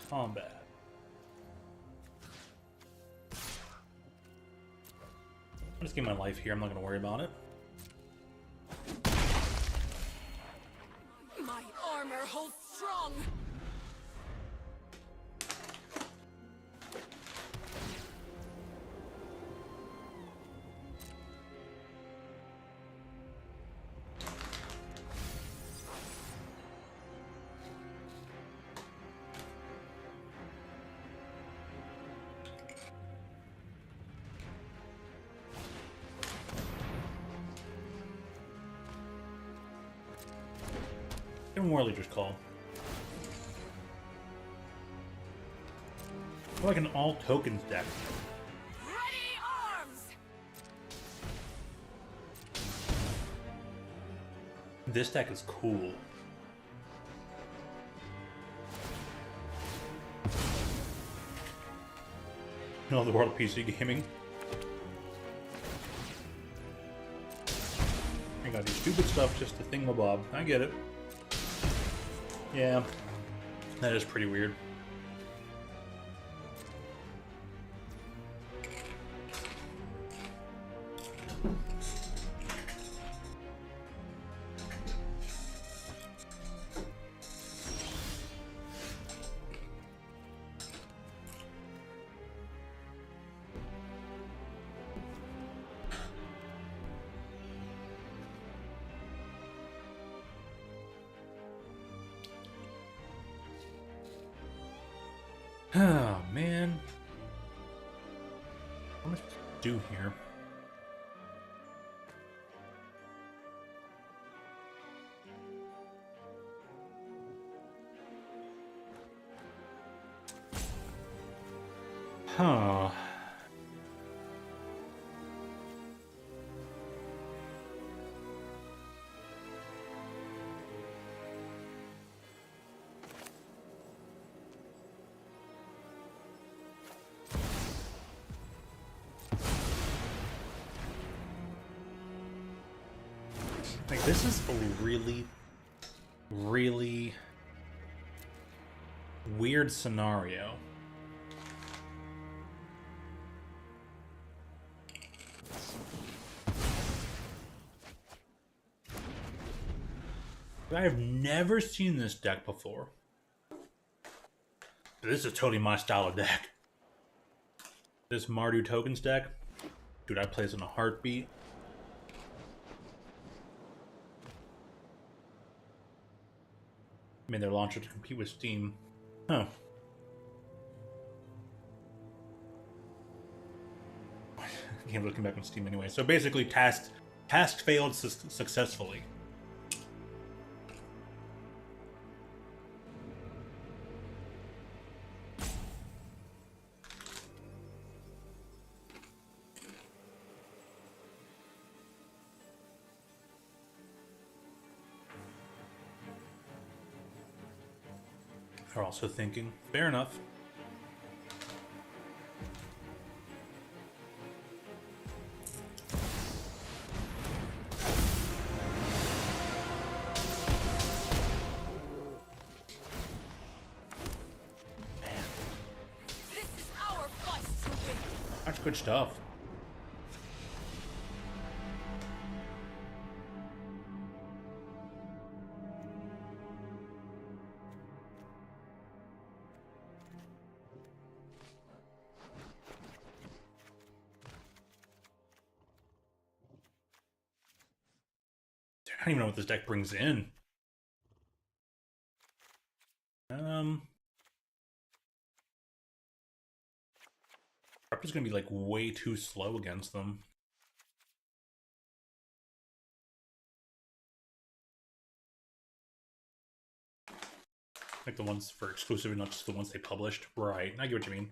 Combat. I'll just get my life here. I'm not going to worry about it. My armor holds strong! Get War Leader's Call. I feel like an all tokens deck. Ready arms! This deck is cool. No, the world of PC gaming. I got these stupid stuff just to thingamabob. I get it. Yeah, that is pretty weird. Oh, man. What am I supposed to do here? Huh. Like, this is a really, really weird scenario. I have never seen this deck before. This is totally my style of deck. This Mardu tokens deck, dude, I play this in a heartbeat. Made their launcher to compete with Steam. Huh. Game's looking back on Steam anyway. So basically, task failed successfully. Are also thinking, fair enough. Man. This is our fight to win! That's good stuff. don't even know what this deck brings in. Raptor's gonna be like way too slow against them. Like the ones for exclusive, not just the ones they published. Right, I get what you mean.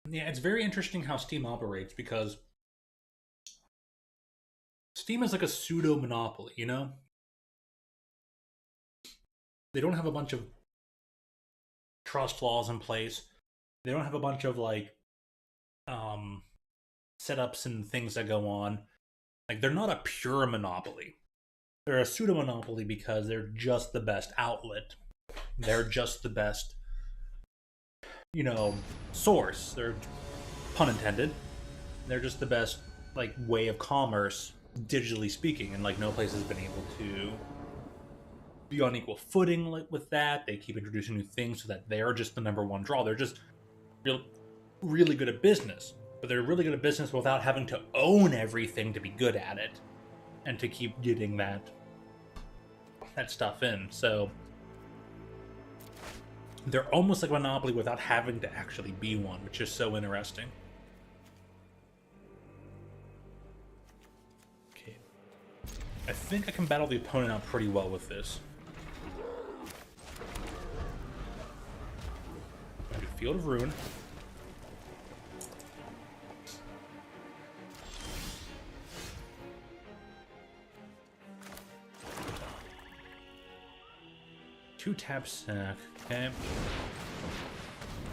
Yeah, it's very interesting how Steam operates, because Steam is like a pseudo monopoly, you know? They don't have a bunch of trust laws in place. They don't have a bunch of like setups and things that go on. Like, they're not a pure monopoly. They're a pseudo monopoly because they're just the best outlet. They're just the best, you know, source. They're, pun intended, they're just the best like way of commerce, digitally speaking, and like no place has been able to be on equal footing like with that. They keep introducing new things so that they're just the number one draw. They're just really good at business, but they're really good at business without having to own everything to be good at it and to keep getting that stuff in. So they're almost like a monopoly without having to actually be one, which is so interesting. Okay, I think I can battle the opponent out pretty well with this. I do Field of Ruin. Two tap sack. Okay.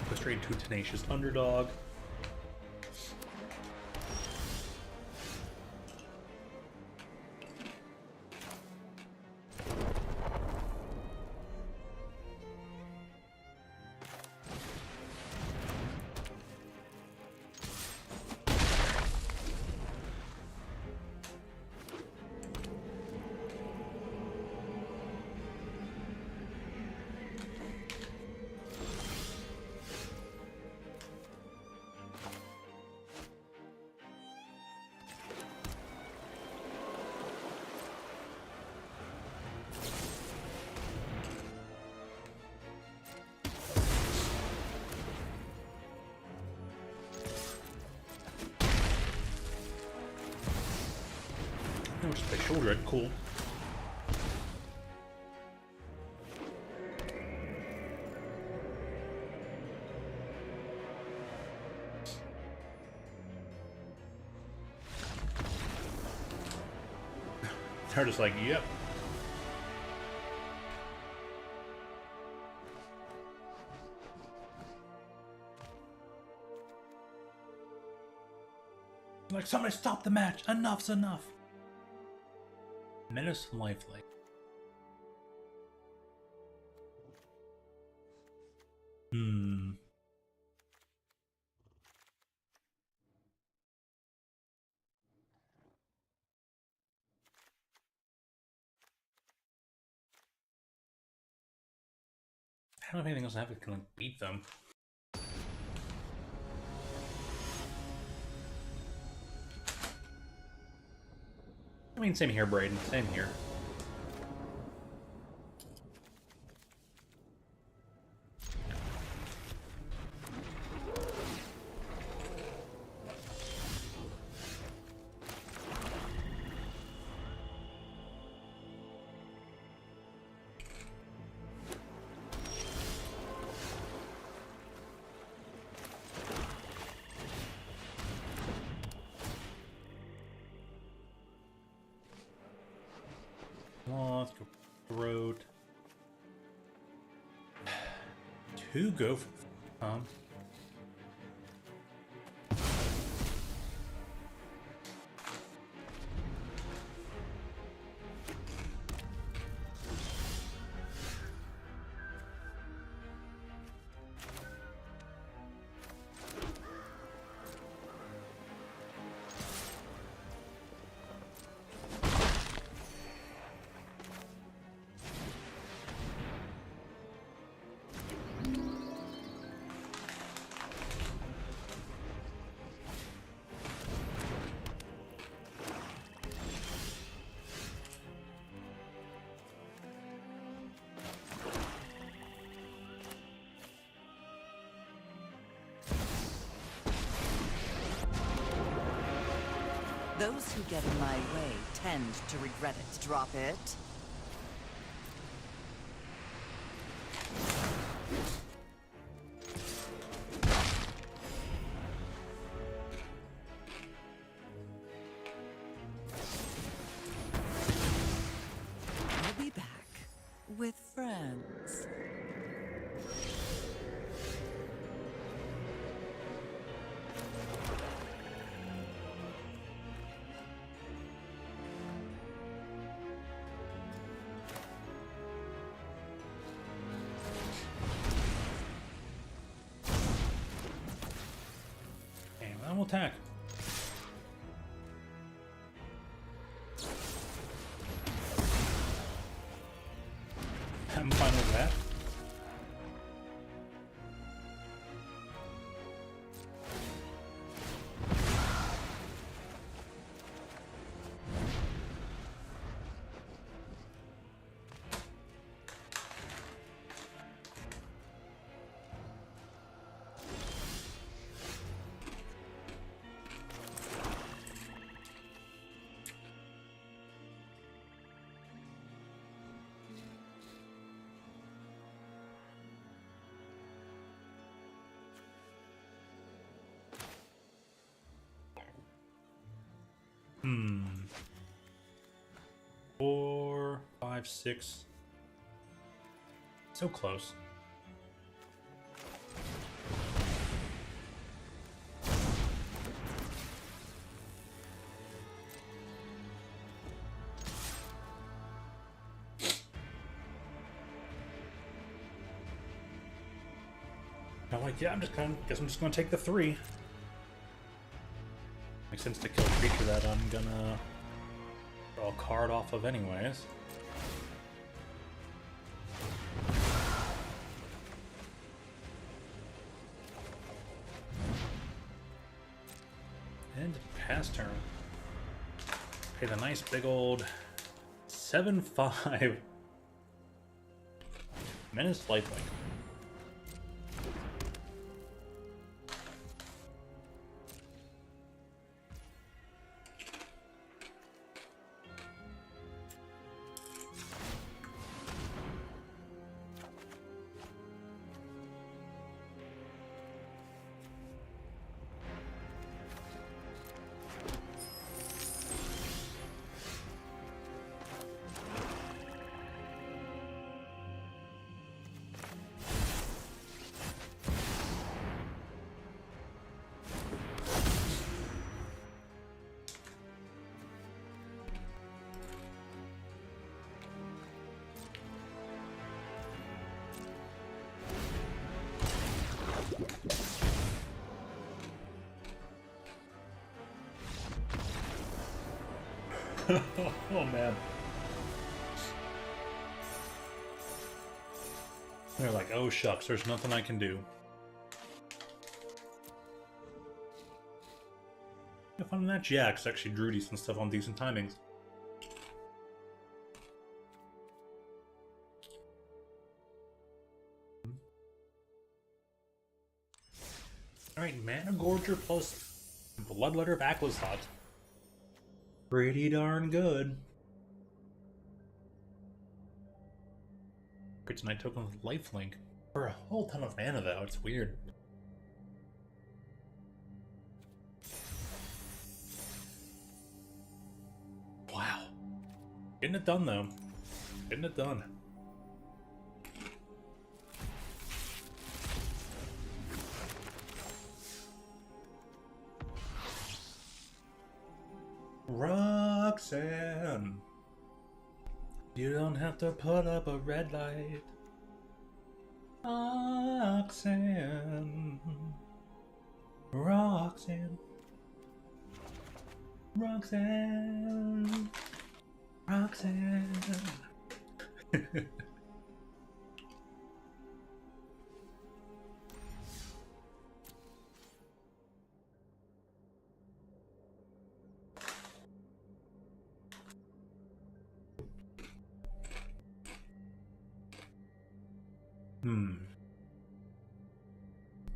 Go straight into Tenacious Underdog. No, just play shoulder it. Cool. They're just like, yep. Like, somebody stop the match. Enough's enough. Menace lifelink. I don't have anything else I have that can like beat them. I mean, same here, Braden. Same here. Let's go throat. Two go for Those who get in my way tend to regret it. Drop it. I'll be back with friends. And I will attack. I'm fine with that. Hmm. 4, 5, 6. So close. I'm like, yeah, guess I'm just gonna take the 3. Makes sense to kill a creature that I'm gonna draw a card off of anyways. And pass turn. Pay the nice big old 7/5 Menace Lifelink. Oh man. They're like, oh shucks, there's nothing I can do. If I'm that Jax actually drew decent stuff on decent timings. Alright, Mana Gorger plus Bloodletter of Aquazot. Pretty darn good. Creates a night token with lifelink. For a whole ton of mana though, it's weird. Wow. Getting it done though. Getting it done. Roxanne, you don't have to put up a red light. Roxanne, Roxanne, Roxanne, Roxanne.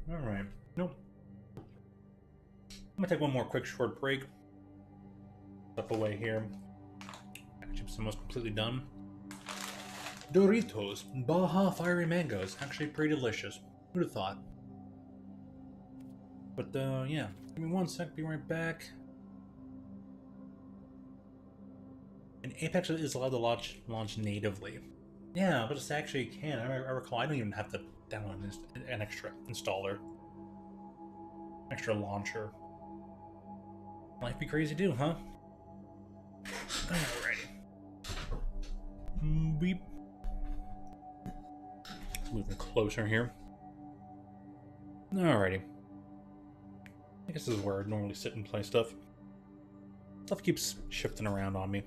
Alright. Nope. I'm gonna take one more quick short break. Step away here. Chip's almost completely done. Doritos, Baja Fiery Mangoes. Actually pretty delicious. Who'd have thought? But, yeah. Give me one sec, be right back. And Apex is allowed to launch natively. Yeah, but it's actually can. I recall I don't even have to download an extra installer. Extra launcher. Might be crazy too, huh? Alrighty. Beep. Moving closer here. Alrighty. I guess this is where I normally sit and play stuff. Stuff keeps shifting around on me.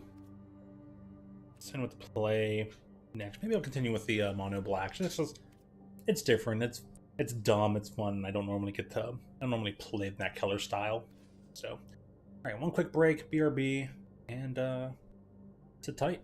Let's end with the play next. Maybe I'll continue with the mono black. It's different. It's dumb. It's fun. I don't normally play that color style. So, all right, one quick break, BRB, and sit tight.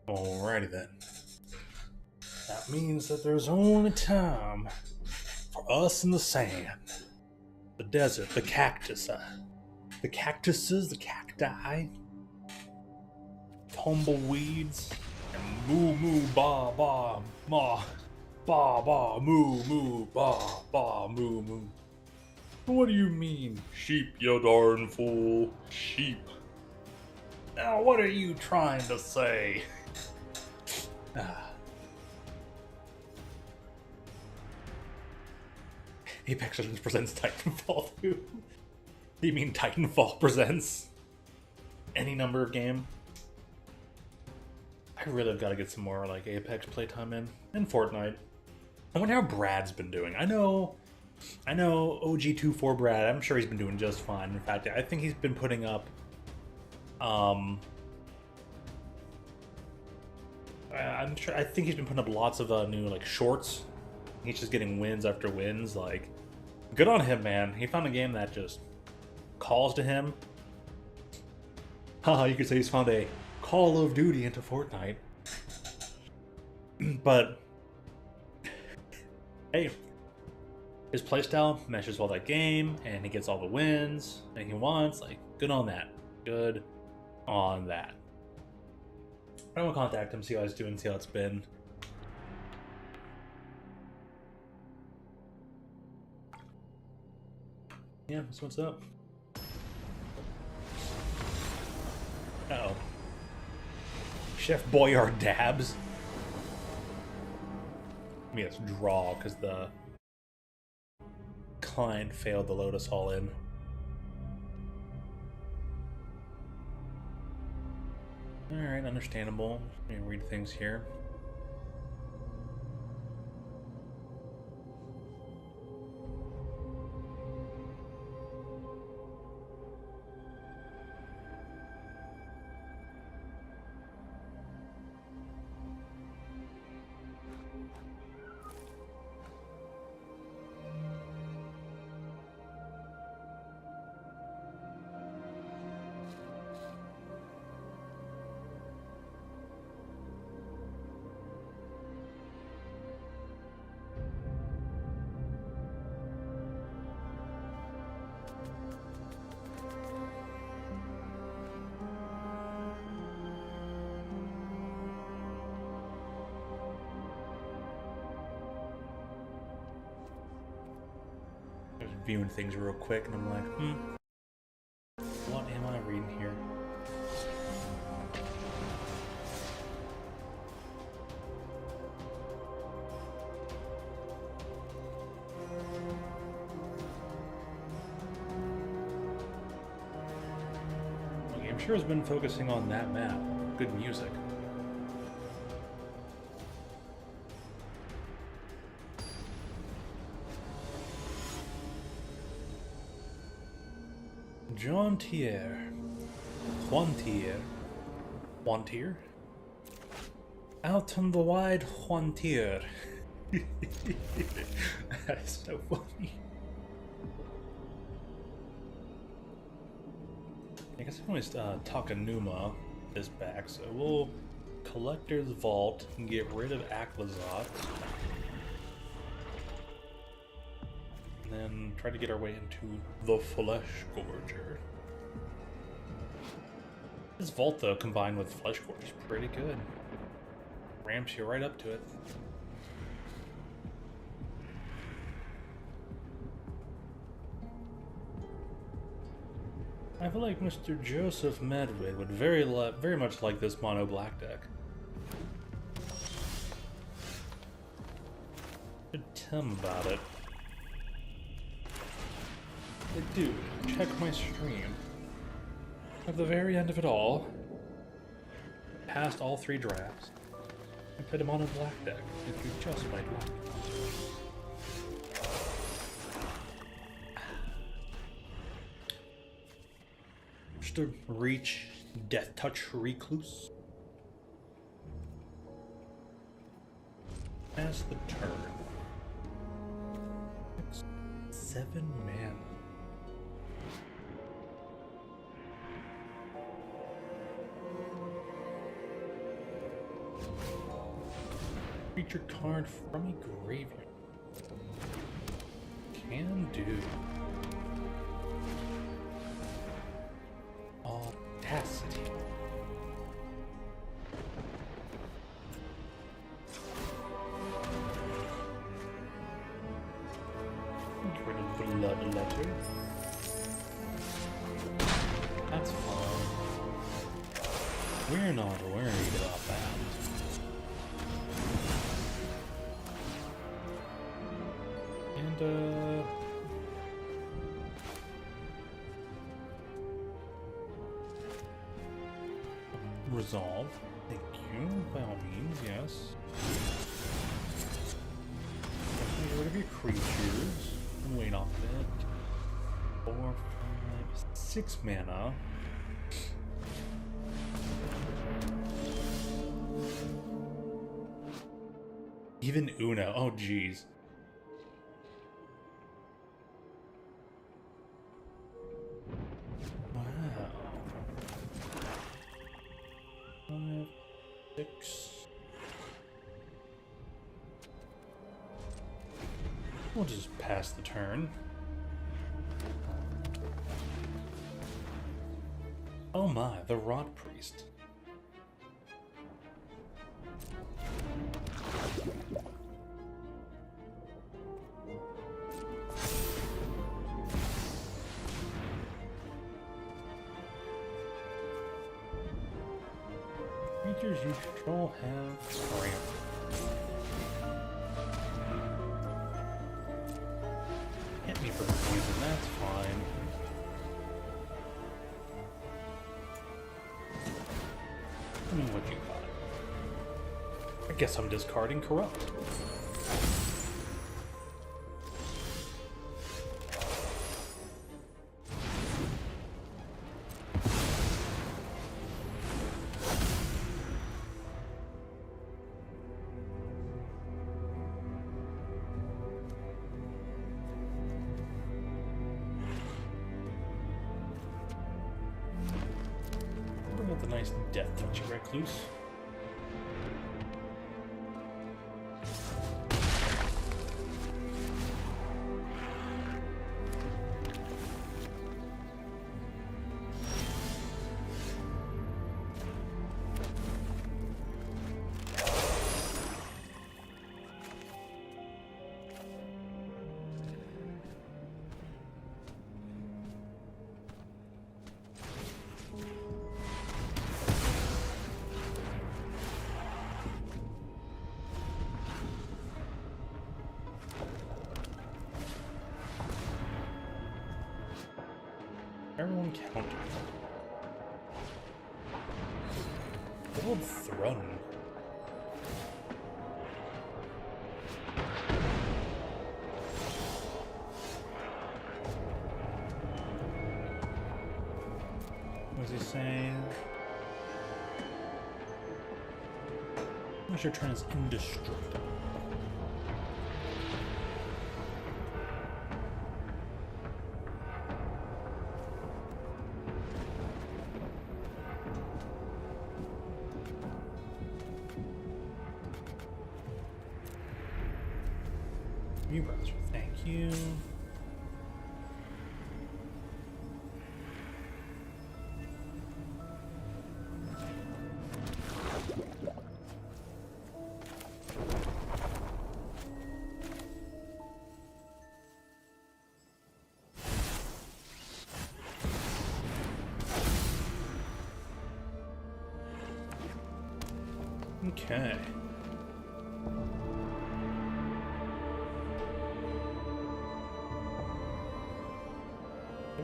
Alrighty then. That means that there's only time for us in the sand, the desert, the cactuses, the cacti, tumbleweeds, and moo moo ba ba ma ba ba moo moo ba ba moo moo. What do you mean, sheep, you darn fool? Sheep. Now, what are you trying to say? Apex Legends presents Titanfall 2. Do you mean Titanfall presents any number of game? I really have got to get some more like Apex playtime in, and Fortnite. I wonder how Brad's been doing. I know OG24 Brad. I'm sure he's been doing just fine. In fact, I think he's been putting up I think he's been putting up lots of new like shorts. He's just getting wins after wins. Like, good on him, man. He found a game that just calls to him. Haha, you could say he's found a Call of Duty into Fortnite. But hey, his playstyle meshes well that game, and he gets all the wins that he wants. Like, good on that. Good on that. I want to contact him, see how he's doing, see how it's been. Yeah, that's what's up. Uh-oh. Chef Boyard dabs. I mean, it's draw, because the client failed to load us all in. Alright, understandable. Let me read things here. Viewing things real quick, and I'm like, what am I reading here? Okay, I'm sure it's been focusing on that map. Good music. Juan Tier, out on the wide Juan Tier. That's so funny. I guess I can always Takanuma is back, so we'll Collector's Vault and get rid of Aklazot. And then try to get our way into the Flesh Gorger. This vault, though, combined with Flesh Gorger is pretty good. Ramps you right up to it. I feel like Mr. Joseph Medwid would very much like this mono black deck. Should tell him about it. Hey, dude, check my stream. At the very end of it all, past all 3 drafts, I put him on a black deck, if you just might like. Just to reach Death Touch Recluse. Pass the turn. 7 mana. Creature card from a graveyard. Can do. Audacity. Get rid of Bloodletter. That's fine. We're not worried about that. And, resolve. Thank you, by all means, yes. Get rid of your creatures. And wait off it. 4, 5, 6 mana. Even Una. Oh, jeez. Wow. 5, 6. We'll just pass the turn. Oh my, the Rot Priest. Creatures you control have tramp. Hit me for poison, that's fine. I mean, what you got? I guess I'm discarding Corrupt. Bring out the nice Death Touchy Recluse. Everyone counter. Old Throne. What was he saying? What's your turn is indestructible. New browser, thank you. Okay.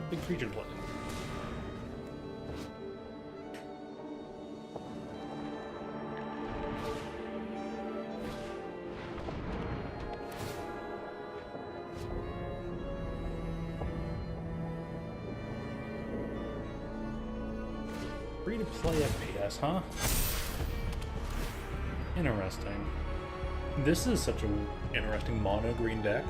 Big creature play. Free to play FPS, huh? Interesting. This is such an interesting mono green deck.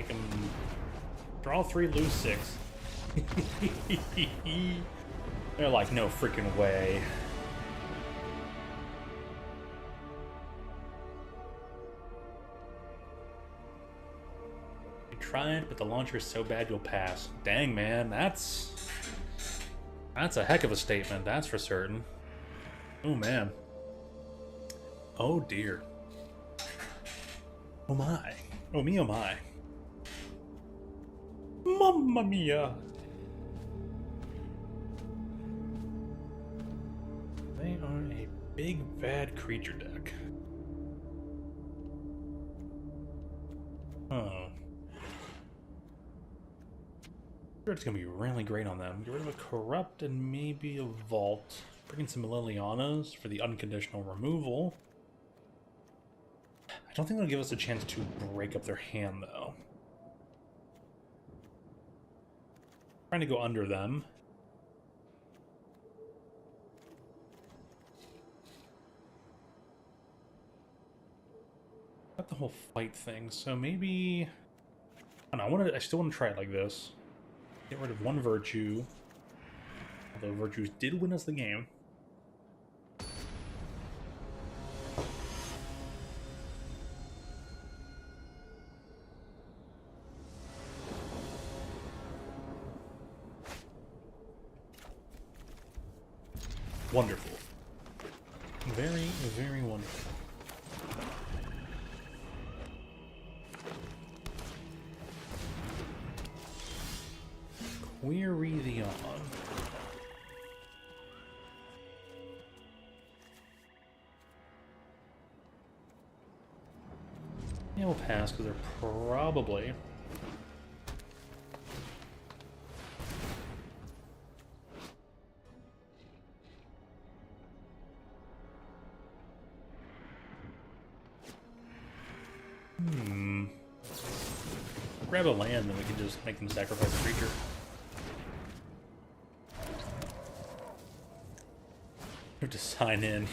Make him draw 3, lose 6. They're like, no freaking way. You tried, but the launcher is so bad you'll pass. Dang, man, that's a heck of a statement, that's for certain. Oh, man. Oh, dear. Oh, my. Oh, me, oh, my. Mamma mia! They are a big, bad creature deck. Oh. Sure, it's gonna be really great on them. Get rid of a Corrupt and maybe a Vault. Bring in some Lilianas for the unconditional removal. I don't think they'll give us a chance to break up their hand, though. Trying to go under them. Got the whole fight thing, so maybe I don't know, I still want to try it like this. Get rid of one virtue. Although virtues did win us the game. Wonderful. Very, very wonderful. Query the on. Yeah, we'll pass because they're probably... Grab a land, then we can just make them sacrifice a creature. Have to sign in.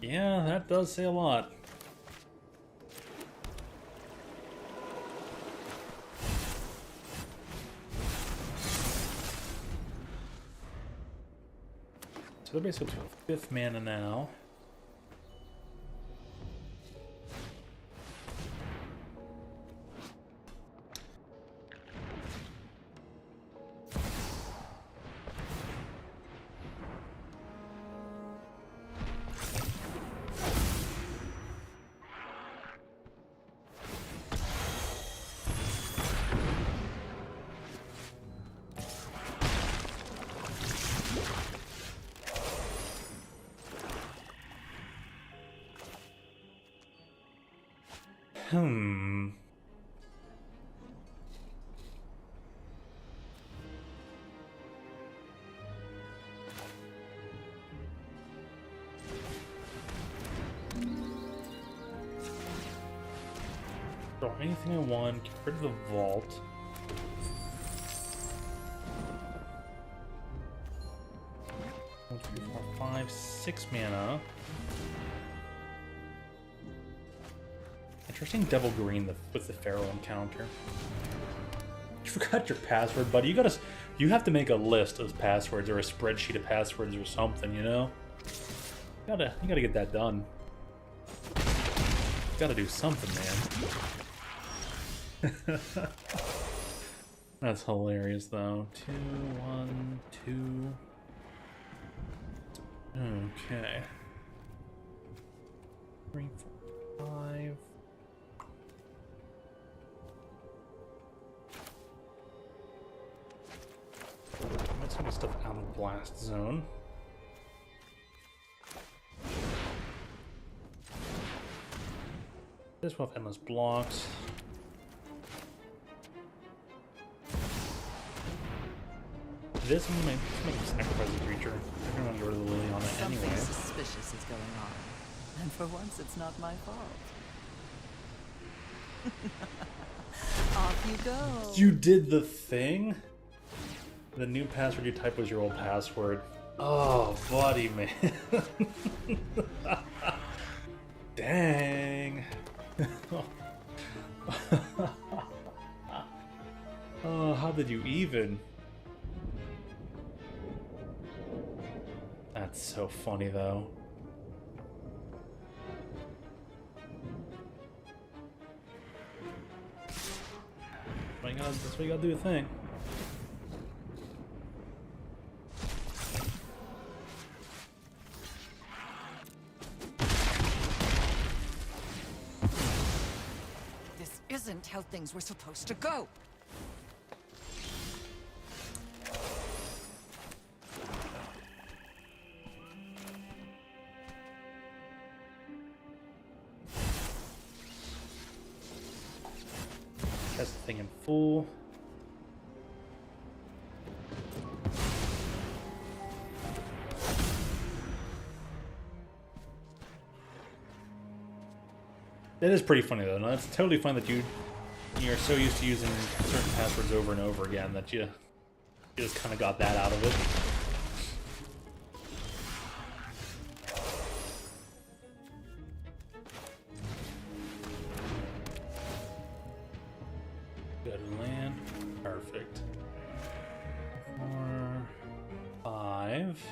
Yeah, that does say a lot. So they're basically to 5th mana now. Draw anything I want, get rid of the vault. One, two, 4, 5, 6 mana. Interesting double green with the Pharaoh encounter. You forgot your password, buddy. You have to make a list of passwords or a spreadsheet of passwords or something, you know? You gotta get that done. You gotta do something, man. That's hilarious, though. 2, 1, 2. Okay. 3, 4, 5. Let's get stuff out of blast zone. This will have endless blocks. This one make sacrifice a creature. I'm gonna get rid of the Lily on it anyway. Something suspicious is going on, and for once, it's not my fault. Off you go. You did the thing? The new password you typed was your old password. Oh, buddy, man. Dang. Oh, how did you even? That's so funny, though. That's what you gotta do, a thing. This isn't how things were supposed to go. Test the thing in full. That is pretty funny though. No, it's totally fun that you're so used to using certain passwords over and over again that you just kind of got that out of it. Go to land. Perfect. 4, 5.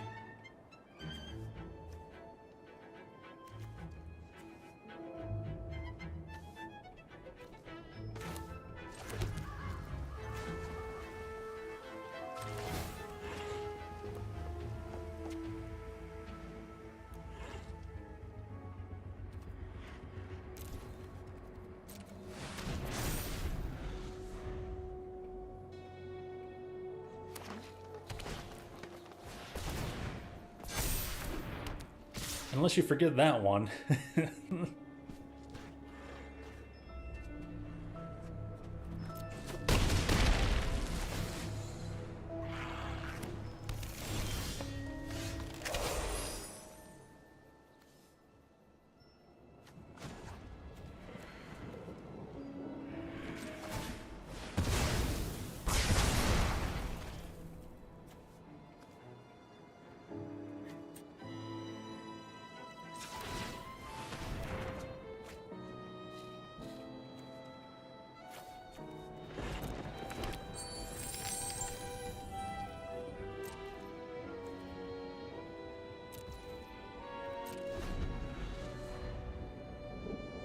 Unless you forget that one.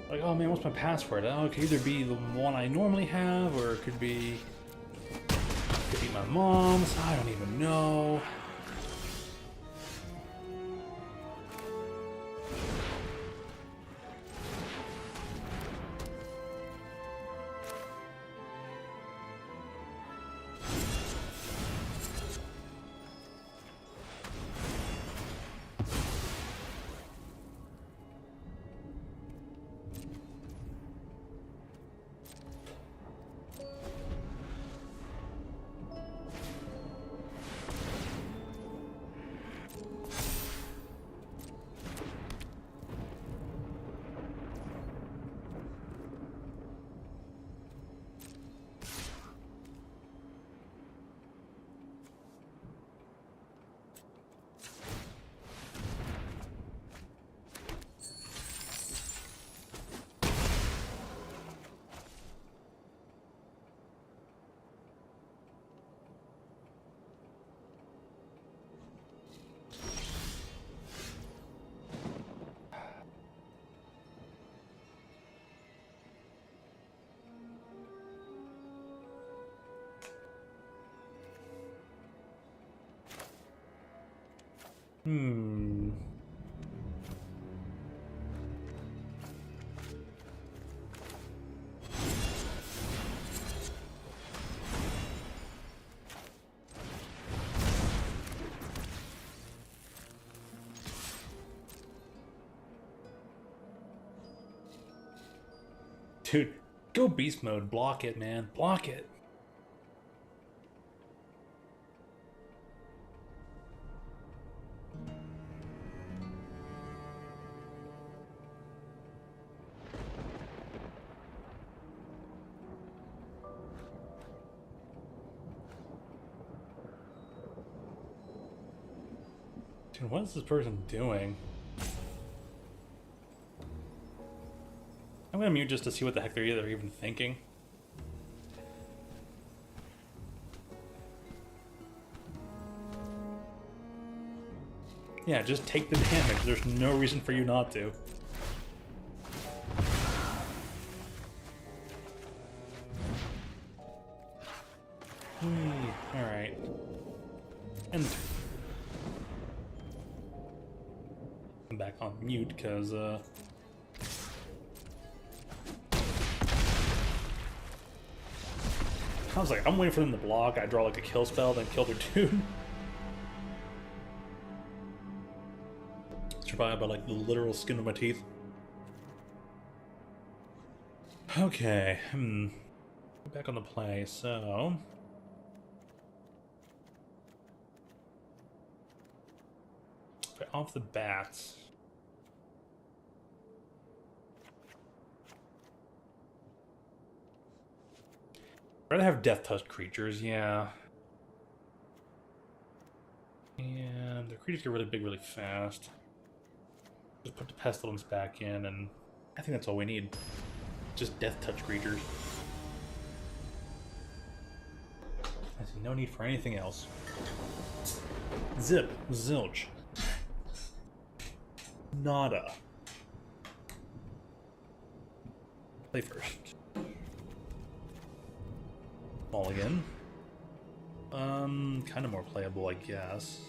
Like, oh man, what's my password? Oh, it could either be the one I normally have, or it could be my mom's. I don't even know. Hmm. Dude, go beast mode. Block it, man. Block it. Dude, what is this person doing? I'm gonna mute just to see what the heck they're even thinking. Yeah, just take the damage. There's no reason for you not to. Alright. And I'm back on mute because I was like, I'm waiting for them to block. I draw like a kill spell, then kill their dude. Survive by like the literal skin of my teeth. Okay, back on the play, so off the bats. I'd rather have death touch creatures, yeah. And the creatures get really big really fast. Just put the pestilence back in, and I think that's all we need. Just death touch creatures. I see no need for anything else. Zip, zilch. Nada. Play first. Mulligan. Kind of more playable, I guess.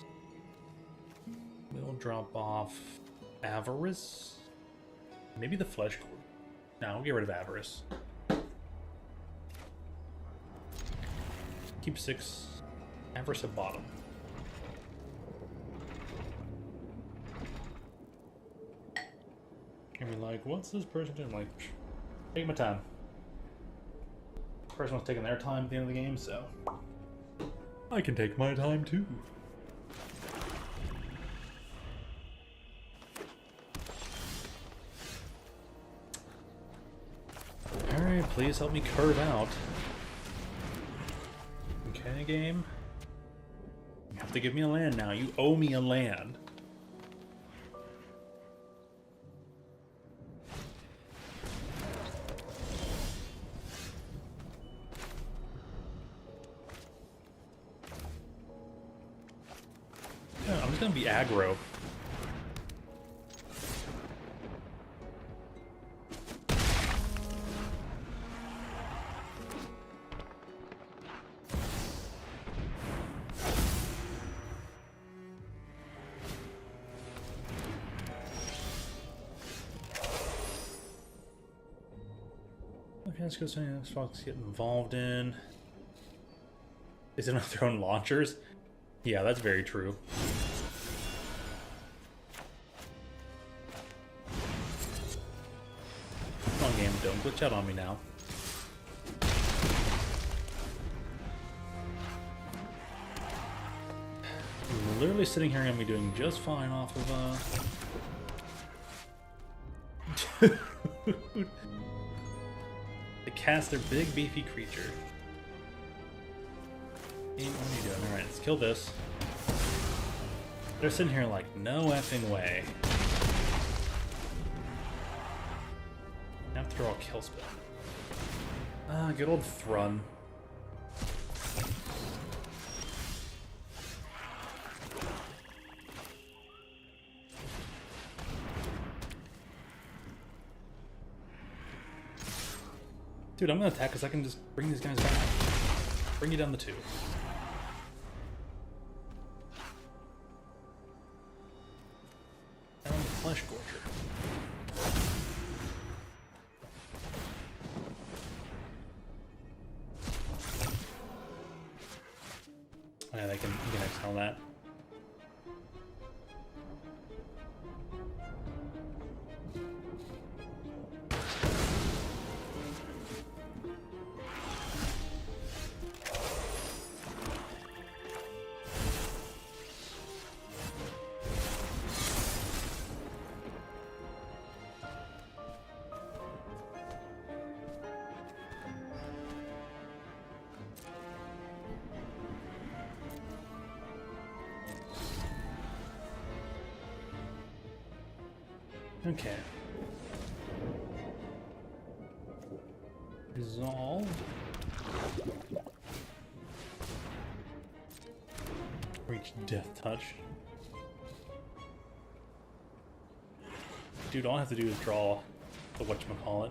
We'll drop off Avarice. Maybe the Flesh Cord. No, we'll get rid of Avarice. Keep 6. Avarice at bottom. And be like, what's this person doing? Like, take my time. This person was taking their time at the end of the game, so I can take my time too. Alright, please help me curve out. Okay, game. You have to give me a land now. You owe me a land. Yeah, I'm just gonna be aggro. Okay, let's go see what Fox get involved in. Is it not their own launchers? Yeah, that's very true. Come on, game, don't glitch out on me now. I'm literally sitting here and be doing just fine off of They cast their big beefy creature. What are you doing? Alright, let's kill this. They're sitting here like, no effing way. After all, kill spell. Ah, good old Thrun. Dude, I'm gonna attack because I can just bring these guys back. Bring you down the 2. And the Flesh Gorger. Oh, yeah, you can exile that. Okay. Resolve. Reach Death Touch. Dude, all I have to do is draw the whatchamacallit.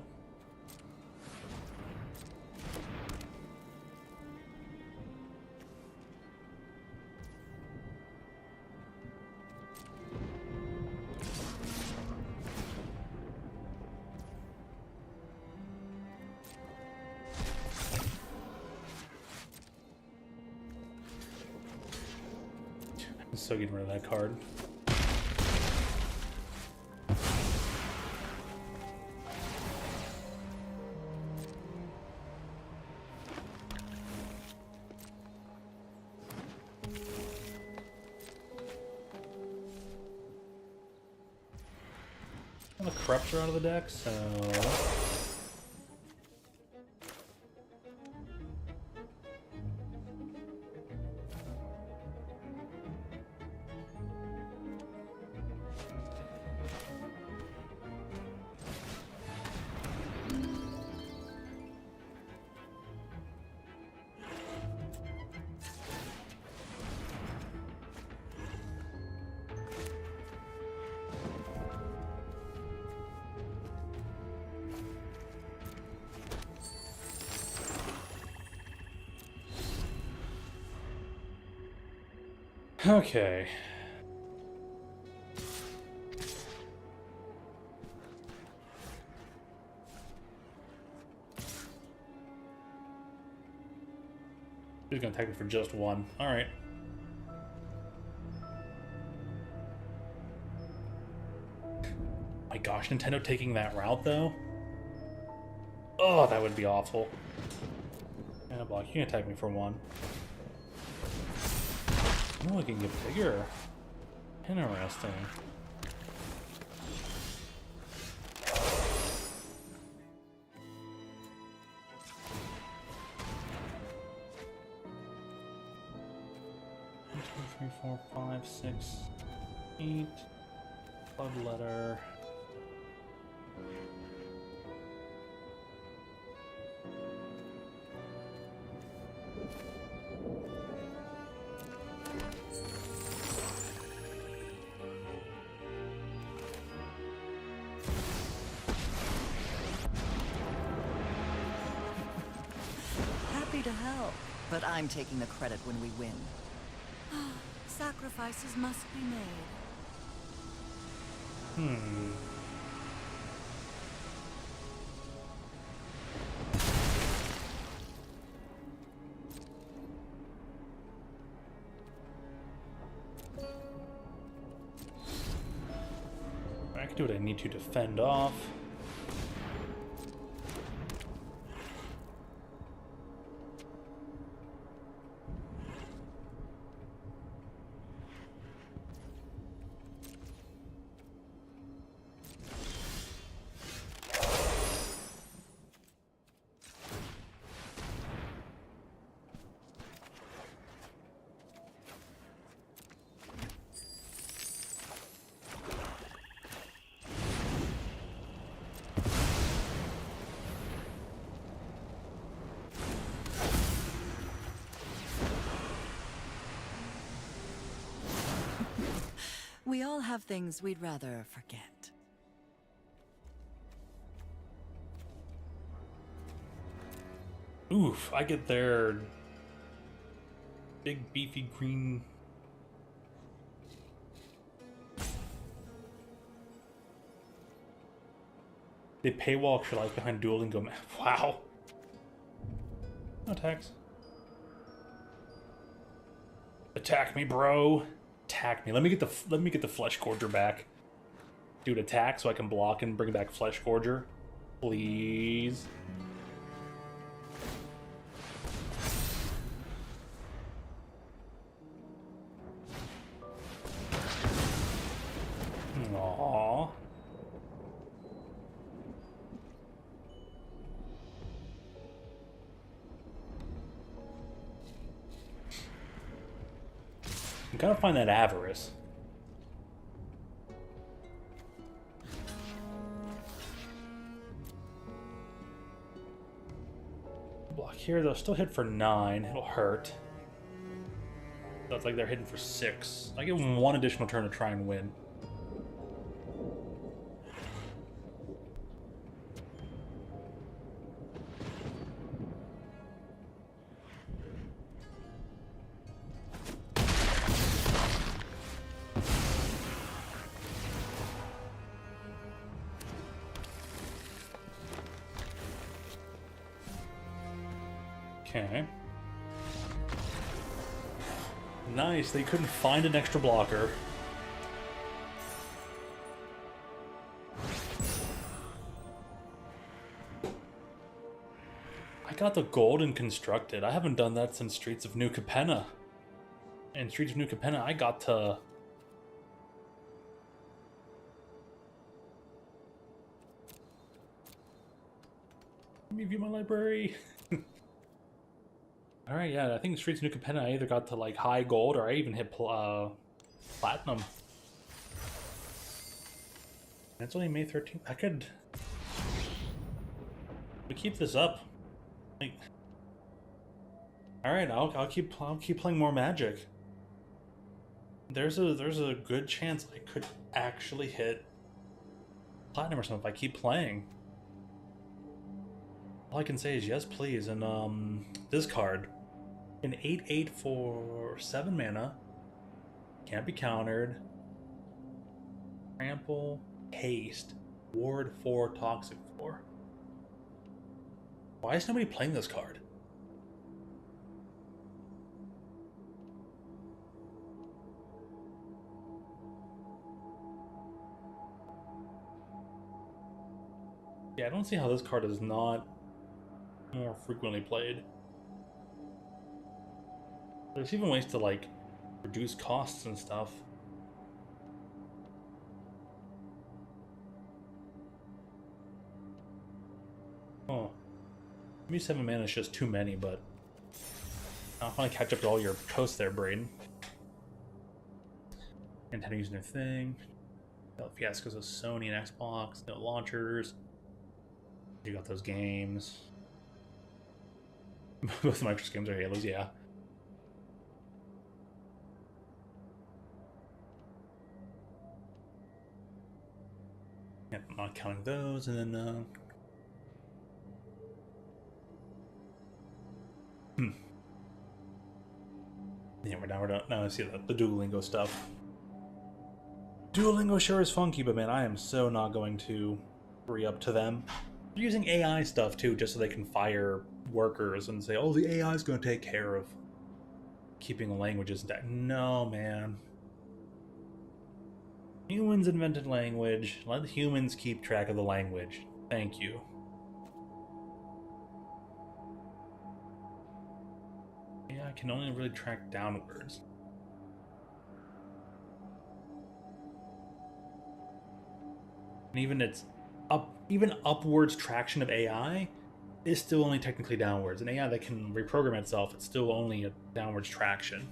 I'm so getting rid of that card. All the corrupts are out of the deck, so okay. He's gonna attack me for just one. Alright. My gosh, Nintendo taking that route though? Oh, that would be awful. And a block. You can attack me for one. Oh, I can get bigger. Interesting. One, two, three, 4, 5, 6, 8. Bloodletter. Happy to help, but I'm taking the credit when we win. Sacrifices must be made. I can do what I need to defend off. We all have things we'd rather forget. Oof, I get their big beefy green. They paywall extra life behind duel and go, wow. No attacks. Attack me, bro. Attack me. Let me get the Flesh Gorger back. Do an attack so I can block and bring back Flesh Gorger. Please. Aww. I'm gonna find that avarice. Block here, they'll still hit for 9. It'll hurt. That's like they're hitting for 6. I give them one additional turn to try and win. Okay. Nice, they couldn't find an extra blocker. I got the golden constructed. I haven't done that since Streets of New Capenna. In Streets of New Capenna, I got to... Let me view my library. Alright, yeah, I think Streets of New Capenna, I either got to like high gold or I even hit platinum. It's only May 13th. I could... We keep this up. Like... Alright, I'll keep playing more Magic. There's a good chance I could actually hit platinum or something if I keep playing. All I can say is yes, please. And this card, an 8/8 for 7 mana, can't be countered. Trample, haste, ward 4, toxic 4. Why is nobody playing this card? Yeah, I don't see how this card is not more frequently played. There's even ways to like reduce costs and stuff. Oh, maybe 7 mana is just too many, but I'll finally catch up to all your posts there, Braden. Nintendo using their thing. Fiascos of Sony and Xbox, no launchers. You got those games. Both the Microsoft games are Halos, yeah. Yeah, I'm not counting those, and then yeah, we're done. Now I see the Duolingo stuff. Duolingo sure is funky, but man, I am so not going to re-up to them. They're using AI stuff too, just so they can fire workers and say, oh, the AI is going to take care of keeping the languages intact. No, man. Humans invented language. Let humans keep track of the language. Thank you. AI can only really track downwards. And even upwards traction of AI is still only technically downwards. An AI that can reprogram itself, it's still only a downwards traction.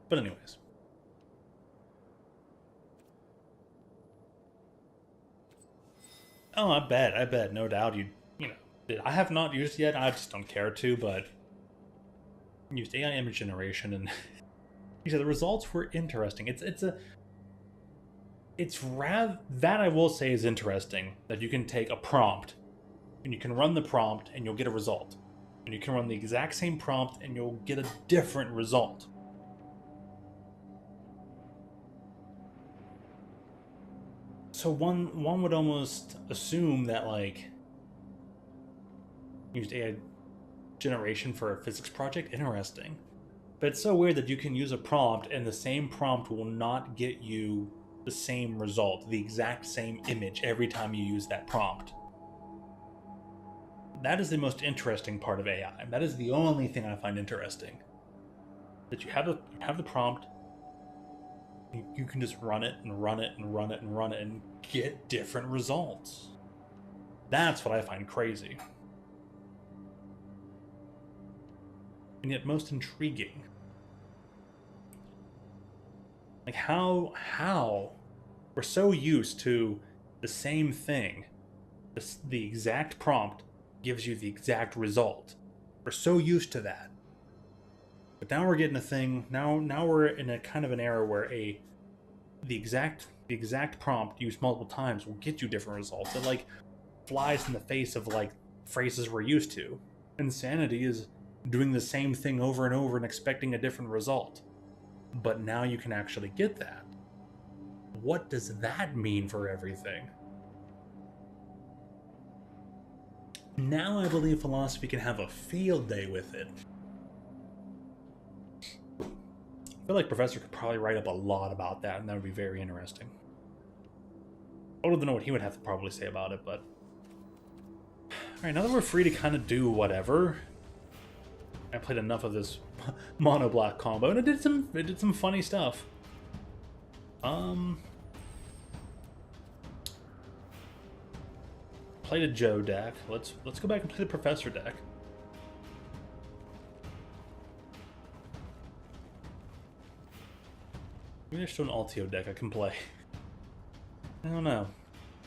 But anyways. Oh, I bet, no doubt you know, I have not used it yet, I just don't care to, but used AI image generation, and you said the results were interesting. It's rather that I will say is interesting that you can take a prompt and you can run the prompt and you'll get a result, and you can run the exact same prompt and you'll get a different result. So one would almost assume that like used AI generation for a physics project, interesting. But it's so weird that you can use a prompt and the same prompt will not get you the same result, the exact same image every time you use that prompt. That is the most interesting part of AI. That is the only thing I find interesting. That you have the prompt, you can just run it and run it and run it and run it and get different results. That's what I find crazy. And yet most intriguing. Like how we're so used to the same thing, the exact prompt gives you the exact result. We're so used to that. But now we're getting a thing, now we're in a kind of an era where the exact prompt used multiple times will get you different results. It like flies in the face of like phrases we're used to. Insanity is doing the same thing over and over and expecting a different result. But now you can actually get that. what does that mean for everything? Now I believe philosophy can have a field day with it. I feel like Professor could probably write up a lot about that, and that would be very interesting. I don't know what he would have to probably say about it, but... Alright, now that we're free to kind of do whatever... I played enough of this mono black combo, and it did some funny stuff. Played a Joe deck. Let's go back and play the Professor deck. Maybe there's still an Altio deck I can play. I don't know.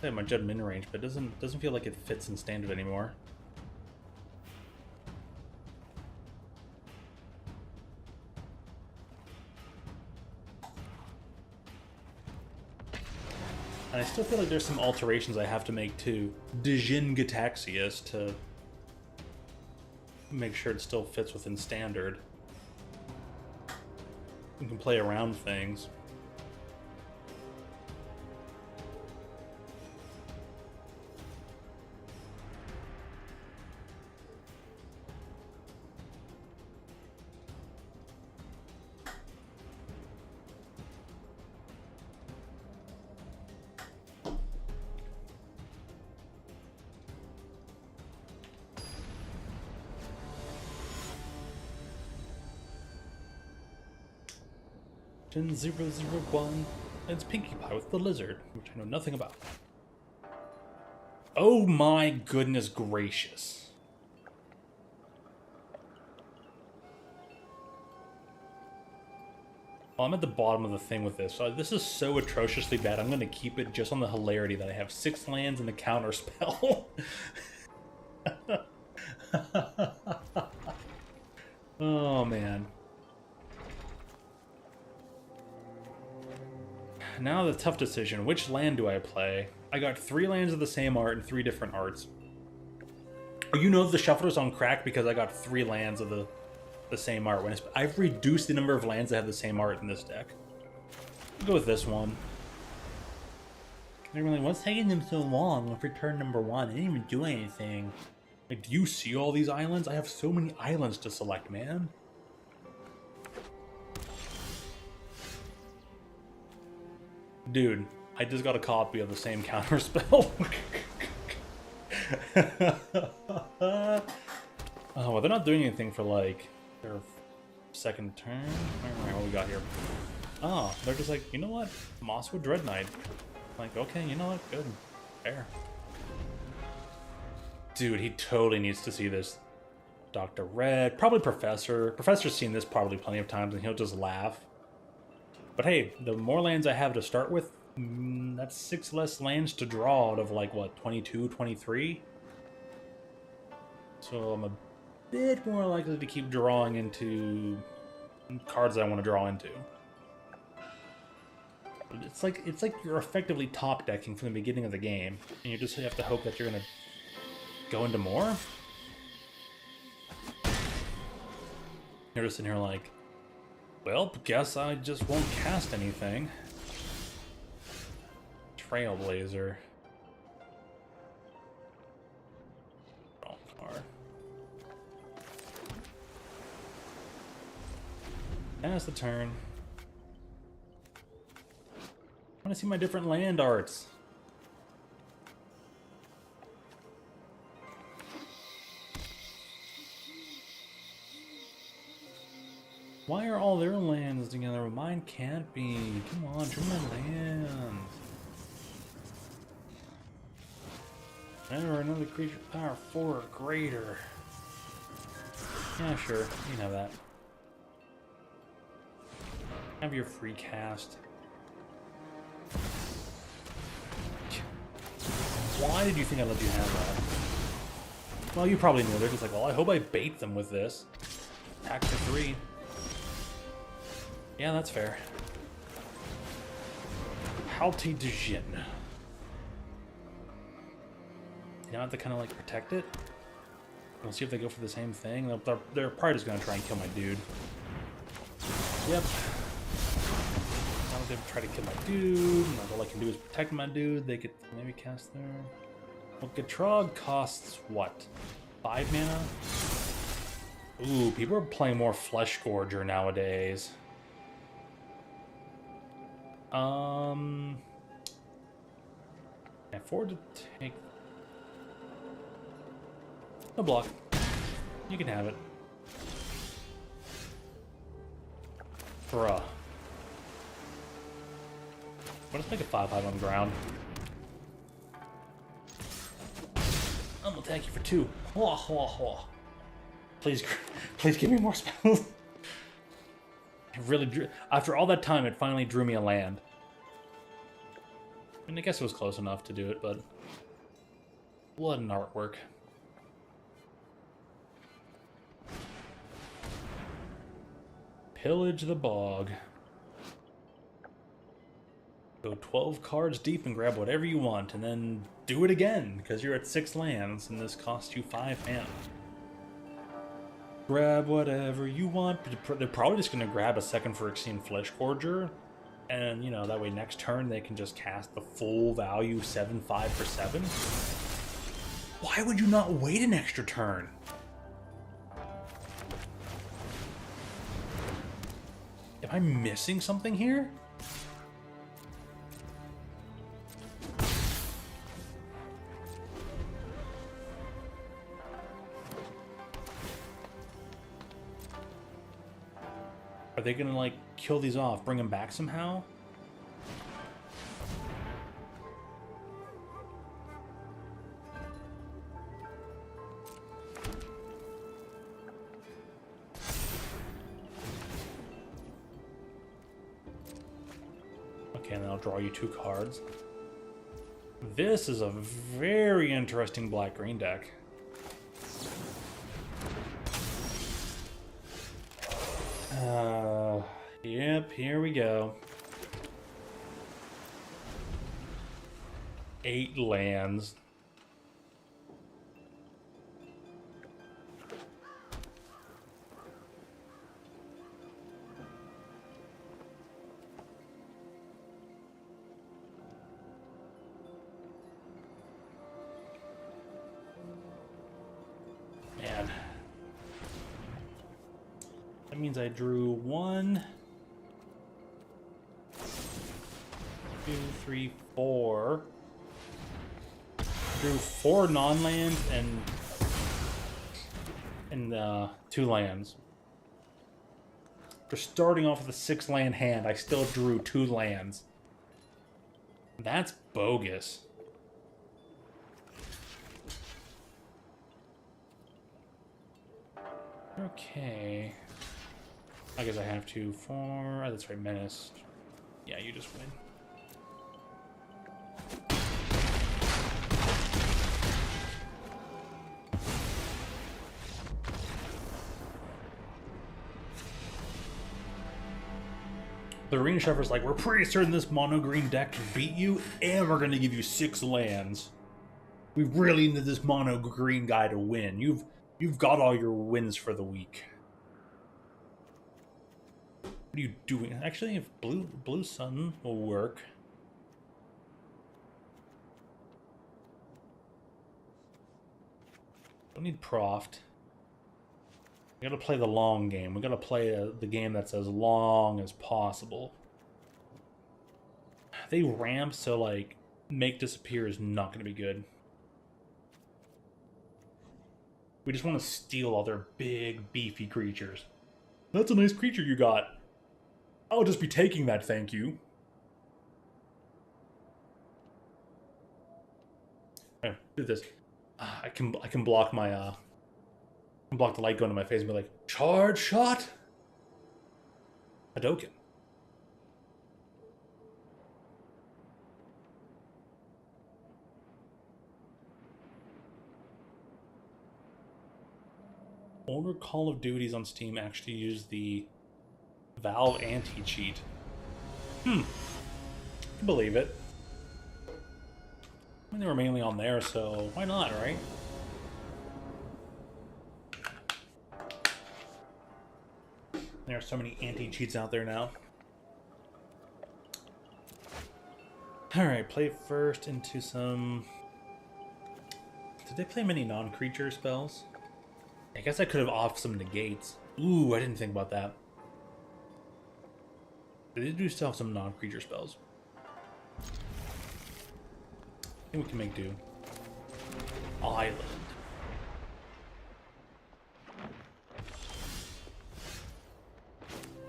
I have my Jud min range, but it doesn't feel like it fits in standard anymore. And I still feel like there's some alterations I have to make to Dijin Gataxias to make sure it still fits within standard. You can play around things. Gen 001, it's Pinkie Pie with the lizard, which I know nothing about. Oh my goodness gracious. Well, I'm at the bottom of the thing with this, so this is so atrociously bad, I'm going to keep it just on the hilarity that I have 6 lands and a counter spell. Oh man. Now the tough decision, which land do I play? I got 3 lands of the same art and 3 different arts. You know the shuffler's on crack because I got 3 lands of the same art. I've reduced the number of lands that have the same art in this deck. I'll go with this one. They're like, what's taking them so long for turn number 1? I didn't even do anything. Like, do you see all these islands? I have so many islands to select, man. Dude, I just got a copy of the same counter spell. Oh, well, they're not doing anything for, like, their second turn. Alright, what we got here? Oh, they're just like, you know what? Mosswood Dread Knight. Like, okay, you know what? Good. Fair. Dude, he totally needs to see this. Dr. Red, probably Professor. Professor's seen this probably plenty of times, and he'll just laugh. But hey, the more lands I have to start with, that's 6 less lands to draw out of, like, what, 22, 23? So I'm a bit more likely to keep drawing into cards that I want to draw into. It's like you're effectively top decking from the beginning of the game, and you just have to hope that you're going to go into more? You're just sitting here like, well, guess I just won't cast anything. Trailblazer. Wrong card. Pass the turn. I want to see my different land arts. Why are all their lands together? Mine can't be. Come on, turn my lands. Or another creature power 4 or greater. Yeah, sure. You can have that. Have your free cast. Why did you think I let you have that? Well, you probably knew. They're just like, well, I hope I bait them with this. Attack for 3. Yeah, that's fair. Halti Dijin. You don't have to kind of like protect it. We'll see if they go for the same thing. They're probably just gonna try and kill my dude. Yep. they try to kill my dude, and all I can do is protect my dude. They get maybe cast there. Well, Gatrog costs what? 5 mana? Ooh, people are playing more Flesh Gorger nowadays. Can I afford to take... No block. You can have it. Bruh. What if I make a 5/5 on the ground? I'm gonna attack you for 2. Whoa, whoa, whoa. Please, please give me more spells. It really drew... After all that time, it finally drew me a land. I mean, I guess it was close enough to do it, but... What an artwork. Pillage the bog. Go 12 cards deep and grab whatever you want, and then do it again, because you're at 6 lands, and this costs you 5 mana. Grab whatever you want. They're probably just going to grab a second Phyrexian Flesh Gorger, and, you know, that way next turn they can just cast the full value 7/5 for 7. Why would you not wait an extra turn? Am I missing something here? Are they gonna, like, kill these off, bring them back somehow? Okay, and then I'll draw you 2 cards. This is a very interesting black-green deck. Yep, here we go. 8 lands. Man. That means I drew 1, 2, 3, 4. Drew 4 non-lands and 2 lands. For starting off with a 6-land hand, I still drew 2 lands. That's bogus. Okay. I guess I have to for... Oh, that's right, Menace. Yeah, you just win. The Arena Shepherd's like, we're pretty certain this mono-green deck can beat you, and we're going to give you 6 lands. We really need this mono-green guy to win. You've got all your wins for the week. What are you doing? Actually, if Blue Sun will work. Don't need Proft. We gotta play the long game. We gotta play the game that's as long as possible. They ramp, so like make disappear is not gonna be good. We just want to steal all their big, beefy creatures. That's a nice creature you got. I'll just be taking that, thank you. Right, do this. I can block my block the light going to my face and be like, charge shot. Hadoken. Older Call of Duties on Steam actually use the Valve anti-cheat. I can believe it. I mean, they were mainly on there, so why not, right? There are so many anti-cheats out there now. Alright, play first into some... Did they play many non-creature spells? I guess I could have off some negates. Ooh, I didn't think about that. They do still have some non-creature spells. I think we can make do. Island.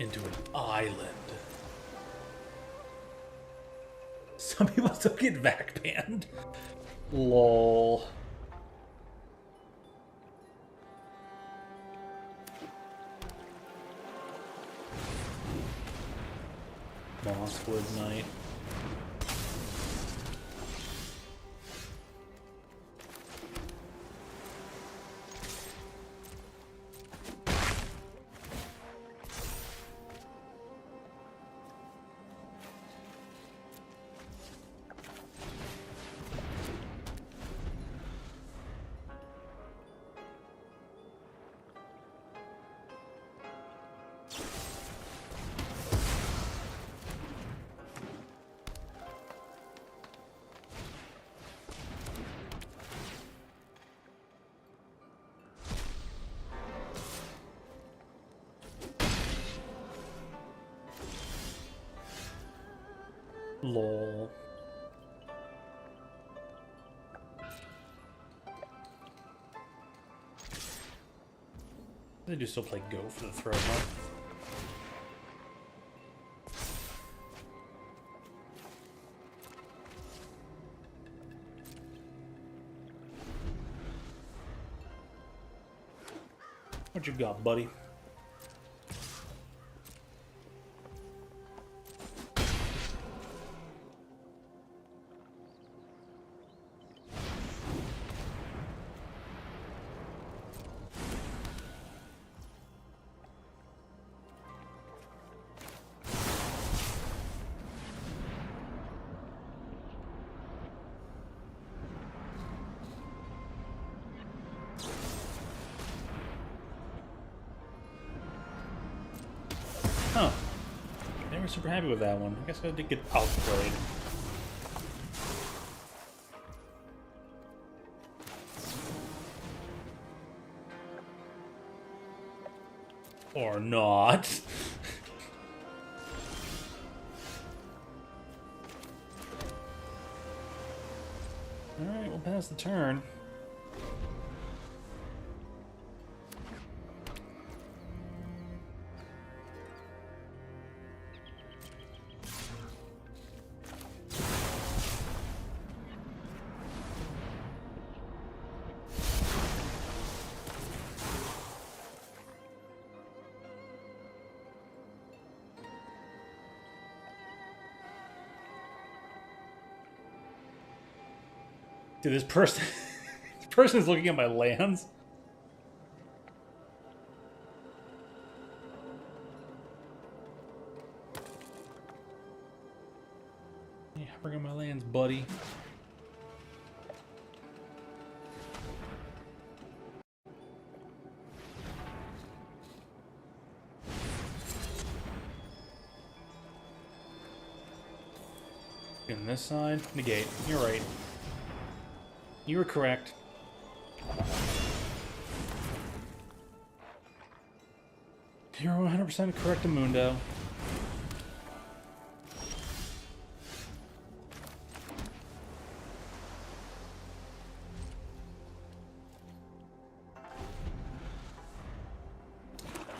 Into an island. Some people still get vac banned. Lol. Mosswood Knight. Lol. They do still play Go for the throw, huh? What you got, buddy? Huh. They were super happy with that one. I guess I did get outplayed. Or not. Alright, we'll pass the turn. Dude, this person is looking at my lands. Yeah, bring on my lands, buddy. On this side, negate. You're right. You were correct. You're 100% correct, Amundo.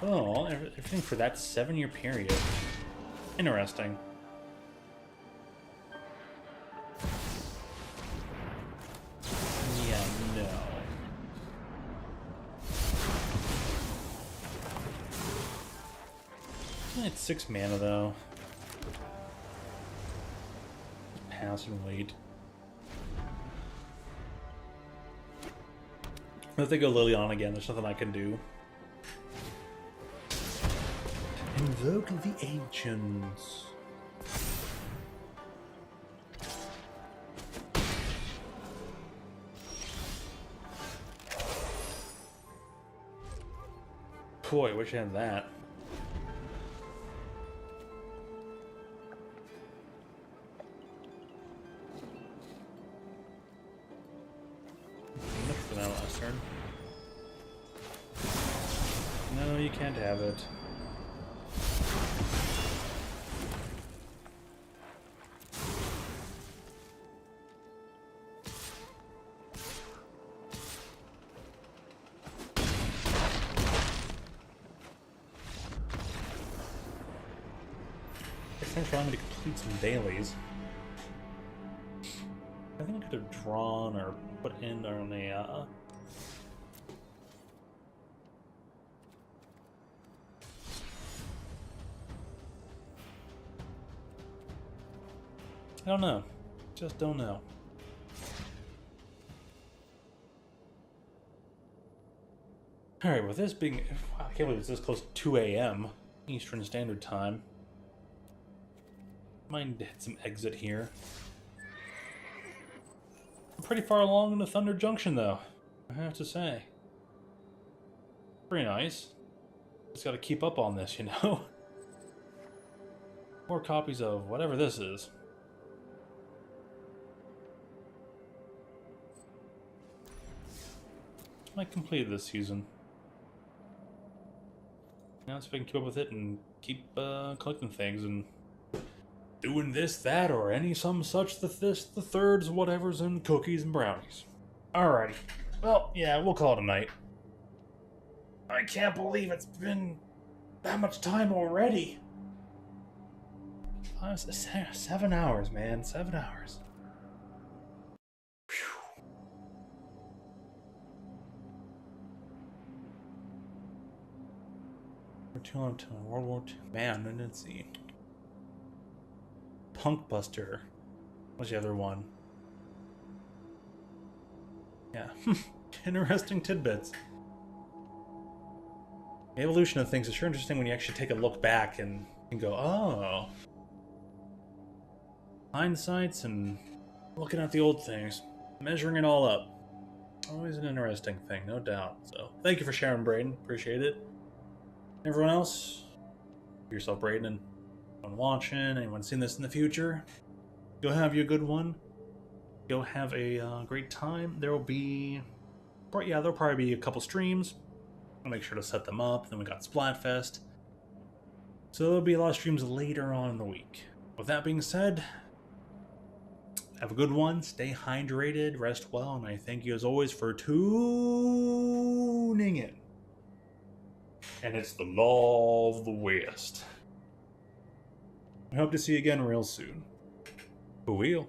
Oh, everything for that 7-year period. Interesting. It's 6 mana though. Pass and wait. If they go Liliana again, there's nothing I can do. Invoke the Ancients. Boy, I wish I had that. you can't have it. Thanks for allowing me to complete some dailies. I think I could have drawn or put in on a I don't know. Just don't know. Alright, with this being... Wow, I can't believe it's this close to 2 a.m. Eastern Standard Time. Might hit some exit here. I'm pretty far along in the Thunder Junction, though, I have to say. Pretty nice. Just gotta keep up on this, you know? More copies of whatever this is. Might complete this season. Now, see if I can keep up with it and keep collecting things and doing this, that, or any some such, the this, the thirds, whatever's, and cookies and brownies. Alrighty. Well, yeah, we'll call it a night. I can't believe it's been that much time already. 7 hours, man. 7 hours. Whew. World War II. Man, I didn't see. Punk Buster. What's the other one? Yeah. Interesting tidbits. The evolution of things is sure interesting when you actually take a look back and go, oh. Hindsights and looking at the old things. Measuring it all up. Always an interesting thing, no doubt. So, thank you for sharing, Braden. Appreciate it. Everyone else, yourself, Braden, and anyone watching, anyone seeing this in the future, go have you a good one. Go have a great time. There will be, yeah, there'll probably be a couple streams. I'll make sure to set them up. Then we got Splatfest. So there'll be a lot of streams later on in the week. With that being said, have a good one. Stay hydrated, rest well, and I thank you as always for tuning in. And it's the law of the West. I hope to see you again real soon. For real.